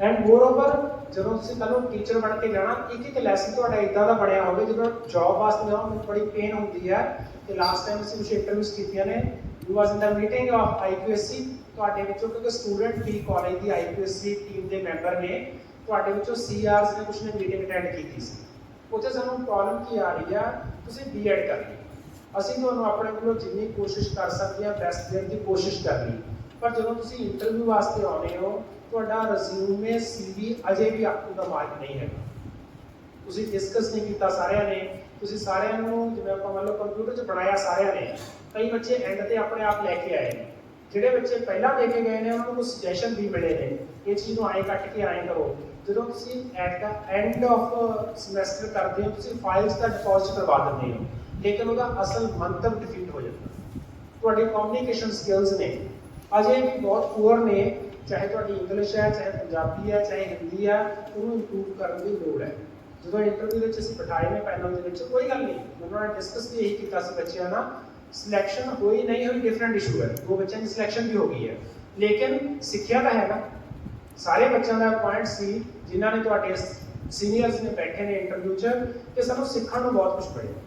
And moreover, ਜਦੋਂ ਤੁਸੀਂ ਕੱਲ ਨੂੰ ਟੀਚਰ ਬਣ ਕੇ ਜਾਣਾ, ਇੱਕ ਲੈਸਨ ਤੁਹਾਡਾ ਇਦਾਂ ਦਾ ਬਣਿਆ ਹੋਵੇ, ਜਦੋਂ ਜੌਬ ਵਾਸਤੇ ਜਾਓ ਮੈਨੂੰ ਬੜੀ ਪੇਨ ਹੁੰਦੀ ਹੈ ਕਿ ਲਾਸਟ ਟਾਈਮ ਅਸੀਂ ਕੁਝ ਇੰਟਰਵਿਊਜ਼ ਕੀਤੀਆਂ ਨੇ, you was in the meeting of IQSC, ਤੁਹਾਡੇ ਵਿੱਚੋਂ ਕਿਉਂਕਿ ਸਟੂਡੈਂਟ ਵੀ ਕਾਲਜ ਦੀ IQSC ਟੀਮ ਦੇ ਮੈਂਬਰ ਨੇ, ਤੁਹਾਡੇ ਵਿੱਚੋਂ CRs ਨੇ ਕੁਝ ਨੇ ਮੀਟਿੰਗ ਅਟੈਂਡ ਕੀਤੀ ਸੀ। ਉੱਥੇ ਸਾਨੂੰ ਪ੍ਰੋਬਲਮ ਕੀ ਆ ਰਹੀ ਆ, ਤੁਸੀਂ B.Ed ਕਰਨੀ, ਅਸੀਂ ਤੁਹਾਨੂੰ ਆਪਣੇ ਕੋਲੋਂ ਜਿੰਨੀ ਕੋਸ਼ਿਸ਼ ਕਰ ਸਕਦੇ ਹਾਂ ਬੈਸਟ ਦੇਣ ਦੀ ਕੋਸ਼ਿਸ਼ ਕਰਨੀ, ਪਰ ਜਦੋਂ ਤੁਸੀਂ ਇੰਟਰਵਿਊ ਵਾਸਤੇ ਆਉਣੇ ਹੋ ਤੁਹਾਡਾ ਰਿਜ਼ਿਊਮੇ CV ਅਜੇ ਵੀ ਅਪ ਟੂ ਦਾ ਮਾਰਕ ਨਹੀਂ ਹੈਗਾ। ਤੁਸੀਂ ਡਿਸਕਸ ਨਹੀਂ ਕੀਤਾ ਸਾਰਿਆਂ ਨੇ, ਤੁਸੀਂ ਸਾਰਿਆਂ ਨੂੰ ਜਿਵੇਂ ਆਪਾਂ ਮੰਨ ਲਓ ਕੰਪਿਊਟਰ 'ਚ ਬਣਾਇਆ ਸਾਰਿਆਂ ਨੇ, ਕਈ ਬੱਚੇ ਐਂਡ ਤੇ ਆਪਣੇ ਆਪ ਲੈ ਕੇ ਆਏ ਨੇ, ਜਿਹੜੇ ਬੱਚੇ ਪਹਿਲਾਂ ਦੇ ਕੇ ਗਏ ਨੇ ਉਹਨਾਂ ਨੂੰ ਕੁਝ ਸੁਜੈਸ਼ਨ ਵੀ ਮਿਲੇ ਨੇ, ਇਹ ਚੀਜ਼ ਨੂੰ ਐਂ ਕੱਟ ਕੇ ਐਂ ਕਰੋ। ਜਦੋਂ ਤੁਸੀਂ at the end of semester ਕਰਦੇ ਹੋ ਤੁਸੀਂ ਫਾਈਲਸ ਦਾ ਡਿਪੋਜ਼ਿਟ ਕਰਵਾ ਦਿੰਦੇ ਹੋ, ਲੇਕਿਨ ਉਹਦਾ ਅਸਲ ਮੰਤਵ ਡਿਫੀਟ ਹੋ ਜਾਂਦਾ। ਤੁਹਾਡੀ ਕਮਿਊਨੀਕੇਸ਼ਨ ਸਕਿੱਲਸ ਨੇ ਅਜੇ ਵੀ ਬਹੁਤ ਪੂਅਰ ਨੇ, ਚਾਹੇ ਤੁਹਾਡੀ ਇੰਗਲਿਸ਼ ਹੈ, ਚਾਹੇ ਪੰਜਾਬੀ ਹੈ, ਚਾਹੇ ਹਿੰਦੀ ਹੈ, ਉਹਨੂੰ ਇੰਪਰੂਵ ਕਰਨ ਦੀ ਲੋੜ ਹੈ। ਜਦੋਂ ਇੰਟਰਵਿਊ ਵਿੱਚ ਅਸੀਂ ਬਿਠਾਏ ਨੇ ਪੈਨਲ ਦੇ ਵਿੱਚ, ਕੋਈ ਗੱਲ ਨਹੀਂ, ਉਹਨਾਂ ਨੇ ਡਿਸਕਸ ਵੀ ਇਹੀ ਕੀਤਾ ਸੀ ਬੱਚਿਆਂ ਨਾਲ, ਸਿਲੈਕਸ਼ਨ ਹੋਈ ਨਹੀਂ ਹੋਈ ਡਿਫਰੈਂਟ ਇਸ਼ੂ ਹੈ, 2 ਬੱਚਿਆਂ ਦੀ ਸਿਲੈਕਸ਼ਨ ਵੀ ਹੋ ਗਈ ਹੈ, ਲੇਕਿਨ ਸਿੱਖਿਆ ਤਾਂ ਹੈਗਾ। ਸਾਰੇ ਬੱਚਿਆਂ ਦਾ ਪੁਆਇੰਟ ਸੀ ਜਿਨ੍ਹਾਂ ਨੇ ਤੁਹਾਡੇ ਸੀਨੀਅਰਸ ਨੇ ਬੈਠੇ ਨੇ ਇੰਟਰਵਿਊ 'ਚ ਕਿ ਸਾਨੂੰ ਸਿੱਖਣ ਨੂੰ ਬਹੁਤ ਕੁਝ ਮਿਲਿਆ।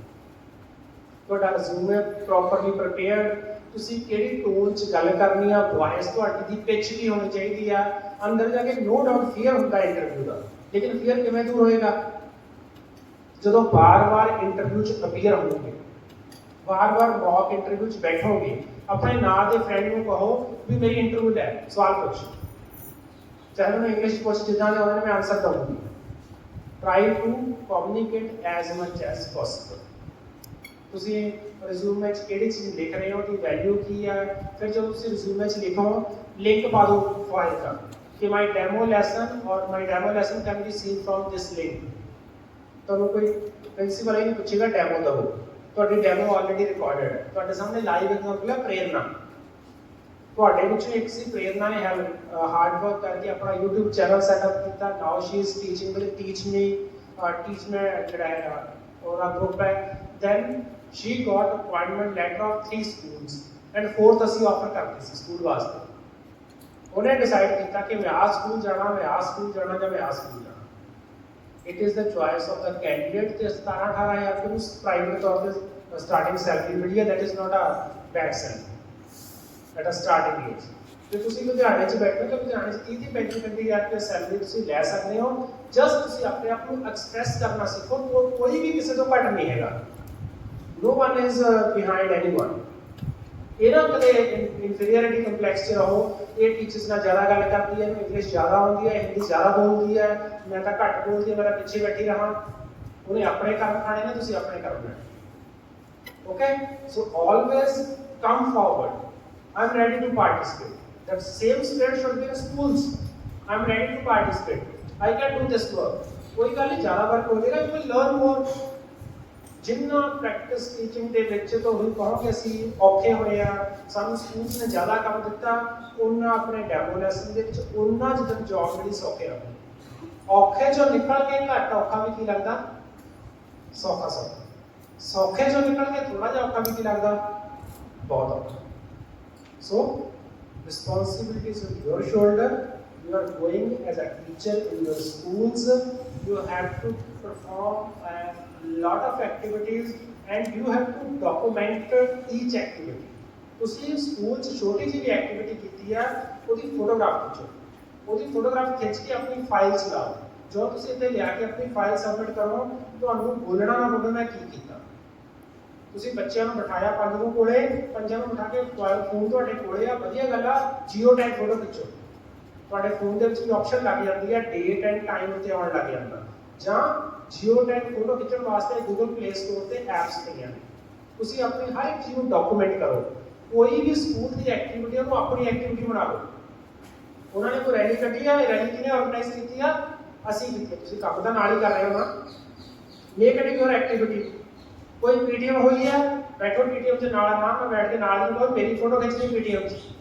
ਤੁਹਾਡਾ ਰਿਜ਼ਿਊਮੇ ਪ੍ਰੋਪਰਲੀ ਪ੍ਰਿਪੇਅਰਡ, ਤੁਸੀਂ ਕਿਹੜੀ ਟੋਨ 'ਚ ਗੱਲ ਕਰਨੀ ਆ, ਵੌਇਸ ਤੁਹਾਡੀ ਦੀ ਪਿਚ ਕੀ ਹੋਣੀ ਚਾਹੀਦੀ ਆ, ਅੰਦਰ ਜਾ ਕੇ ਨੋ ਡਾਊਟ ਫੀਅਰ ਹੁੰਦਾ ਇੰਟਰਵਿਊ ਦਾ, ਲੇਕਿਨ ਫੀਅਰ ਕਿਵੇਂ ਦੂਰ ਹੋਏਗਾ, ਜਦੋਂ ਬਾਰ-ਬਾਰ ਇੰਟਰਵਿਊ 'ਚ ਅਪੀਅਰ ਹੋਵੋਗੇ, ਬਾਰ-ਬਾਰ ਮੌਕ ਇੰਟਰਵਿਊ 'ਚ ਬੈਠੋਗੇ, ਆਪਣੇ ਨਾਲ ਦੇ ਫਰੈਂਡ ਨੂੰ ਕਹੋ ਵੀ ਮੇਰੀ ਇੰਟਰਵਿਊ ਲੈ, ਸਵਾਲ ਪੁੱਛ, ਚਾਹੇ ਉਹਨੂੰ ਇੰਗਲਿਸ਼ ਪੁੱਛ, ਜਿੱਦਾਂ ਦੇ ਉਹਨਾਂ ਨੇ ਮੈਂ ਆਨਸਰ ਦਊਂਗੀ। Try to communicate as much as possible. ਤੁਸੀਂ ਰਿਜ਼ਿਊਮੇ 'ਚ ਕਿਹੜੀ ਚੀਜ਼ ਲਿਖ ਰਹੇ ਹੋ, ਉਹਦੀ ਵੈਲਿਊ ਕੀ ਹੈ, ਫਿਰ ਜਦੋਂ ਤੁਸੀਂ ਰਿਜ਼ਿਊਮੇ 'ਚ ਲਿਖੋ ਲਿੰਕ ਪਾ ਦਿਓ ਫਾਈਲ ਦਾ ਕਿ ਮਾਈ ਡੈਮੋ ਲੈਸਨ ਔਰ my demo lesson can be seen from this link. ਤੁਹਾਨੂੰ ਕੋਈ ਪ੍ਰਿੰਸੀਪਲ ਹੀ ਨਹੀਂ ਪੁੱਛੇਗਾ ਡੈਮੋ ਦਿਓ, ਤੁਹਾਡੀ ਡੈਮੋ ਆਲਰੇਡੀ ਰਿਕਾਰਡਡ ਹੈ, ਤੁਹਾਡੇ ਸਾਹਮਣੇ ਲਾਈਵ ਐਗਜ਼ਾਮਪਲ ਹੈ ਪ੍ਰੇਰਨਾ। ਤੁਹਾਡੇ ਵਿੱਚੋਂ ਇੱਕ ਸੀ ਪ੍ਰੇਰਨਾ ਨੇ ਹਾਰਡ ਵਰਕ ਕਰਕੇ ਆਪਣਾ YouTube ਚੈਨਲ ਸੈਟਅਪ ਕੀਤਾ, now she is teaching with teach me, teach me ਜਿਹੜਾ ਹੈ ਉਹਦਾ ਗਰੁੱਪ ਹੈ। Then she got appointment letter of 3 schools and 4th ਅਸੀਂ ਆਫਰ ਕਰਦੇ ਸੀ ਸਕੂਲ ਵਾਸਤੇ। ਉਹਨੇ ਡਿਸਾਈਡ ਕੀਤਾ ਕਿ ਮੈਂ ਆਹ ਸਕੂਲ ਜਾਣਾ, ਮੈਂ ਆਹ ਸਕੂਲ ਜਾਣਾ ਜਾਂ ਮੈਂ ਆਹ ਸਕੂਲ ਜਾਣਾ। It is the choice of the candidate. ਤੇ 17-18 ਹਜ਼ਾਰ ਰੁਪਏ ਨੂੰ ਪ੍ਰਾਈਵੇਟ ਤੌਰ ਤੇ ਸਟਾਰਟਿੰਗ ਸੈਲਰੀ ਮਿਲੀ ਹੈ, that is not a bad salary at a starting age. ਤੇ ਤੁਸੀਂ ਲੁਧਿਆਣੇ 'ਚ ਬੈਠੇ ਹੋ ਤਾਂ ਲੁਧਿਆਣੇ 'ਚ 30-35 ਹਜ਼ਾਰ ਰੁਪਏ ਸੈਲਰੀ ਤੁਸੀਂ ਲੈ ਸਕਦੇ ਹੋ। ਜਸਟ ਤੁਸੀਂ ਆਪਣੇ ਆਪ ਨੂੰ ਐਕਸਪ੍ਰੈਸ ਕਰਨਾ ਸਿੱਖੋ। ਕੋਈ ਵੀ ਕਿਸੇ ਤੋਂ ਘੱਟ ਨਹੀਂ ਹੈਗਾ। No one is behind anyone। ਇਹ ਨਾ ਕਦੇ ਇਨਫੀਰੀਅਰਿਟੀ ਕੰਪਲੈਕਸ 'ਚ ਰਹੋ। ਇਹ ਟੀਚਰਸ ਨਾਲ ਜ਼ਿਆਦਾ ਗੱਲ ਕਰਦੀ ਹੈ, ਇੰਗਲਿਸ਼ ਜ਼ਿਆਦਾ ਆਉਂਦੀ ਹੈ, ਹਿੰਦੀ ਜ਼ਿਆਦਾ ਬੋਲਦੀ ਹੈ, ਮੈਂ ਤਾਂ ਘੱਟ ਬੋਲਦੀ ਹਾਂ, ਮੈਂ ਤਾਂ ਪਿੱਛੇ ਬੈਠੀ ਰਹਾਂ। ਉਹਨੇ ਆਪਣੇ ਕੰਮ ਖਾਣੇ ਨੇ, ਤੁਸੀਂ ਆਪਣੇ ਕੰਮ ਲੈਣੇ। Okay, so always come forward। I'm ready to participate। That same spirit should be in schools। I'm ready to participate। I can do this work। कोई गल नहीं, ज़्यादा वर्क हो जाएगा, you will learn more। Jinnah practice teaching ਦੇ ਵਿੱਚ ਤੁਸੀਂ ਕਹੋਗੇ ਅਸੀਂ ਔਖੇ ਹੋਏ ਆ, ਸਾਨੂੰ ਸਕੂਲਸ ਨੇ ਜ਼ਿਆਦਾ ਕੰਮ ਦਿੱਤਾ, ਉਹਨਾਂ ਆਪਣੇ ਡੈਮੋ ਲੈਸਨ ਦੇ ਵਿੱਚ ਉਹਨਾਂ ਜਦੋਂ ਜੌਬ ਮਿਲੀ ਸੌਖੇ ਰਹੋ। ਔਖੇ ਚੋਂ ਨਿਕਲ ਕੇ ਘੱਟ ਔਖਾ ਵੀ ਕੀ ਲੱਗਦਾ, ਸੌਖਾ ਸੌਖਾ। ਸੌਖੇ ਚੋਂ ਨਿਕਲ ਕੇ ਥੋੜਾ ਜਿਹਾ ਔਖਾ ਵੀ ਕੀ ਲੱਗਦਾ, ਬਹੁਤ ਔਖਾ। ਸੋ responsibilities on your shoulder। You are going as a teacher in your schools। You have to perform a lot of activities and you have to document each activity। ਤੁਸੀਂ ਸਕੂਲ 'ਚ ਛੋਟੀ ਜਿਹੀ ਵੀ ਐਕਟੀਵਿਟੀ ਕੀਤੀ ਆ, ਉਹਦੀ ਫੋਟੋਗ੍ਰਾਫ ਖਿੱਚੋ। ਉਹਦੀ ਫੋਟੋਗ੍ਰਾਫ ਖਿੱਚ ਕੇ ਆਪਣੀ ਫਾਈਲ 'ਚ ਲਾਓ। ਜੋ ਤੁਸੀਂ ਇੱਥੇ ਲਿਆ ਕੇ ਆਪਣੀ ਫਾਈਲ ਸਬਮਿਟ ਕਰੋ, ਤੁਹਾਨੂੰ ਬੋਲਣਾ ਨਾ ਪਵੇ ਮੈਂ ਕੀ ਕੀਤਾ। ਤੁਸੀਂ ਬੱਚਿਆਂ ਨੂੰ ਬਿਠਾਇਆ ਪੰਜ ਨੂੰ ਕੋਲੇ, ਪੰਜਾਂ ਨੂੰ ਬਿਠਾ ਕੇ ਫੋਨ ਤੁਹਾਡੇ ਕੋਲੇ ਆ, ਵਧੀਆ ਗੱਲ ਆ, ਜੀਓ ਟੈਗ ਫੋਟੋ ਖਿੱਚੋ। ਤੁਹਾਡੇ ਫੋਨ ਦੇ ਵਿੱਚ ਵੀ ਆਪਸ਼ਨ ਲੱਗ ਜਾਂਦੀ ਹੈ, ਡੇਟ ਐਂਡ ਟਾਈਮ ਉੱਤੇ ਆਉਣ ਲੱਗ ਜਾਂਦਾ। ਜਾਂ ਜੀਓ ਟੈਗ ਫੋਟੋ ਖਿੱਚਣ ਵਾਸਤੇ ਗੂਗਲ ਪਲੇ ਸਟੋਰ ਤੇ ਐਪਸ ਪਈਆਂ ਨੇ। ਤੁਸੀਂ ਆਪਣੀ ਹਰ ਇੱਕ ਚੀਜ਼ ਨੂੰ ਡਾਕੂਮੈਂਟ ਕਰੋ। ਕੋਈ ਵੀ ਸਕੂਲ ਦੀ ਐਕਟੀਵਿਟੀ ਉਹਨੂੰ ਆਪਣੀ ਐਕਟੀਵਿਟੀ ਬਣਾ ਲਓ। ਉਹਨਾਂ ਨੇ ਕੋਈ ਰੈਲੀ ਕੱਢੀ ਆ, ਰੈਲੀ ਕਿਹਨੇ ਆਰਗੇਨਾਈਜ਼ ਕੀਤੀ ਆ, ਅਸੀਂ ਕੀਤੀ। ਤੁਸੀਂ ਕੰਮ ਦਾ ਨਾਲ ਹੀ ਕਰ ਰਹੇ ਹੋ ਨਾ। Make it your activity. ਕੋਈ ਪੀਟੀਐਮ ਹੋਈ ਹੈ, ਬੈਠੋ ਪੀਟੀਐਮ ਦੇ ਨਾਲ ਨਾ, ਮੈਂ ਬੈਠ ਕੇ ਨਾਲ ਹੀ ਕਹੋ ਮੇਰੀ ਫੋਟੋ ਖਿੱਚਣੀ ਪੀਟੀਐਮ 'ਚ।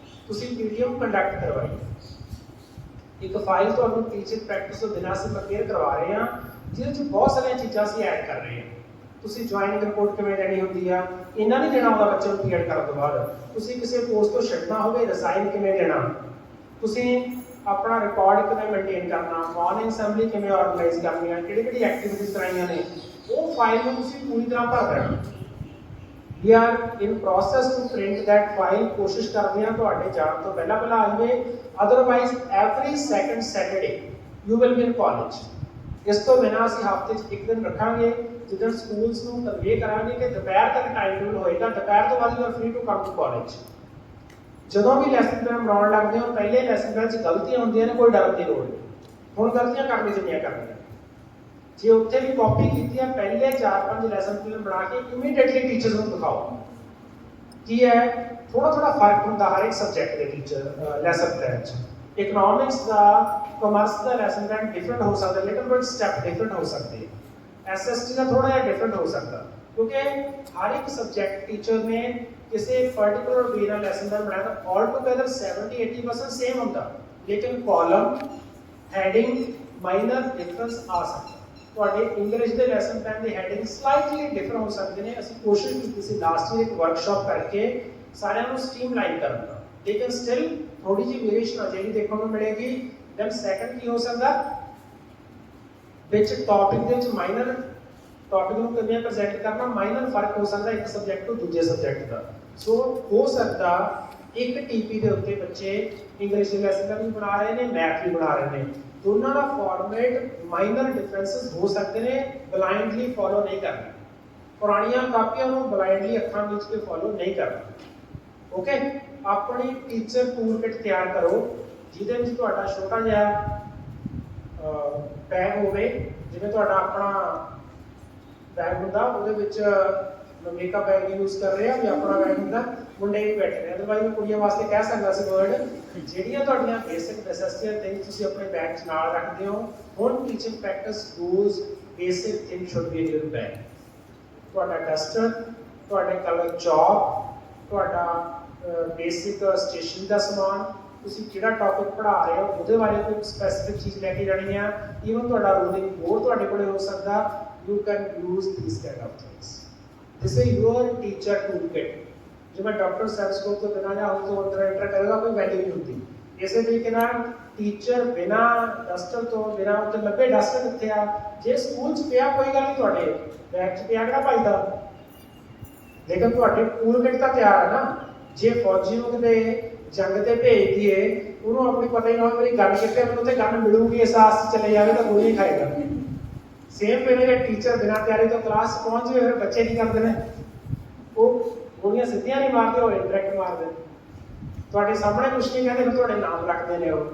ਤੁਸੀਂ ਪੀਟੀਐਮ ਕੰਡਕਟ ਕਰਵਾਈ। ਇੱਕ ਫਾਈਲ ਤੁਹਾਨੂੰ ਟੀਚਰ ਪ੍ਰੈਕਟਿਸ ਤੋਂ ਬਿਨਾਂ ਅਸੀਂ ਪ੍ਰਪੇਅਰ ਕਰਵਾ ਰਹੇ ਹਾਂ, ਜਿਹਦੇ 'ਚ ਬਹੁਤ ਸਾਰੀਆਂ ਚੀਜ਼ਾਂ ਅਸੀਂ ਐਡ ਕਰ ਰਹੇ ਹਾਂ। ਤੁਸੀਂ ਜੁਆਇਨਿੰਗ ਰਿਪੋਰਟ ਕਿਵੇਂ ਦੇਣੀ ਹੁੰਦੀ ਆ, ਇਹਨਾਂ ਨਹੀਂ ਦੇਣਾ ਹੁੰਦਾ ਬੱਚੇ ਨੂੰ ਪੀਰੀਅਡ ਕਰਨ ਤੋਂ ਬਾਅਦ। ਤੁਸੀਂ ਕਿਸੇ ਪੋਸਟ ਤੋਂ ਛੱਡਣਾ ਹੋਵੇ, ਰਿਜ਼ਾਈਨ ਕਿਵੇਂ ਦੇਣਾ, ਤੁਸੀਂ ਆਪਣਾ ਰਿਕਾਰਡ ਕਿਵੇਂ ਮੇਨਟੇਨ ਕਰਨਾ, ਮਾਰਨਿੰਗ ਅਸੈਂਬਲੀ ਕਿਵੇਂ ਆਰਗੇਨਾਈਜ਼ ਕਰਨੀ ਆ, ਕਿਹੜੀ ਐਕਟੀਵਿਟੀਜ਼ ਕਰਾਈਆਂ ਨੇ, ਉਹ ਫਾਈਲ ਨੂੰ ਤੁਸੀਂ ਪੂਰੀ ਤਰ੍ਹਾਂ ਭਰ ਦੇਣਾ। We are in process to print that file। ਕੋਸ਼ਿਸ਼ ਕਰਦੇ ਹਾਂ ਤੁਹਾਡੇ ਜਾਣ ਤੋਂ ਪਹਿਲਾਂ ਆ ਜਾਵੇ। Otherwise every second Saturday you will be in college। ਇਸ ਤੋਂ ਬਿਨਾਂ ਅਸੀਂ ਹਫ਼ਤੇ 'ਚ ਇੱਕ ਦਿਨ ਰੱਖਾਂਗੇ ਜਿੱਦਣ ਸਕੂਲਸ ਨੂੰ ਕਨਵੇ ਕਰਾਂਗੇ ਕਿ ਦੁਪਹਿਰ ਤੱਕ ਟਾਈਮ ਟੇਬਲ ਹੋਏਗਾ, ਦੁਪਹਿਰ ਤੋਂ ਬਾਅਦ you are free to come to college। ਜਦੋਂ ਵੀ ਲੈਸਨ ਪਲਾਨ ਬਣਾਉਣ ਲੱਗਦੇ ਹੋ, ਪਹਿਲੇ ਲੈਸਨ ਪਲਾਨ 'ਚ ਗਲਤੀਆਂ ਹੁੰਦੀਆਂ ਨੇ, ਕੋਈ ਡਰਨ ਦੀ ਲੋੜ ਨਹੀਂ। ਹੁਣ ਗਲਤੀਆਂ ਕਰਨੀ ਜਿੰਨੀਆਂ ਕਰਨੀਆਂ। ਜੇ ਉੱਥੇ ਵੀ ਕਾਪੀ ਕੀਤੀ ਹੈ, ਪਹਿਲੇ 4-5 ਲੈਸਨ ਪਲਾਨ ਬਣਾ ਕੇ ਇਮੀਡੀਏਟਲੀ ਟੀਚਰਸ ਨੂੰ ਦਿਖਾਓ। ਕੀ ਹੈ, ਥੋੜਾ ਫਰਕ ਹੁੰਦਾ ਹਰ ਇੱਕ ਸਬਜੈਕਟ ਦੇ ਟੀਚਰ ਲੈਸਨ ਪਲਾਨ 'ਚ। ਇਕਨੋਮਿਕਸ ਦਾ, ਕਾਮਰਸ ਦਾ ਲੈਸਨ ਪਲਾਨ ਡਿਫਰੈਂਟ ਹੋ ਸਕਦਾ, ਲਿਟਲ ਬਿਟ ਸਟੈਪ ਡਿਫਰੈਂਟ ਹੋ ਸਕਦੇ। ਐਸਐਸਟੀ ਦਾ ਥੋੜਾ ਜਿਹਾ ਡਿਫਰੈਂਟ ਹੋ ਸਕਦਾ, ਕਿਉਂਕਿ ਹਰ ਇੱਕ ਸਬਜੈਕਟ ਟੀਚਰ ਨੇ ਕਿਸੇ ਪਾਰਟਿਕੂਲਰ ਵੇ ਨਾਲ ਲੈਸਨ ਪਲਾਨ ਬਣਾਇਆ ਤਾਂ ਆਲ ਟੂਗੇਦਰ 70-80% ਸੇਮ ਹੁੰਦਾ, ਲੇਕਿਨ ਕਾਲਮ, ਹੈਡਿੰਗ ਮਾਈਨਰ ਡਿਫਰੈਂਸ ਆ ਸਕਦਾ। ਤੁਹਾਡੇ ਇੰਗਲਿਸ਼ ਦੇ ਲੈਸਨ ਪਲਾਨ ਦੇ ਹੈਡਿੰਗ ਸਲਾਈਟਲੀ ਡਿਫਰੈਂਟ ਹੋ ਸਕਦੇ ਨੇ। ਅਸੀਂ ਕੋਸ਼ਿਸ਼ ਕੀਤੀ ਸੀ ਲਾਸਟ ਈਅਰ ਇੱਕ ਵਰਕਸ਼ਾਪ ਕਰਕੇ ਸਾਰਿਆਂ ਨੂੰ ਸਟ੍ਰੀਮਲਾਈਨ ਕਰਨ ਦਾ, ਲੇਕਿਨ ਸਟਿਲ ਥੋੜੀ ਜਿਹੀ ਵੇਰੀਏਸ਼ਨ ਅਜੇ ਵੀ ਦੇਖਣ ਨੂੰ ਮਿਲੇਗੀ। ਦੈਨ ਸੈਕੰਡ ਕੀ ਹੋ ਸਕਦਾ, ਵਿੱਚ ਟੌਪਿਕ ਦੇ ਵਿੱਚ ਮਾਈਨਰ ਟੌਪਿਕ ਨੂੰ ਕਿਵੇਂ ਪ੍ਰੈਜ਼ੈਂਟ ਕਰਨਾ, ਮਾਈਨਰ ਫਰਕ ਹੋ ਸਕਦਾ ਇੱਕ ਸਬਜੈਕਟ ਤੋਂ ਦੂਜੇ ਸਬਜੈਕਟ ਦਾ। ਸੋ ਹੋ ਸਕਦਾ ਇੱਕ ਟੀਪੀ ਦੇ ਉੱਤੇ ਬੱਚੇ ਇੰਗਲਿਸ਼ ਦੇ ਲੈਸਨ ਵੀ ਬਣਾ ਰਹੇ ਨੇ, ਮੈਥ ਵੀ ਬਣਾ ਰਹੇ ਨੇ, ਦੋਨਾਂ ਦਾ ਫਾਰਮੈਟ ਮਾਈਨਰ ਡਿਫਰੈਂਸਸ ਹੋ ਸਕਦੇ ਨੇ। ਬਲਾਈਂਡਲੀ ਫੋਲੋ ਨਹੀਂ ਕਰਨਾ, ਪੁਰਾਣੀਆਂ ਕਾਪੀਆਂ ਨੂੰ ਬਲਾਈਂਡਲੀ ਅੱਖਾਂ ਵਿੱਚ ਕੇ ਫੋਲੋ ਨਹੀਂ ਕਰਨਾ। ਓਕੇ, ਆਪਣੀ ਟੀਚਰ ਟੂਲ ਕਿਟ ਤਿਆਰ ਕਰੋ ਜਿਹਦੇ ਵਿੱਚ ਤੁਹਾਡਾ ਛੋਟਾ ਜਿਹਾ ਬੈਗ ਹੋਵੇ, ਜਿਵੇਂ ਤੁਹਾਡਾ ਆਪਣਾ ਬੈਗ ਹੁੰਦਾ, ਉਹਦੇ ਵਿੱਚ ਮੇਕਅਪ ਬੈਗ ਯੂਜ਼ ਕਰ ਰਹੇ ਆ ਵੀ ਆਪਣਾ ਬੈਗ ਹੁੰਦਾ, ਮੁੰਡੇ ਵੀ ਬੈਠੇ ਨੇ। ਅਦਰਵਾਈਜ਼ ਕੁੜੀਆਂ ਵਾਸਤੇ ਕਹਿ ਸਕਦਾ ਸੀ ਵਰਡ, ਜਿਹੜੀਆਂ ਤੁਹਾਡੀਆਂ ਬੇਸਿਕ ਨੈਸੈਸਿਟੀਆਂ ਥਿੰਗਸ ਤੁਸੀਂ ਆਪਣੇ ਬੈਗ 'ਚ ਨਾਲ ਰੱਖਦੇ ਹੋ। ਹੁਣ teaching practice those basic thing should be in your bag. ਤੁਹਾਡਾ ਡਸਟਰ, ਤੁਹਾਡੇ ਕਲਰ ਚੌਕ, ਤੁਹਾਡਾ ਬੇਸਿਕ ਸਟੇਸ਼ਨਰੀ ਦਾ ਸਮਾਨ, ਤੁਸੀਂ ਕਿਹੜਾ ਟੌਪਿਕ ਪੜ੍ਹਾ ਰਹੇ ਹੋ ਉਹਦੇ ਬਾਰੇ ਕੋਈ ਸਪੈਸੀਫਿਕ ਚੀਜ਼ ਲੈ ਕੇ ਜਾਣੀ ਆ। ਈਵਨ ਤੁਹਾਡਾ ਰੋਲਿੰਗ ਬੋਰਡ ਤੁਹਾਡੇ ਕੋਲੇ ਹੋ ਸਕਦਾ। You can use these kind of things. This is your teacher tool kit. ਜਿਵੇਂ ਡਾਕਟਰ ਸੈਟਸਕੋਪ ਤੋਂ ਬਿਨਾਂ ਜਾਂ ਉਸ ਤੋਂ ਅੰਦਰ ਐਂਟਰ ਕਰੇਗਾ ਕੋਈ ਵੈਲਿਊ ਨਹੀਂ ਹੁੰਦੀ। ਇਸੇ ਤਰੀਕੇ ਨਾਲ ਟੀਚਰ ਬਿਨਾਂ ਡਸਟਰ ਤੋਂ, ਬਿਨਾਂ ਉੱਤੇ ਲੱਭੇ ਡਸਟਰ ਕਿੱਥੇ ਆ, ਜੇ ਸਕੂਲ 'ਚ ਪਿਆ ਕੋਈ ਗੱਲ ਨਹੀਂ, ਤੁਹਾਡੇ ਬੈਗ 'ਚ ਪਿਆ ਕਿਹੜਾ ਭਾਈ ਦਾ, ਲੇਕਿਨ ਤੁਹਾਡੇ ਟੂਲ ਕਿਟ ਤਾਂ ਤਿਆਰ ਹੈ ਨਾ। ਜੇ ਫੌਜੀ ਨੂੰ ਕਿਤੇ ਜੰਗ ਤੇ ਭੇਜ ਦਈਏ ਉਹਨੂੰ ਆਪਣੀ ਪਤਾ ਹੀ ਨਾ ਹੋਵੇ ਮੇਰੀ ਗਨ ਕਿੱਥੇ, ਮੈਨੂੰ ਉੱਥੇ ਗਨ ਮਿਲੂਗੀ ਇਸ ਆਸ 'ਚ ਚਲੇ ਜਾਵੇ ਤਾਂ ਗੋਲੀ ਖਾਏਗਾ। ਸੇਮ ਵੇ ਮੇਰੇ ਟੀਚਰ ਬਿਨਾਂ ਤਿਆਰੀ ਤੋਂ ਕਲਾਸ ਪਹੁੰਚ ਜਾਵੇ, ਫਿਰ ਬੱਚੇ ਕੀ ਕਰਦੇ ਨੇ, ਉਹ ਗੋਲੀਆਂ ਸਿੱਧੀਆਂ ਨਹੀਂ ਮਾਰਦੇ, ਉਹ ਇੰਡਾਇਰੈਕਟ ਮਾਰਦੇ ਨੇ। ਤੁਹਾਡੇ ਸਾਹਮਣੇ ਕੁਛ ਨਹੀਂ ਕਹਿੰਦੇ, ਫਿਰ ਤੁਹਾਡੇ ਨਾਮ ਰੱਖਦੇ ਨੇ ਉਹ।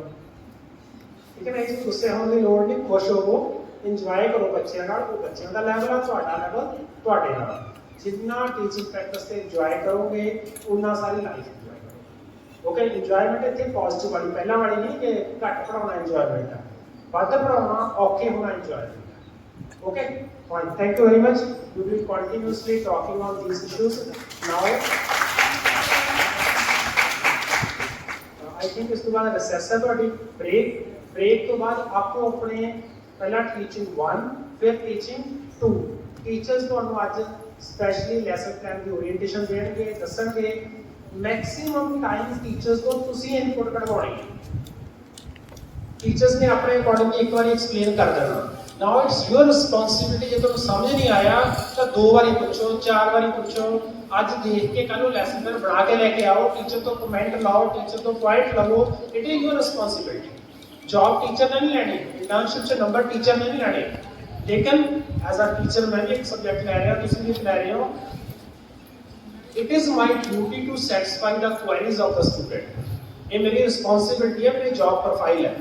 ਠੀਕ ਹੈ ਨਾ, ਇਸ ਗੁੱਸੇ ਹੋਣ ਦੀ ਲੋੜ ਨਹੀਂ, ਖੁਸ਼ ਹੋਵੋ, ਇੰਜੋਏ ਕਰੋ ਬੱਚਿਆਂ ਨਾਲ। ਉਹ ਬੱਚਿਆਂ ਦਾ ਲੈਵਲ ਆ, ਤੁਹਾਡਾ ਲੈਵਲ ਤੁਹਾਡੇ ਨਾਲ। ਜਿੰਨਾ ਟੀਚਿੰਗ ਪ੍ਰੈਕਟਿਸ ਤੇ ਇੰਜੋਏ ਕਰੋਗੇ ਉਨਾ ਸਾਰੀ ਲਾਈਫ ਇੰਜੋਏ ਕਰੋਗੇ। ਓਕੇ, ਇੰਜੋਏਮੈਂਟ ਇੱਥੇ ਪੋਜ਼ਿਟਿਵ ਵਾਲੀ, ਪਹਿਲਾਂ ਵਾਲੀ ਨਹੀਂ ਕਿ ਘੱਟ ਪੜਾਉਣਾ ਇੰਜੋਏਮੈਂਟ ਹੈ, ਵੱਧ ਪੜਾਉਣਾ ਔਖੇ ਹੋਣਾ ਇੰਜੋਏਮੈਂਟ ਹੈ। Okay fine, thank you very much. We will continuously talking on these issues now. I think ਇਸ ਤੋਂ ਬਾਅਦ ਰਿਸੈਸ ਹੈ ਤੁਹਾਡੀ, ਬ੍ਰੇਕ ਤੋਂ ਬਾਅਦ ਆਪੋ ਆਪਣੇ ਪਹਿਲਾਂ ਟੀਚਿੰਗ 1 ਫਿਰ ਟੀਚਿੰਗ 2। ਟੀਚਰਸ ਤੁਹਾਨੂੰ ਅੱਜ ਸਪੈਸ਼ਲੀ ਲੈਸਨ ਪਲਾਨ ਦੀ ਓਰੀਐਂਟੇਸ਼ਨ ਦੇਣਗੇ, ਦੱਸਣਗੇ। ਮੈਕਸਿਮਮ ਟਾਈਮ ਟੀਚਰਸ ਤੋਂ ਤੁਸੀਂ ਇਨਪੁਟ ਕਢਵਾਉਣੀ ਹੈ। ਟੀਚਰਸ ਨੇ ਆਪਣੇ ਅਕੋਰਡਿੰਗ ਇੱਕ ਵਾਰੀ ਐਕਸਪਲੇਨ ਕਰ ਦੇਣਾ। ਨਾਓ ਇਟਸ ਯੂਅਰ ਰਿਸਪੌਂਸਿਬਿਲਿਟੀ, ਜੇ ਤੁਹਾਨੂੰ ਸਮਝ ਨਹੀਂ ਆਇਆ ਤਾਂ 2 ਵਾਰੀ ਪੁੱਛੋ, 4 ਵਾਰੀ ਪੁੱਛੋ। ਅੱਜ ਦੇਖ ਕੇ ਕੱਲ ਨੂੰ ਲੈਸਨ ਪਲਾਨ ਬਣਾ ਕੇ ਲੈ ਕੇ ਆਓ, ਟੀਚਰ ਤੋਂ ਕਮੈਂਟ ਲਾਓ, ਟੀਚਰ ਤੋਂ ਪੁਆਇੰਟ ਲਵੋ। It is your responsibility. Job teacher ਨੇ ਨਹੀਂ ਲੈਣੀ, ਇੰਟਰਨਸ਼ਿਪ 'ਚ ਨੰਬਰ ਟੀਚਰ ਨੇ ਨਹੀਂ ਲੈਣੇ, ਲੇਕਿਨ ਐਜ਼ ਅ ਟੀਚਰ ਮੈਂ ਵੀ ਇੱਕ ਸਬਜੈਕਟ ਲੈ ਰਿਹਾ, ਤੁਸੀਂ ਵੀ ਲੈ ਰਹੇ ਹੋ। It is my duty to satisfy the queries of the student. ये मेरी रिस्पॉन्सिबिलिटी है, मेरी जॉब प्रोफाइल है।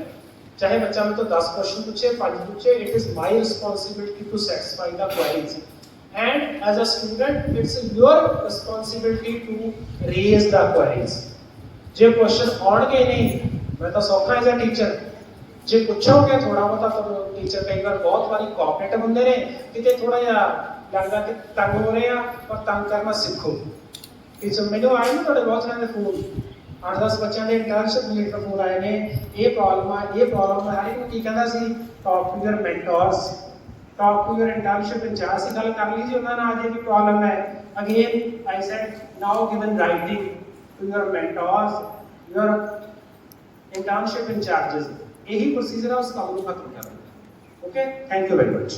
चाहे बच्चा मेरे को 10 क्वेश्चन पूछे, 5 पूछे, it is my responsibility to satisfy the queries. And as a student, it's your responsibility to raise the queries. जे क्वेश्चन आउणगे नहीं, मैं तो सौखा एज अ टीचर। जे पूछोगे थोड़ा बहुत तो टीचर कई बार बहुत बारी कोऑपरेटिव होंगे ने, किते थोड़ा जिहा लगदा कि तंग हो रहे हैं, पर तंग करना सीखो। टीचर मैंने आए ना थोड़े बहुत जने फोन 8-10 ਬੱਚਿਆਂ ਦੇ ਇੰਟਰਨਸ਼ਿਪ ਰਿਲੇਟਡ ਫੋਨ ਆਏ ਨੇ, ਇਹ ਪ੍ਰੋਬਲਮ ਆ, ਇਹ ਪ੍ਰੋਬਲਮ ਆ। ਹਰ ਇੱਕ ਕੀ ਕਹਿੰਦਾ ਸੀ, talk to your mentors, talk to your internship incharge से ਗੱਲ ਕਰ ਲਈ ਜੀ ਉਹਨਾਂ ਨਾਲ, ਜੇ ਵੀ ਪ੍ਰੋਬਲਮ ਹੈ। Again I said now given writing to your mentors, your internship incharges. यही प्रोसीजर है उस काम को खत्म करना। Okay, thank you very much.